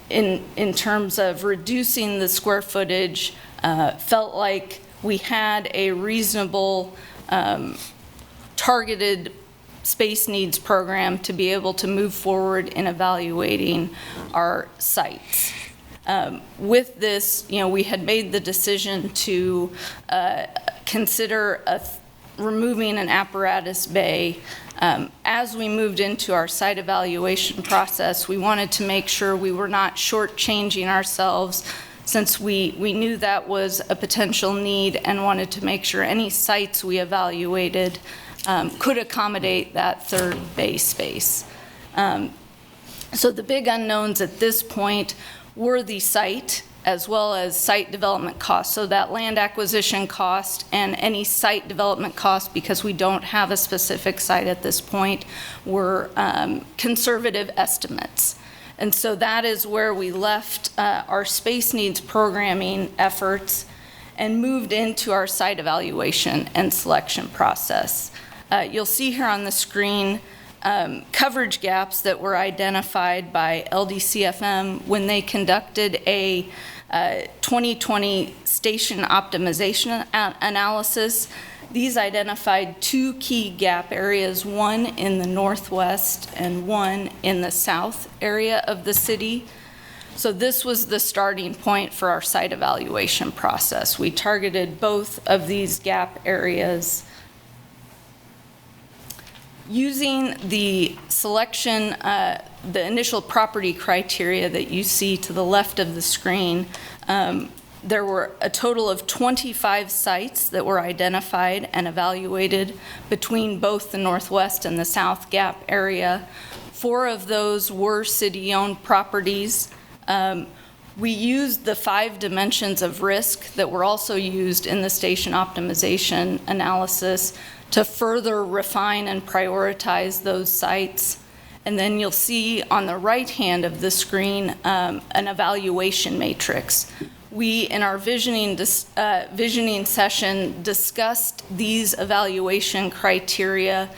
in terms of reducing the square footage, felt like we had a reasonable targeted space needs program to be able to move forward in evaluating our sites. With this, we had made the decision to consider removing an apparatus bay. As we moved into our site evaluation process, we wanted to make sure we were not shortchanging ourselves, since we knew that was a potential need and wanted to make sure any sites we evaluated could accommodate that third bay space. So the big unknowns at this point were the site, as well as site development costs. So that land acquisition cost and any site development cost, because we don't have a specific site at this point, were conservative estimates. And so that is where we left our space needs programming efforts and moved into our site evaluation and selection process. You'll see here on the screen coverage gaps that were identified by LDCFM when they conducted a 2020 station optimization analysis. These identified two key gap areas, one in the northwest and one in the south area of the city. So this was the starting point for our site evaluation process. We targeted both of these gap areas. Using the selection, the initial property criteria that you see to the left of the screen, there were a total of 25 sites that were identified and evaluated between both the northwest and the south gap area. 4 of those were city-owned properties. We used the 5 dimensions of risk that were also used in the station optimization analysis to further refine and prioritize those sites. And then you'll see on the right hand of the screen an evaluation matrix. We, in our visioning session, discussed these evaluation criteria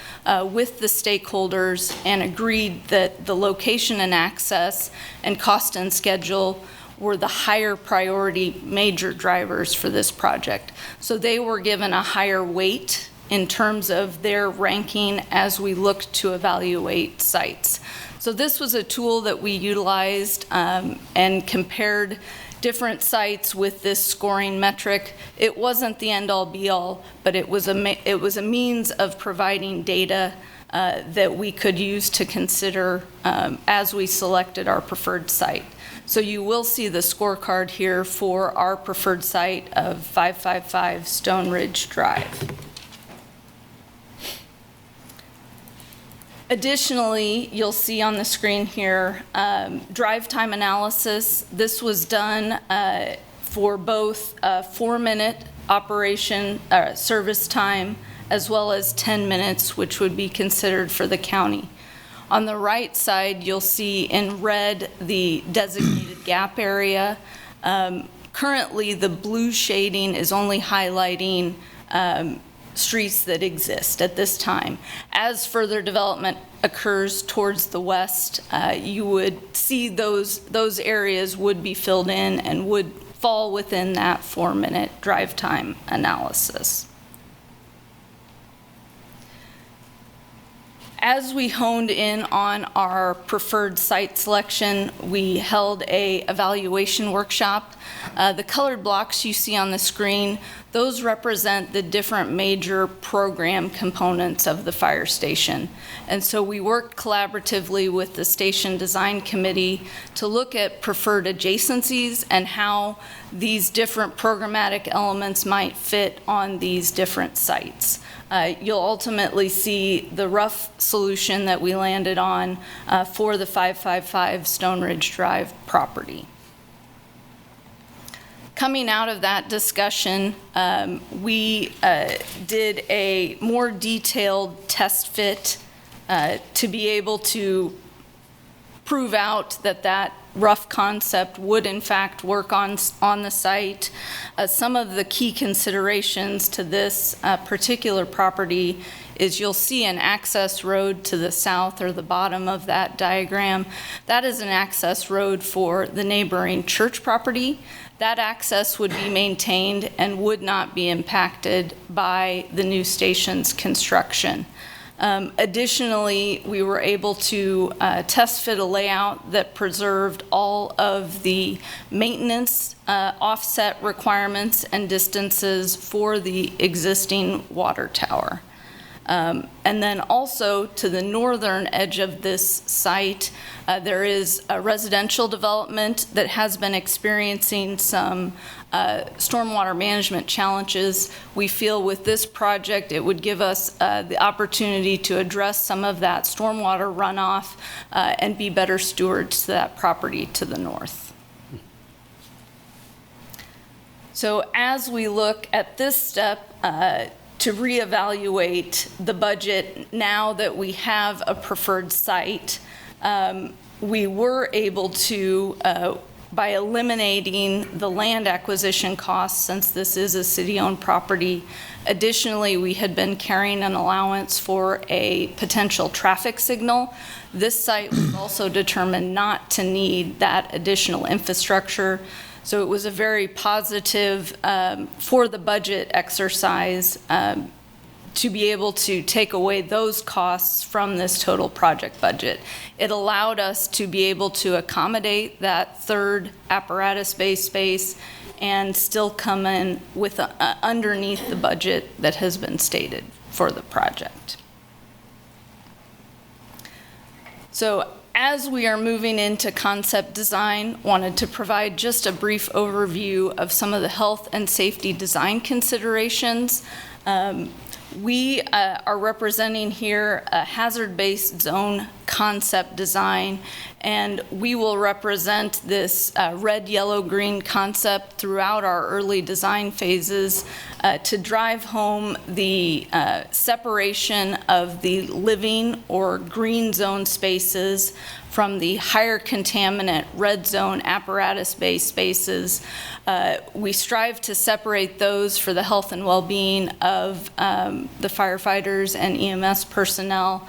with the stakeholders and agreed that the location and access and cost and schedule were the higher priority major drivers for this project. So they were given a higher weight in terms of their ranking as we looked to evaluate sites. So this was a tool that we utilized and compared different sites with this scoring metric. It wasn't the end-all be-all, but it was a means of providing data that we could use to consider as we selected our preferred site. So you will see the scorecard here for our preferred site of 555 Stone Ridge Drive. Additionally, you'll see on the screen here drive time analysis. This was done for both 4-minute operation service time as well as 10 minutes, which would be considered for the county. On the right side, you'll see in red the designated gap area. Currently, the blue shading is only highlighting streets that exist at this time. As further development occurs towards the west, you would see those areas would be filled in and would fall within that 4-minute drive time analysis. As we honed in on our preferred site selection, we held a evaluation workshop. The colored blocks you see on the screen, those represent the different major program components of the fire station. And so we worked collaboratively with the station design committee to look at preferred adjacencies and how these different programmatic elements might fit on these different sites. You'll ultimately see the rough solution that we landed on for the 555 Stone Ridge Drive property. Coming out of that discussion, we did a more detailed test fit to be able to prove out that that rough concept would in fact work on the site. Some of the key considerations to this particular property is you'll see an access road to the south or the bottom of that diagram. That is an access road for the neighboring church property. That access would be maintained and would not be impacted by the new station's construction. Additionally, we were able to test fit a layout that preserved all of the maintenance offset requirements and distances for the existing water tower. And then also to the northern edge of this site, there is a residential development that has been experiencing some stormwater management challenges. We feel with this project it would give us the opportunity to address some of that stormwater runoff and be better stewards to that property to the north. So as we look at this step, to reevaluate the budget now that we have a preferred site, we were able to, by eliminating the land acquisition costs, since this is a city-owned property. Additionally, we had been carrying an allowance for a potential traffic signal. This site was also determined not to need that additional infrastructure. So it was a very positive for the budget exercise to be able to take away those costs from this total project budget. It allowed us to be able to accommodate that third apparatus-based space and still come in with underneath the budget that has been stated for the project. So as we are moving into concept design, wanted to provide just a brief overview of some of the health and safety design considerations. We are representing here a hazard-based zone concept design, and we will represent this red, yellow, green concept throughout our early design phases to drive home the separation of the living or green zone spaces from the higher contaminant red zone apparatus-based spaces. We strive to separate those for the health and well-being of the firefighters and EMS personnel.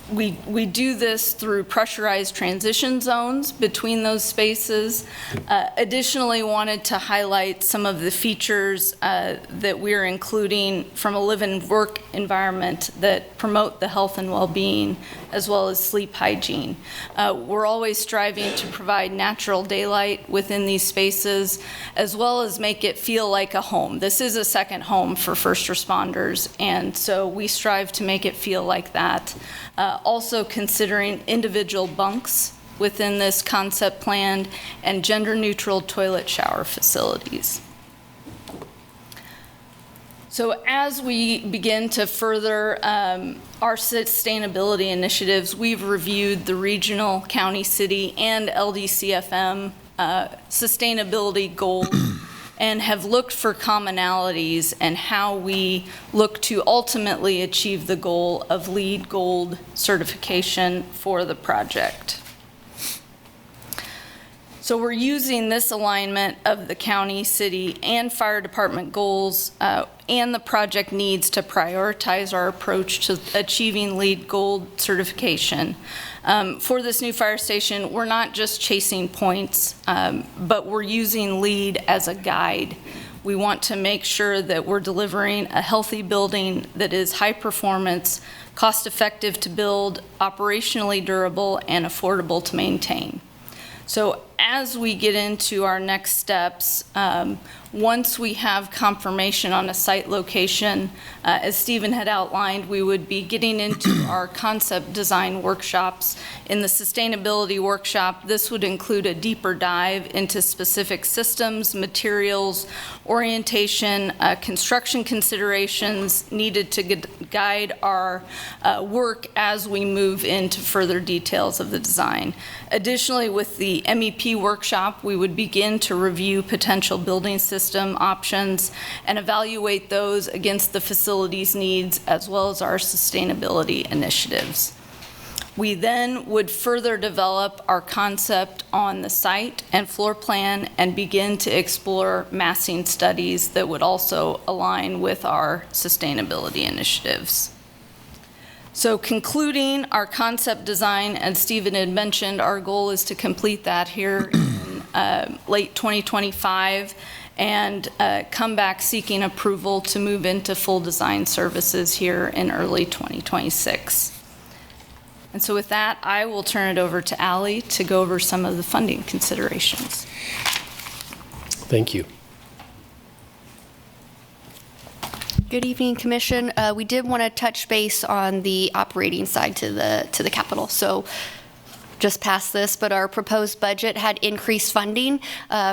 We do this through pressurized transition zones between those spaces. Additionally, wanted to highlight some of the features that we're including from a live and work environment that promote the health and well-being as well as sleep hygiene. We're always striving to provide natural daylight within these spaces as well as make it feel like a home. This is a second home for first responders, and so we strive to make it feel like that. Also considering individual bunks within this concept plan and gender-neutral toilet shower facilities. So as we begin to further our sustainability initiatives, we've reviewed the regional, county, city, and LDCFM sustainability goals and have looked for commonalities and how we look to ultimately achieve the goal of LEED Gold certification for the project. So we're using this alignment of the county, city, and fire department goals and the project needs to prioritize our approach to achieving LEED Gold certification. For this new fire station, we're not just chasing points, but we're using LEED as a guide. We want to make sure that we're delivering a healthy building that is high performance, cost-effective to build, operationally durable, and affordable to maintain. So as we get into our next steps, once we have confirmation on a site location, as Stephen had outlined, we would be getting into our concept design workshops. In the sustainability workshop, this would include a deeper dive into specific systems, materials, orientation, construction considerations needed to guide our work as we move into further details of the design. Additionally, with the MEP workshop, we would begin to review potential building system options and evaluate those against the facility's needs as well as our sustainability initiatives. We then would further develop our concept on the site and floor plan and begin to explore massing studies that would also align with our sustainability initiatives. So concluding our concept design, as Stephen had mentioned, our goal is to complete that here in late 2025 and come back seeking approval to move into full design services here in early 2026. And so with that, I will turn it over to Allie to go over some of the funding considerations. Thank you. Good evening, Commission. We did want to touch base on the operating side to the capital. So just past this, but our proposed budget had increased funding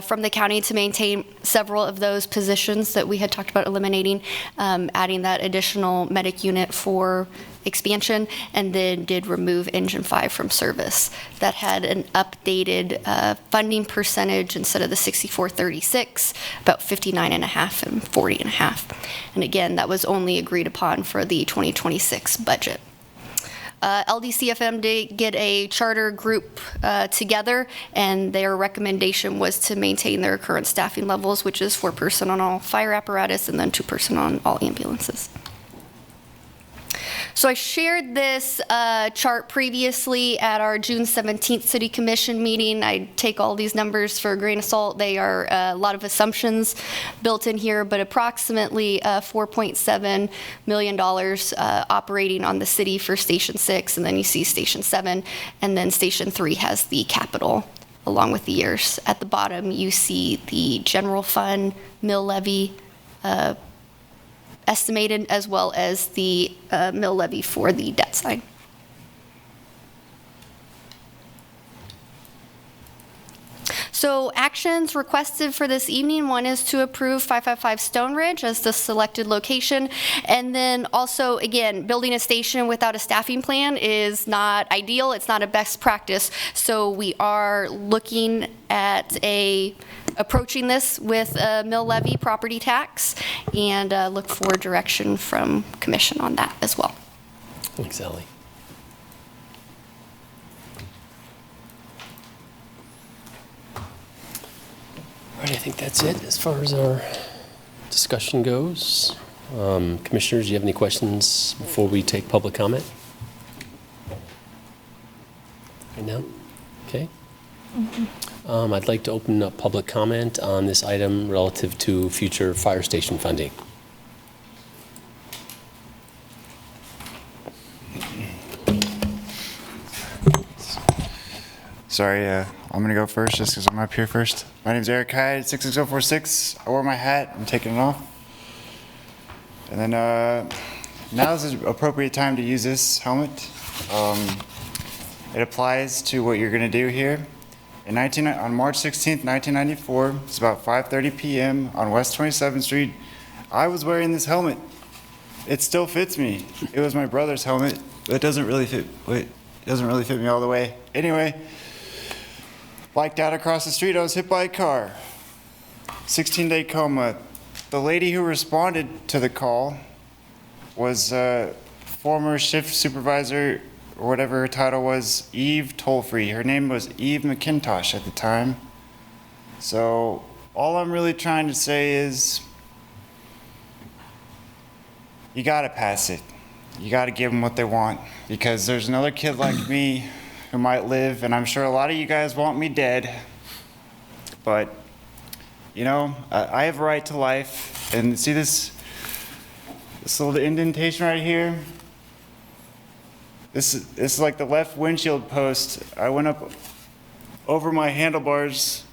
from the county to maintain several of those positions that we had talked about eliminating, adding that additional medic unit for expansion, and then did remove Engine 5 from service. That had an updated funding percentage instead of the 64-36, about 59.5 and 40.5. And again, that was only agreed upon for the 2026 budget. LDCFM did get a charter group together, and their recommendation was to maintain their current staffing levels, which is 4-person on all fire apparatus and then 2-person on all ambulances. So I shared this chart previously at our June 17th City Commission meeting. I take all these numbers for a grain of salt. They are a lot of assumptions built in here, but approximately $4.7 million operating on the city for Station 6, and then you see Station 7, and then Station 3 has the capital along with the years. At the bottom, you see the general fund, mill levy, estimated, as well as the mill levy for the debt side. So actions requested for this evening, one is to approve 555 Stone Ridge as the selected location. And then also, again, building a station without a staffing plan is not ideal. It's not a best practice. So we are looking at approaching this with a mill levy property tax, and look for direction from Commission on that as well. Thanks, Allie. All right, I think that's it as far as our discussion goes. Commissioners, do you have any questions before we take public comment? Right now? Okay. I'd like to open up public comment on this item relative to future fire station funding. Sorry, I'm going to go first just because I'm up here first. My name's Eric Hyde, 66046. I wore my hat. I'm taking it off. And then now is the appropriate time to use this helmet. It applies to what you're going to do here. On March 16th, 1994, it's about 5:30 p.m. on West 27th Street. I was wearing this helmet. It still fits me. It was my brother's helmet, but it doesn't really fit. Wait, it doesn't really fit me all the way. Anyway, biked out across the street. I was hit by a car. 16-day coma. The lady who responded to the call was former shift supervisor, or whatever her title was, Eve Tollfree. Her name was Eve McIntosh at the time. So all I'm really trying to say is you gotta pass it. You gotta give them what they want, because there's another kid like me who might live, and I'm sure a lot of you guys want me dead, but you know, I have a right to life. And see this little indentation right here? This is like the left windshield post. I went up over my handlebars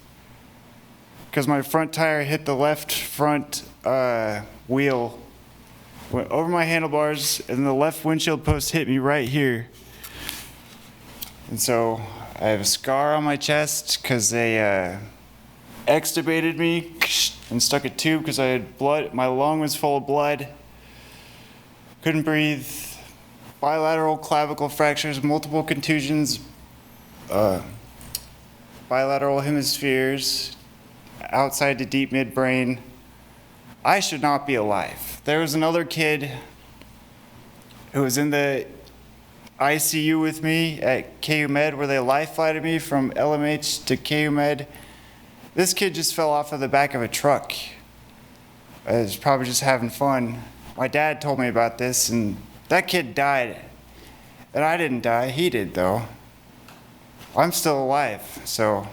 because my front tire hit the left front wheel. Went over my handlebars, and the left windshield post hit me right here. And so I have a scar on my chest because they extubated me and stuck a tube because I had blood. My lung was full of blood. Couldn't breathe. Bilateral clavicle fractures, multiple contusions, bilateral hemispheres, outside to deep midbrain. I should not be alive. There was another kid who was in the ICU with me at KU Med where they life flighted me from LMH to KU Med. This kid just fell off of the back of a truck. I was probably just having fun. My dad told me about this, and that kid died. And I didn't die, he did though. I'm still alive, so.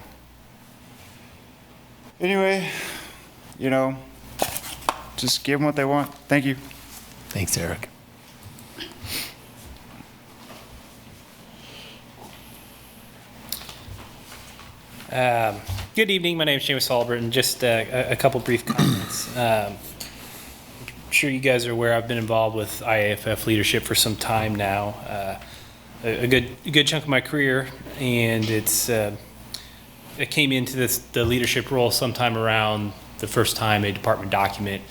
Anyway, you know, just give them what they want. Thank you. Thanks, Eric. Good evening. My name is James Halbert, just a couple brief comments. I'm sure you guys are aware I've been involved with IAFF leadership for some time now, a good chunk of my career, and I came into the leadership role sometime around the first time a department document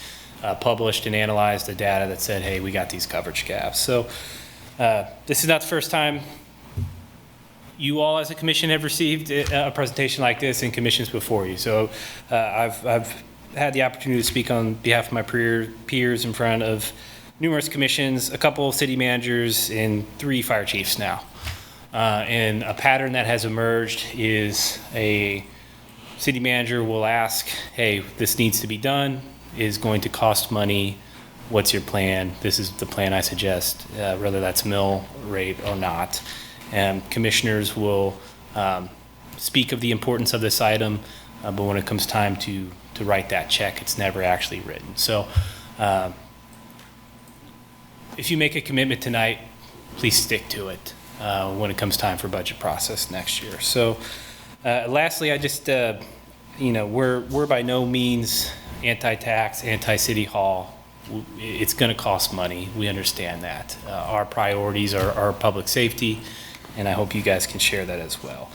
published and analyzed the data that said, hey, we got these coverage gaps. So this is not the first time you all as a commission have received a presentation like this in commissions before you. So I've had the opportunity to speak on behalf of my peers in front of numerous commissions, a couple of city managers, and 3 fire chiefs now. And a pattern that has emerged is a city manager will ask, hey, this needs to be done, is going to cost money, what's your plan? This is the plan I suggest, whether that's mill rate or not. And commissioners will speak of the importance of this item, but when it comes time to write that check, it's never actually written. So if you make a commitment tonight, please stick to it when it comes time for budget process next year. So lastly, I just, we're by no means anti-tax, anti-city hall. It's going to cost money. We understand that. Our priorities are public safety, and I hope you guys can share that as well.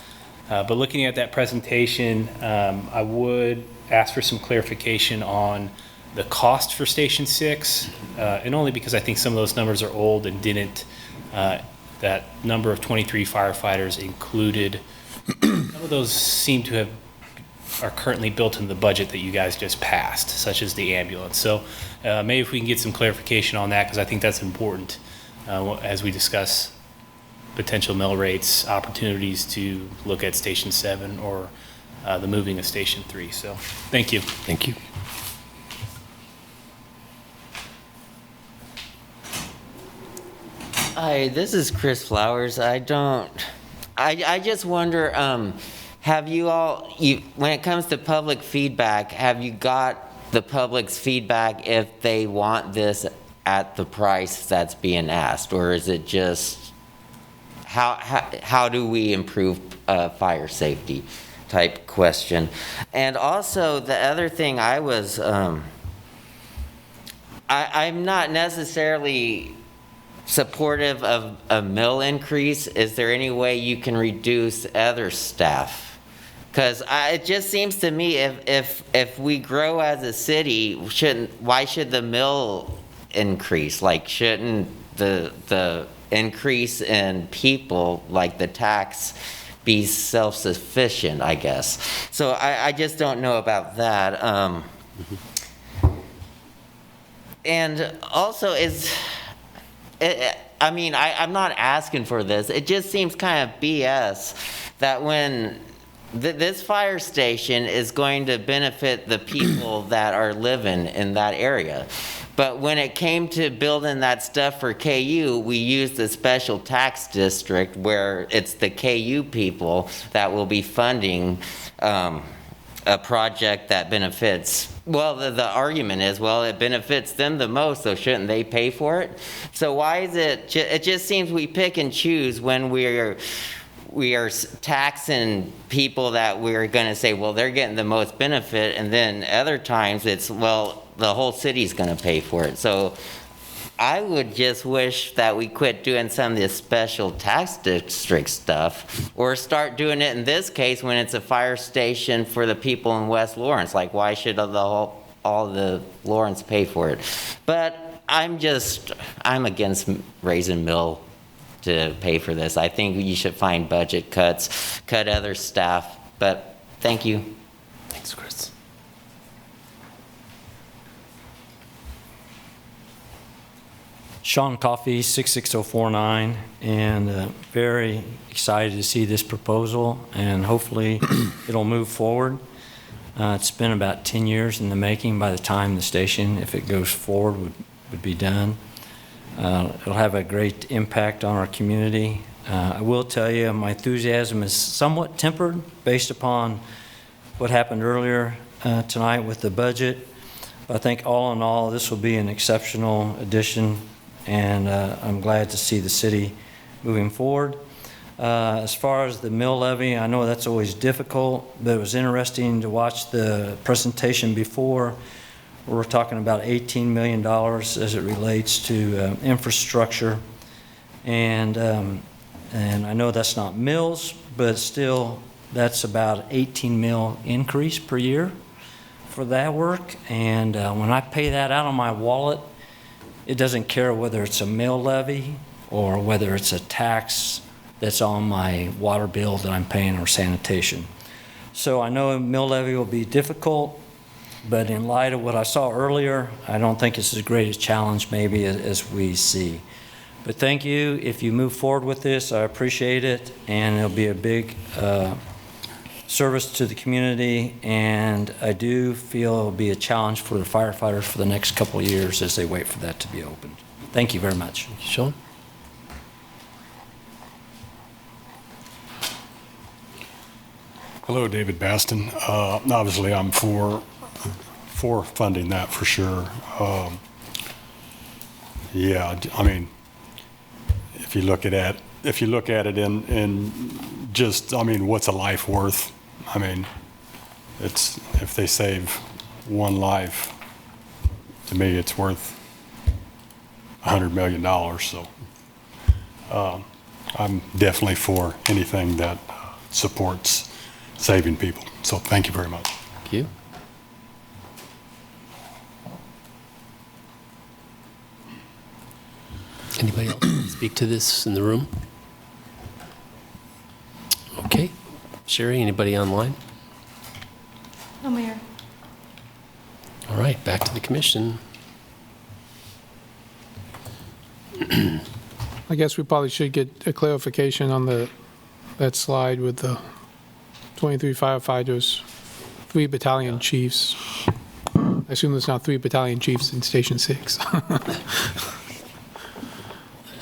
But looking at that presentation, I would ask for some clarification on the cost for Station 6, and only because I think some of those numbers are old and didn't, that number of 23 firefighters included. Some of those seem to are currently built in the budget that you guys just passed, such as the ambulance. So maybe if we can get some clarification on that, because I think that's important as we discuss potential mill rates, opportunities to look at Station 7 or the moving of Station 3. So thank you. Thank you. Hi, this is Chris Flowers. I just wonder, have you all, when it comes to public feedback, have you got the public's feedback if they want this at the price that's being asked? Or is it just, how do we improve fire safety type question? And also the other thing I was, I'm not necessarily supportive of a mill increase. Is there any way you can reduce other staff? Because it just seems to me if we grow as a city, why should the mill increase? Like, shouldn't the increase in people, like the tax, be self-sufficient, I guess? So I just don't know about that. And also I'm not asking for this. It just seems kind of BS that when this fire station is going to benefit the people that are living in that area. But when it came to building that stuff for KU, we used a special tax district where it's the KU people that will be funding a project that benefits, well, the argument is, well, it benefits them the most, so shouldn't they pay for it? So why is it, it just seems we pick and choose when we are taxing people that we're going to say, well, they're getting the most benefit, and then other times it's, well, the whole city's going to pay for it. So I would just wish that we quit doing some of this special tax district stuff, or start doing it in this case when it's a fire station for the people in West Lawrence. Like, why should all the Lawrence pay for it? But I'm against raising mill to pay for this. I think you should find budget cuts, cut other staff, but thank you. Thanks, Chris. Sean Coffey, 66049, and very excited to see this proposal, and hopefully it'll move forward. It's been about 10 years in the making by the time the station, if it goes forward, would be done. It'll have a great impact on our community. I will tell you, my enthusiasm is somewhat tempered based upon what happened earlier tonight with the budget. But I think all in all, this will be an exceptional addition, and I'm glad to see the city moving forward. As far as the mill levy, I know that's always difficult, but it was interesting to watch the presentation before. We're talking about $18 million as it relates to infrastructure, and I know that's not mills, but still that's about 18 mil increase per year for that work. And when I pay that out of my wallet, it doesn't care whether it's a mill levy or whether it's a tax that's on my water bill that I'm paying or sanitation. So I know a mill levy will be difficult, but in light of what I saw earlier, I don't think it's as great a challenge maybe as we see. But thank you. If you move forward with this, I appreciate it, and it'll be a big service to the community, and I do feel it'll be a challenge for the firefighters for the next couple of years as they wait for that to be opened. Thank you very much. Sean? Hello, David Baston. Obviously, I'm for funding that for sure. Yeah, I mean, if you look at it in just, I mean, what's a life worth? I mean, it's, if they save one life, to me, it's worth $100 million. So I'm definitely for anything that supports saving people. So thank you very much. Thank you. Anybody else want to speak to this in the room? Okay. Sherry, anybody online? No, Mayor. All right, back to the commission. I guess we probably should get a clarification on that slide with the 23 firefighters, 3 battalion chiefs. I assume there's not 3 battalion chiefs in Station 6.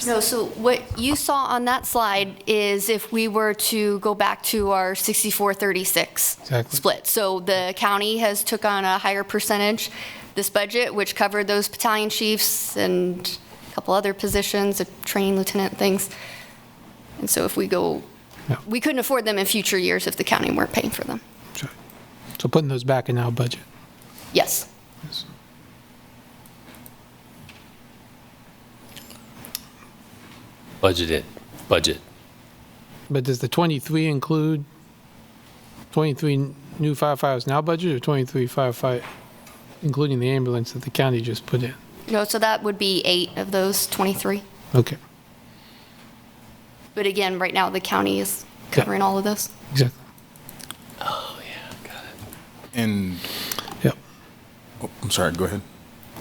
No, so what you saw on that slide is if we were to go back to our 64-36 Exactly. split. So the county has took on a higher percentage this budget, which covered those battalion chiefs and a couple other positions, a training lieutenant things. And so if we go, Yeah. we couldn't afford them in future years if the county weren't paying for them. So putting those back in our budget. Yes. Budget. But does the 23 include 23 new firefighters now budget, or 23 firefight, including the ambulance that the county just put in? No, so that would be 8 of those 23. Okay, But again, right now, the county is covering all of those. exactly. Oh, yeah, got it. And, Yep. oh, I'm sorry, go ahead.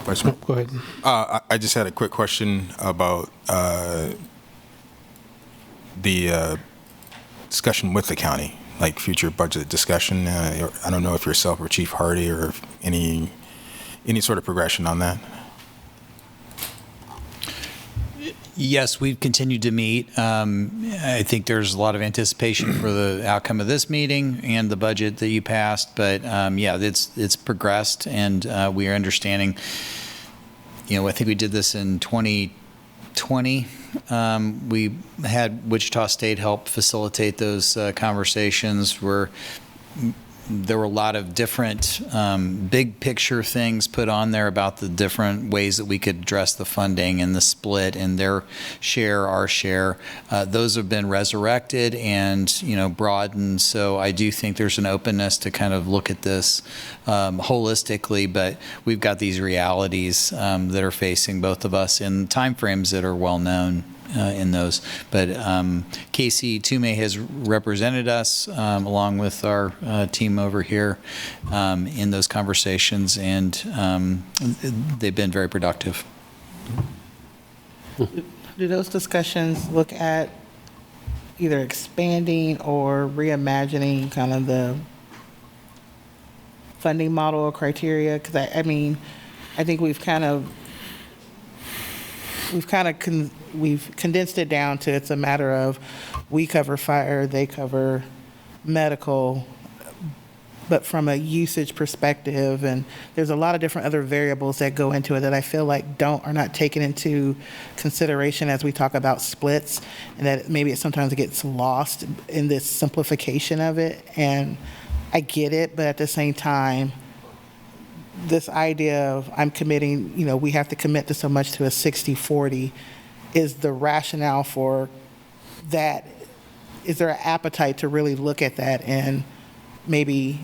Vice Mayor. No, go ahead. I just had a quick question about the discussion with the county like future budget discussion? I don't know if yourself or Chief Hardy or if any sort of progression on that. Yes, we've continued to meet. I think there's a lot of anticipation for the outcome of this meeting and the budget that you passed. But yeah, it's progressed, and we are understanding. I think we did this in 2020. We had Wichita State help facilitate those conversations where there were a lot of different big picture things put on there about the different ways that we could address the funding and the split and their share, our share. Those have been resurrected and broadened. So I do think there's an openness to kind of look at this holistically. But we've got these realities that are facing both of us in timeframes that are well known. In those. But Casey Toomey has represented us along with our team over here in those conversations, and they've been very productive. Do those discussions look at either expanding or reimagining kind of the funding model or criteria? Because I think we've condensed it down to it's a matter of we cover fire, they cover medical, but from a usage perspective, and there's a lot of different other variables that go into it that I feel like are not taken into consideration as we talk about splits, and that maybe sometimes it gets lost in this simplification of it. And I get it, but at the same time, this idea of I'm committing, we have to commit to so much to a 60-40, is the rationale for that? Is there an appetite to really look at that and maybe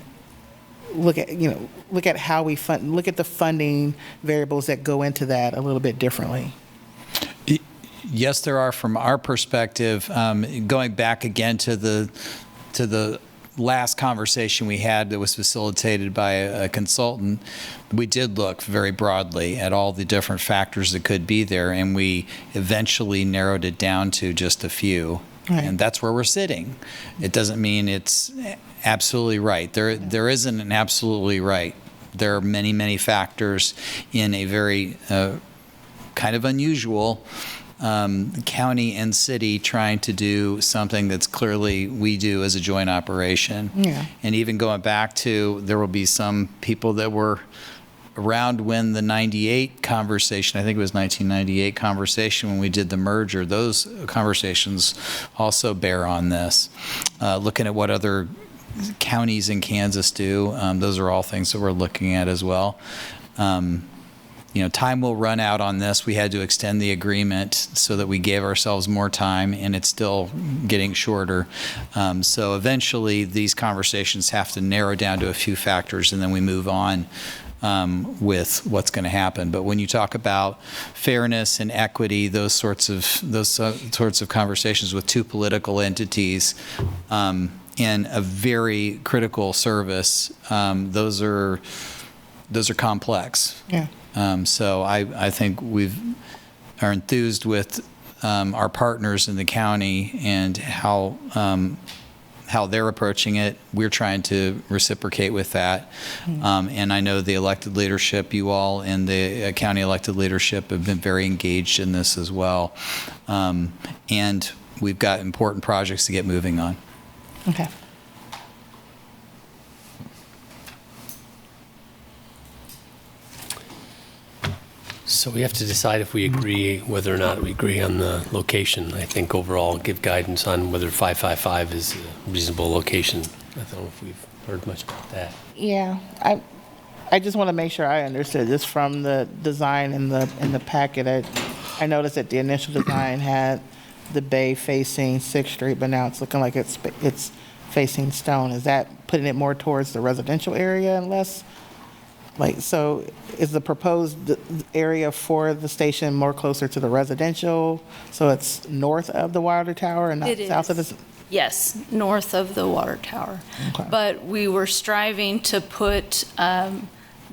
look at how we fund, look at the funding variables that go into that a little bit differently? Yes, there are. From our perspective, going back again to the last conversation we had that was facilitated by a consultant, we did look very broadly at all the different factors that could be there, and we eventually narrowed it down to just a few. Right. And that's where we're sitting. It doesn't mean it's absolutely right. There isn't an absolutely right. There are many, many factors in a very kind of unusual county and city trying to do something that's clearly we do as a joint operation. Yeah. And even going back to, there will be some people that were around when the 98 conversation, I think it was 1998 conversation when we did the merger, those conversations also bear on this. Looking at what other counties in Kansas do, those are all things that we're looking at as well. Time will run out on this. We had to extend the agreement so that we gave ourselves more time, and it's still getting shorter. So eventually, these conversations have to narrow down to a few factors, and then we move on with what's going to happen. But when you talk about fairness and equity, those sorts of conversations with two political entities in a very critical service, those are complex. Yeah. So I think we are enthused with our partners in the county and how they're approaching it. We're trying to reciprocate with that. And I know the elected leadership, you all and the county elected leadership have been very engaged in this as well. And we've got important projects to get moving on. Okay. So we have to decide if we agree, whether or not we agree on the location. I think overall give guidance on whether 555 is a reasonable location. I don't know if we've heard much about that. Yeah, I just want to make sure I understood this from the design in the packet. I noticed that the initial design had the bay facing 6th Street, but now it's looking like it's facing Stone. Is that putting it more towards the residential area and less? So is the proposed area for the station more closer to the residential, so it's north of the water tower and not south of the? Yes, north of the water tower. Okay. But we were striving to put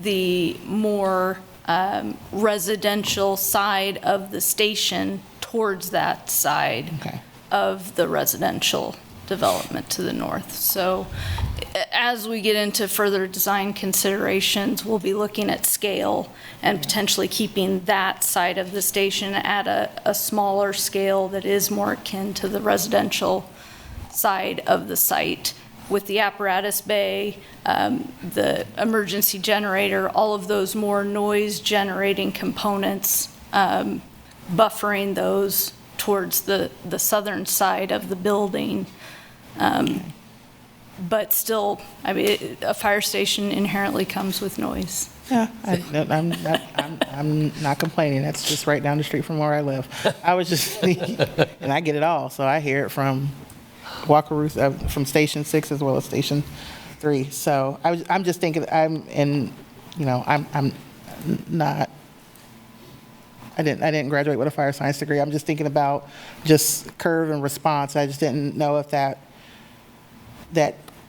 the more residential side of the station towards that side of the residential development to the north. So as we get into further design considerations, we'll be looking at scale and potentially keeping that side of the station at a smaller scale that is more akin to the residential side of the site, with the apparatus bay, the emergency generator, all of those more noise generating components, buffering those towards the southern side of the building. But still, I mean, a fire station inherently comes with noise. Yeah, I'm not complaining. That's just right down the street from where I live. I was just thinking, and I get it all, so I hear it from Walkeroo, from Station 6 as well as Station 3. So I'm just thinking, I'm not, I didn't graduate with a fire science degree. I'm just thinking about just curve and response. I just didn't know if that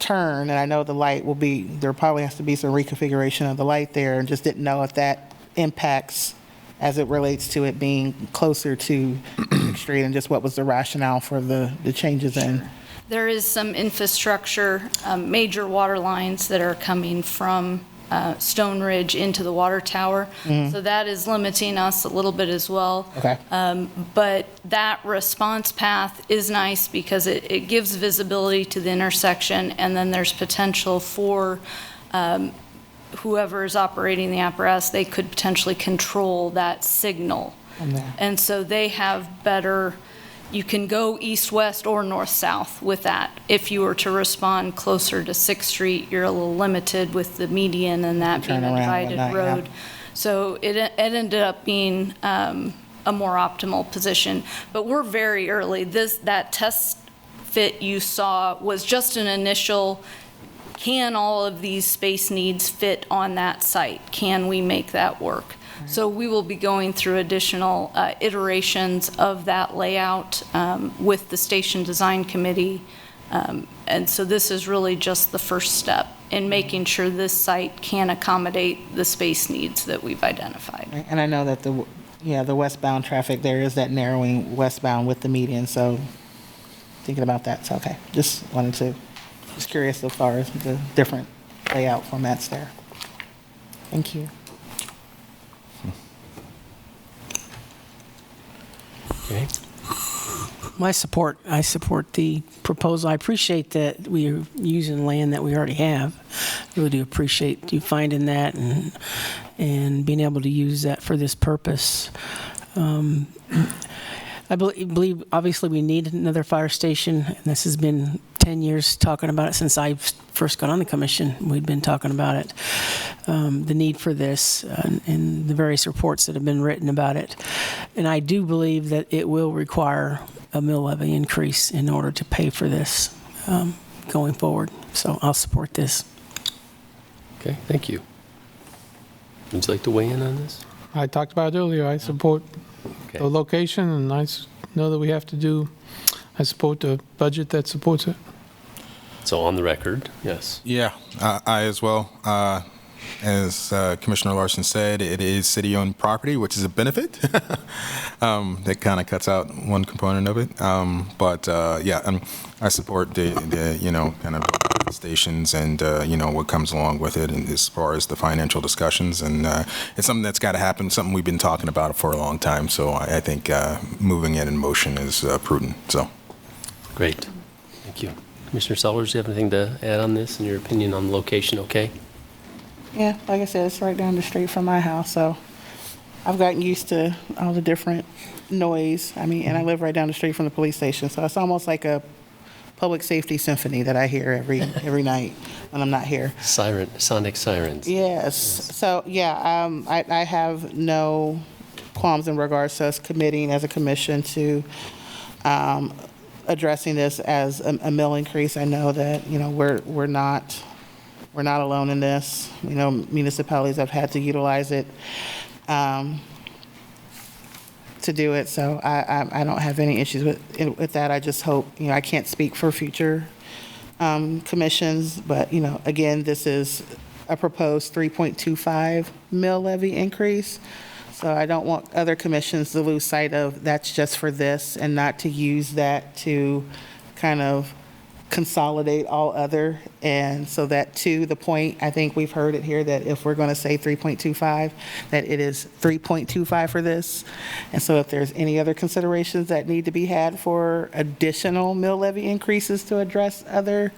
turn, and I know the light will be, there probably has to be some reconfiguration of the light there, and just didn't know if that impacts as it relates to it being closer to the street, and just what was the rationale for the changes in. There is some infrastructure, major water lines that are coming from Stone Ridge into the water tower. So that is limiting us a little bit as well. Okay. But that response path is nice because it gives visibility to the intersection, and then there's potential for whoever is operating the apparatus, they could potentially control that signal. And so they have better, you can go east-west or north-south with that. If you were to respond closer to 6th Street, you're a little limited with the median and that being a divided road. So it ended up being a more optimal position. But we're very early. That test fit you saw was just an initial, can all of these space needs fit on that site? Can we make that work? So we will be going through additional iterations of that layout with the Station Design Committee. And so this is really just the first step in making sure this site can accommodate the space needs that we've identified. And I know that the westbound traffic, there is that narrowing westbound with the median, so thinking about that, so okay. Just curious as far as the different layout formats there. Thank you. Okay. I support the proposal. I appreciate that we are using land that we already have. I really do appreciate you finding that and being able to use that for this purpose. I believe obviously we need another fire station, and this has been 10 years talking about it since I first got on the commission. We'd been talking about it, the need for this, and the various reports that have been written about it. And I do believe that it will require a mill levy increase in order to pay for this going forward. So I'll support this. Okay, thank you. Would you like to weigh in on this? I talked about it earlier. I support the location, and I know that we have to do, I support the budget that supports it. So on the record, yes. Yeah, I as well. As Commissioner Larson said, it is city-owned property, which is a benefit. That kind of cuts out one component of it. But yeah, I support the kind of stations and what comes along with it, and as far as the financial discussions. And it's something that's got to happen. Something we've been talking about for a long time. So I think moving it in motion is prudent. So great, thank you. Commissioner Sellers, do you have anything to add on this and your opinion on the location? Okay. Yeah, like I said, it's right down the street from my house, so I've gotten used to all the different noise. I mean, and I live right down the street from the police station, so it's almost like a public safety symphony that I hear every night when I'm not here. Sonic sirens. Yes. So yeah, I have no qualms in regards to us committing as a commission to addressing this as a mill increase. I know that we're not alone in this. Municipalities have had to utilize it to do it, so I don't have any issues with that. I just hope, I can't speak for future commissions, but, again, this is a proposed 3.25 mill levy increase, so I don't want other commissions to lose sight of that's just for this and not to use that to kind of consolidate all other. And so that, to the point, I think we've heard it here, that if we're going to say 3.25, that it is 3.25 for this. And so if there's any other considerations that need to be had for additional mill levy increases to address other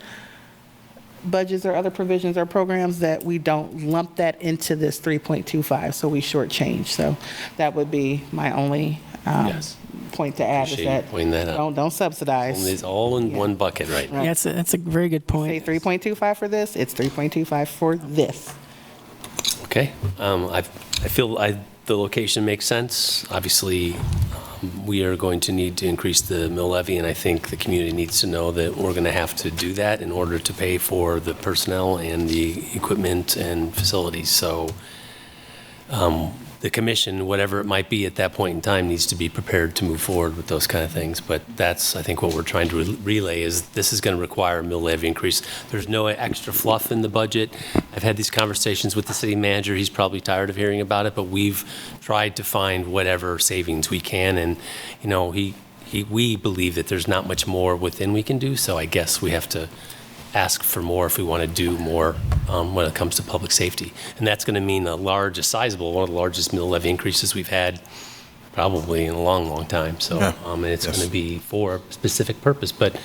budgets or other provisions or programs, that we don't lump that into this 3.25, so we shortchange. So that would be my only Yes. point to add, is Appreciate you that pointing that out. don't subsidize. It's all in one bucket right now. Yeah, that's a very good Say point. 3.25 for this, it's 3.25 for this. Okay. I feel the location makes sense. Obviously, we are going to need to increase the mill levy, and I think the community needs to know that we're going to have to do that in order to pay for the personnel and the equipment and facilities. So the commission, whatever it might be at that point in time, needs to be prepared to move forward with those kind of things. But that's, I think, what we're trying to relay is this is going to require a mill levy increase. There's no extra fluff in the budget. I've had these conversations with the city manager. He's probably tired of hearing about it, but we've tried to find whatever savings we can. And, you know, we believe that there's not much more within we can do. So I guess we have to ask for more if we want to do more when it comes to public safety. And that's going to mean a sizable, one of the largest mill levy increases we've had probably in a long, long time. So and it's going to be for a specific purpose. But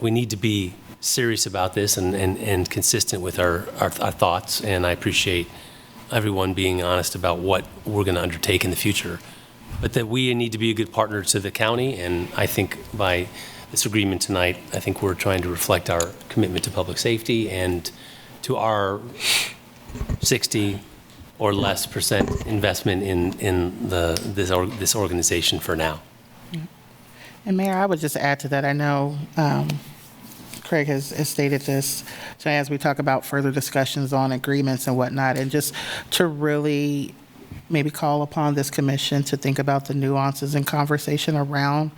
we need to be serious about this and consistent with our thoughts. And I appreciate everyone being honest about what we're going to undertake in the future. But that we need to be a good partner to the county. And I think by this agreement tonight, I think we're trying to reflect our commitment to public safety and to our 60 or less % investment in this organization for now. And Mayor, I would just add to that, I know Craig has stated this, so as we talk about further discussions on agreements and whatnot, and just to really maybe call upon this commission to think about the nuances and conversation around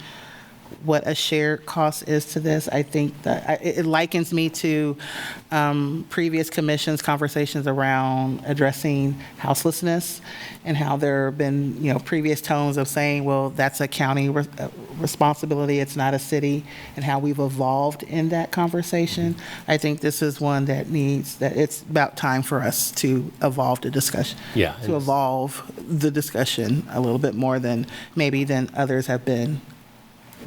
what a shared cost is to this. I think that it likens me to previous commissions' conversations around addressing houselessness, and how there have been, you know, previous tones of saying, well, that's a county responsibility, it's not a city, and how we've evolved in that conversation. I think this is one that it's about time for us to evolve the discussion. Yeah. To evolve the discussion a little bit more than others have been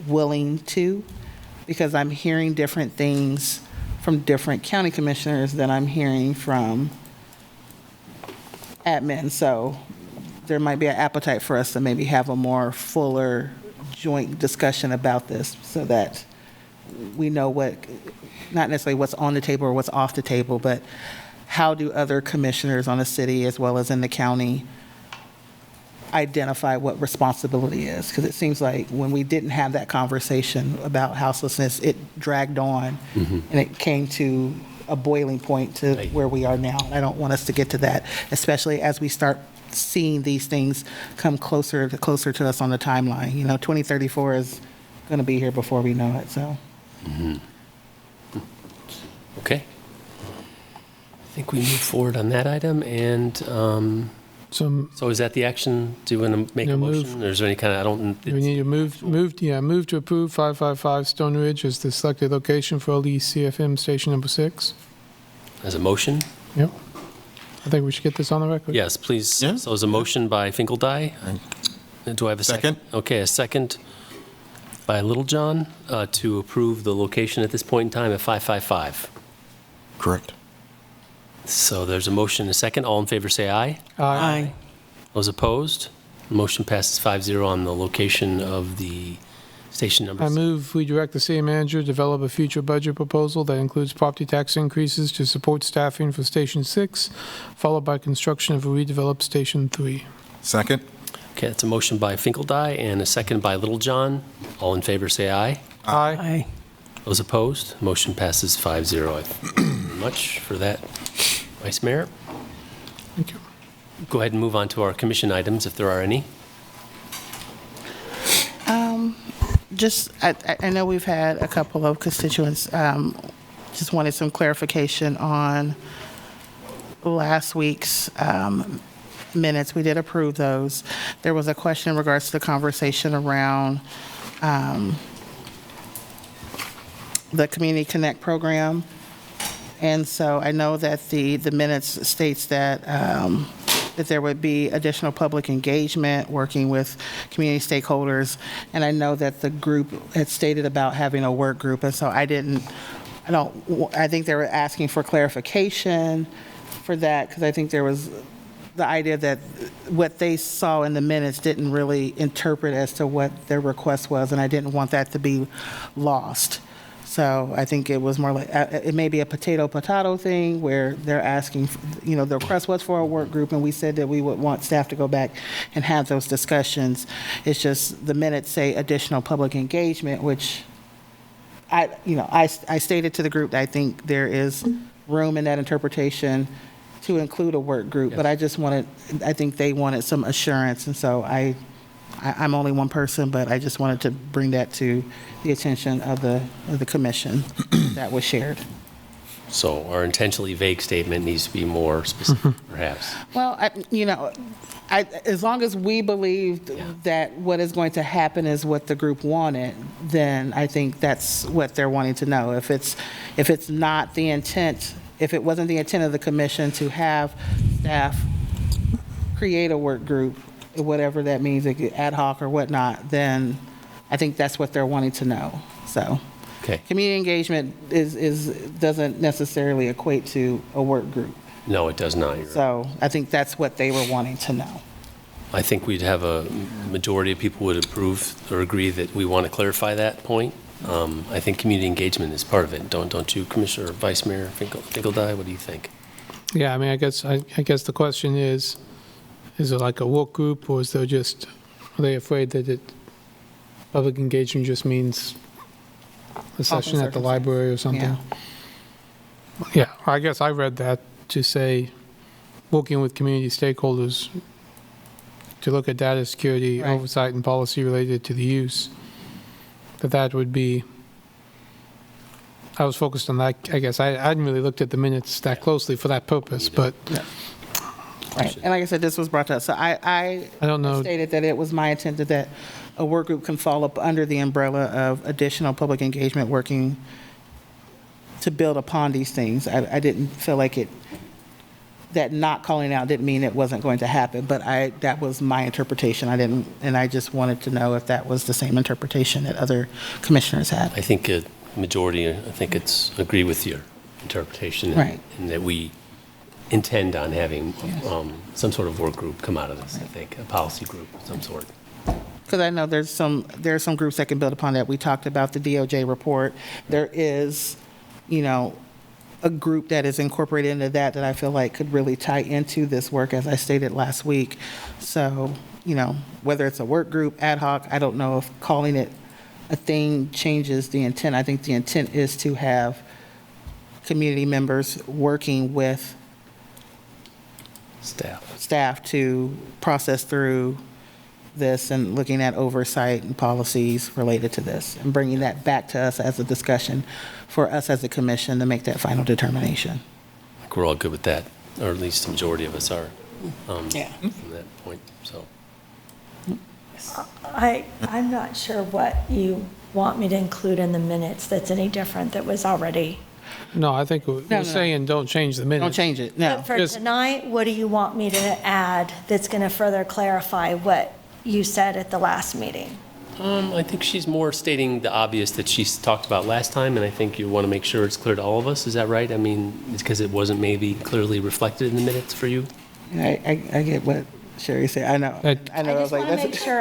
willing to, because I'm hearing different things from different county commissioners than I'm hearing from admin. So there might be an appetite for us to maybe have a more fuller joint discussion about this, so that we know not necessarily what's on the table or what's off the table, but how do other commissioners on the city as well as in the county identify what responsibility is. Because it seems like when we didn't have that conversation about houselessness, it dragged on, and it came to a boiling point to where we are now. And I don't want us to get to that, especially as we start seeing these things come closer to us on the timeline. You know, 2034 is going to be here before we know it, so. Okay. I think we move forward on that item, and so is that the action? Do you want to make a motion? Or is there any kind of, We need to move to approve 555 Stone Ridge as the selected location for LE CFM Station Number 6. As a motion? Yep. I think we should get this on the record. Yes, please. Yeah. So as a motion by Finkeldye. Do I have a second? Okay, a second by Littlejohn to approve the location at this point in time at 555. Correct. So there's a motion and a second. All in favor say aye. Aye. Those opposed? Motion passes 5-0 on the location of the station number I 6. move we direct the city manager to develop a future budget proposal that includes property tax increases to support staffing for Station 6, followed by construction of a redeveloped Station 3. Second. Okay, that's a motion by Finkeldye and a second by Littlejohn. All in favor say aye. Aye. Aye. Those opposed? Motion passes 5-0. Thank you very much for that, Vice Mayor. Thank you. Go ahead and move on to our commission items, if there are any. I know we've had a couple of constituents, just wanted some clarification on last week's minutes. We did approve those. There was a question in regards to the conversation around the Community Connect program. And so I know that the minutes states that, that there would be additional public engagement, working with community stakeholders. And I know that the group had stated about having a work group, and so I think they were asking for clarification for that, because I think there was the idea that what they saw in the minutes didn't really interpret as to what their request was, and I didn't want that to be lost. So I think it was more like, it may be a potato thing where they're asking, the request was for a work group, and we said that we would want staff to go back and have those discussions. It's just the minutes say additional public engagement, which I stated to the group that I think there is room in that interpretation to include a work group, but I think they wanted some assurance, and so I'm only one person, but I just wanted to bring that to the attention of the commission that was shared. So our intentionally vague statement needs to be more specific, perhaps. Well, as long as we believed that what is going to happen is what the group wanted, then I think that's what they're wanting to know. If it's not the intent, if it wasn't the intent of the commission to have staff create a work group, whatever that means, ad hoc or whatnot, then I think that's what they're wanting to know. So, Okay. community engagement doesn't necessarily equate to a work group. No, it does not. You're right. So I think that's what they were wanting to know. I think we'd have a majority of people would approve or agree that we want to clarify that point. I think community engagement is part of it. Don't you, Commissioner or Vice Mayor Finkeldye? What do you think? Yeah, I mean, I guess the question is it like a work group, or are they afraid that public engagement just means a session at the library or something? Yeah, I guess I read that to say working with community stakeholders to look at data security, oversight, and policy related to the use. That would be, I was focused on that. I guess I hadn't really looked at the minutes that closely for that purpose, but. Right, and like I said, this was brought up, so I don't know. Stated that it was my intent that a work group can fall up under the umbrella of additional public engagement working to build upon these things. I didn't feel like that not calling out didn't mean it wasn't going to happen, but that was my interpretation. I just wanted to know if that was the same interpretation that other commissioners had. I think a majority, agree with your interpretation. Right. And that we intend on having some sort of work group come out of this, I think, a policy group of some sort. Because I know there are some groups that can build upon that. We talked about the DOJ report. There is, a group that is incorporated into that I feel like could really tie into this work, as I stated last week. So, whether it's a work group, ad hoc, I don't know if calling it a thing changes the intent. I think the intent is to have community members working with staff to process through this and looking at oversight and policies related to this and bringing that back to us as a discussion for us as a commission to make that final determination. I think we're all good with that, or at least the majority of us are from that point. So, I'm not sure what you want me to include in the minutes that's any different that was already. No, I think we're saying don't change the minutes. Don't change it, no. But for tonight, what do you want me to add that's going to further clarify what you said at the last meeting? I think she's more stating the obvious that she's talked about last time, and I think you want to make sure it's clear to all of us. Is that right? I mean, it's because it wasn't maybe clearly reflected in the minutes for you? I get what Sherry said. I know. I just want to make sure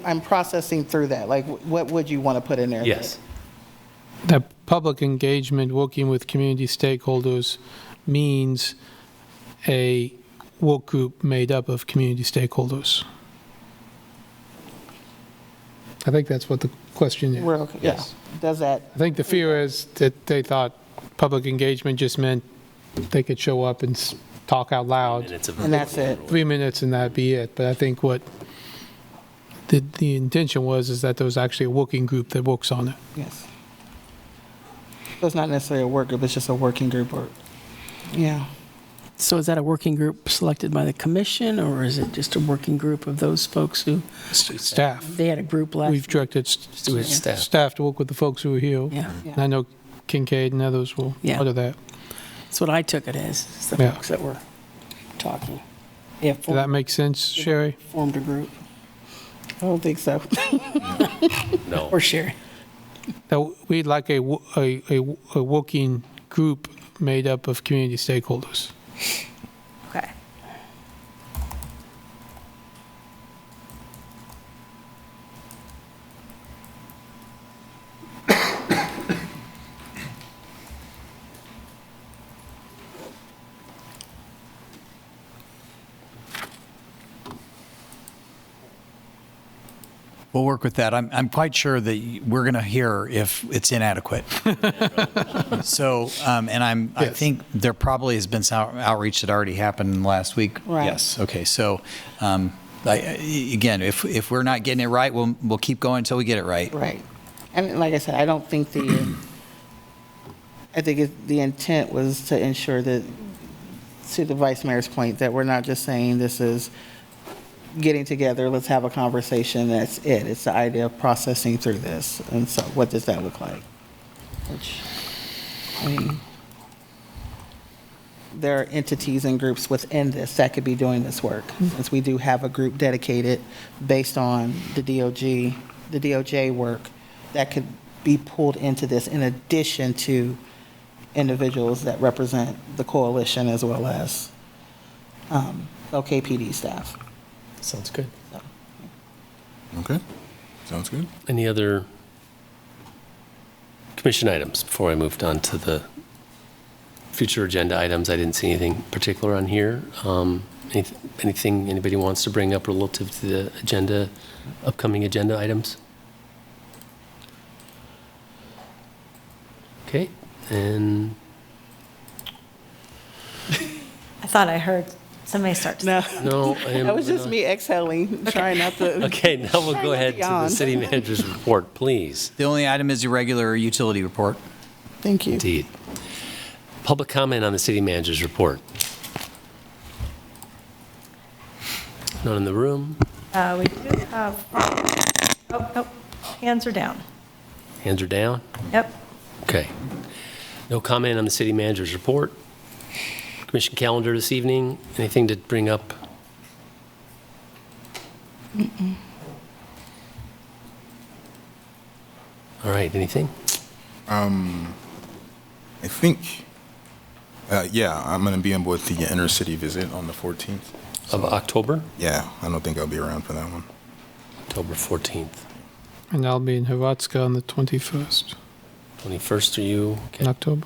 I'm processing through that. Like, what would you want to put in there? Yes. That public engagement, working with community stakeholders, means a work group made up of community stakeholders. I think that's what the question is. Okay. Yes. Does that? I think the fear is that they thought public engagement just meant they could show up and talk out loud. And that's it. 3 minutes and that'd be it. But I think what the intention is that there was actually a working group that works on it. Yes. So it's not necessarily a work group, it's just a working group, or, yeah. So is that a working group selected by the commission, or is it just a working group of those folks who, Staff. they had a group last? We've directed Do it staff. staff to work with the folks who are here. Yeah. And I know Kincaid and others will Yeah. order that. That's what I took it as, is the Yeah. folks that were talking. Yeah, Does that make sense, Sherry? formed a group. I don't think so. No. Or Sherry. Now, we'd like a working group made up of community stakeholders. Okay. We'll work with that. I'm quite sure that we're going to hear if it's inadequate. So, and I think there probably has been some outreach that already happened last week. Right. Yes. Okay. So, again, if we're not getting it right, we'll keep going until we get it right. Right. And like I said, I don't think I think the intent was to ensure that, to the vice mayor's point, that we're not just saying this is getting together, let's have a conversation, that's it. It's the idea of processing through this. And so what does that look like? Which, I mean, there are entities and groups within this that could be doing this work. Since we do have a group dedicated based on the DOJ work that could be pulled into this in addition to individuals that represent the coalition as well as LKPD staff. Sounds good. Okay, sounds good. Any other commission items before I moved on to the future agenda items? I didn't see anything particular on here. Anything anybody wants to bring up relative to the agenda, upcoming agenda items? Okay, and I thought I heard somebody start to No, no. that was just me exhaling, trying not to. Okay, now we'll go ahead to the yawn. city manager's report, please. The only item is your regular utility report. Thank you. Indeed. Public comment on the city manager's report. None in the room. We do have, oh, hands are down. Hands are down. Yep. Okay. No comment on the city manager's report. Commission calendar this evening. Anything to bring up? All right, anything? I think, yeah, I'm going to be on board the inner city visit on the 14th. Of October? Yeah, I don't think I'll be around for that one. October 14th. And I'll be in Hrvatska on the 21st 21st, are you? in October.